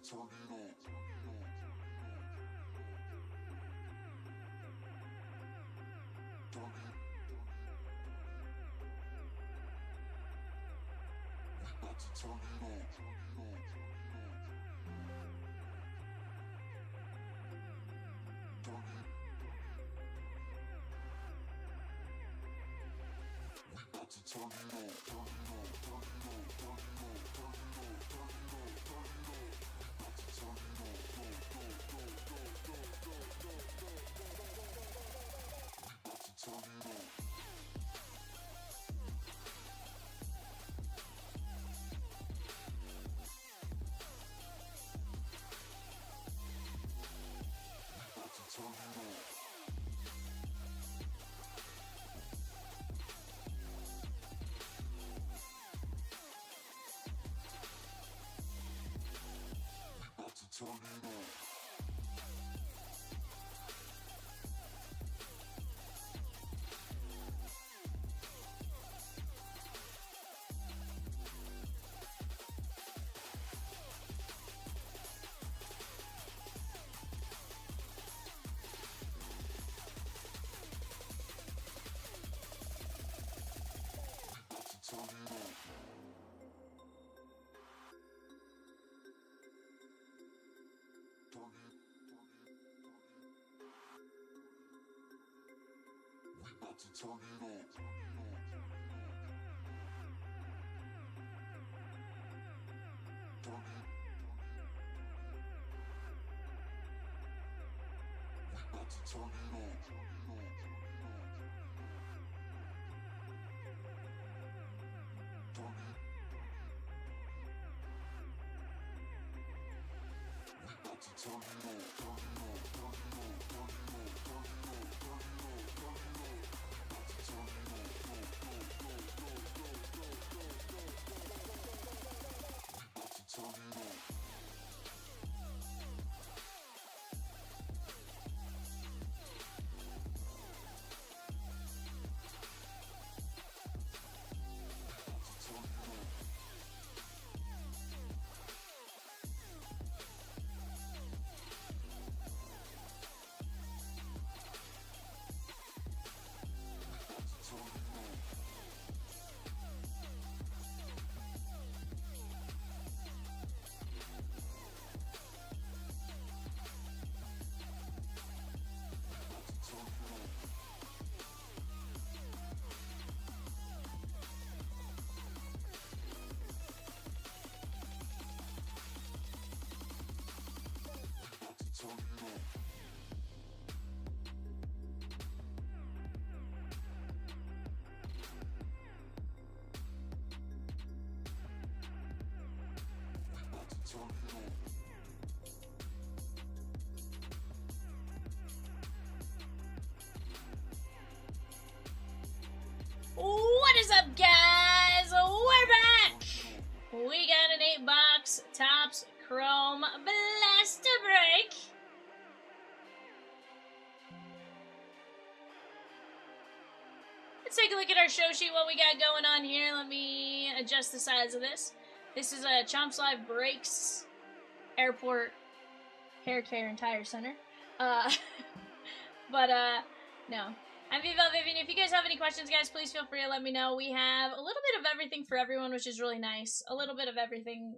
Turn it on. Turn it on. What is up, guys? We're back! We got an 8-box Topps Chrome Blaster Break. Let's take a look at our show sheet, what we got going on here. Let me adjust the size of this. This is a Chomps Live Breaks Airport Hair Care and Tire Center. No. I'm VIVIAN. If you guys have any questions, guys, please feel free to let me know. We have a little bit of everything for everyone, which is really nice. A little bit of everything,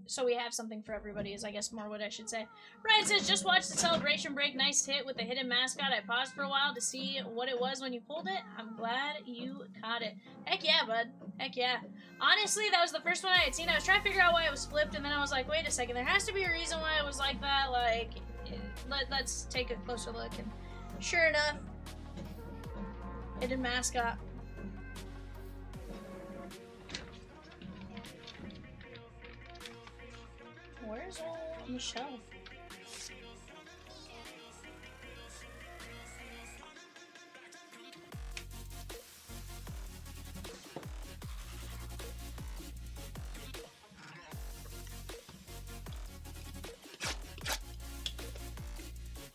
so we have something for everybody, is I guess more what I should say. Ryan says, just watched the celebration break. Nice hit with the hidden mascot. I paused for a while to see what it was when you pulled it. I'm glad you caught it. Heck yeah, bud. Heck yeah. Honestly, that was the first one I had seen. I was trying to figure out why it was flipped, and then I was like, wait a second. There has to be a reason why it was like that. Like, let's take a closer look. And sure enough, hidden mascot. Where's old Michelle?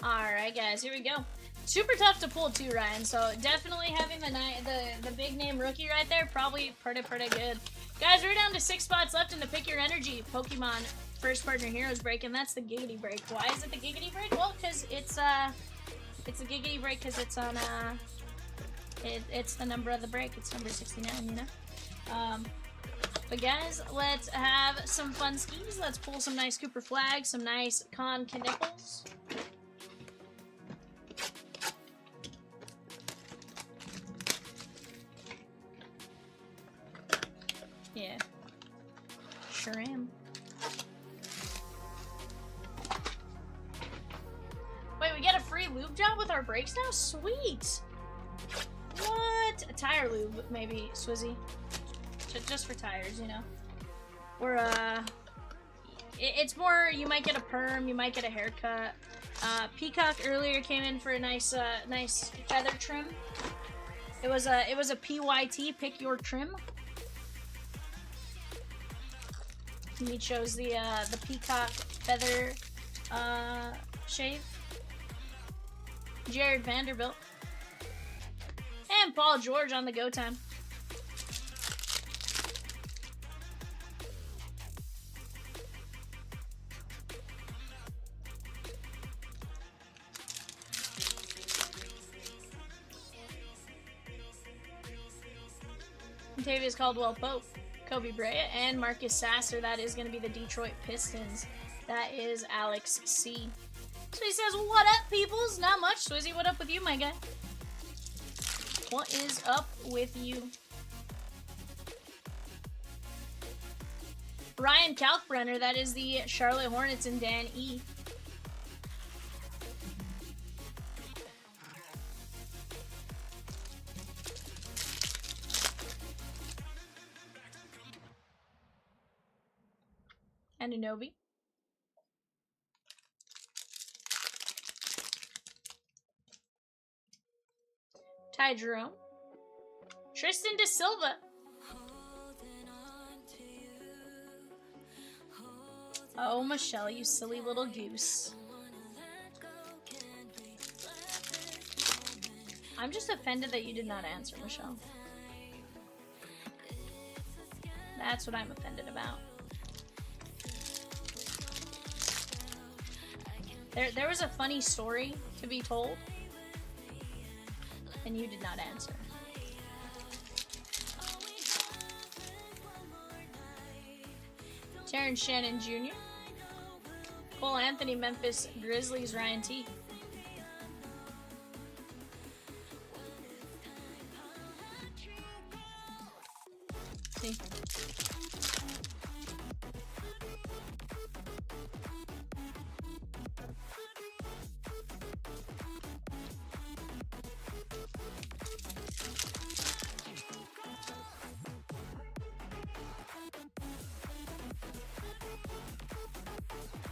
Alright guys, here we go. Super tough to pull too, Ryan, so definitely having the big name rookie right there, probably pretty good. Guys, we're down to 6 spots left in the Pick Your Energy Pokemon First Partner Heroes break, and that's the Giggity break. Why is it the Giggity break? Well, because it's a Giggity break because it's on it's the number of the break. It's number 69, you know. But guys, let's have some fun skis. Let's pull some nice Cooper flags, some nice Con Knipples. Yeah, sure am. Wait, we get a free lube job with our brakes now? Sweet! What? A tire lube, maybe, Swizzy. Just for tires, you know? Or, it's more, you might get a perm, you might get a haircut. Peacock earlier came in for a nice, nice feather trim. It was a PYT, pick your trim. He chose the peacock feather shave. Jared Vanderbilt. And Paul George on the go time. Contavious Caldwell Pope. Kobe Bryant and Marcus Sasser. That is going to be the Detroit Pistons. That is Alex C. So he says, what up, peoples? Not much. Swizzy, what up with you, my guy? What is up with you? Ryan Kalkbrenner, that is the Charlotte Hornets and Dan E. Anunoby. Ty Jerome. Tristan Da Silva. Oh, Michelle, you silly little goose. I'm just offended that you did not answer, Michelle. That's what I'm offended about. There was a funny story to be told, and you did not answer. Terrence Shannon Jr. Cole Anthony, Memphis Grizzlies, Ryan T. See.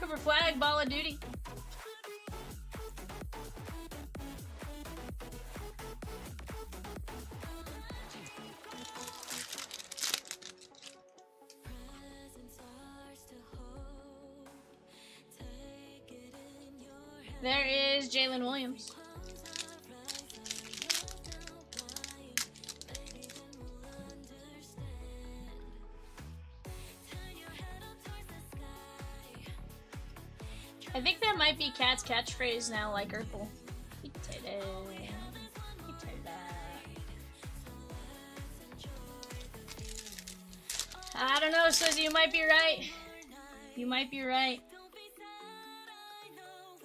Cooper Flag, Ball of Duty. There is Jalen Williams. I think that might be Cat's catchphrase now, like Urkel. He did it. He did that. I don't know, Swizzy, you might be right. You might be right.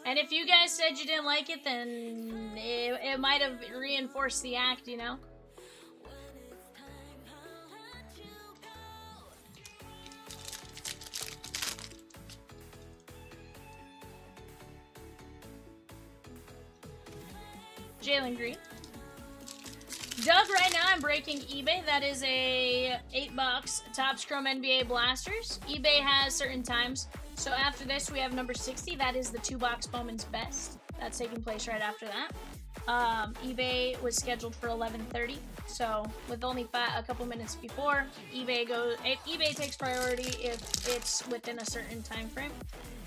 And if you guys said you didn't like it, then it might have reinforced the act, you know? Jalen Green. Doug, right now I'm breaking eBay. That is a 8-box Topps Chrome NBA Blasters. eBay has certain times. So after this, we have number 60. That is the 2-box Bowman's Best. That's taking place right after that. eBay was scheduled for 11:30. So with only a couple minutes before, eBay takes priority if it's within a certain time frame.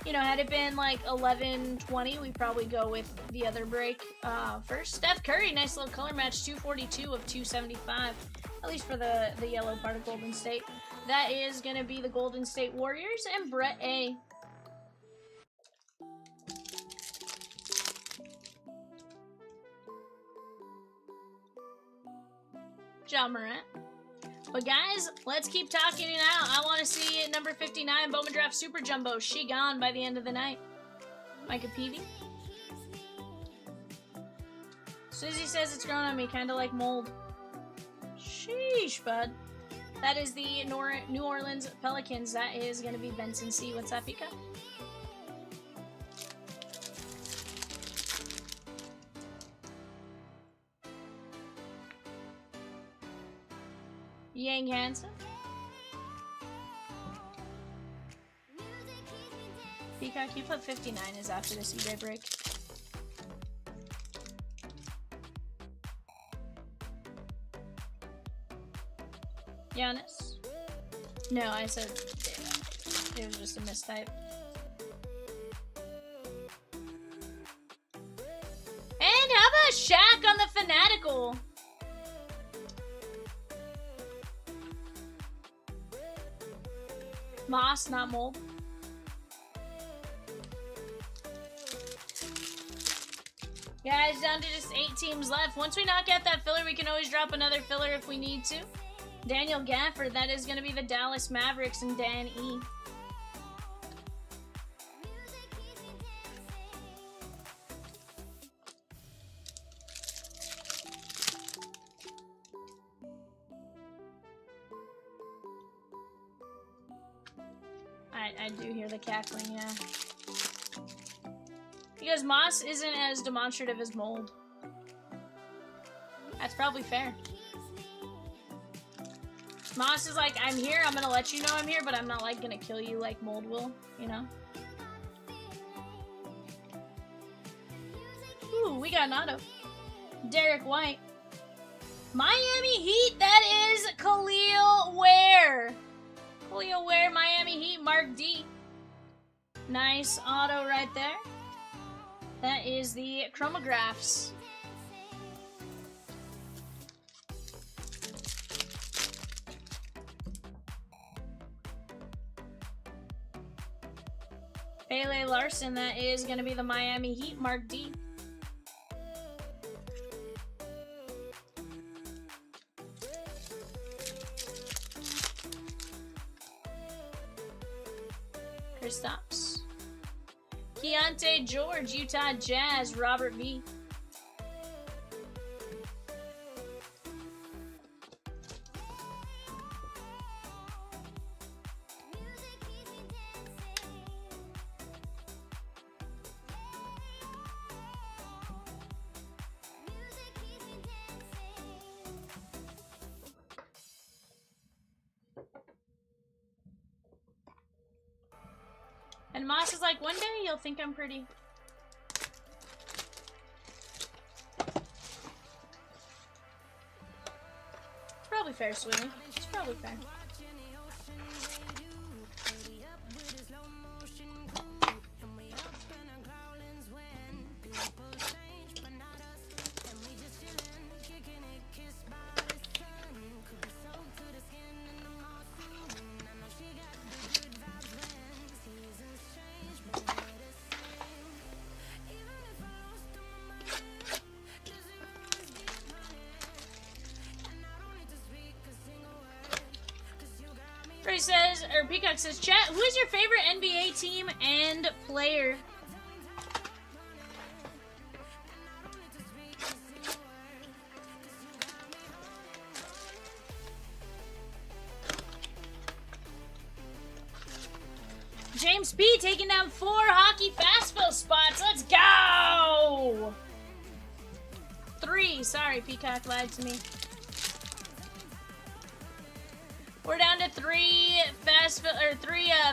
You know, had it been like 11:20, we'd probably go with the other break first. Steph Curry, nice little color match, 242 of 275, at least for the yellow part of Golden State. That is going to be the Golden State Warriors and Brett A. John Morant. But guys, let's keep talking it out. I want to see number 59 Bowman Draft Super Jumbo. She gone by the end of the night. Micah Peavy. Susie says it's growing on me, kind of like mold. Sheesh, bud. That is the New Orleans Pelicans. That is going to be Benson C. What's up, Pika? Yang Hansen. Peacock, you put 59 is after this eBay break. Giannis. No, I said it was just a mistype. And how about Shaq on the Fanatical? Moss, not mold. Guys, down to just 8 teams left. Once we knock out that filler, we can always drop another filler if we need to. Daniel Gafford, that is going to be the Dallas Mavericks and Dan E. I do hear the cackling, yeah. Because moss isn't as demonstrative as mold. That's probably fair. Moss is like, I'm here, I'm gonna let you know I'm here, but I'm not like gonna kill you like mold will, you know? Ooh, we got an auto. Derek White. Miami Heat, that is Khalil Ware. Khalil Ware, Miami Heat, Mark D. Nice auto right there. That is the chromographs. Pele Larson, that is going to be the Miami Heat, Mark D. Kristaps. Keontae George, Utah Jazz, Robert V. And Moss is like, one day you'll think I'm pretty. It's probably fair, Sweeney. It's probably fair. Says, or Peacock says, chat, who is your favorite NBA team and player? James P taking down 4 hockey fast fill spots. Let's go! 3. Sorry, Peacock lied to me. We're down to 3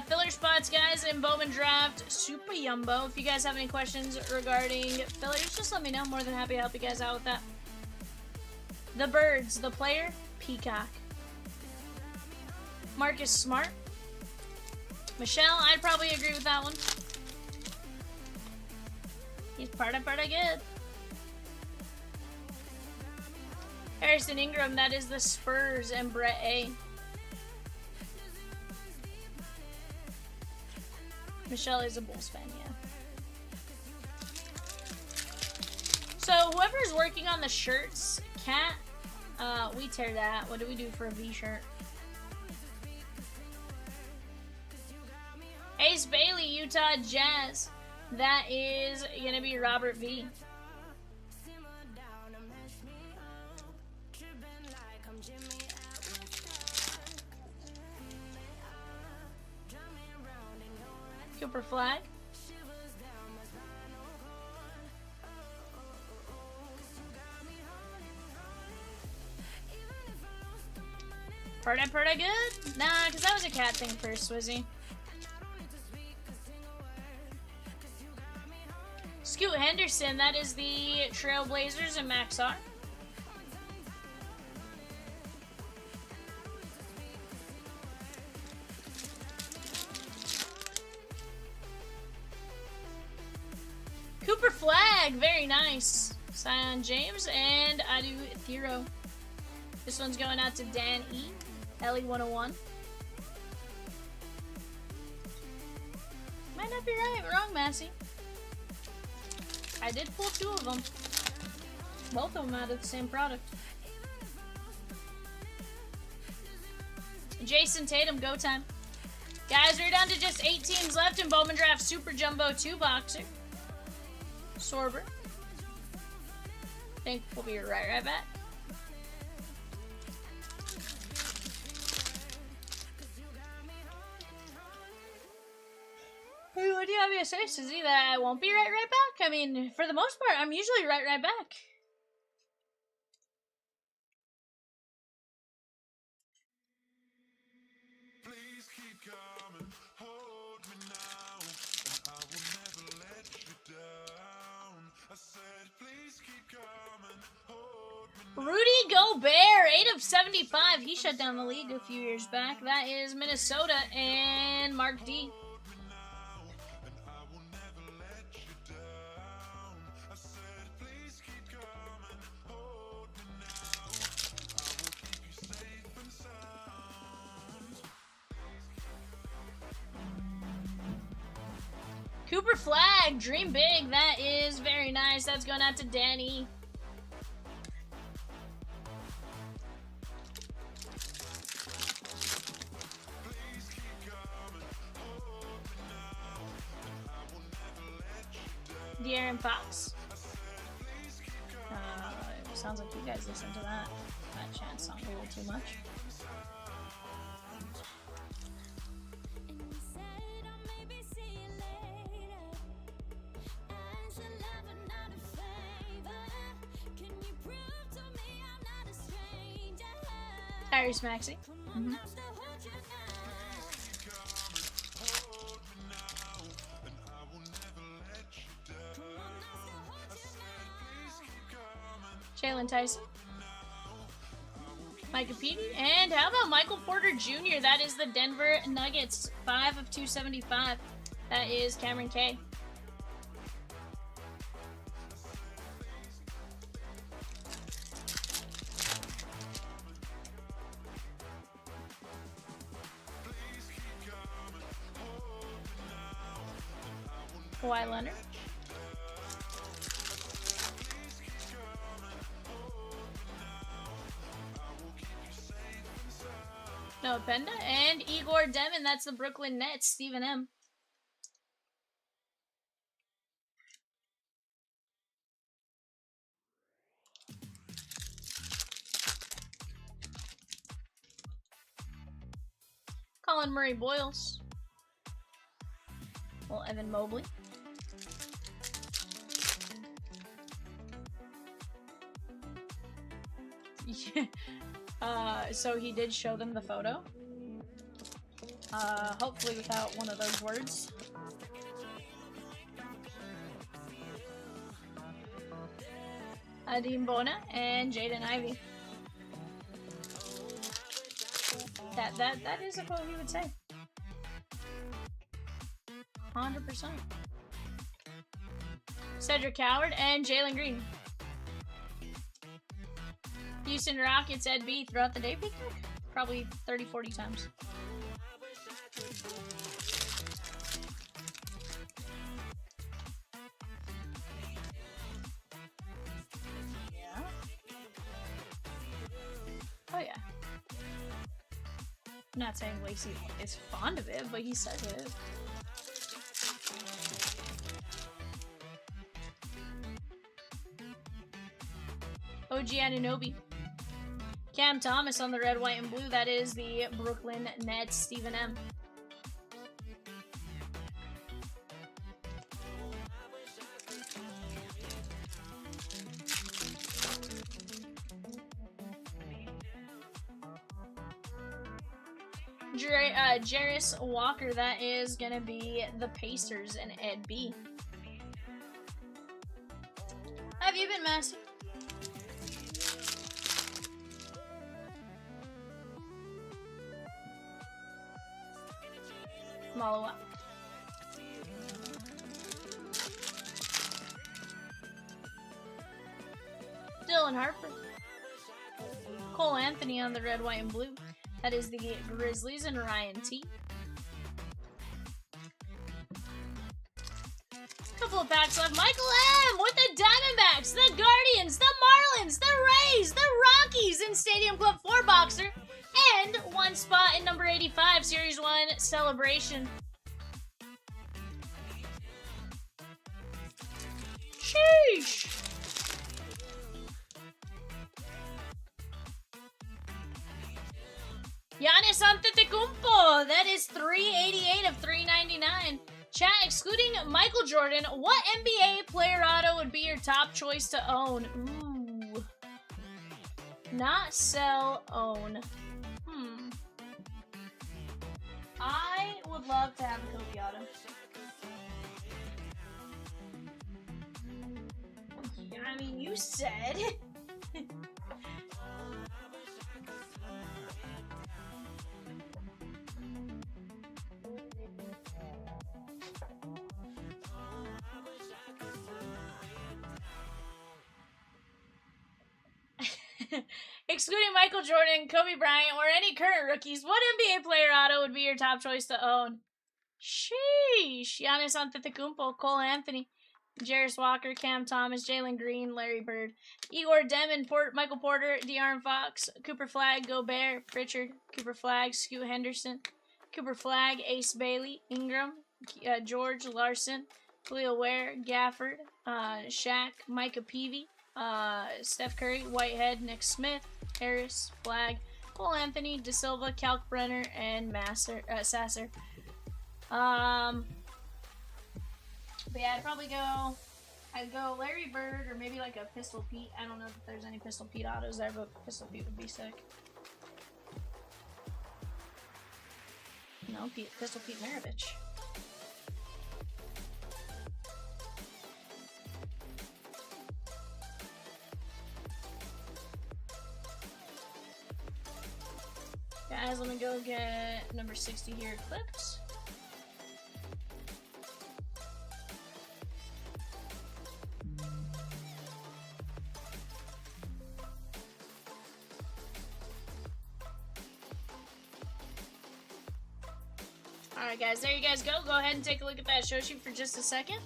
filler spots, guys, in Bowman Draft Super Yumbo. If you guys have any questions regarding fillers, just let me know. More than happy to help you guys out with that. The Birds, the player, Peacock. Marcus Smart. Michelle, I'd probably agree with that one. He's pretty good. Harrison Ingram, that is the Spurs, and Brett A. Michelle is a Bulls fan, yeah. So whoever's working on the shirts, Cat, we tear that. What do we do for a V shirt? Ace Bailey, Utah Jazz. That is gonna be Robert V. Cooper Flag. Pretty good? Nah, because that was a Cat thing first, Swizzy. Scoot Henderson, that is the Trailblazers and Max R. Cooper Flag, very nice. Sion James and Adu Thero. This one's going out to Dan E. Ellie 101. Might not be right, wrong, Massey. I did pull 2 of them. Both of them out of the same product. Jason Tatum, go time. Guys, we're down to just 8 teams left in Bowman Draft Super Jumbo 2 Boxer. Sorber. Think we'll be right back. do you have me to say, Susie? That I won't be right back? I mean, for the most part, I'm usually right back. Please keep coming, hold me now, and I will never let you down. I said, please keep coming, hold me now. Rudy Gobert, 8 of 75. He shut down the league a few years back. That is Minnesota and Mark D. Cooper Flag, dream big. That is very nice. That's going out to Danny. De'Aaron Fox. Sounds like you guys listen to that. That chant song a little too much. Tyrese Maxey. Jalen Tyson. Micah Petey. And how about Michael Porter Jr.? That is the Denver Nuggets. 5 of 275. That is Cameron K. Kawhi Leonard. Noah Penda. And Igor Demon. That's the Brooklyn Nets. Stephen M. Colin Murray Boyles. Well, Evan Mobley. Yeah. So he did show them the photo. Hopefully without one of those words. Adim Bona and Jaden Ivey. That is a quote he would say. 100%. Cedric Howard and Jalen Green. Houston Rockets Ed B throughout the day picture? Probably 30-40 times. Yeah. Oh yeah. I'm not saying Lacey is fond of it, but he says it. OG Anunoby. Cam Thomas on the red, white, and blue. That is the Brooklyn Nets. Stephen M. Jarris Walker. That is going to be the Pacers and Ed B. How have you been, Master? Malawa. Dylan Harper. Cole Anthony on the red, white, and blue. That is the Grizzlies and Ryan T. Couple of packs left. Michael M. with the Diamondbacks, the Guardians, the Marlins, the Rays, the Rockies in Stadium Club 4 boxer. And one spot in number 85, Series 1 celebration. Sheesh. Giannis Antetokounmpo. That is 388 of 399. Chat, excluding Michael Jordan, what NBA player auto would be your top choice to own? Ooh. Not sell, own. I would love to have a Kobe auto. I mean, you said. Excluding Michael Jordan, Kobe Bryant, or any current rookies, what NBA player auto would be your top choice to own? Sheesh. Giannis Antetokounmpo, Cole Anthony, Jarris Walker, Cam Thomas, Jalen Green, Larry Bird, Igor Demon, Michael Porter, De'Aaron Fox, Cooper Flagg, Gobert, Pritchard, Cooper Flagg, Scoot Henderson, Cooper Flagg, Ace Bailey, Ingram, George Larson, Julio Ware, Gafford, Shaq, Micah Peavy, Steph Curry, Whitehead, Nick Smith, Harris, Flagg, Cole Anthony, De Silva, Kalkbrenner, and Sasser. But yeah, I'd go Larry Bird or maybe like a Pistol Pete. I don't know if there's any Pistol Pete autos there, but Pistol Pete would be sick. No, Pistol Pete Maravich. Guys, let me go get number 60 here clipped. Alright guys, there you guys go. Go ahead and take a look at that show sheet for just a second.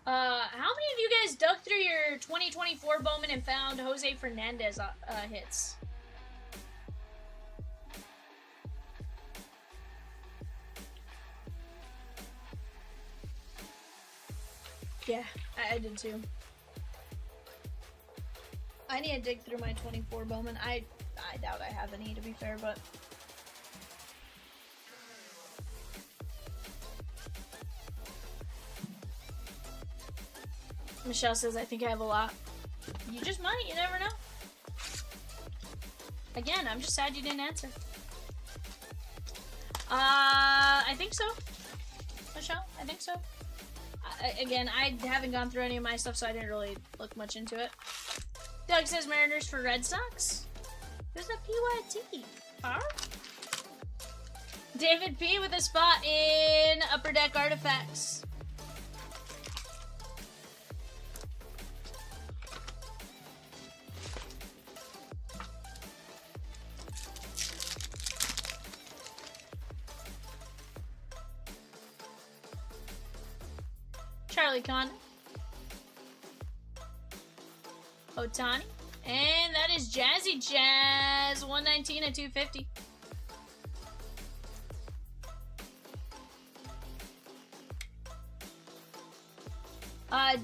How many of you guys dug through your 2024 Bowman and found Jose Fernandez hits? Yeah, I did too. I need to dig through my 24 Bowman. I doubt I have any, to be fair, but... Michelle says, I think I have a lot. You just might, you never know. Again, I'm just sad you didn't answer. I think so. Michelle, I think so. Again, I haven't gone through any of my stuff, so I didn't really look much into it. Doug says Mariners for Red Sox. There's a PYT. Huh? David P with a spot in Upper Deck Artifacts. Charlie Con, Otani, and that is Jazzy Jazz, 119 at 250.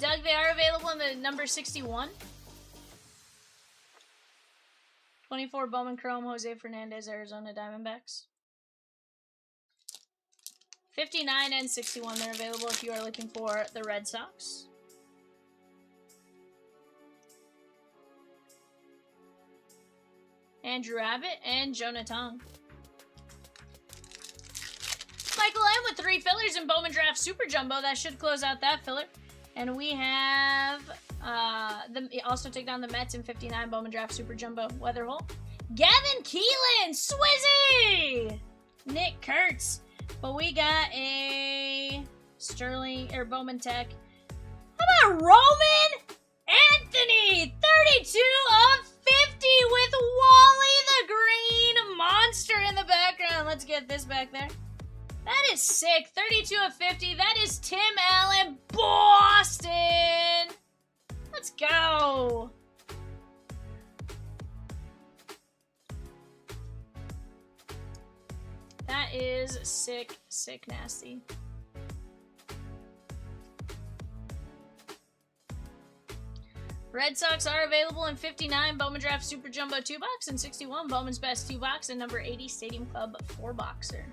Doug, they are available in the number 61. 24 Bowman Chrome, Jose Fernandez, Arizona Diamondbacks. 59 and 61, they're available if you are looking for the Red Sox. Andrew Abbott and Jonah Tong. Michael M with 3 fillers in Bowman Draft Super Jumbo. That should close out that filler. And we have also take down the Mets in 59 Bowman Draft Super Jumbo Weatherhole. Gavin Keelan, Swizzy! Nick Kurtz. But we got a Sterling or Bowman Tech. How about Roman Anthony? 32 of 50 with Wally the Green Monster in the background. Let's get this back there. That is sick. 32 of 50. That is Tim Allen, Boston. Let's go. That is sick, sick, nasty. Red Sox are available in 59 Bowman Draft Super Jumbo 2-box and 61 Bowman's Best 2-box and number 80 Stadium Club 4-boxer.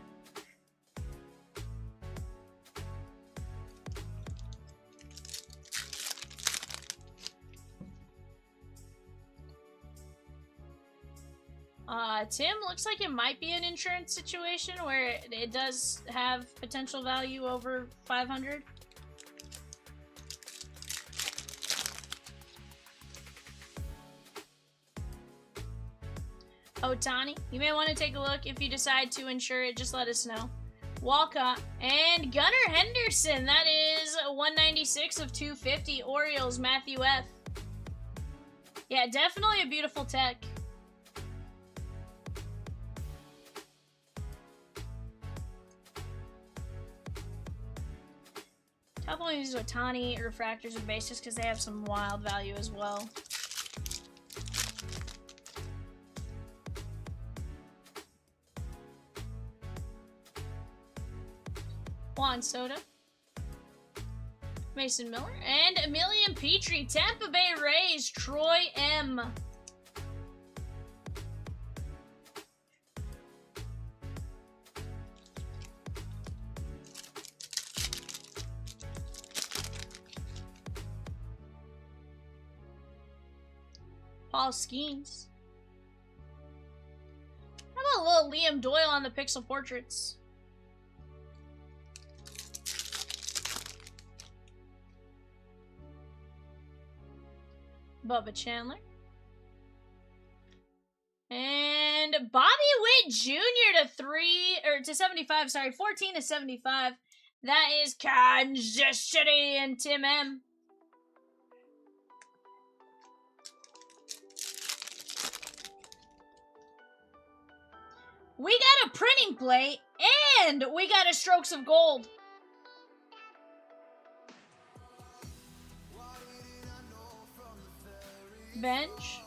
Tim, looks like it might be an insurance situation where it does have potential value over 500. Otani, you may want to take a look. If you decide to insure it, just let us know. Walcott and Gunnar Henderson. That is 196 of 250. Orioles, Matthew F. Yeah, definitely a beautiful tech. Top one uses Otani refractors or base just because they have some wild value as well. Juan Soto, Mason Miller, and Emilian Petrie. Tampa Bay Rays, Troy M. Paul Skeens. How about a little Liam Doyle on the pixel portraits? Bubba Chandler. And Bobby Witt Jr. to 75, sorry, 14 to 75. That is Kansas City and Tim M. We got a printing plate, and we got a Strokes of Gold. Bench.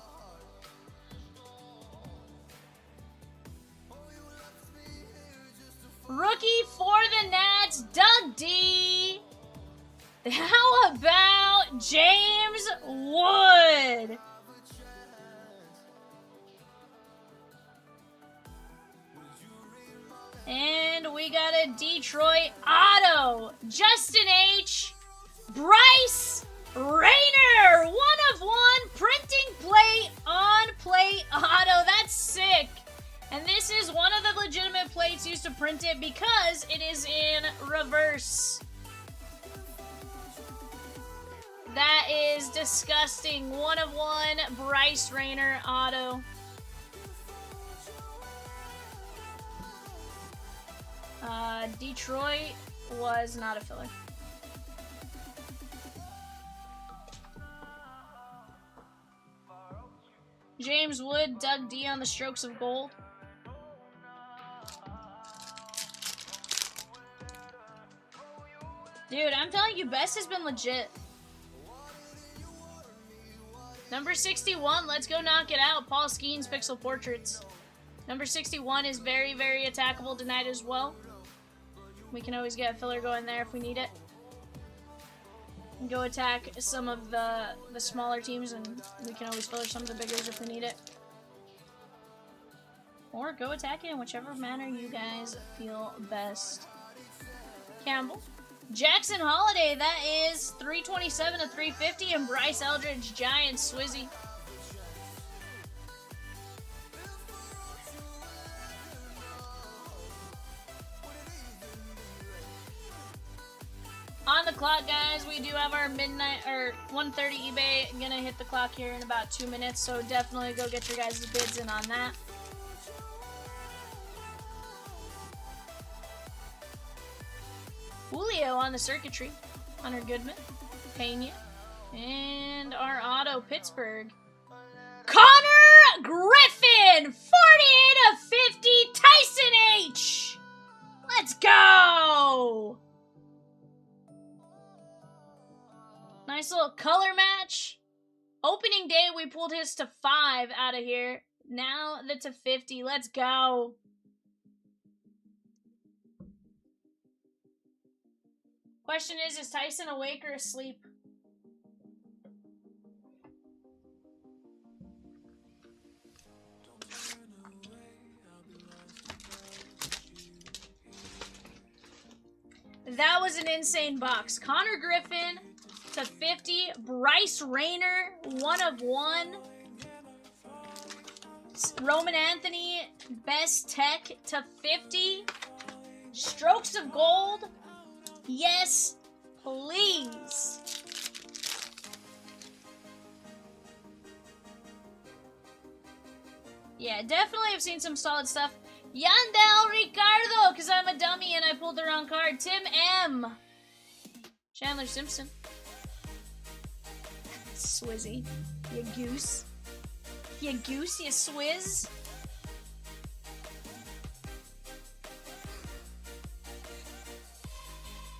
Rookie for the Nats, Doug D. How about James Wood? And we got a Detroit auto. Justin H. Bryce Rayner. 1/1 printing plate on plate auto. That's sick. And this is one of the legitimate plates used to print it because it is in reverse. That is disgusting. 1/1 Bryce Rayner auto. Detroit was not a filler. James Wood, Doug D on the Strokes of Gold. Dude, I'm telling you, Best has been legit. Number 61, let's go knock it out. Paul Skeens, Pixel Portraits. Number 61 is very, very attackable tonight as well. We can always get a filler going there if we need it. And go attack some of the smaller teams, and we can always filler some of the biggers if we need it. Or go attack it in whichever manner you guys feel best. Campbell. Jackson Holiday, that is 327 to 350, and Bryce Eldridge, Giants, Swizzy. On the clock, guys, we do have our midnight or 1:30 eBay. Gonna hit the clock here in about 2 minutes, so definitely go get your guys' bids in on that. Julio on the circuitry. Hunter Goodman, Pena, and our auto Pittsburgh. Connor Griffin, 48 of 50. Tyson H. Let's go. Nice little color match. Opening day, we pulled his to 5 out of here. Now the to 50. Let's go. Question is Tyson awake or asleep? That was an insane box. Connor Griffin to 50. Bryce Rayner, 1/1. Roman Anthony, best tech to 50. Strokes of gold. Yes, please. Yeah, definitely have seen some solid stuff. Yandel Ricardo, because I'm a dummy and I pulled the wrong card. Tim M. Chandler Simpson. Swizzy. You goose. You goose, you swizz.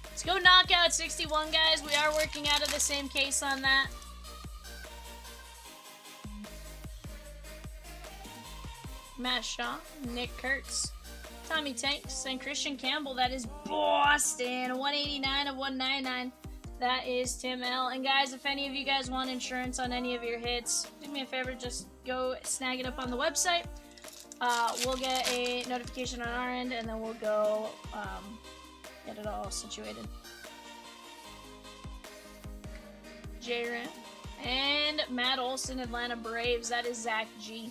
Let's go knockout 61, guys. We are working out of the same case on that. Matt Shaw, Nick Kurtz, Tommy Tanks, and Christian Campbell. That is Boston. 189/199. That is Tim L. And guys, if any of you guys want insurance on any of your hits, do me a favor, just go snag it up on the website. We'll get a notification on our end, and then we'll go get it all situated. J-Ram. And Matt Olson, Atlanta Braves. That is Zach G.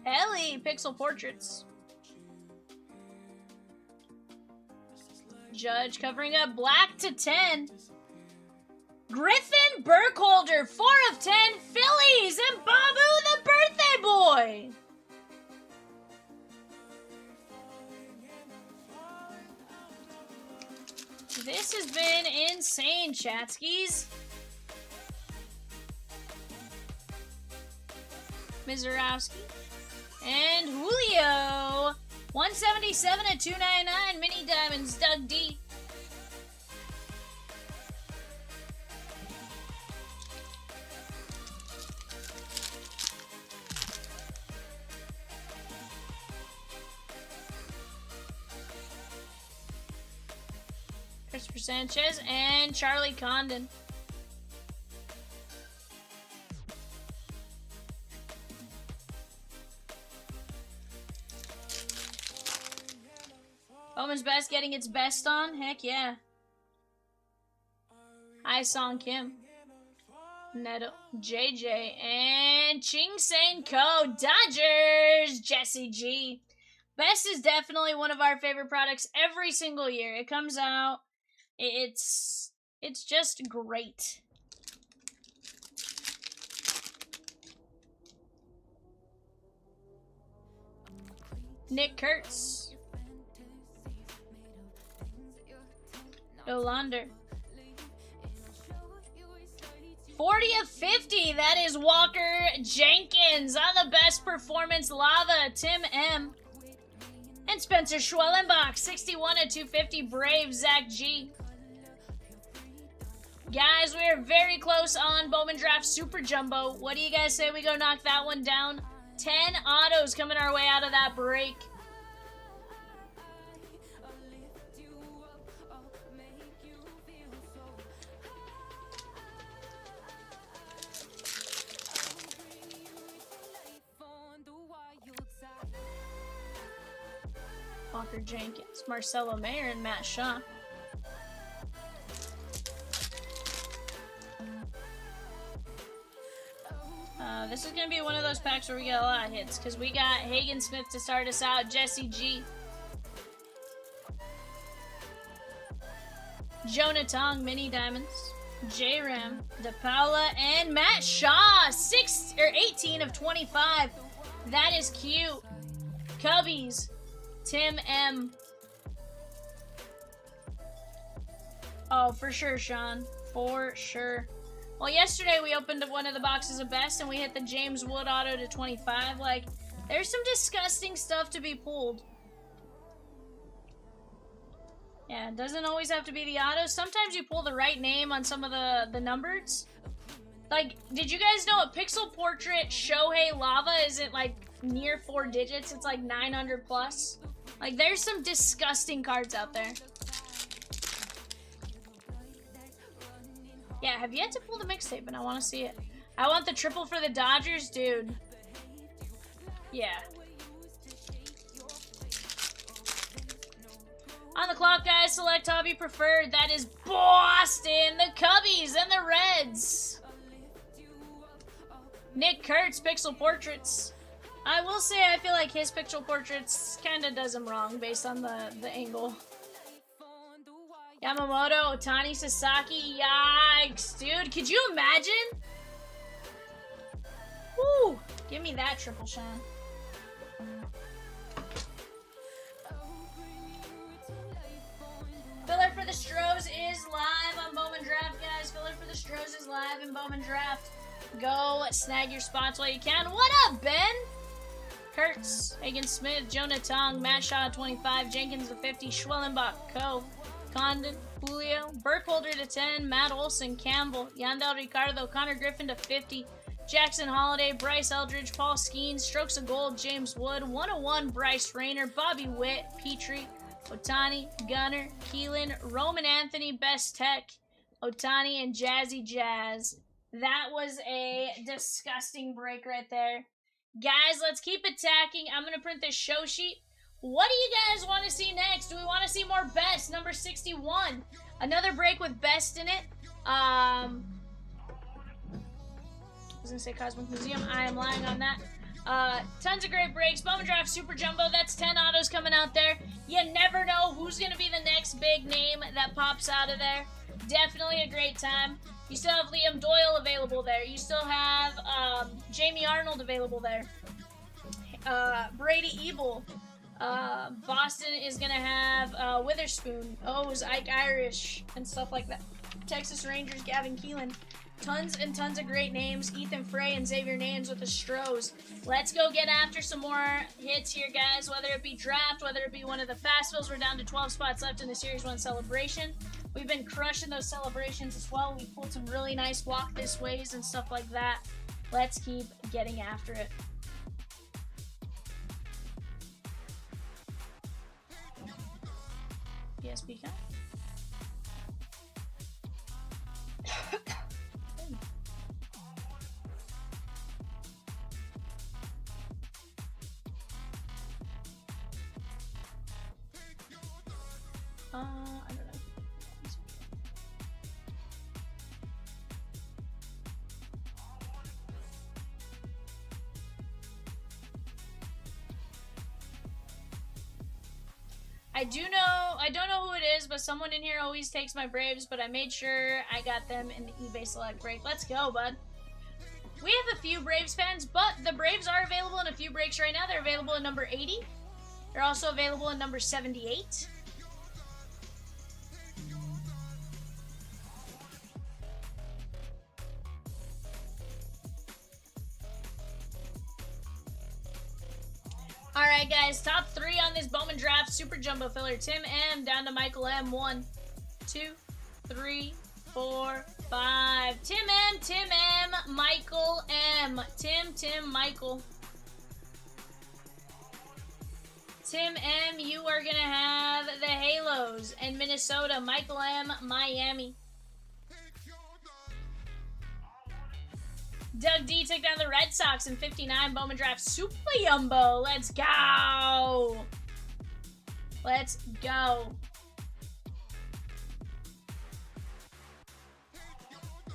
Ellie, Pixel Portraits. Judge covering up black to 10. Griffin Burkholder, 4/10. Phillies and Babu the birthday boy. This has been insane, Chatskis. Mizurowski. And Julio, 177/299, mini diamonds, Doug D. Christopher Sanchez and Charlie Condon. Bowman's Best getting its best on? Heck yeah. Hi Song Kim. Neto. JJ. And Ching Sang Ko. Dodgers. Jesse G. Best is definitely one of our favorite products every single year. It comes out. It's just great. Nick Kurtz. Olander. 40/50. That is Walker Jenkins on the best performance. Lava. Tim M. And Spencer Schwellenbach. 61/250. Brave. Zach G. Guys, we are very close on Bowman Draft Super Jumbo. What do you guys say we go knock that one down? 10 autos coming our way out of that break. Walker Jenkins, Marcelo Mayer, and Matt Shaw. This is going to be one of those packs where we get a lot of hits, because we got Hagen Smith to start us out, Jesse G. Jonah Tong, Mini Diamonds. J-Ram, DePaula, and Matt Shaw, 18/25. That is cute. Cubbies, Tim M. Oh, for sure, Sean. For sure. Well, yesterday we opened up one of the boxes of Best and we hit the James Wood auto to 25. Like, there's some disgusting stuff to be pulled. Yeah, it doesn't always have to be the auto. Sometimes you pull the right name on some of the numbers. Like, did you guys know a pixel portrait Shohei Lava isn't like near 4 digits? It's like 900 plus. Like, there's some disgusting cards out there. Yeah, have yet to pull the mixtape, and I want to see it. I want the triple for the Dodgers, dude. Yeah. On the clock, guys, select hobby preferred. That is Boston, the Cubbies, and the Reds. Nick Kurtz, pixel portraits. I will say I feel like his pixel portraits kind of does him wrong based on the angle. Yamamoto, Otani, Sasaki, yikes, dude. Could you imagine? Woo! Give me that triple shine. Filler for the Stros is live on Bowman Draft, guys. Filler for the Stros is live in Bowman Draft. Go snag your spots while you can. What up, Ben? Kurtz, Hagen Smith, Jonah Tong, Matt Shaw 25, Jenkins to 50, Schwellenbach, Cove, Condon, Julio, Burkholder to 10, Matt Olson, Campbell, Yandel Ricardo, Connor Griffin to 50, Jackson Holiday, Bryce Eldridge, Paul Skeen, Strokes of Gold, James Wood, 101, Bryce Rayner, Bobby Witt, Petrie, Otani, Gunner, Keelan, Roman Anthony, Best Tech, Otani, and Jazzy Jazz. That was a disgusting break right there. Guys, let's keep attacking. I'm going to print this show sheet. What do you guys want to see next? Do we want to see more Best? Number 61. Another break with Best in it. I was going to say Cosmic Museum. I am lying on that. Tons of great breaks. Bowman Draft Super Jumbo. That's 10 autos coming out there. You never know who's going to be the next big name that pops out of there. Definitely a great time. You still have Liam Doyle available there. You still have Jamie Arnold available there. Brady Ebel. Boston is going to have Witherspoon, O's, Ike Irish, and stuff like that. Texas Rangers, Gavin Keelan. Tons and tons of great names. Ethan Frey and Xavier Names with the Stros. Let's go get after some more hits here, guys. Whether it be draft, whether it be one of the fast fills. We're down to 12 spots left in the Series 1 celebration. We've been crushing those celebrations as well. We pulled some really nice walk this ways and stuff like that. Let's keep getting after it. PSP count. I don't know. I don't know who it is, but someone in here always takes my Braves, but I made sure I got them in the eBay Select break. Let's go, bud. We have a few Braves fans, but the Braves are available in a few breaks right now. They're available in number 80. They're also available in number 78. Alright, guys, top 3 on this Bowman Draft Super Jumbo Filler. Tim M down to Michael M. 1, 2, 3, 4, 5. Tim M, Michael M. Tim, Michael. Tim M, you are going to have the Halos in Minnesota. Michael M, Miami. Doug D took down the Red Sox in 59. Bowman Draft Super Jumbo. Let's go. Let's go.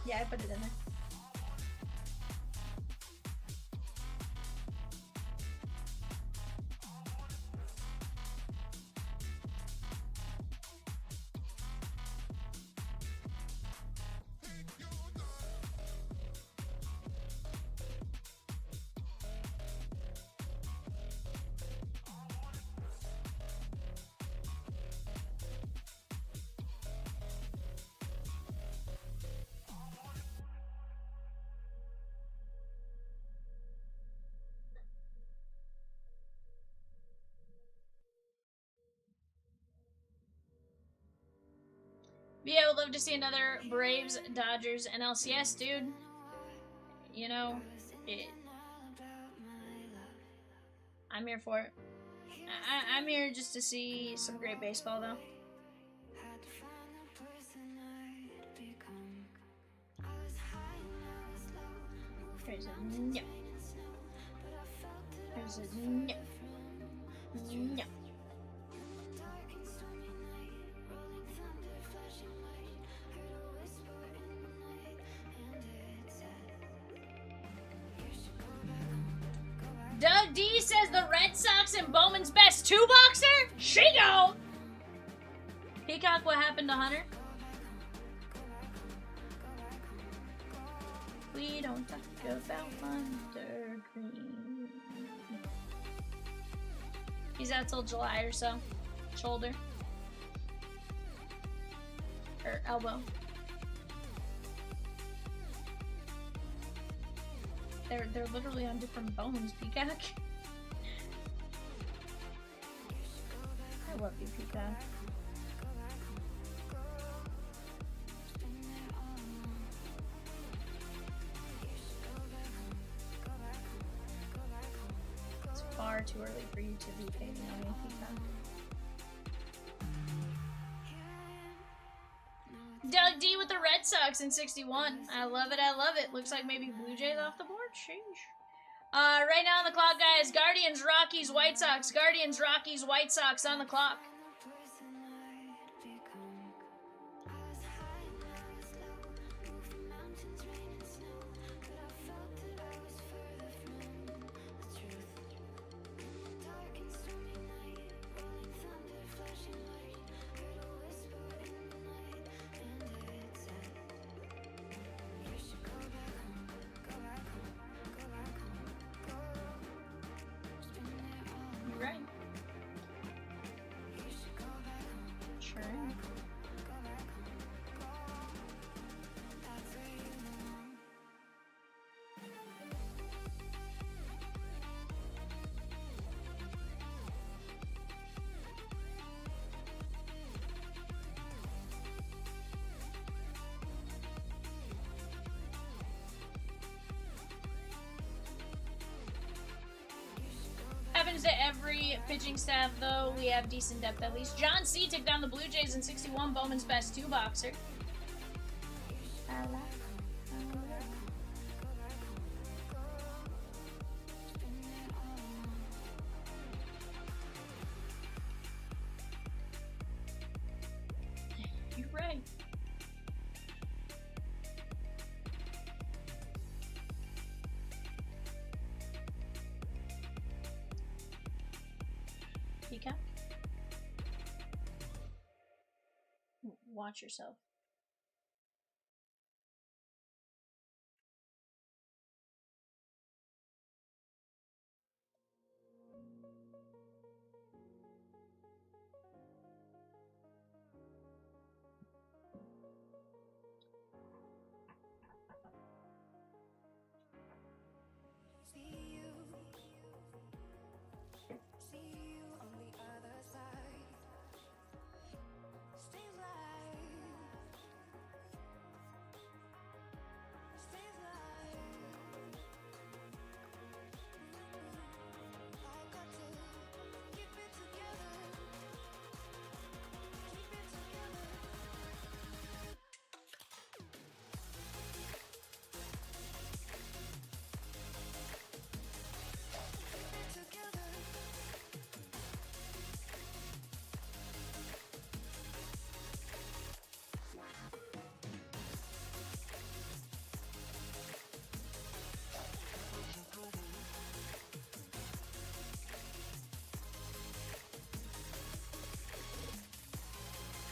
Yeah, I put it in there. But yeah, I would love to see another Braves, Dodgers, and LCS, dude. You know, I'm here for it. I'm here just to see some great baseball, though. There's a no. There's a no. No. Doug D says the Red Sox and Bowman's best two-boxer? Shigo! Peacock, what happened to Hunter? We don't talk about Hunter Green. He's out till July or so. Shoulder. Or elbow. They're literally on different bones, Peacock. I love you, Peacock. It's far too early for you to be fading on me, Peacock. Doug D with the Red Sox in 61. I love it, I love it. Looks like maybe Blue Jays off the board. Sheesh. Right now on the clock, guys. Guardians, Rockies, White Sox. Guardians, Rockies, White Sox on the clock. Right. Sure. Happens to every pitching staff, though. We have decent depth at least. John C. took down the Blue Jays in 61. Bowman's best two-boxer. You're right. Peacock? Watch yourself.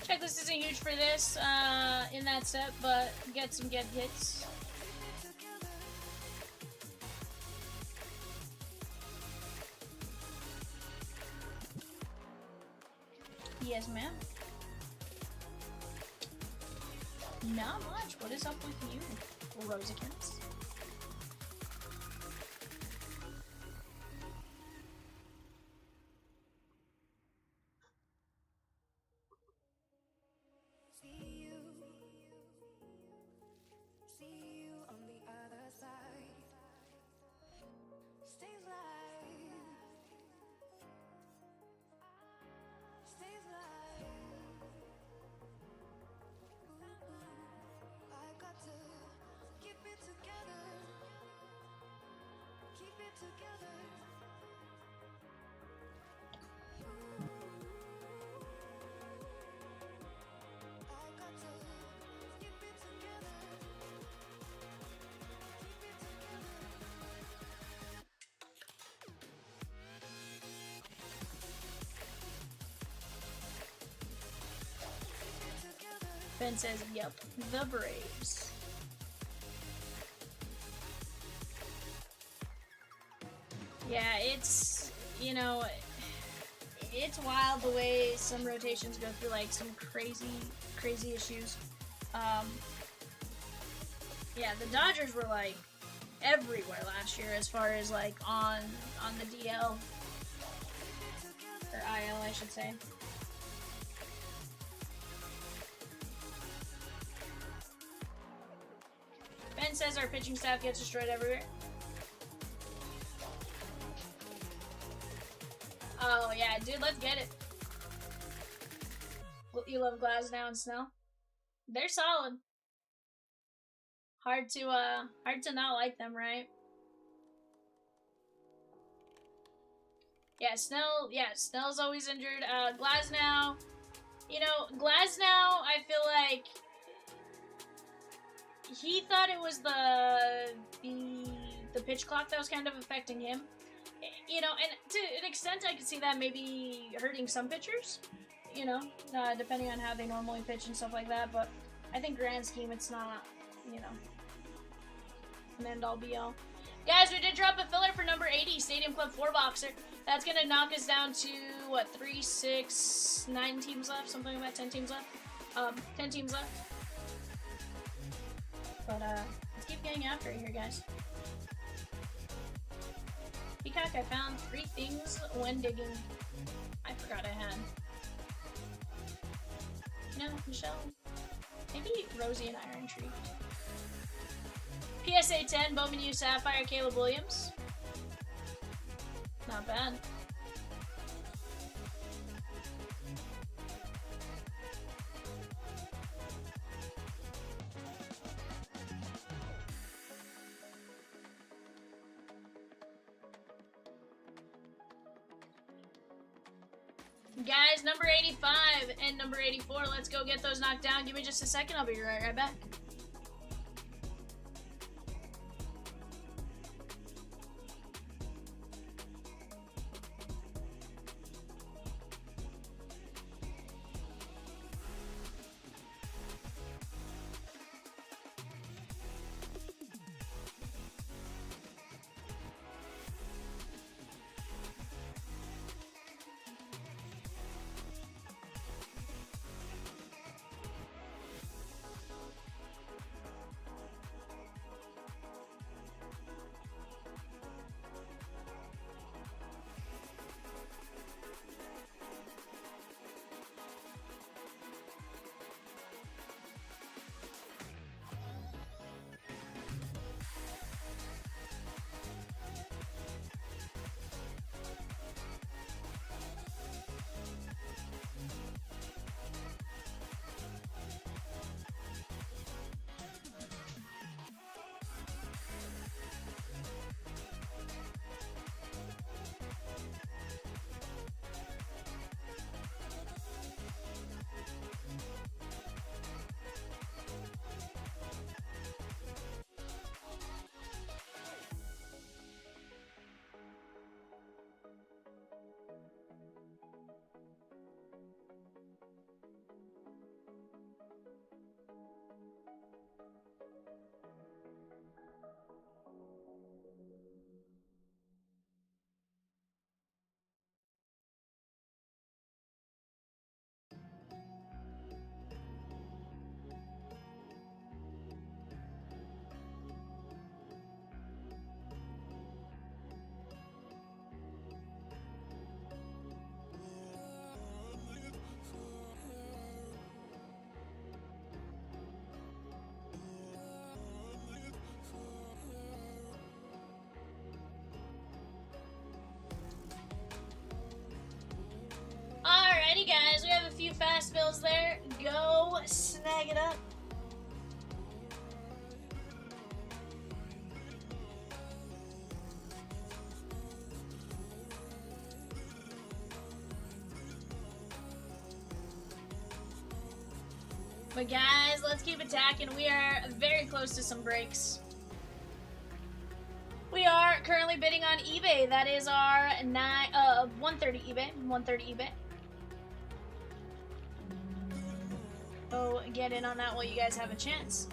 Checklist isn't huge for this in that set, but get some get hits. Yes, ma'am. Not much. What is up with you, Rosikins? See you See you on the other side. Stay alive. Stay alive. I got to keep it together. Keep it together. I got to keep it together. Keep it together. Ben says, yep, the Braves. Yeah, it's, you know, it's wild the way some rotations go through, like, some crazy issues. Yeah, the Dodgers were, like, everywhere last year as far as, like, on the DL. Or IL, I should say. Ben says our pitching staff gets destroyed everywhere. Oh yeah, dude, let's get it. You love Glasnow and Snell? They're solid. Hard to not like them, right? Yeah, Snell's always injured. Glasnow, you know, Glasnow, I feel like he thought it was the pitch clock that was kind of affecting him. You know, and to an extent, I could see that maybe hurting some pitchers, you know, depending on how they normally pitch and stuff like that. But I think grand scheme, it's not, you know, an end-all be-all. Guys, we did drop a filler for number 80, Stadium Club 4-boxer. That's going to knock us down to, what, 3, 6, 9 teams left? Something like that, 10 teams left? 10 teams left. But, let's keep getting after it here, guys. Peacock, I found 3 things when digging. I forgot I had. No, Michelle. Maybe Rosie and I are intrigued. PSA 10, Bowman U Sapphire, Caleb Williams. Not bad. Guys, number 85 and number 84, let's go get those knocked down. Give me just a second, I'll be right back. snag it up. But guys, let's keep attacking. We are very close to some breaks. We are currently bidding on eBay. That is our 130 eBay. 130 eBay. Oh, get in on that while you guys have a chance.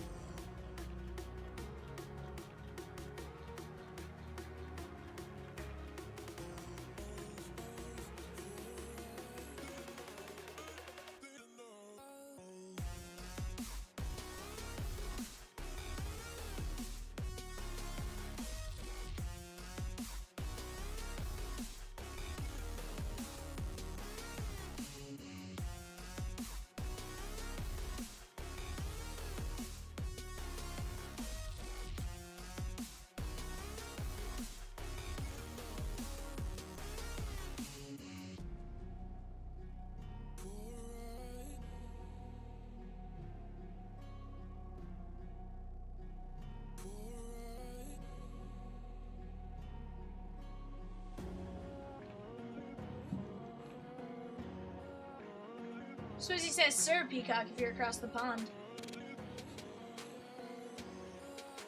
Swizzy says, "Sir Peacock, if you're across the pond."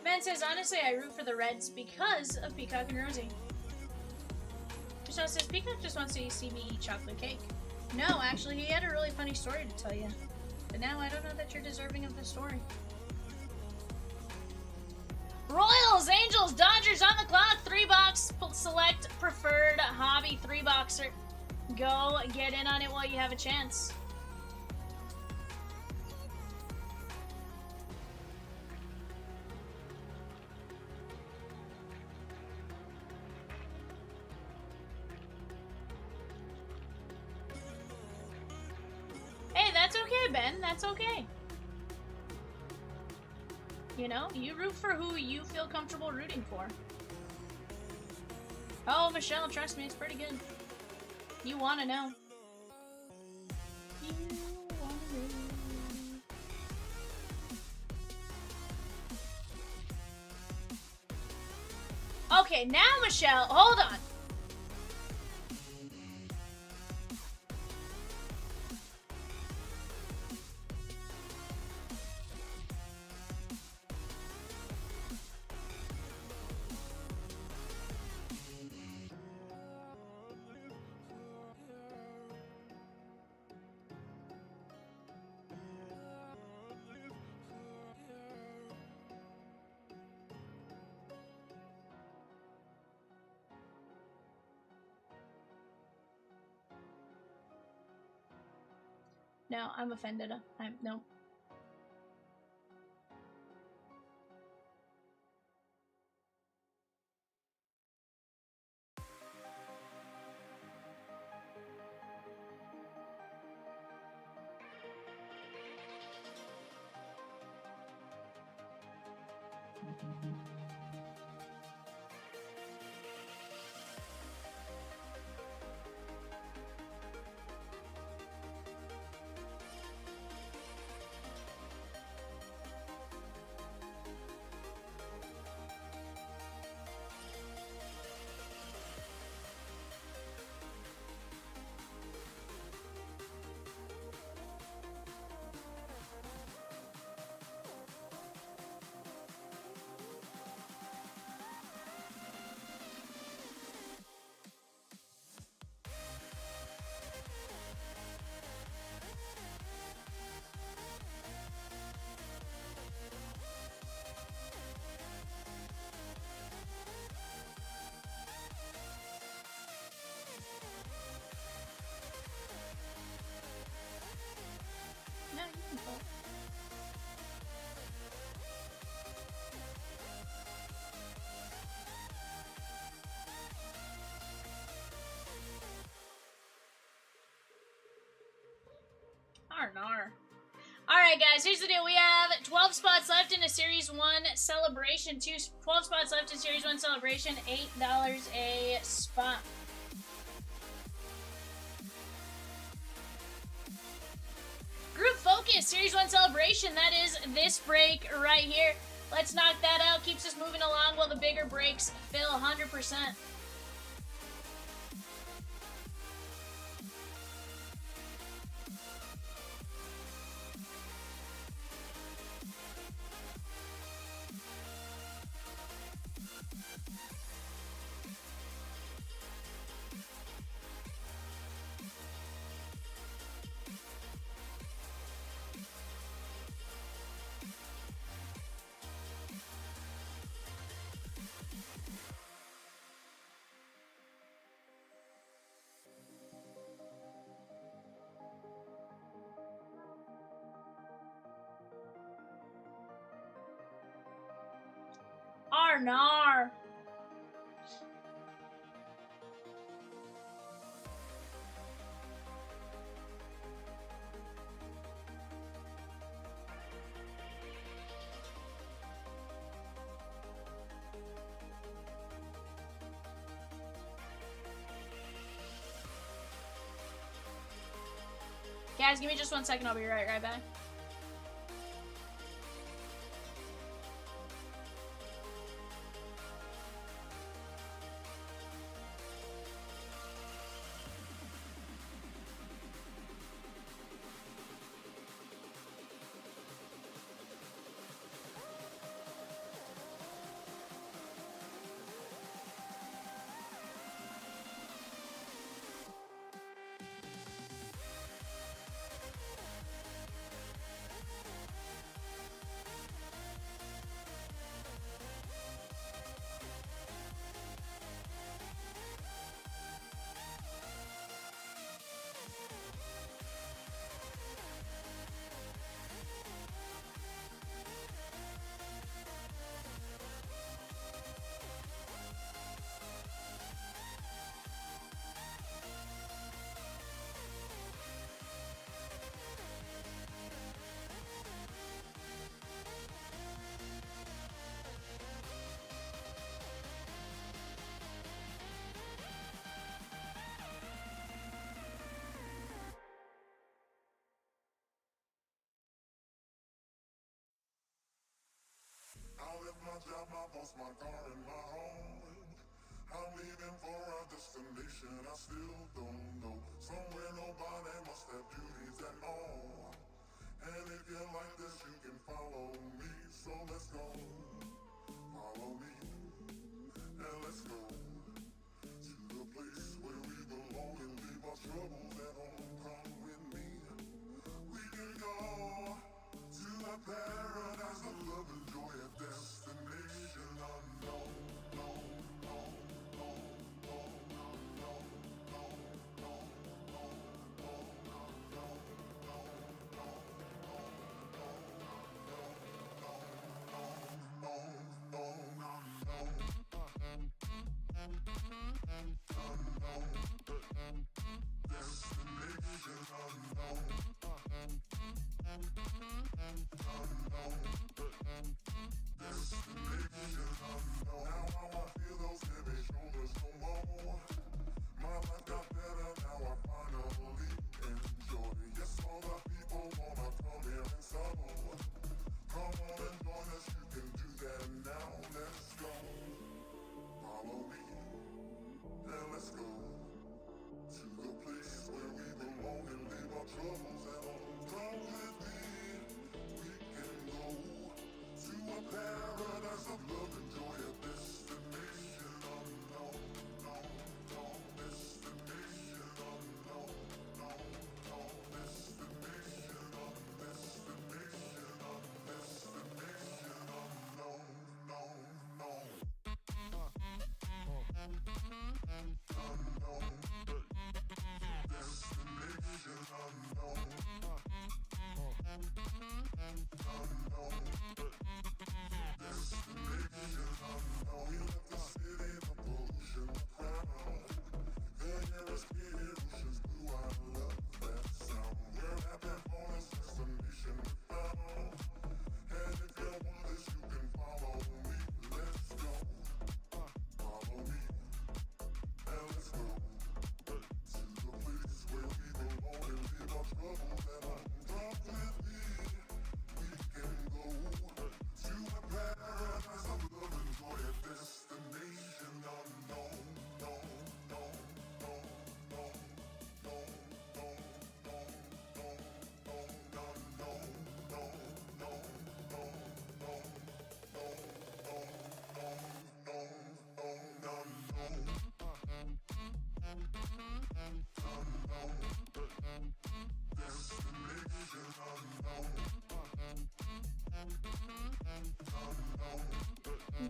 Ben says, "Honestly, I root for the Reds because of Peacock and Rosie." Michelle says, "Peacock just wants to see me eat chocolate cake." No, actually, he had a really funny story to tell you. But now I don't know that you're deserving of the story. Royals, Angels, Dodgers on the clock. 3-box select preferred hobby 3-boxer. Go get in on it while you have a chance. Hey, that's okay, Ben. That's okay. You know, you root for who you feel comfortable rooting for. Oh, Michelle, trust me, it's pretty good. You want to know. You wanna know. Okay, now, Michelle, hold on. No, I'm offended. No. No, you can vote. Arnar. Alright guys, here's the deal. We have 12 spots left in a Series 1 celebration. 12 spots left in Series 1 celebration. $8 a spot. Group Focus, Series 1 Celebration. That is this break right here. Let's knock that out. Keeps us moving along while the bigger breaks fill 100%. Arnar. Guys, give me just 1 second. I'll be right back. I left my job, my boss, my car, and my home. I'm leaving for a destination I still don't know. Somewhere nobody must have duties at all. And if you like this, you can follow me. So let's go. Follow me. And let's go to the place where we belong and leave our troubles at home. Come with me. We can go to a paradise of love and joy, a destination unknown. Troubles at home, come with me. We can go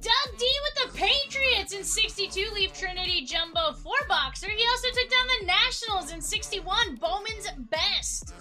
Doug D with the Patriots in 62, Leaf Trinity Jumbo 4-boxer. He also took down the Nationals in 61, Bowman's Best.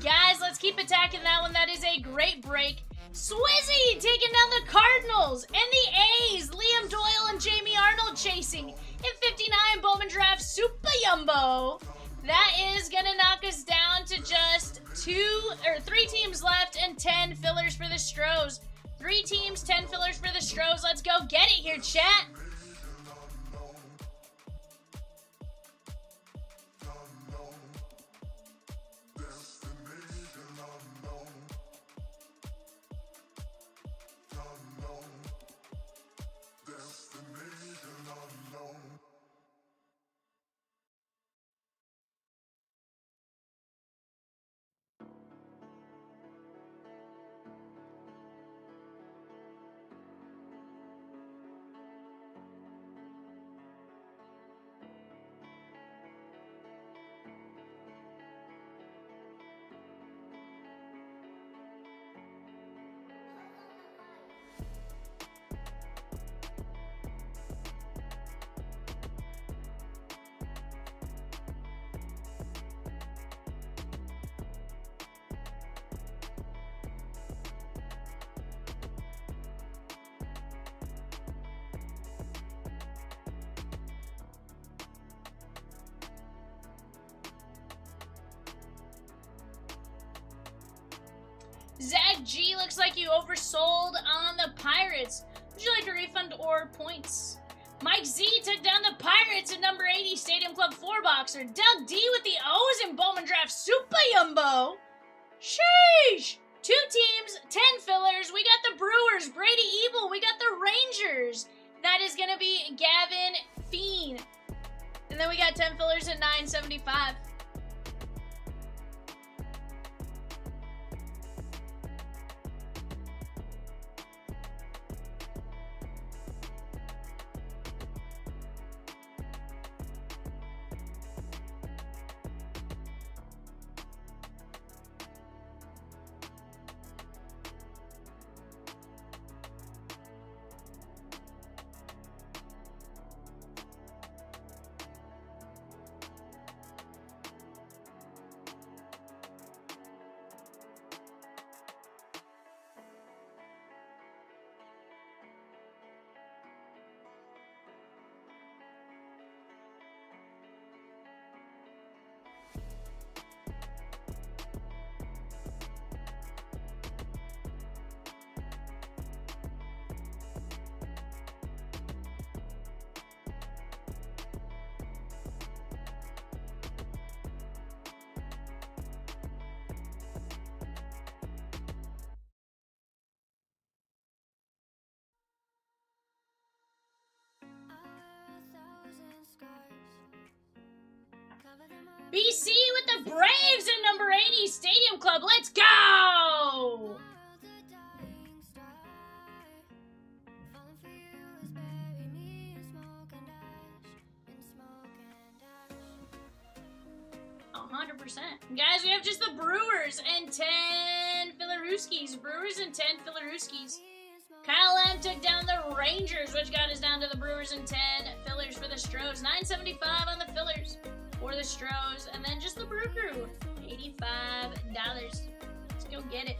Guys, let's keep attacking that one. That is a great break. Swizzy taking down the Cardinals and the A's. Liam Doyle and Jamie Arnold chasing. In 59, Bowman Draft Super Jumbo. That is going to knock us down to just 3 teams left and 10 fillers for the Stros. 3 teams, 10 fillers for the Stros. Let's go get it here, chat. Zach G, looks like you oversold on the Pirates. Would you like a refund or points? Mike Z took down the Pirates at number 80, Stadium Club 4-boxer. Doug D with the O's in Bowman Draft Super Jumbo. Sheesh! 2 teams, 10 fillers. We got the Brewers, Brady Evil. We got the Rangers. That is going to be Gavin Fiend. And then we got 10 fillers at 975. BC with the Braves at number 80, Stadium Club. Let's go! Guys, we have just the Brewers and 10 Filarooskies. Brewers and 10 Filarooskies. Kyle M took down the Rangers, which got us down to the Brewers and 10 fillers for the Stros. $9.75 on the fillers for the Stros. And then just the Brew Crew, $85. Let's go get it.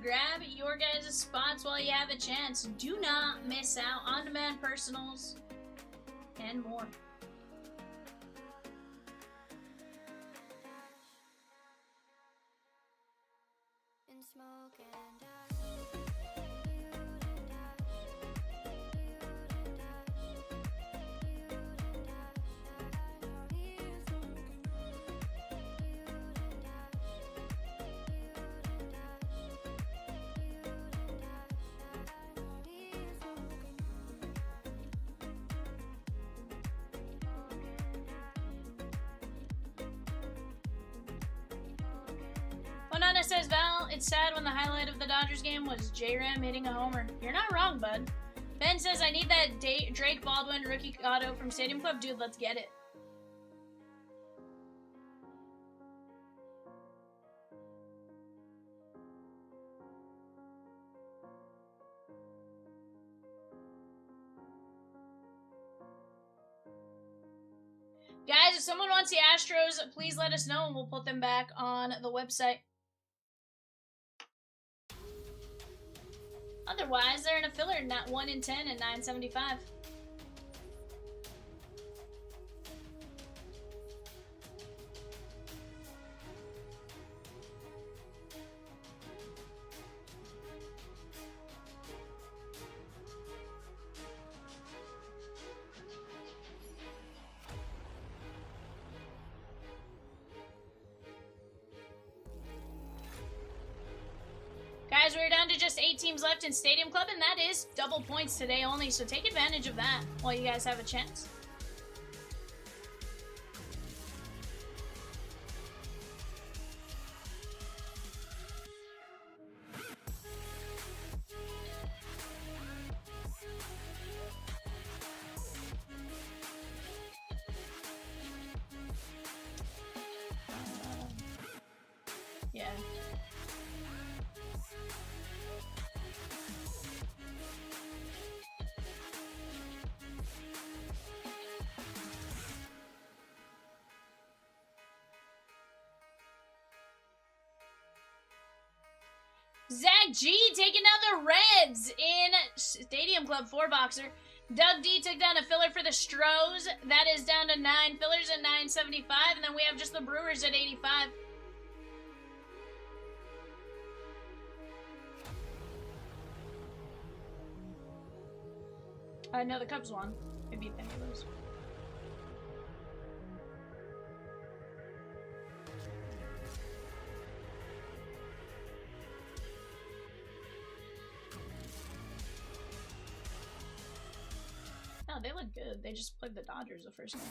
Grab your guys' spots while you have a chance. Do not miss out on on-demand personals and more. and smoke and ash. Dude and ash. Dude and ash. Dude and ash. Now he's smoking. Dude and ash. Dude and ash. Dude and ash. Now he's smoking. Onana says, Val, it's sad when the highlight of the Dodgers game was J-Ram hitting a homer. You're not wrong, bud. Ben says, I need that Drake Baldwin rookie auto from Stadium Club. Dude, let's get it. Guys, if someone wants the Astros, please let us know and we'll put them back on the website. Otherwise, they're in a filler, not 1 in 10 and 975. Guys, we're down to just 8 teams left in Stadium Club, and that is double points today only, so take advantage of that while you guys have a chance. Yeah. Zach G taking down the Reds in Stadium Club 4-boxer. Doug D took down a filler for the Stros. That is down to 9 fillers at 975. And then we have just the Brewers at 85. No, the Cubs won. I beat them of those. No, they look good. They just played the Dodgers the first game.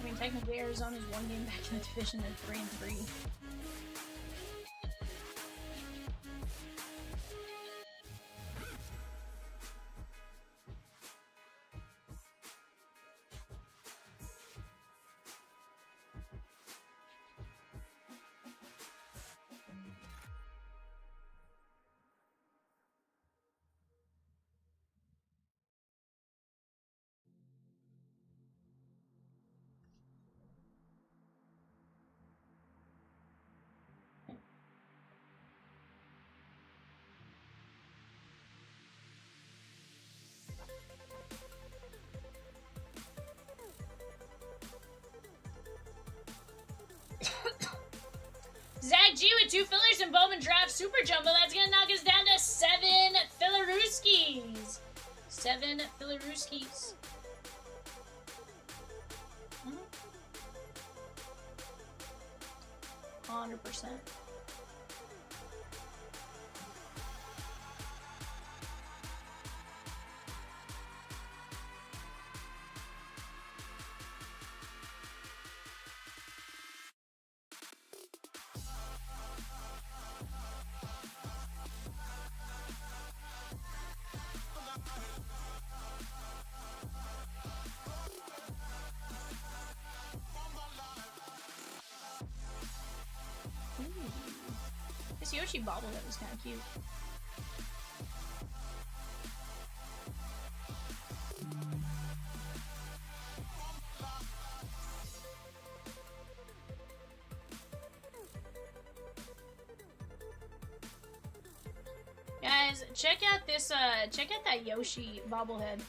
I mean, technically Arizona's 1 game back in the division and 3-3. Zach G with 2 fillers and Bowman draft super jumbo. That's gonna knock us down to 7 Fillerooskies. 7 Fillerooskies. 100%. This Yoshi bobblehead was kind of cute. guys, check out this. Check out that Yoshi bobblehead.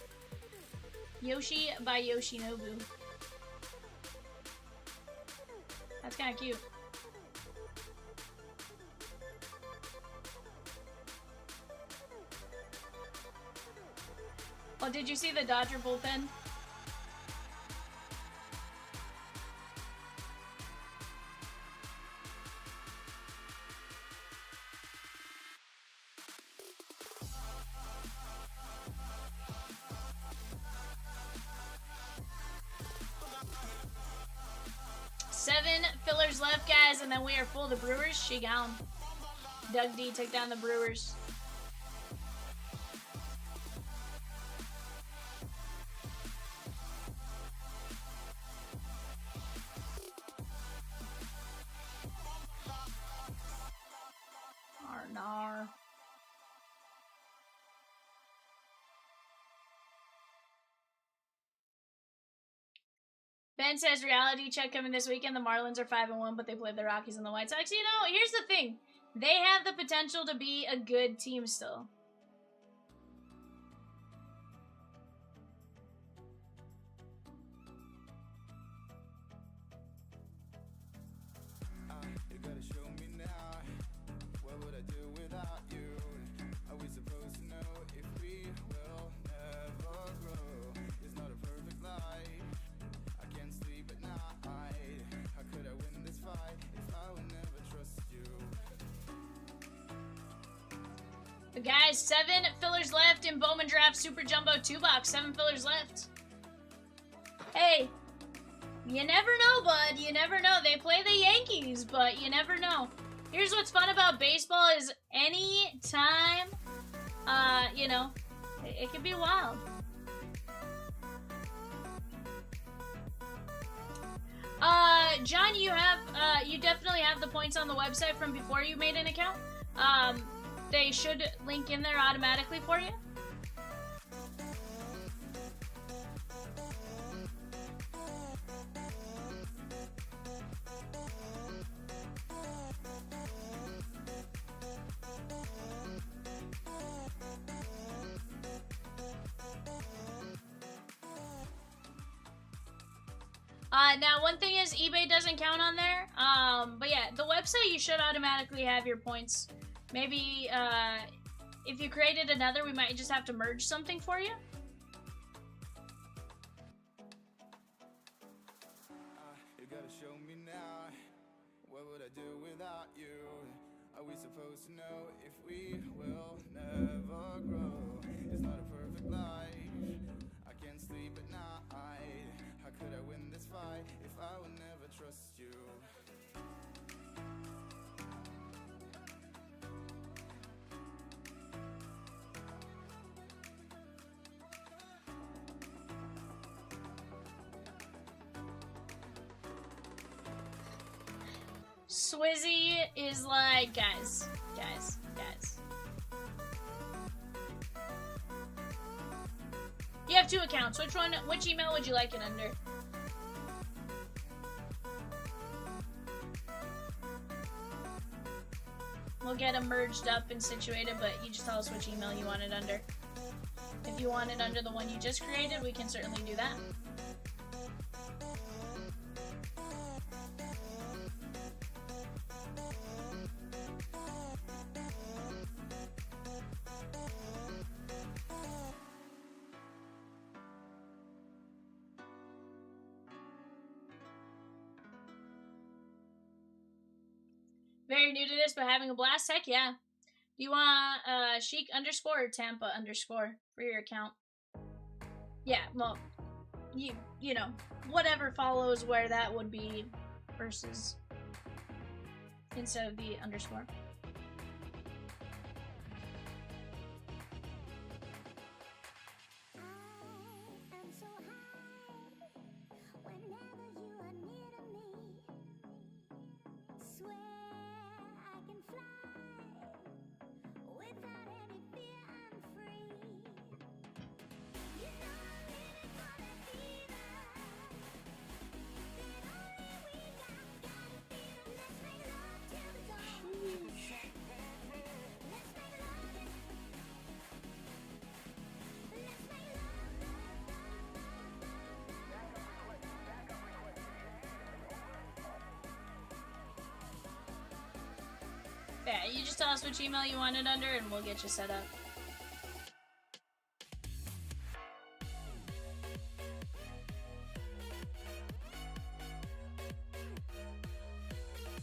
Yoshi by Yoshinobu. That's kind of cute. Oh, did you see the Dodger bullpen? Seven fillers left, guys, and then we are full. The Brewers, she gone. Doug D took down the Brewers. Nar. Ben says reality check coming this weekend. The Marlins are 5-1, but they played the Rockies and the White Sox. You know, here's the thing. They have the potential to be a good team still. You gotta show me now. What would I do without you? Are we supposed to know if we will never grow? It's not a perfect life. I can't sleep at night. How could I win this fight if I would never trust you? Guys, 7 fillers left in Bowman Draft Super Jumbo 2-box. 7 fillers left. Hey, you never know, bud. You never know. They play the Yankees, but you never know. Here's what's fun about baseball is any time, you know, it can be wild. John, you definitely have the points on the website from before you made an account. They should link in there automatically for you. Now, one thing is eBay doesn't count on there. But yeah, the website, you should automatically have your points. Maybe, if you created another, we might just have to merge something for you. You gotta show me now. What would I do without you? Are we supposed to know if we will never grow? It's not a perfect life. I can't sleep at night. How could I win this fight if I would never trust you? Swizzy is like, guys. You have 2 accounts. Which email would you like it under? We'll get them merged up and situated, but you just tell us which email you want it under. If you want it under the one you just created, we can certainly do that. Very new to this, but having a blast. Heck yeah. Do you want Chic underscore or Tampa underscore for your account? Yeah, well, you know, whatever follows where that would be versus instead of the underscore. I'm so high whenever you are near to me. Swear I can fly without any fear. I'm free. You know I really wanna be there. The only we got it, let's make love till the dawn. Yeah, you just tell us which email you want it under and we'll get you set up.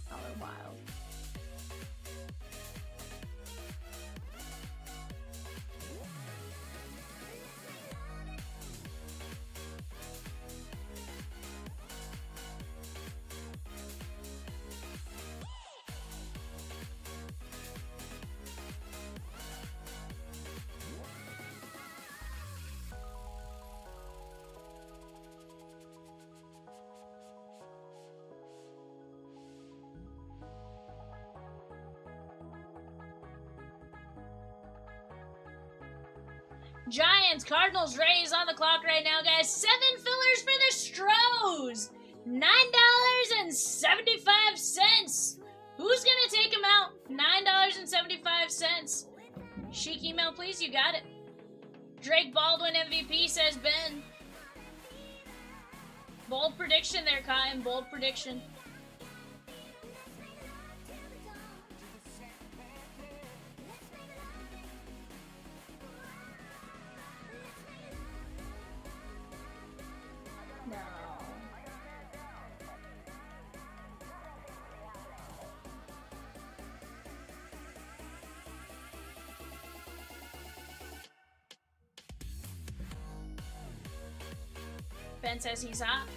Color Wild. Giants, Cardinals, Rays on the clock right now, guys. 7 fillers for the Stros. $9.75. Who's gonna take him out? $9.75. Chic email, please. You got it. Drake Baldwin MVP, says Ben. Bold prediction there, Cotton. Bold prediction. Ben says he's hot.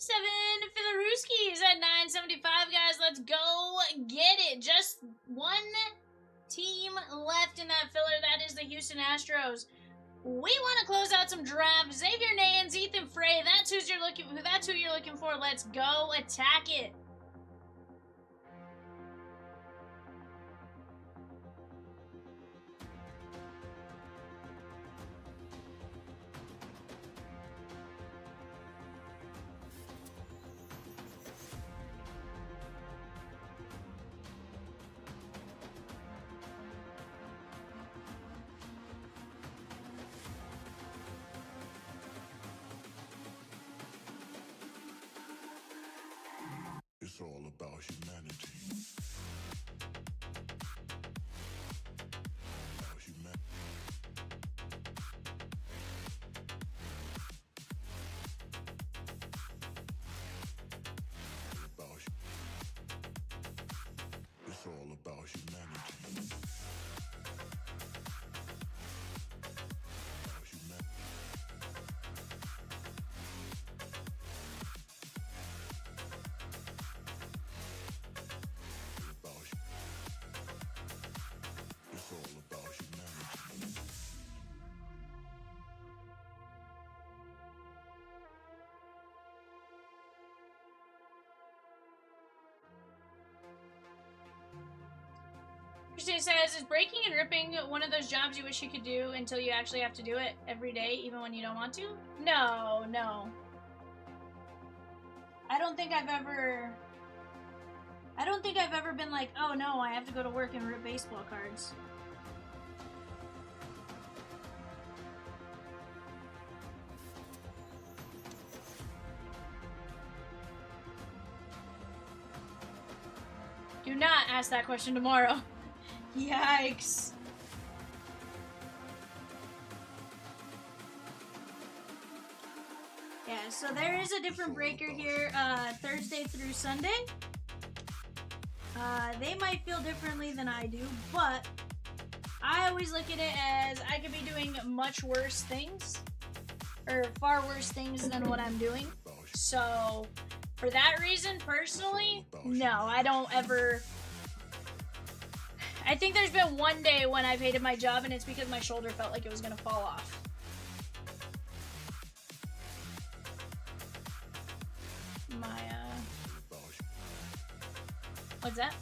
Seven for the Rooskies at $9.75, guys. Let's go get it. Just one team left in that filler. That is the Houston Astros. We want to close out some drafts. Xavier Nance, Ethan Frey. That's who you're looking for. Let's go attack it. It's all about humanity. It's all about humanity. Christine says, is breaking and ripping one of those jobs you wish you could do until you actually have to do it every day, even when you don't want to? No, no. I don't think I've ever been like, oh no, I have to go to work and rip baseball cards. Do not ask that question tomorrow. Yikes. Yeah, so there is a different breaker here, Thursday through Sunday. They might feel differently than I do, but I always look at it as I could be doing much worse things, or far worse things than what I'm doing. So, for that reason, personally, no, I don't ever... I think there's been one day when I've hated my job, and it's because my shoulder felt like it was gonna fall off. What's that?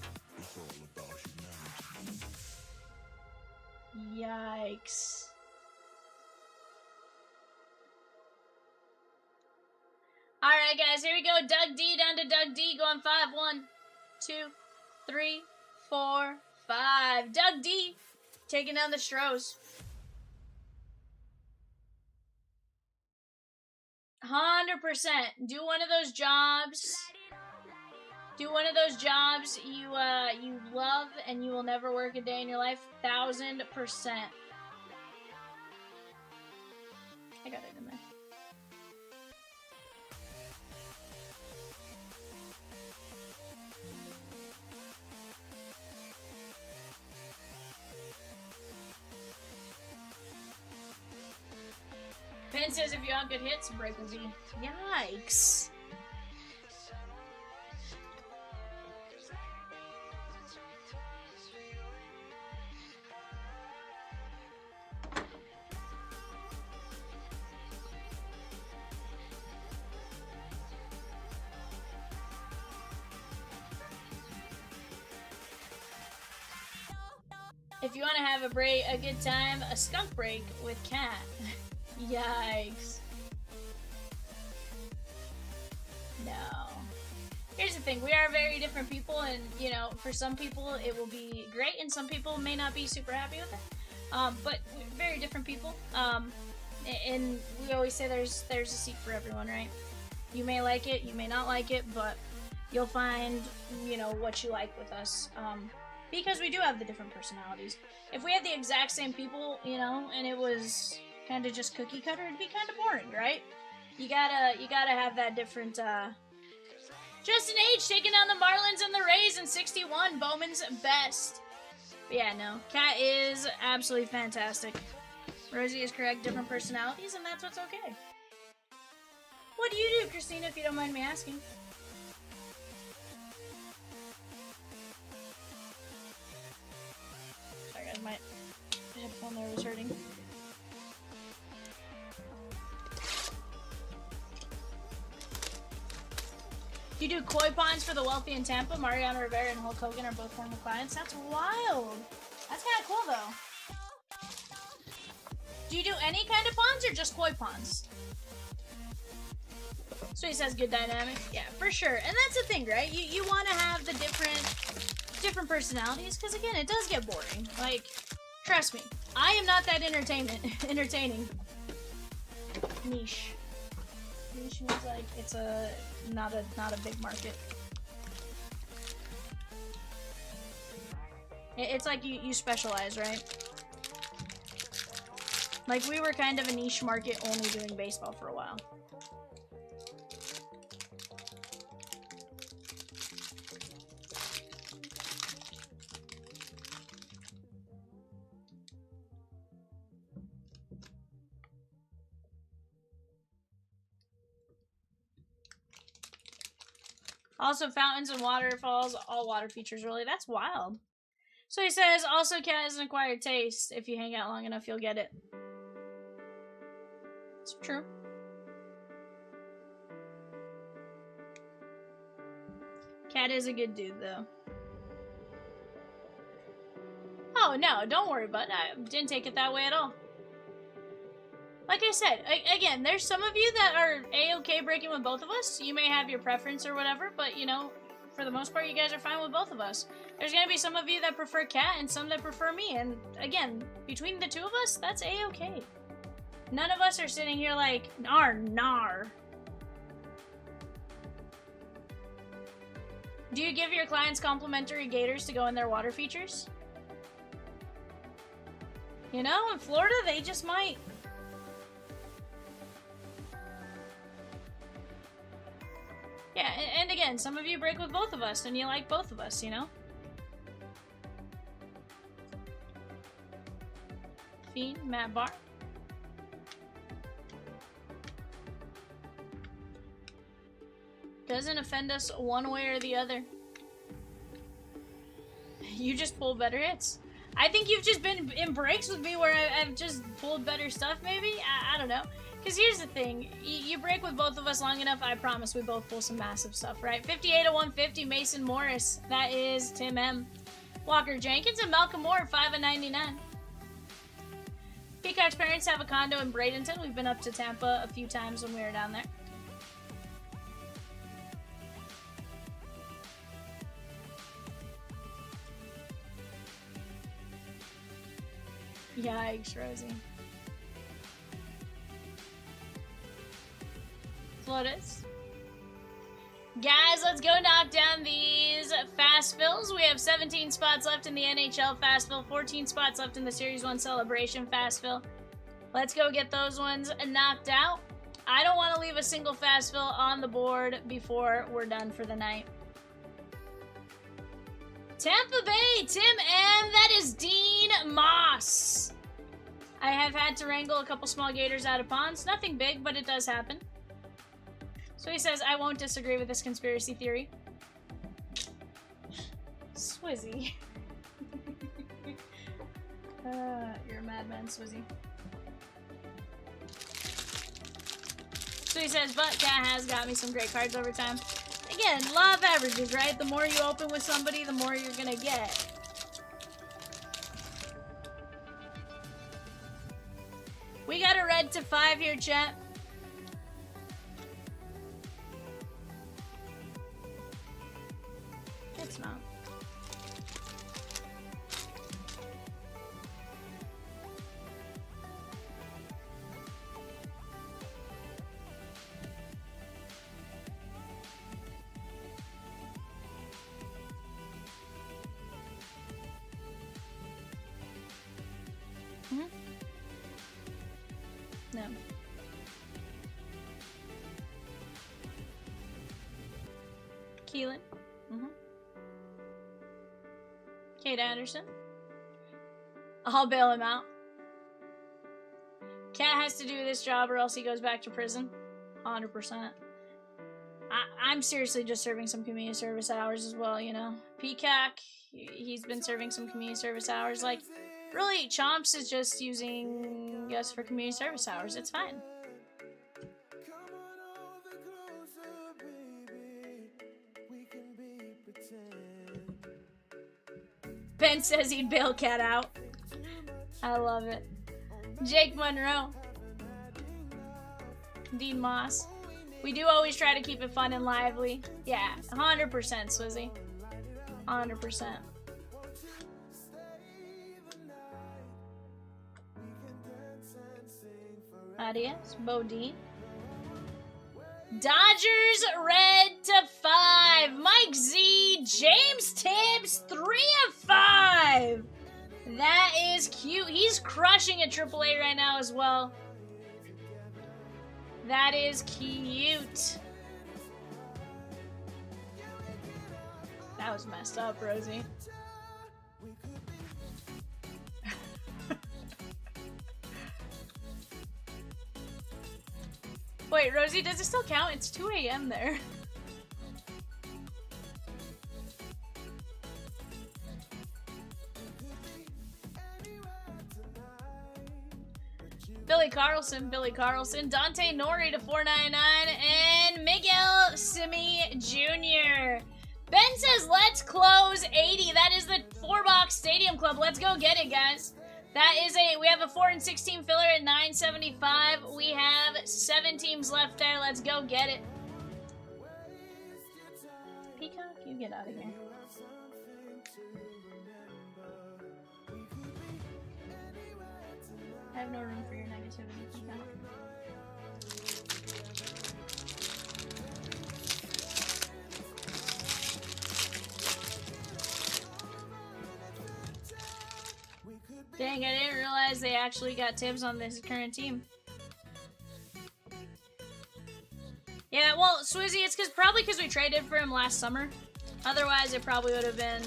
Yikes. Alright, guys, here we go. Doug D down to Doug D. Going 5. 1, 2, 3, 4, 5. Doug D taking down the Stros. 100%. Do one of those jobs. Do one of those jobs you love and you will never work a day in your life. 1000%. I got it in there. Ben says if you have good hits, break will be. Yikes. If you want to have a good time, a skunk break with Cat. Yikes. No. Here's the thing, we are very different people, and, you know, for some people it will be great, and some people may not be super happy with it. But we're very different people. And we always say there's a seat for everyone, right? You may like it, you may not like it, but you'll find, you know, what you like with us. Because we do have the different personalities. If we had the exact same people, you know, and it was kind of just cookie cutter, it'd be kind of boring, right? You gotta have that different, Justin H taking down the Marlins and the Rays in 61, Bowman's best. But yeah, no, Cat is absolutely fantastic. Rosie is correct, different personalities, and that's what's okay. What do you do, Christina, if you don't mind me asking? Sorry guys, my headphone there was hurting. Do you do koi ponds for the wealthy in Tampa? Mariano Rivera and Hulk Hogan are both former clients. That's wild. That's kind of cool, though. Do you do any kind of ponds or just koi ponds? So he says good dynamic. Yeah, for sure. And that's the thing, right? You want to have the different personalities, because again, it does get boring. Like, trust me, I am not that entertaining. Niche. Niche means like it's not a big market. It's like you specialize, right? Like we were kind of a niche market, only doing baseball for a while. Also, fountains and waterfalls, all water features, really. That's wild. So he says, also, Cat has an acquired taste. If you hang out long enough, you'll get it. It's true. Cat is a good dude, though. Oh, no, don't worry, bud. I didn't take it that way at all. Like I said, again, there's some of you that are A-okay breaking with both of us. You may have your preference or whatever, but, you know, for the most part, you guys are fine with both of us. There's gonna be some of you that prefer Cat and some that prefer me, and again, between the two of us, that's A-okay. None of us are sitting here like, nar. Do you give your clients complimentary gators to go in their water features? You know, in Florida, they just might. Yeah, and again, some of you break with both of us, and you like both of us, you know? Fiend, Matt Barr. Doesn't offend us one way or the other. You just pull better hits. I think you've just been in breaks with me where I've just pulled better stuff, maybe? I don't know. Because here's the thing. You break with both of us long enough, I promise we both pull some massive stuff, right? 58 of 150, Mason Morris. That is Tim M. Walker Jenkins and Malcolm Moore, 5 of 99. Peacock's parents have a condo in Bradenton. We've been up to Tampa a few times when we were down there. Yikes, Rosie. Flotus. Guys, let's go knock down these fast fills. We have 17 spots left in the NHL fast fill, 14 spots left in the Series 1 celebration fast fill. Let's go get those ones knocked out. I don't want to leave a single fast fill on the board before we're done for the night. Tampa Bay, Tim M. That is Dean Moss. I have had to wrangle a couple small gators out of ponds. Nothing big, but it does happen. So he says, I won't disagree with this conspiracy theory. Swizzy. You're a madman, Swizzy. So he says, but Cat has got me some great cards over time. Again, law of averages, right? The more you open with somebody, the more you're gonna get. We got a red to 5 here, chat. It's not. No. Keelan. Kate Anderson. I'll bail him out. Cat has to do this job or else he goes back to prison. 100%. I'm seriously just serving some community service hours as well, you know. Peacock, he's been serving some community service hours. Like, really, Chomps is just using us for community service hours. It's fine. Ben says he'd bail Cat out. I love it. Jake Monroe. Dean Moss. We do always try to keep it fun and lively. Yeah, 100%, Swizzy. 100%. Adios, Bodine. Dodgers red to 5. Mike Z. James Tibbs 3 of 5. That is cute. He's crushing at AAA right now as well. That is cute. That was messed up, Rosie. Wait, Rosie, does it still count? It's 2 a.m. there. Billy Carlson, Dante Nori to 499, and Miguel Simi Jr. Ben says, let's close 80. That is the 4-box Stadium Club. Let's go get it, guys. That is we have a 4 and 16 filler at 975. We have 7 teams left there. Let's go get it. Peacock, you get out of here. I have no room for your negativity, Peacock. Dang, I didn't realize they actually got Tibbs on this current team. Yeah, well, Swizzy, it's probably because we traded for him last summer. Otherwise, it probably would have been...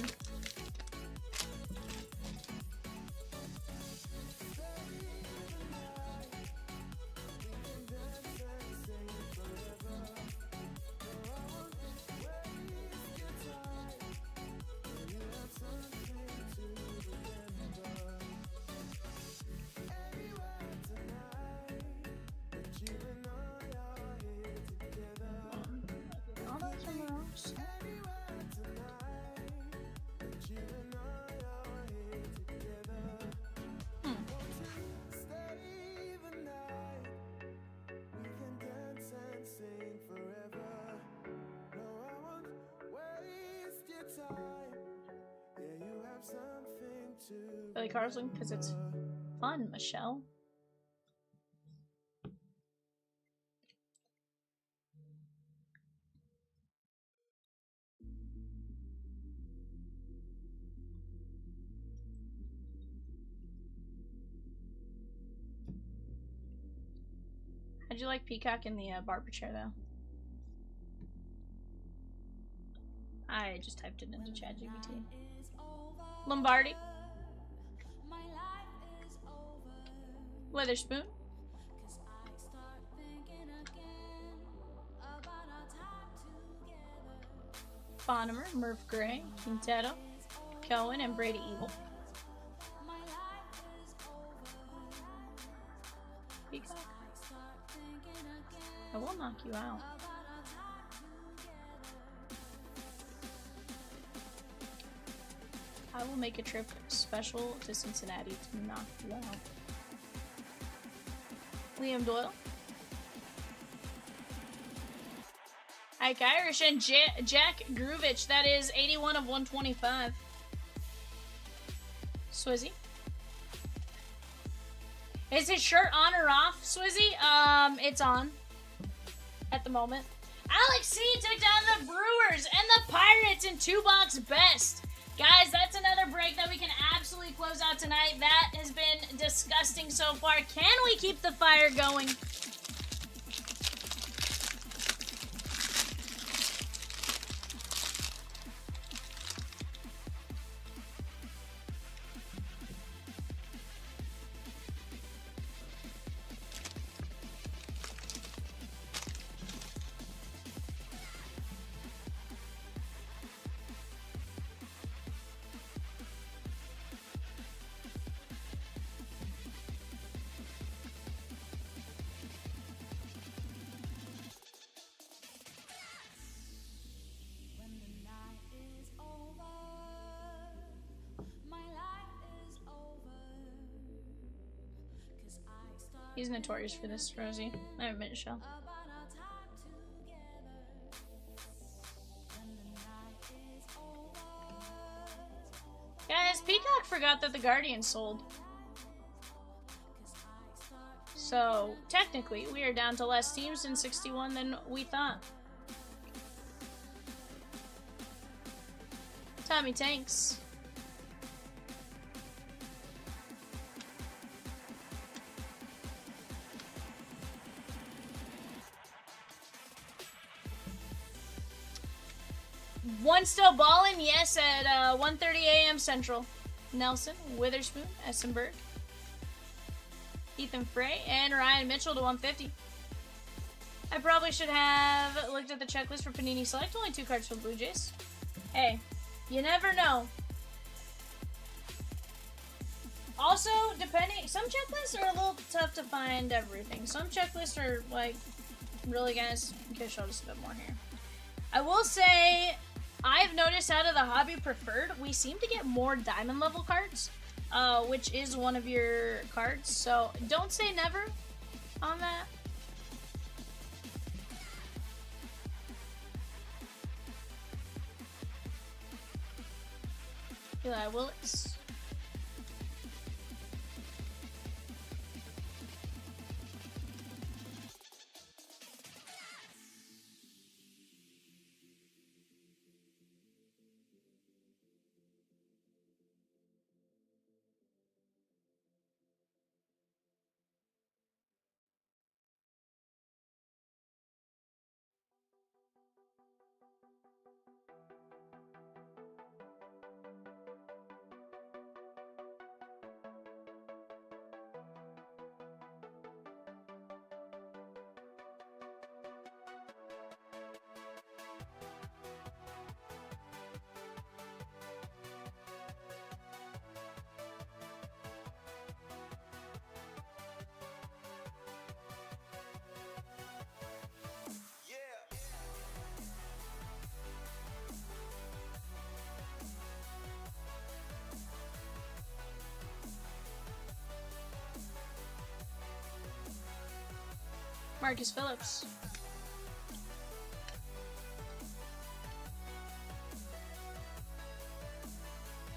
Billy Carlson, because it's fun, Michelle. How'd you like Peacock in the barber chair, though? I just typed it into ChatGPT. Lombardi. Witherspoon. Bonnemer, Murph Gray, Quintero, Cohen, and Brady Eagle. Peacock. I will knock you out. I will make a trip special to Cincinnati to knock you out. Liam Doyle. Ike Irish and Jack Groovich. That is 81 of 125. Swizzy. Is his shirt on or off, Swizzy? It's on. At the moment. Alex C took down the Brewers and the Pirates in 2-box best. Guys, that's another break that we can absolutely close out tonight. That has been disgusting so far. Can we keep the fire going? He's notorious for this, Rosie. I admit, Shell. Guys, Peacock forgot that the Guardian sold. So, technically, we are down to less teams in 61 than we thought. Tommy Tanks. One still ballin', yes, at 1:30 a.m. Central. Nelson, Witherspoon, Essenberg, Ethan Frey, and Ryan Mitchell to 150. I probably should have looked at the checklist for Panini Select. Only 2 cards for Blue Jays. Hey, you never know. Also, depending, some checklists are a little tough to find everything. Some checklists are like, really, guys? Okay, show us a bit more here. I will say, I've noticed out of the Hobby Preferred, we seem to get more diamond level cards, which is one of your cards. So don't say never on that. Eli Willis. Marcus Phillips.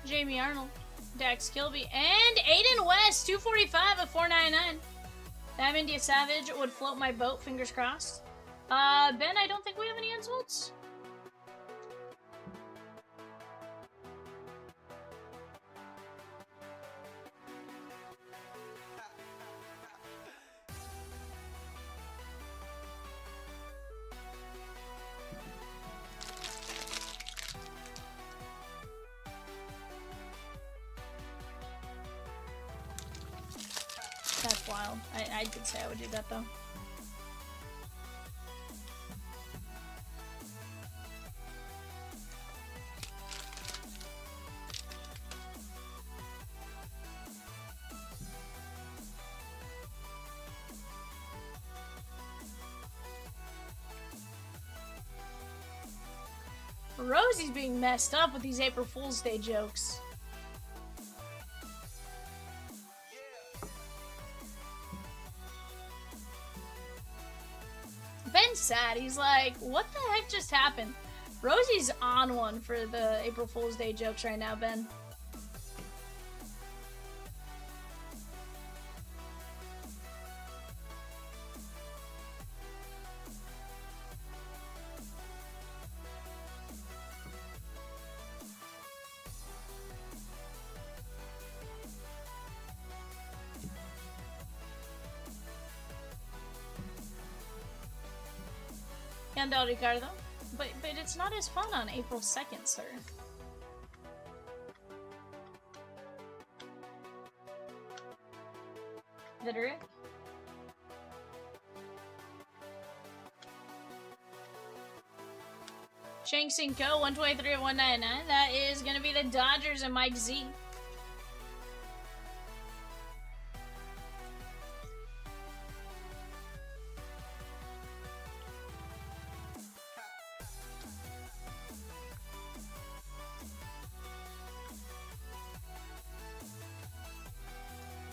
Jamie Arnold, Dax Kilby, and Aiden West, 245 of 499. That India Savage would float my boat, fingers crossed. Ben, I don't think we have any unsolds. That's wild. I did say I would do that though. Rosie's being messed up with these April Fool's Day jokes. Ben's sad. He's like, what the heck just happened? Rosie's on one for the April Fool's Day jokes right now, Ben. Yandel Ricardo. But it's not as fun on April 2nd, sir. Videric. Shang Tsung Ko, 123 of 199. That is going to be the Dodgers and Mike Z.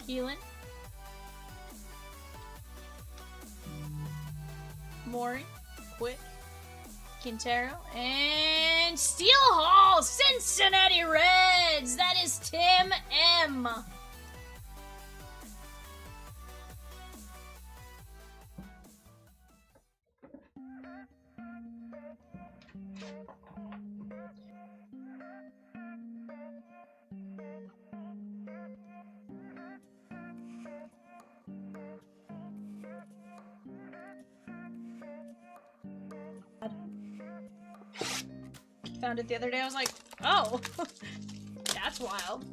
Keelan. Maury. Quick. Quintero. And Steel Hall! Cincinnati Reds! That is Tim M. Found it the other day. I was like, oh, that's wild.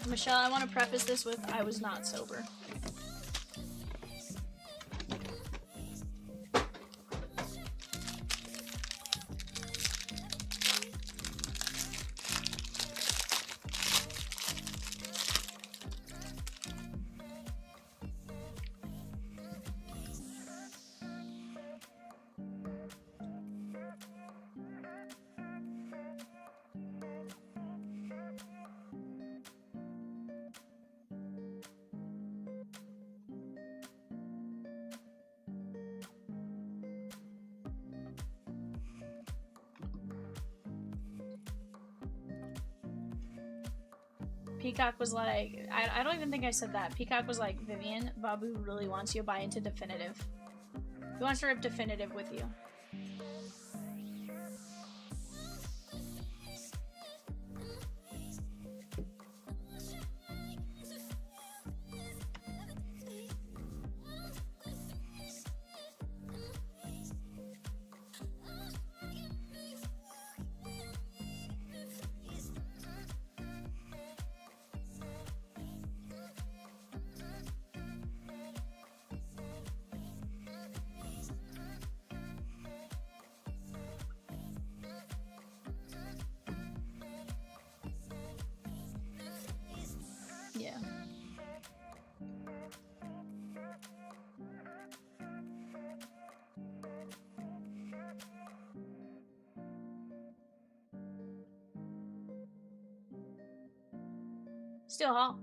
Michelle, I want to preface this with I was not sober. Peacock was like, I don't even think I said that. Peacock was like, Vivian, Babu really wants you to buy into Definitive. He wants to rip Definitive with you. Steel Hall.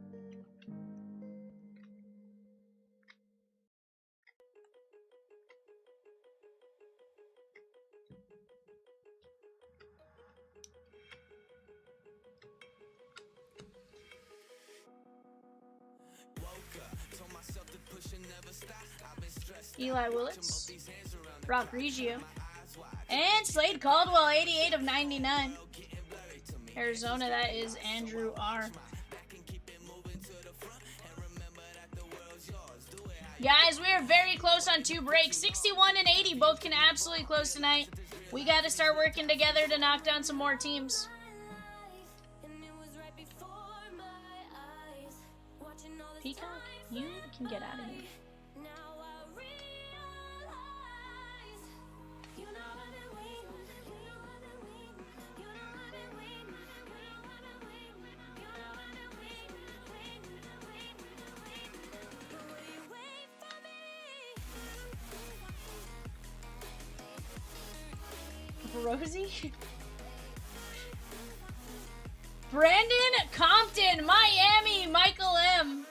Eli Willits, Rock Reggio, and Slade Caldwell, 88 of 99. Arizona, that is Andrew R. Guys, we are very close on 2 breaks. 61 and 80, both can absolutely close tonight. We got to start working together to knock down some more teams. Peacock, you can get out of here. Rosie? Brandon Compton, Miami, Michael M.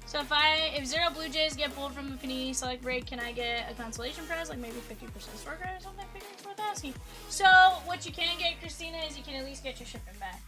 So if Zero Blue Jays get pulled from the Panini Select break, can I get a consolation prize, like maybe 50% store credit or something? I think it's worth asking. So what you can get, Christina, is you can at least get your shipping back.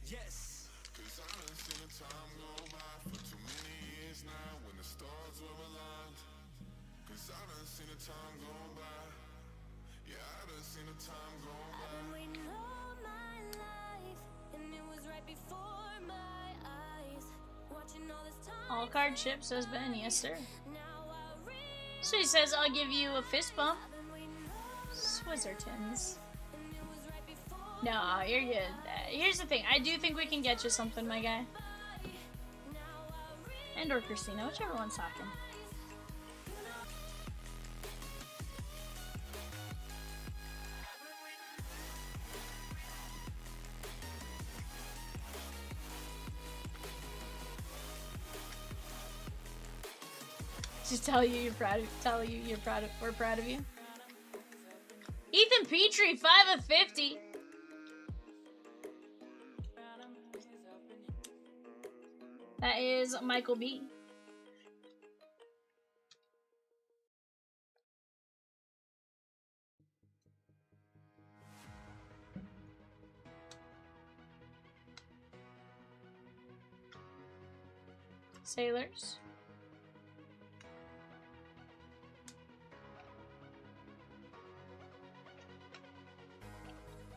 Yes. Cause I done seen the time go by for too many years now when the stars were aligned. Cause I done seen the time go by. Yeah, I done seen the time go by. I've been waiting all my life, and it was right before my eyes. Watching all this time. All card chip, says Ben. Yes, sir. So he says, I'll give you a fist bump. Swizzertons. No, you're good. Here's the thing. I do think we can get you something, my guy. And or Christina, whichever one's talking. Just tell you we're proud of you. Ethan Petrie, 5 of 50. That is Michael B. Sailors.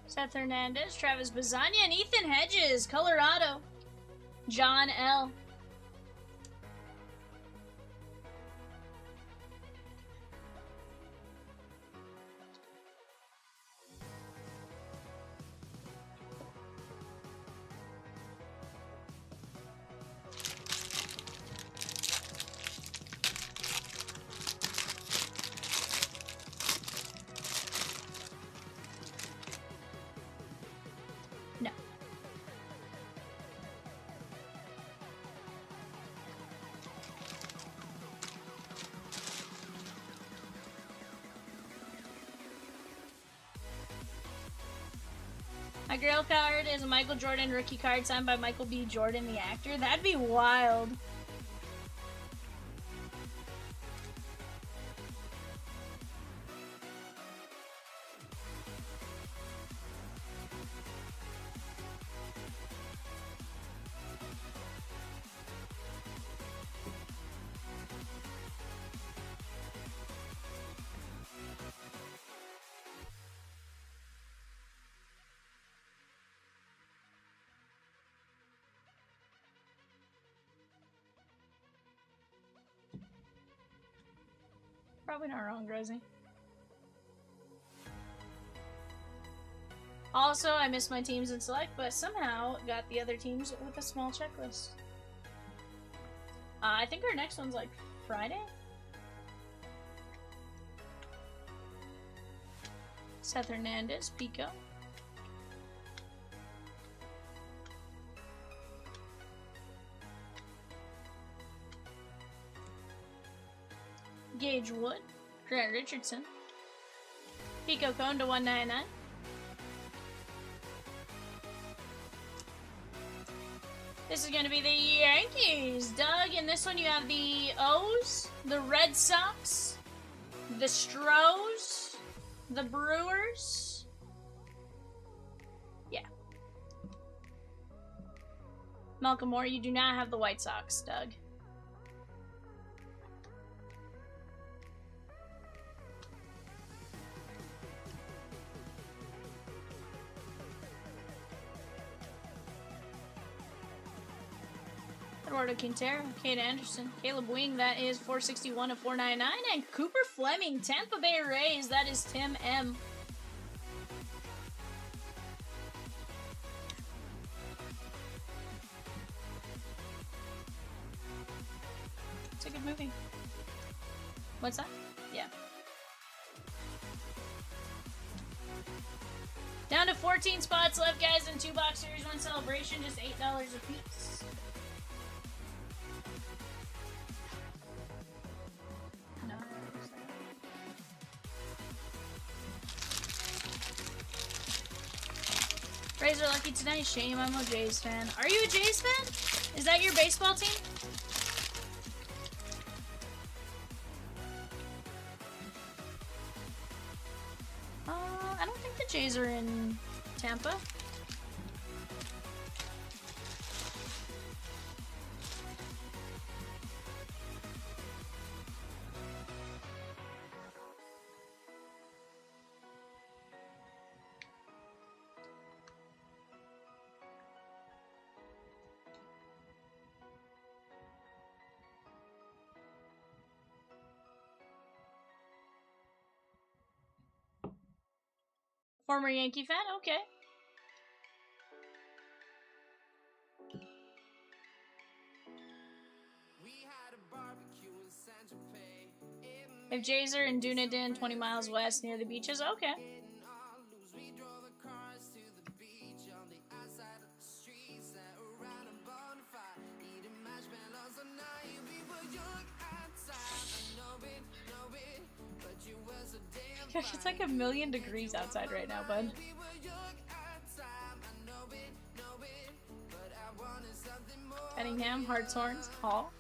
Seth Hernandez, Travis Bazania, and Ethan Hedges, Colorado. John L. No. My girl card is a Michael Jordan rookie card signed by Michael B. Jordan, the actor. That'd be wild. Probably not wrong, Rosie. Also, I missed my teams in select, but somehow got the other teams with a small checklist. I think our next one's like Friday? Seth Hernandez, Pico. Gage Wood, Grant Richardson, Pico Cone to 199. This is going to be the Yankees, Doug. In this one, you have the O's, the Red Sox, the Stros, the Brewers. Yeah. Malcolm Moore, you do not have the White Sox, Doug. Eduardo Quintero, Kate Anderson, Caleb Wing, that is 461 of 499, and Cooper Fleming, Tampa Bay Rays, that is Tim M. It's a good movie. What's that? Yeah. Down to 14 spots left, guys, in 2-box Series 1 Celebration, just $8 a piece. Rays are lucky tonight. Shame, I'm a Jays fan. Are you a Jays fan? Is that your baseball team? I don't think the Jays are in Tampa. Former Yankee fan? Okay. If Jays are in Dunedin, 20 miles west near the beaches, okay. Gosh, it's like 1,000,000 degrees outside right now, bud. Cunningham, Hartshorns, Hall.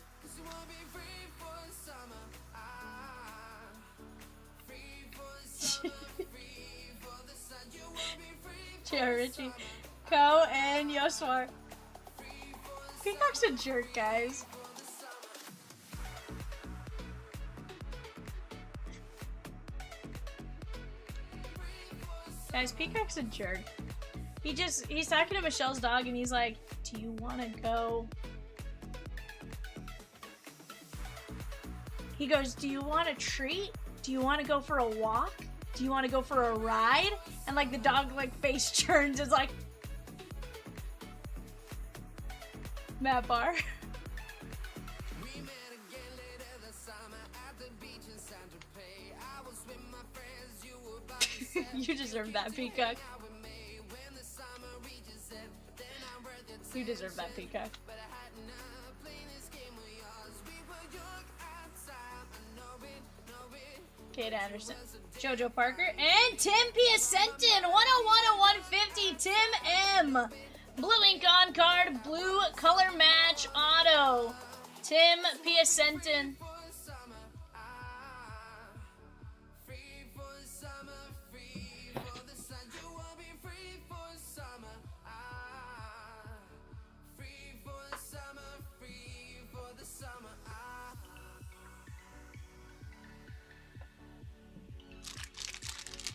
Joe Ritchie, Ko, and Yoswar. Peacock's a jerk, guys. Guys, Peacock's a jerk. He's talking to Michelle's dog and he's like, do you want to go? He goes, do you want a treat? Do you want to go for a walk? Do you want to go for a ride? And like the dog like face turns is like, Matt Barr. You deserve that, Peacock. You deserve that, Peacock. Kate Anderson, Jojo Parker, and Tim Piacentin, 101 of 150, Tim M. Blue ink on card, blue color match auto, Tim Piacentin.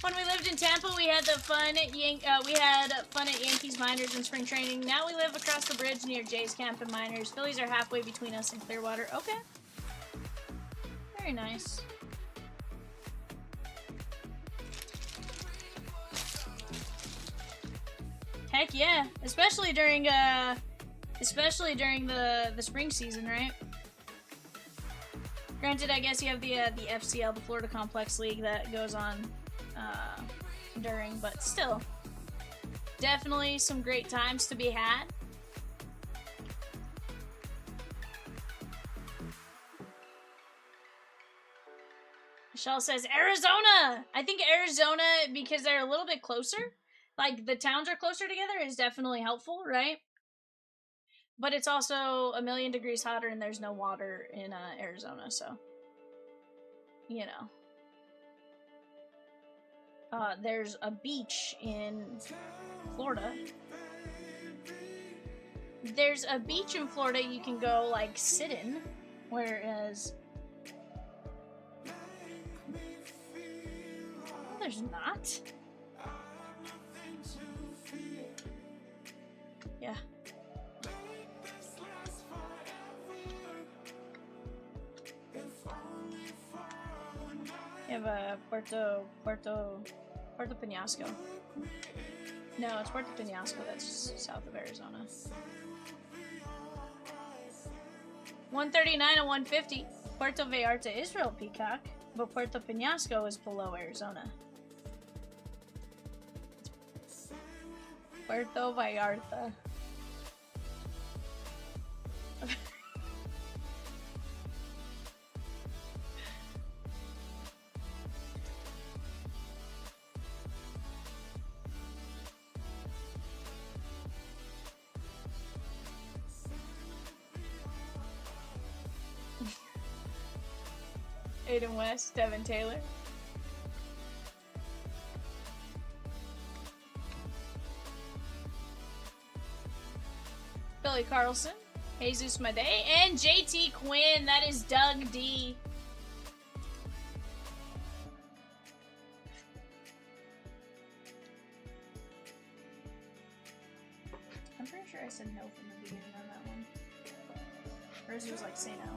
When we lived in Tampa, we had the fun at Yankees minors and spring training. Now we live across the bridge near Jay's camp and minors. Phillies are halfway between us and Clearwater. Okay. Very nice. Heck yeah, especially during the spring season, right? Granted, I guess you have the FCL, the Florida Complex League, that goes on during, but still, definitely some great times to be had. Michelle says Arizona. I think Arizona, because they're a little bit closer, like the towns are closer together, is definitely helpful, right? But it's also a million degrees hotter and there's no water in Arizona, so you know. There's a beach in Florida. There's a beach in Florida you can go like sit in, whereas there's not. Yeah. You have Puerto Penasco. No, it's Puerto Penasco. That's south of Arizona. 139 and 150. Puerto Vallarta is real peacock, but Puerto Penasco is below Arizona. Puerto Vallarta. Aiden West, Devin Taylor. Billy Carlson, Jesus Made, and JT Quinn. That is Doug D. I'm pretty sure I said no from the beginning on that one. Hers was like, say no.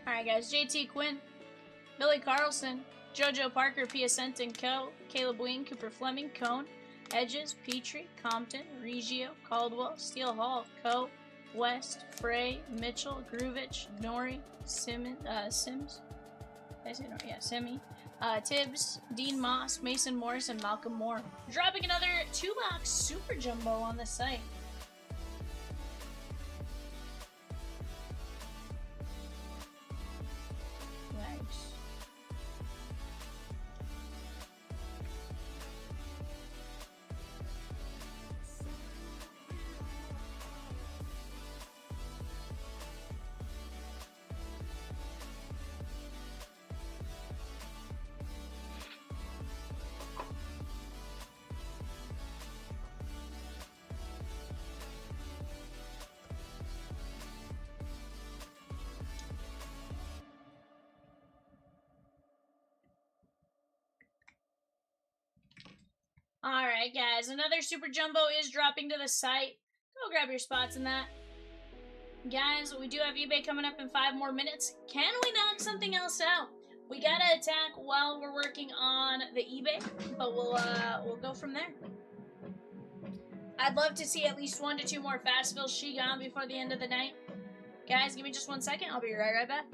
Alright guys, JT Quinn, Billy Carlson, JoJo Parker, Piacent and Co., Caleb Wing, Cooper Fleming, Cone, Edges, Petrie, Compton, Reggio, Caldwell, Steele Hall, Co., West, Frey, Mitchell, Groovich, Nori, Sims, did I say Nori? Yeah, Simi, Tibbs, Dean Moss, Mason Morris, and Malcolm Moore. Dropping another 2-box Super Jumbo on the site. Alright guys, another Super Jumbo is dropping to the site. Go grab your spots in that. Guys, we do have eBay coming up in 5 more minutes. Can we knock something else out? We gotta attack while we're working on the eBay, but we'll go from there. I'd love to see at least 1 to 2 more fast fills Shigan before the end of the night. Guys, give me just 1 second. I'll be right back.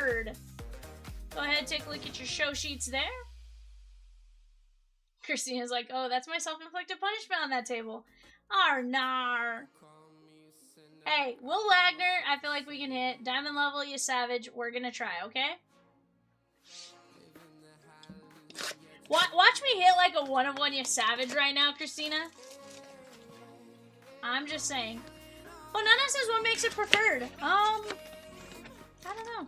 preferred. Go ahead, take a look at your show sheets there. Christina's like, oh, that's my self-inflicted punishment on that table. Arnar. Hey, Will Wagner, I feel like we can hit. Diamond level, you savage. We're gonna try, okay? Watch me hit like a 1-of-1, you savage right now, Christina. I'm just saying. Oh, Nana says what makes it preferred. I don't know.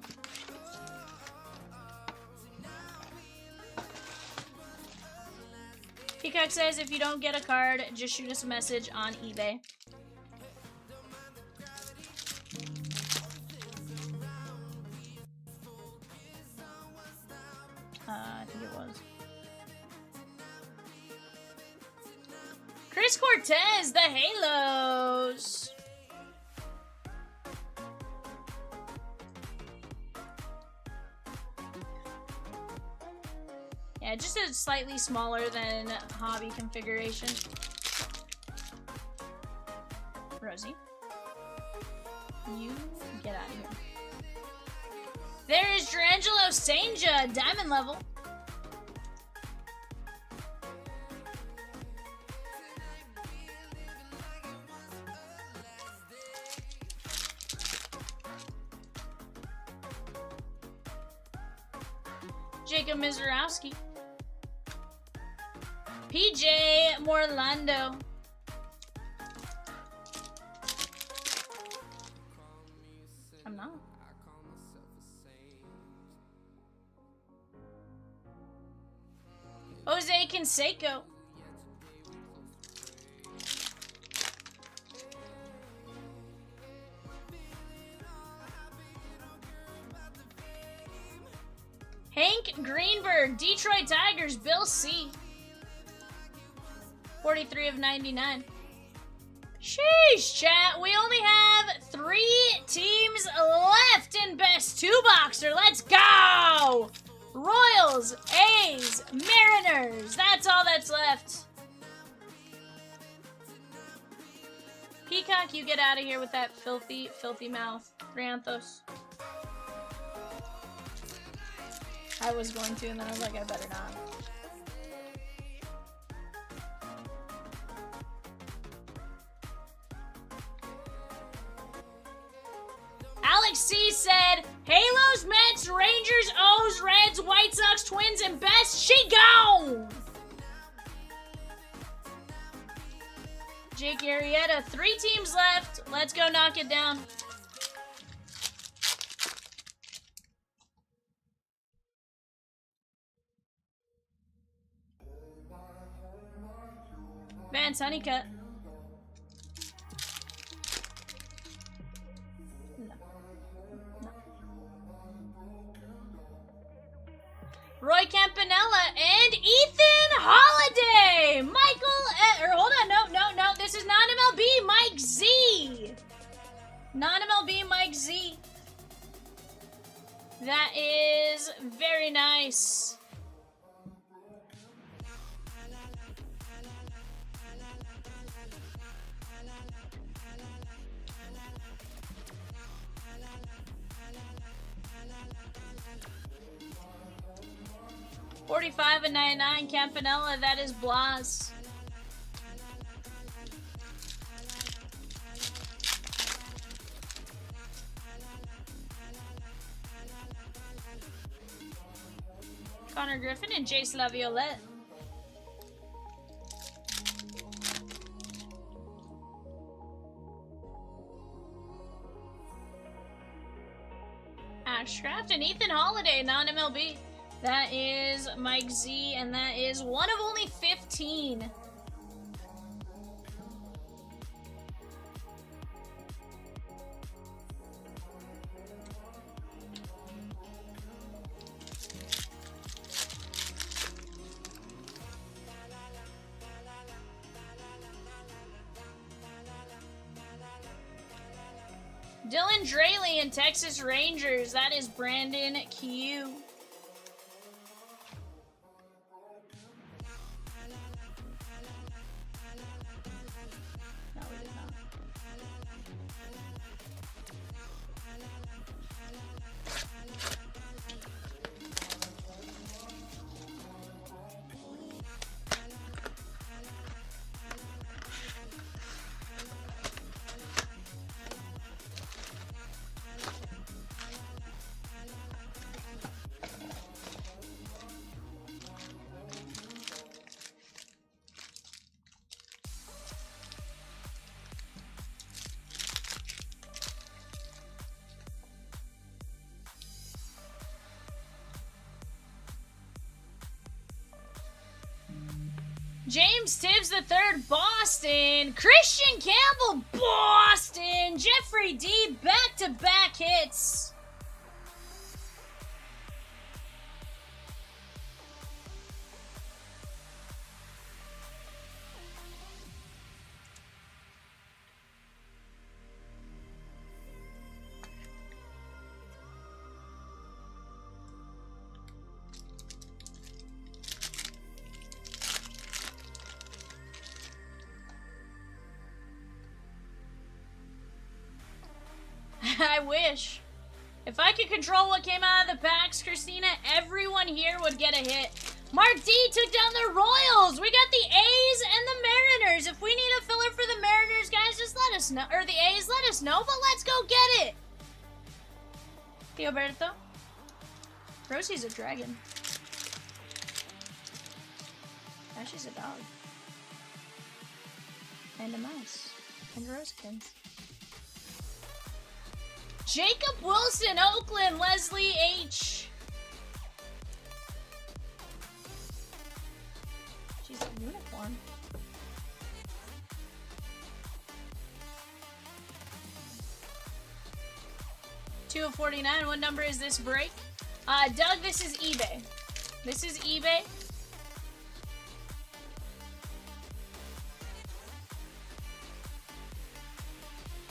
Peacock says if you don't get a card, just shoot us a message on eBay. I think it was. Chris Cortez, the Halos. Yeah, just a slightly smaller than hobby configuration. Rosie. You get out of here. There is Drangelo Sanja, diamond level. Jacob Mizorowski. PJ Morlando. I'm not. Jose Canseco. Hank Greenberg, Detroit Tigers, Bill C. 43 of 99. Sheesh, chat. We only have 3 teams left in Best 2-Boxer. Let's go! Royals, A's, Mariners. That's all that's left. Peacock, you get out of here with that filthy, filthy mouth. Rianthos. I was going to, and then I was like, I better not. Alex C said, Halos, Mets, Rangers, O's, Reds, White Sox, Twins, and Best. She gone! Jake Arrieta, 3 teams left. Let's go knock it down. Vance Honeycutt. Roy Campanella and Ethan Holiday. Michael, hold on, no. This is non-MLB Mike Z. Non-MLB Mike Z. That is very nice. $45 and 99 Campanella, that is Blas. Connor Griffin and Jace Laviolette. Ashcraft and Ethan Holiday, non-MLB. That is Mike Z, and that is one of only 15. Dylan Draley and Texas Rangers. That is Brandon Q. James Tibbs III, Boston. Christian Campbell, Boston. Jeffrey D, back-to-back hits. I wish. If I could control what came out of the packs, Christina, everyone here would get a hit. Mark D took down the Royals. We got the A's and the Mariners. If we need a filler for the Mariners, guys, just let us know. Or the A's, let us know, but let's go get it. Theoberto. Rosie's a dragon. Ashley's a dog. And a mouse. And Rosekins. Jacob Wilson, Oakland, Leslie H. She's a unicorn. Two of 49. What number is this break? Doug, this is eBay. This is eBay.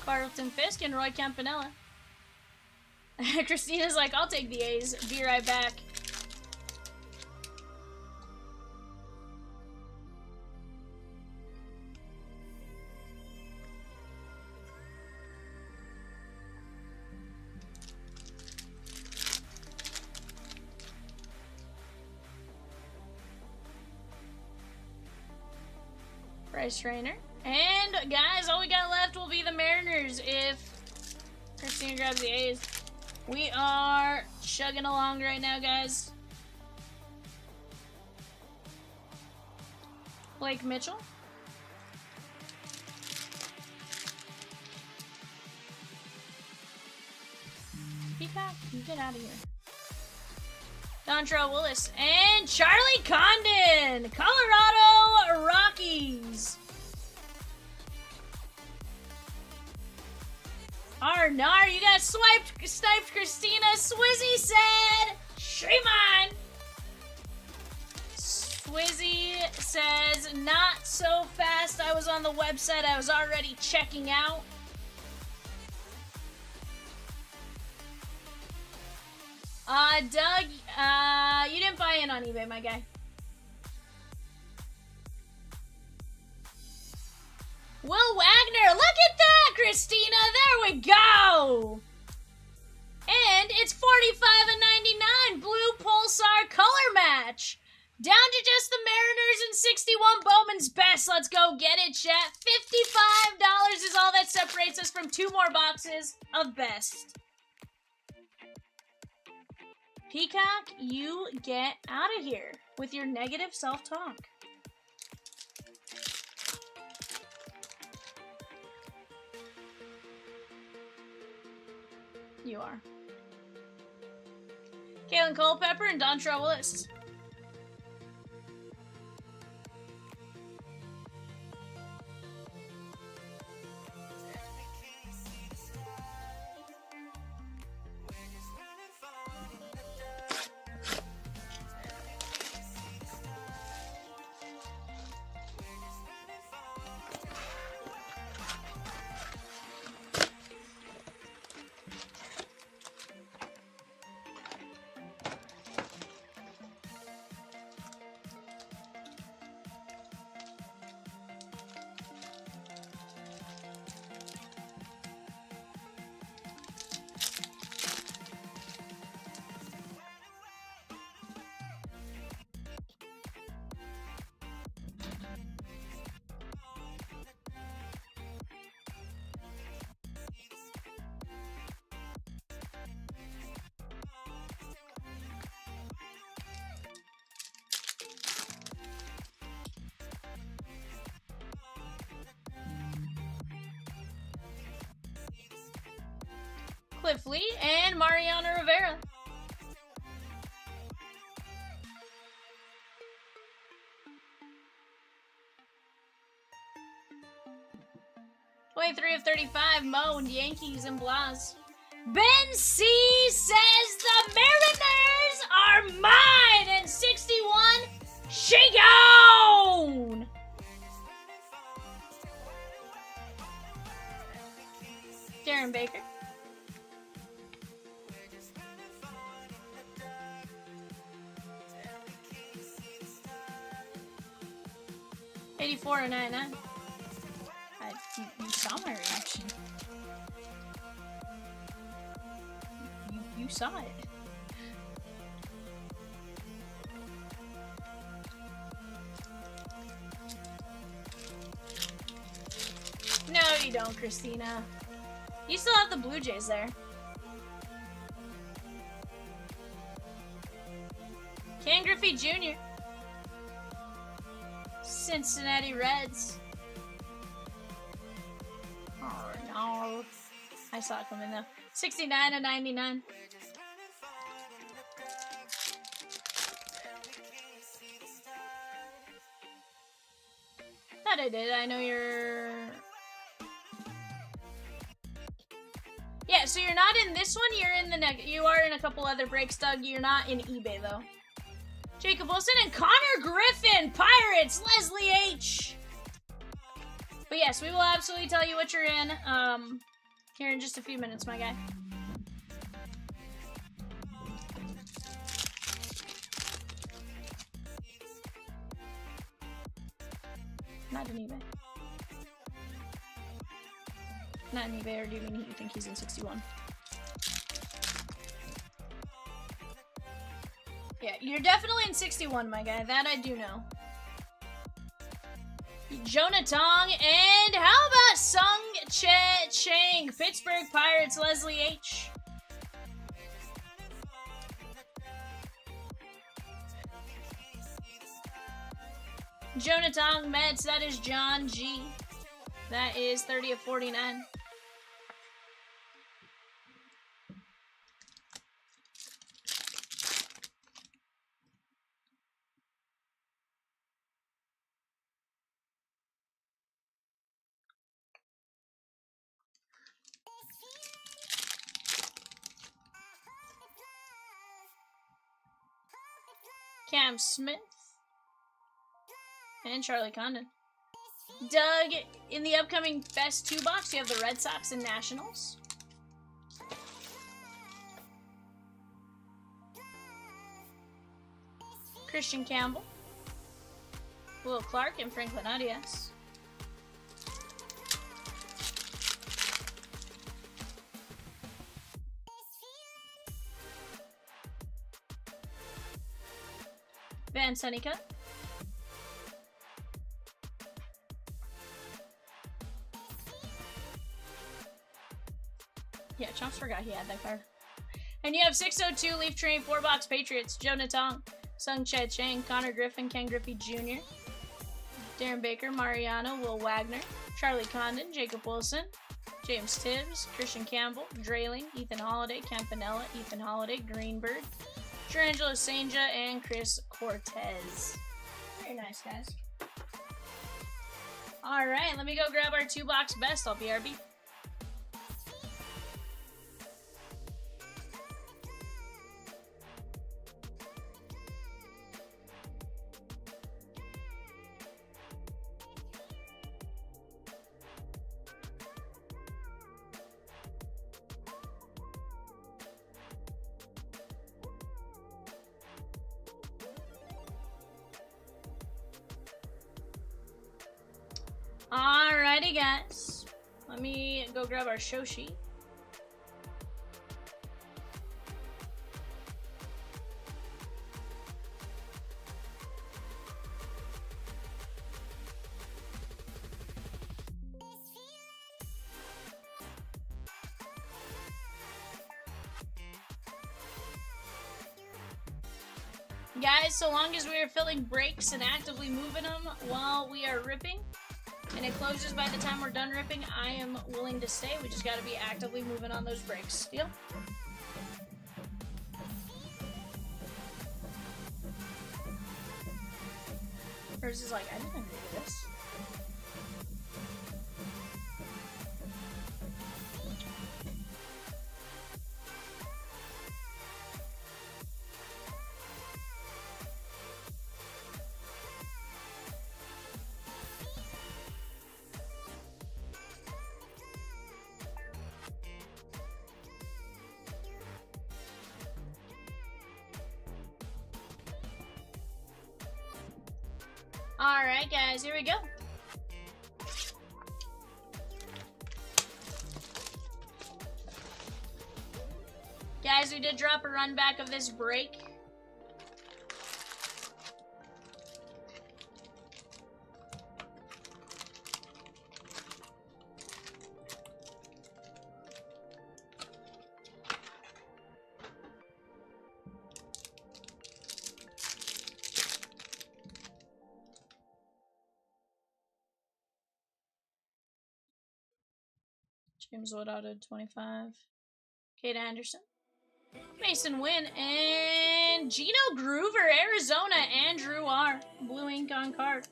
Carlton Fisk and Roy Campanella. Christina's like, I'll take the A's. Be right back. Bryce Trainer. And guys, all we got left will be the Mariners if Christina grabs the A's. We are chugging along right now, guys. Blake Mitchell. Peacock, you get out of here. Dontrell Willis and Charlie Condon, Colorado Rockies. Arnar, you got sniped, Christina. Swizzy said, Shreeman. Swizzy says, not so fast. I was on the website. I was already checking out. Doug, you didn't buy in on eBay, my guy. Will Wagner, look at that, Christina. There we go. And it's 45/99 blue Pulsar color match. Down to just the Mariners and 61 Bowman's best. Let's go get it, chat. $55 is all that separates us from 2 more boxes of best. Peacock, you get out of here with your negative self-talk. You are. Kalen Culpepper and Dontrell Willis. Cliff Lee and Mariano Rivera. 23 of 35, Mo and Yankees and Blas. Ben C says the Mariners are mine and 61. Shake on! Darren Baker. $84 and 99. You saw my reaction. You saw it. No, you don't, Christina. You still have the Blue Jays there. Ken Griffey Jr. Cincinnati Reds. Oh no. I saw it come in though. 69 and 99. Thought I did. I know you're... Yeah, so you're not in this one, you're in the next. You are in a couple other breaks, Doug. You're not in eBay, though. Jacob Wilson and Connor Griffin, Pirates, Leslie H. But yes, we will absolutely tell you what you're in here in just a few minutes, my guy. Not in eBay. Not in eBay, or do you mean you think he's in 61? Yeah, you're definitely in 61, my guy. That I do know. Jonah Tong, and how about Sung Che Chang? Pittsburgh Pirates, Leslie H. Jonah Tong, Mets, that is John G. That is 30 of 49. Cam Smith and Charlie Condon. Doug, in the upcoming Best 2 box, you have the Red Sox and Nationals. Christian Campbell, Will Clark, and Franklin Arias. Van Sunnycutt. Yeah, Chomps forgot he had that card. And you have 602 Leaf Train 4-box Patriots. Jonah Tong, Sung Che Chang, Connor Griffin, Ken Griffey Jr., Darren Baker, Mariano, Will Wagner, Charlie Condon, Jacob Wilson, James Tibbs, Christian Campbell, Drayling, Ethan Holiday, Campanella, Ethan Holiday, Greenberg, Jerangelo Senja, and Chris Cortez. Very nice, guys. Alright, let me go grab our 2-box best. I'll BRB. Alrighty, guys. Let me go grab our show sheet. Guys, so long as we are filling breaks and actively moving them while we are ripping, and it closes by the time we're done ripping, I am willing to stay. We just got to be actively moving on those breaks. Deal? Hers is like, I didn't agree to this. Alright, guys, here we go. Guys, we did drop a run back of this break. James Wood auto 25. Kate Anderson. Mason Wynn and Gino Groover, Arizona, Andrew R. Blue ink on card.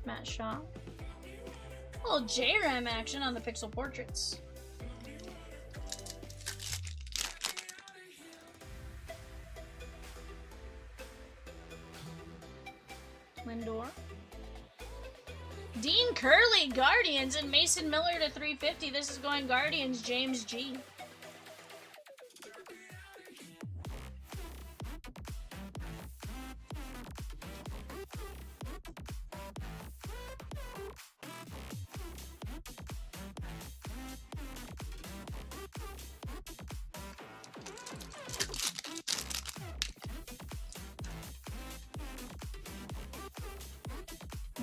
Matt Shaw. A little JRAM action on the Pixel Portraits. Lindor. Dean Curley, Guardians, and Mason Miller to 350. This is going Guardians, James G.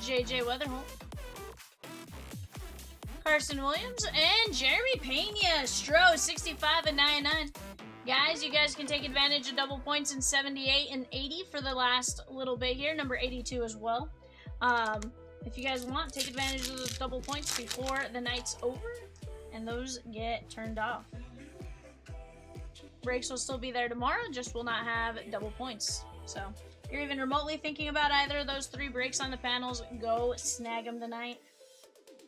JJ Weatherholt. Carson Williams and Jeremy Pena. Stro, 65 and 99. Guys, you guys can take advantage of double points in 78 and 80 for the last little bit here. Number 82 as well. If you guys want, take advantage of those double points before the night's over. And those get turned off. Breaks will still be there tomorrow, just will not have double points. So, if you're even remotely thinking about either of those 3 breaks on the panels, go snag them tonight.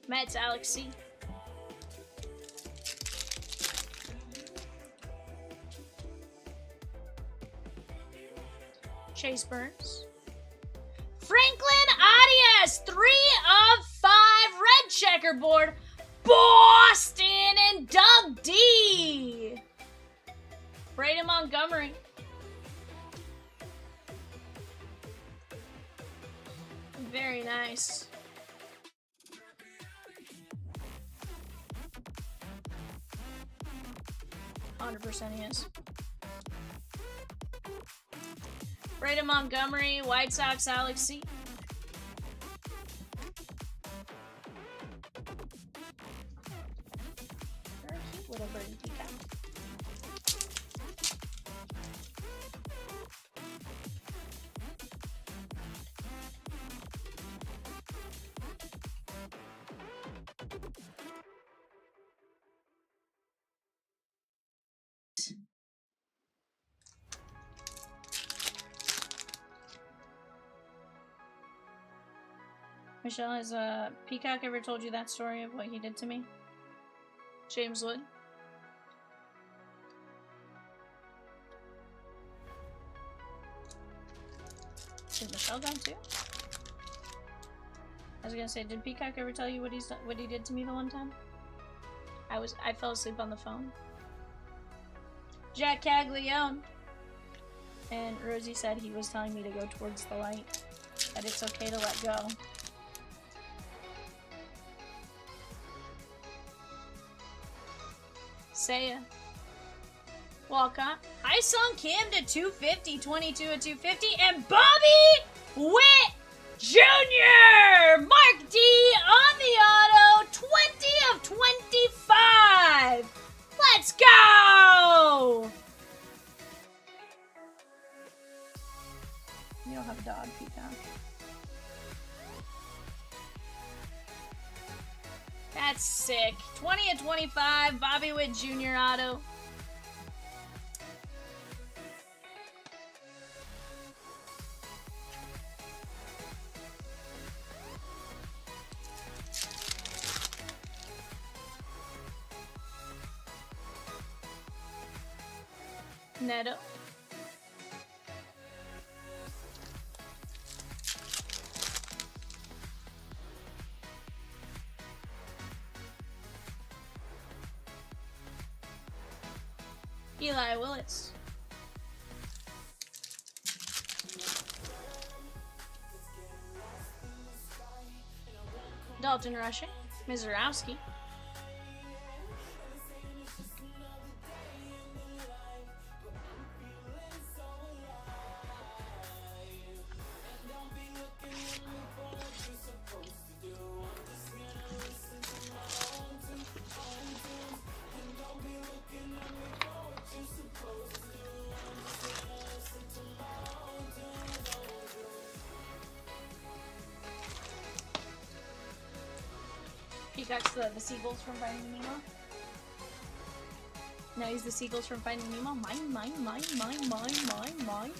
Mets, Alex C. Chase Burns. Franklin Arias, 3 of 5, red checkerboard. Boston and Doug D. Braden Montgomery. Very nice. %, he is. Braden Montgomery, White Sox, Alex C. Very cute little birdie peacock. Michelle, has Peacock ever told you that story of what he did to me? James Wood. Did Michelle come too? I was gonna say, did Peacock ever tell you what he did to me the one time? I fell asleep on the phone. Jack Caglione. And Rosie said he was telling me to go towards the light. That it's okay to let go. Saya. Walcott. Hi Sung Kim to 250, 22 at 250, and Bobby Witt Jr. Mark D on the auto, 20 of 25. Let's go! You don't have a dog, Peacock. That's sick. 20 of 25, Bobby Witt Jr. auto. Neto. Eli Willits. Dalton Rushing. Mizorowski. Peacock's the seagulls from Finding Nemo. No, he's the seagulls from Finding Nemo. Mine, mine, mine, mine, mine, mine, mine.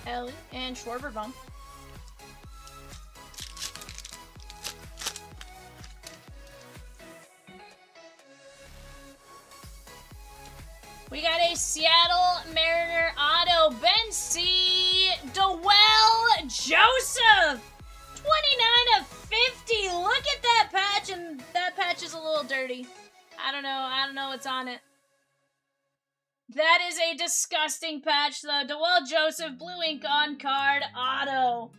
Ellie and Schwarber-Bump. We got a Seattle Mariner auto, Ben C. Dewell Joseph, 29 of 50. Look at that patch, and that patch is a little dirty. I don't know what's on it. That is a disgusting patch, though. Dewell Joseph, blue ink on card, auto.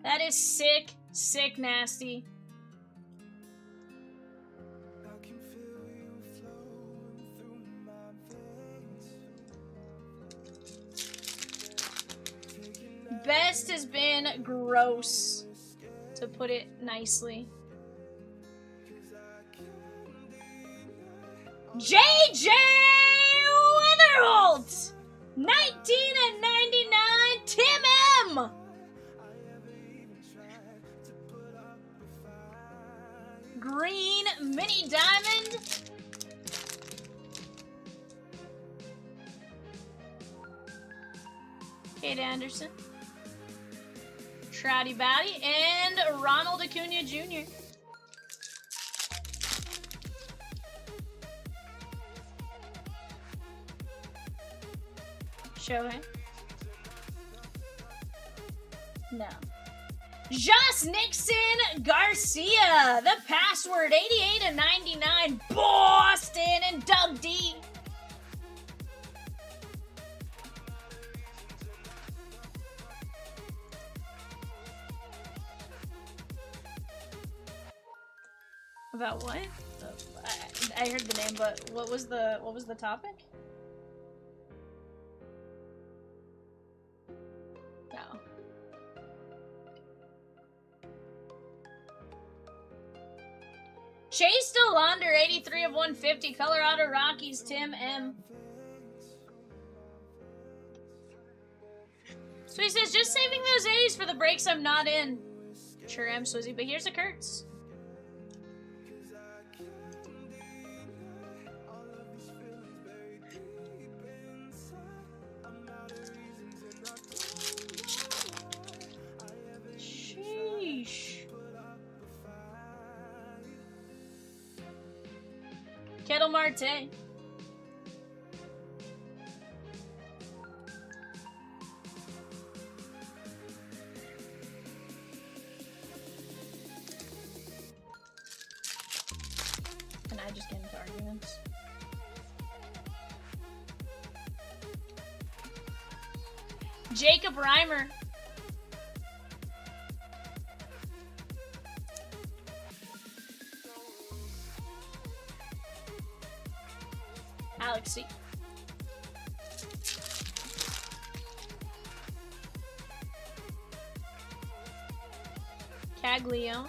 That is sick, sick nasty. Best has been gross, to put it nicely. JJ Witherholt, 19 and 99. Tim M. Green mini diamond. Kate Anderson. Trouty Batty, and Ronald Acuna Jr. Shohei. No. Josh Nixon Garcia, the password, 88 and 99. Boston and Doug D. About what? I heard the name, but what was the topic? No. Chase DeLaunder, 83 of 150. Colorado Rockies, Tim M. So he says, just saving those A's for the breaks I'm not in. Sure am, Swizzy, but here's a Kurtz. Kettle Marte. And I just get into arguments. Jacob Reimer. Alex C. Caglione.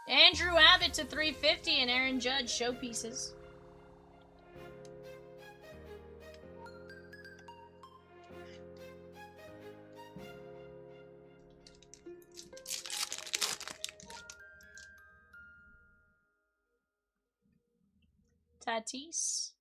Andrew Abbott to 350 and Aaron Judge showpieces. Tatis.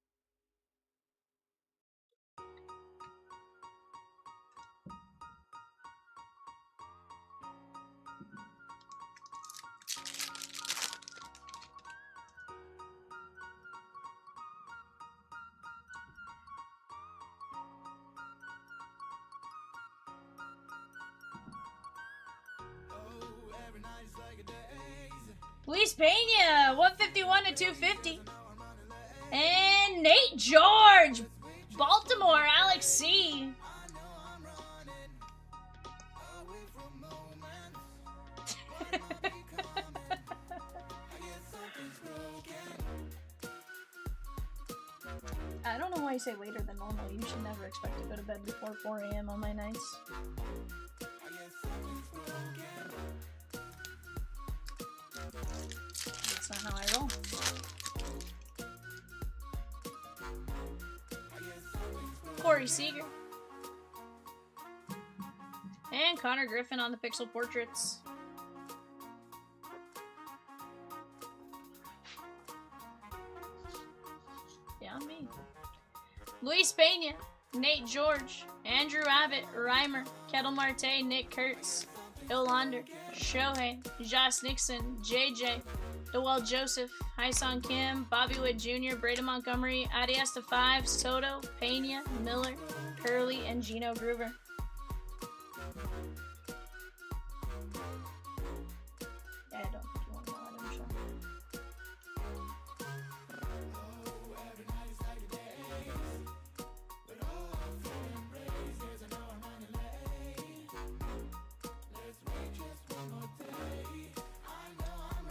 Luis Pena, 151 to 250. And Nate George, Baltimore, Alex C. I don't know why you say later than normal. You should never expect to go to bed before 4 a.m. on my nights. That's not how I roll. Corey Seager. And Connor Griffin on the pixel portraits. Beyond me. Luis Pena, Nate George, Andrew Abbott, Reimer, Kettle Marte, Nick Kurtz, Yolander, Shohei, Josh Nixon, JJ, Dewell Joseph, Hyson Kim, Bobby Wood Jr., Braden Montgomery, Adiasta 5, Soto, Pena, Miller, Curley, and Gino Groover. Yeah, I don't think you want to know that, I'm sure.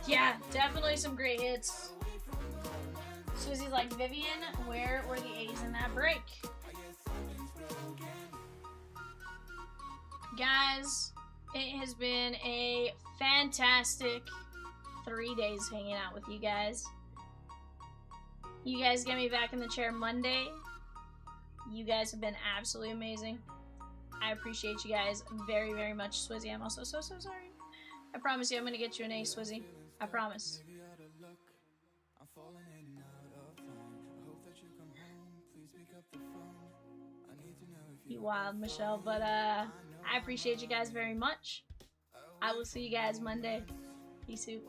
Yeah, definitely some great hits. Susie's like, Vivian, where were the A's in that break? Guys, it has been a fantastic 3 days hanging out with you guys. You guys get me back in the chair Monday. You guys have been absolutely amazing. I appreciate you guys very, very much, Swizzy. I'm also so sorry. I promise you I'm going to get you an A, Swizzy. I promise. You wild, Michelle. But I appreciate you guys very much. I will see you guys Monday. Peace out.